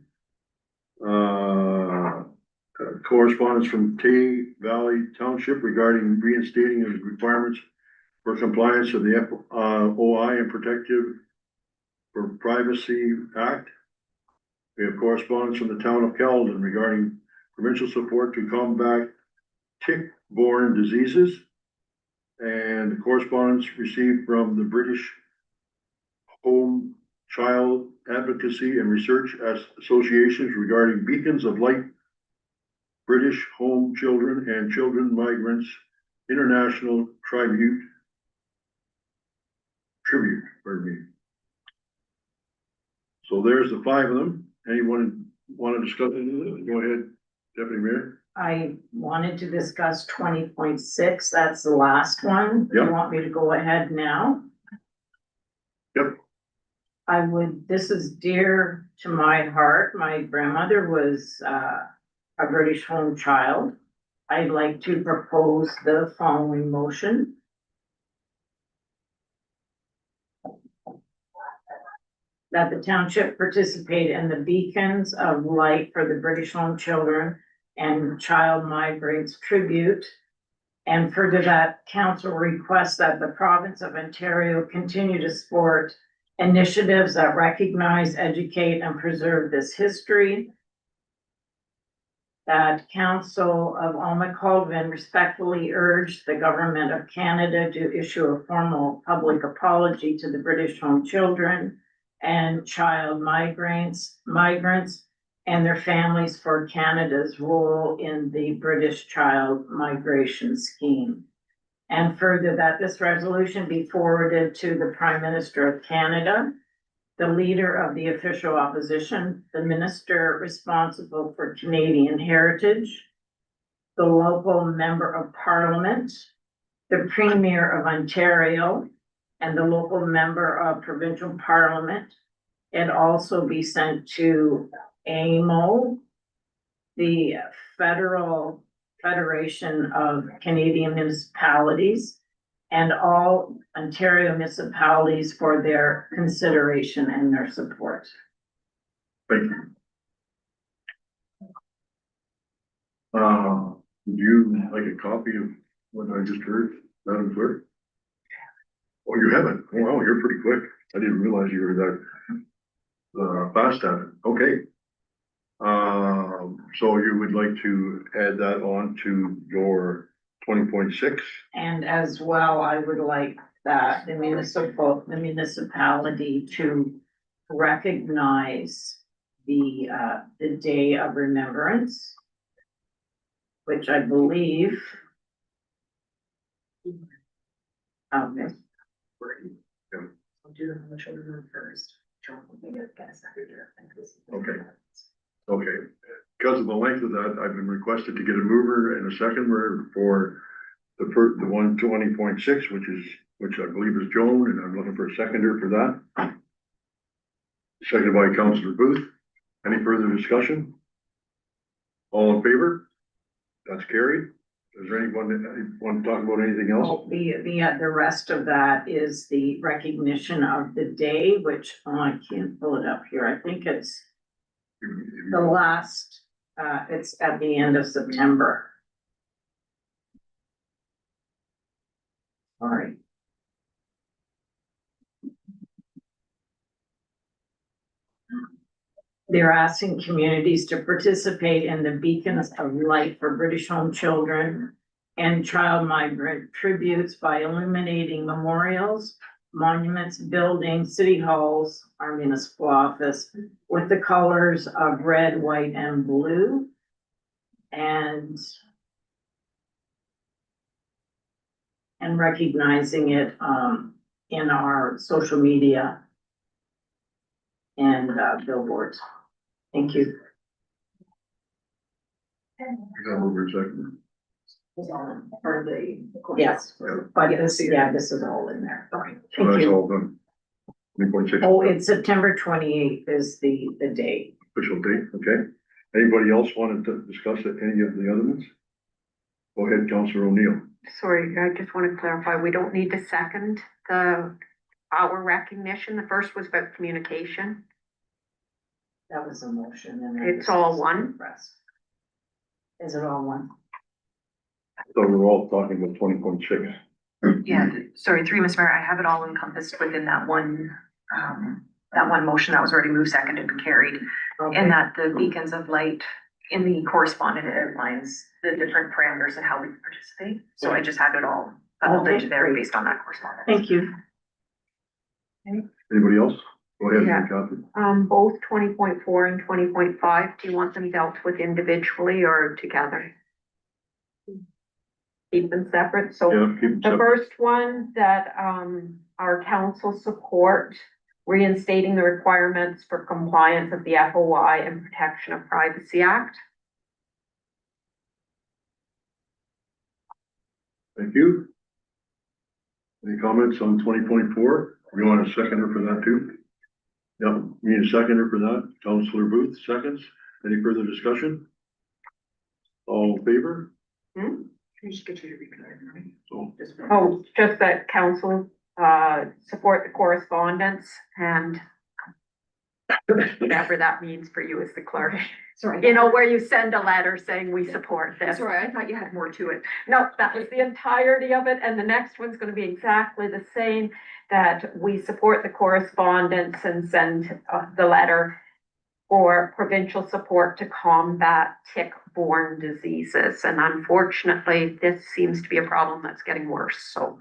correspondence from Tay Valley Township regarding reinstating of requirements for compliance of the FOI and Protective for Privacy Act. We have correspondence from the town of Caledon regarding provincial support to combat tick-borne diseases, and correspondence received from the British Home Child Advocacy and Research Associations regarding beacons of light, British Home Children and Children Migrants International Tribute, pardon me. So there's the 5 of them. Anyone want to discuss any of them? Go ahead, Deputy Mayor.
I wanted to discuss 20.6, that's the last one.
Yep.
You want me to go ahead now?
Yep.
This is dear to my heart. My grandmother was a British home child. I'd like to propose the following motion. That the township participate in the Beacons of Light for the British Home Children and Child Migrants Tribute. And further, that council requests that the province of Ontario continue to support initiatives that recognize, educate, and preserve this history. That Council of Alma-Colvin respectfully urge the Government of Canada to issue a formal public apology to the British home children and child migrants and their families for Canada's role in the British child migration scheme. And further, that this resolution be forwarded to the Prime Minister of Canada, the Leader of the Official Opposition, the Minister responsible for Canadian Heritage, the local Member of Parliament, the Premier of Ontario, and the local member of provincial parliament. And also be sent to AMO, the Federal Federation of Canadian Municipalities, and all Ontario municipalities for their consideration and their support.
Thank you. Would you like a copy of what I just heard, Madam Clerk? Oh, you haven't? Oh, wow, you're pretty quick. I didn't realize you were that fast at it. Okay. So you would like to add that on to your 20.6?
And as well, I would like that the municipality to recognize the Day of Remembrance, which I believe. Okay.
I'll do the motion first.
Okay. Okay. Because of the length of that, I've been requested to get a mover and a seconder for the 120.6, which I believe is Joan, and I'm looking for a seconder for that. Seconded by Councillor Booth. Any further discussion? All in favor? That's carried. Is there anyone that want to talk about anything else?
Oh, the rest of that is the recognition of the day, which I can't pull it up here. I think it's the last, it's at the end of September. Sorry. They're asking communities to participate in the Beacons of Light for British Home Children and Child Migrant tributes by illuminating memorials, monuments, buildings, city halls, our municipal office with the colors of red, white, and blue. And recognizing it in our social media and billboards. Thank you.
Over a second.
For the, yes, but this is all in there. Sorry.
So that's all done. 20.6.
Oh, it's September 28th is the date.
Official date, okay. Anybody else wanted to discuss any of the other ones? Go ahead, Councillor O'Neill.
Sorry, I just want to clarify, we don't need to second our recognition. The first was about communication.
That was a motion. And
It's all one.
Is it all one?
So we're all talking about 20.6.
Yeah, sorry, through Ms. Mayor, I have it all encompassed within that one motion that was already moved, seconded, and carried.
Okay.
And that the beacons of light in the correspondent outlines the different parameters and how we can participate. So I just had it all bundled into there based on that correspondence.
Thank you.
Anybody else? Go ahead,
Yeah.
Catherine.
Both 20.4 and 20.5, do you want them dealt with individually or together? Keep them separate, so.
Yeah, keep them
The
separate.
first one that our council support, reinstating the requirements for compliance of the FOI and Protection of Privacy Act.
Thank you. Any comments on 20.4? We want a seconder for that too? Yep, we need a seconder for that. Councillor Booth, seconds. Any further discussion? All in favor?
Can you just get you to repeat it, right?
So,
Oh, just that council support the correspondence and whatever that means for you as the clerk.
Sorry.
You know, where you send a letter saying we support this.
Sorry, I thought you had more to it.
No, that was the entirety of it, and the next one's gonna be exactly the same, that we support the correspondence and send the letter for provincial support to combat tick-borne diseases, and unfortunately, this seems to be a problem that's getting worse, so.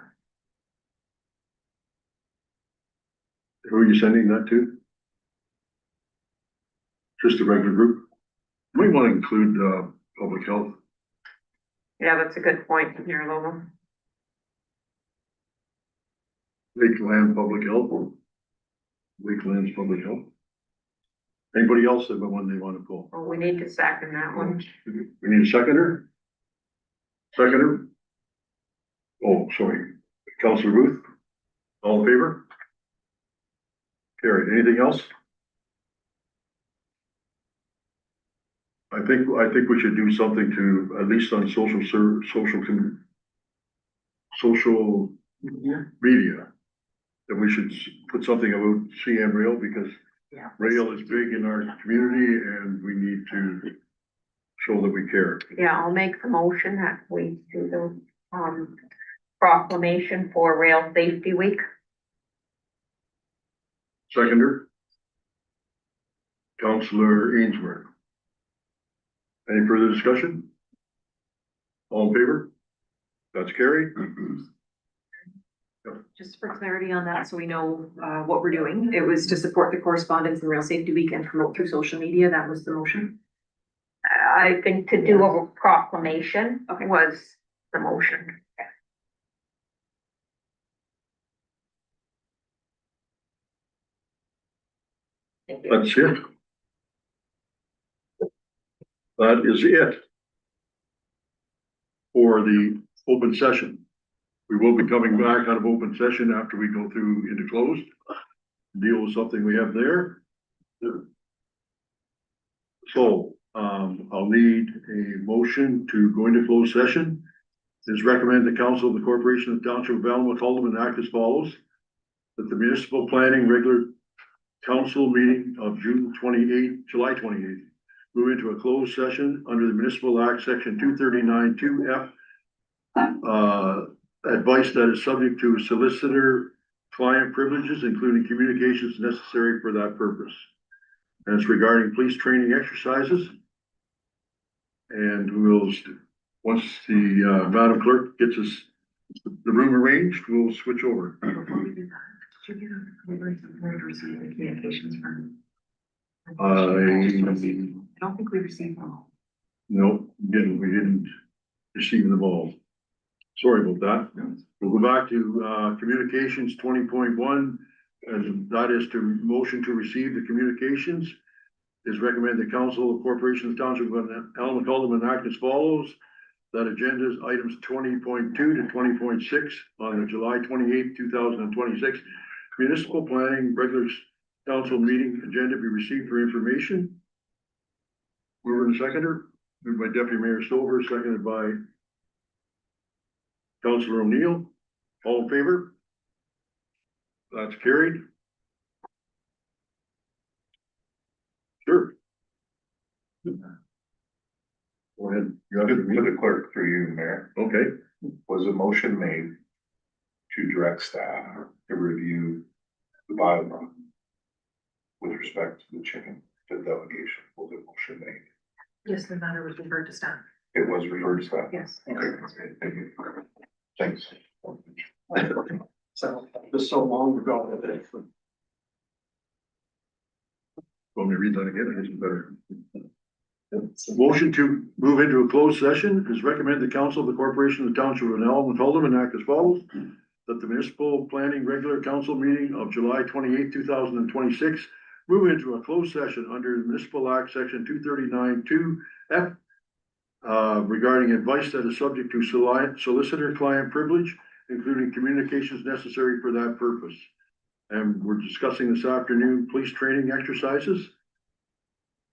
who are you sending that to? Just a regular group? We want to include public health.
Yeah, that's a good point here, Lola.
Lakeland Public Health. Lakeland's Public Health. Anybody else have one they want to pull?
Well, we need to second that one.
We need a seconder? Seconder? Oh, sorry. Councillor Booth? All in favor? Carried. Anything else? I think we should do something to, at least on social media. That we should put something about CM Rail because rail is big in our community and we need to show that we care.
Yeah, I'll make the motion that we do the, proclamation for Rail Safety Week.
Seconder. Councillor Ainsworth. Any further discussion? All in favor? That's carried.
Just for clarity on that, so we know what we're doing, it was to support the correspondence in Rail Safety Week and promote through social media, that was the motion?
I think to do a proclamation
Okay.
was the motion. Thank you.
That's it. That is it for the open session. We will be coming back out of open session after we go through into closed, deal with something we have there. So, I'll need a motion to go into closed session. It is recommended the council of the corporation of the township of Allen with Alderman act as follows. That the municipal planning regular council meeting of July 28th, move into a closed session under the Municipal Act, section 239 2F. Advice that is subject to solicitor client privileges, including communications necessary for that purpose. And it's regarding police training exercises. And we'll, once the Madam Clerk gets us the room arranged, we'll switch over.
Before we do that, did you get a receive the communications from? I don't think we received them all.
No, we didn't receive them all. Sorry about that. We'll go back to communications 20.1, and that is to motion to receive the communications. Is recommend the council of corporations township of Allen Alderman act as follows. That agendas items 20.2 to 20.6 on the July 28th, 2026 municipal planning regular council meeting agenda be received for information. Mover and seconder, moved by Deputy Mayor Stover, seconded by Councillor O'Neill. All in favor? That's carried. Sure. Go ahead.
To the clerk through you, Mayor.
Okay.
Was a motion made to direct staff to review the bylaw with respect to the chicken to delegation? Was a motion made?
Yes, the matter was referred to staff.
It was referred to staff?
Yes.
Okay, thank you. Thanks.
So, this so long ago that it.
Want me to read that again? It isn't better. Motion to move into a closed session is recommended the council of the corporation of the township of Allen Alderman act as follows. That the municipal planning regular council meeting of July 28, 2026 move into a closed session under the Municipal Act section 239 2F regarding advice that is subject to solicitor client privilege, including communications necessary for that purpose. And we're discussing this afternoon police training exercises.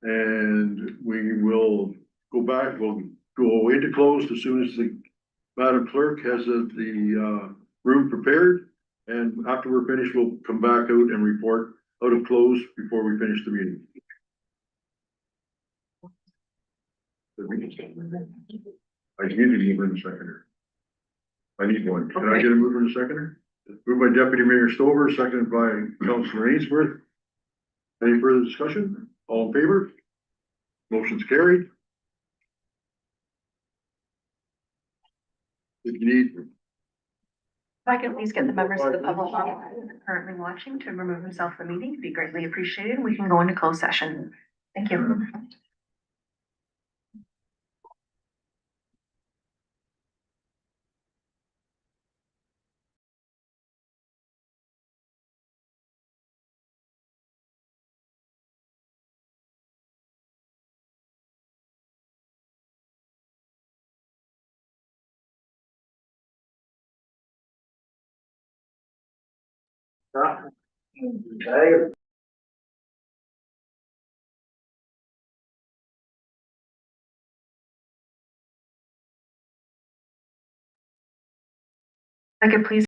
And we will go back, we'll go into closed as soon as the Madam Clerk has the room prepared. And after we're finished, we'll come back out and report out of close before we finish the meeting. I need a mover and a seconder. I need one. Can I get a mover and a seconder? Moved by Deputy Mayor Stover, seconded by Councillor Ainsworth. Any further discussion? All in favor? Motion's carried. If you need,
If I can please get the members of the public currently watching to remove themselves from the meeting, it'd be greatly appreciated. We can go into closed session. Thank you. I could please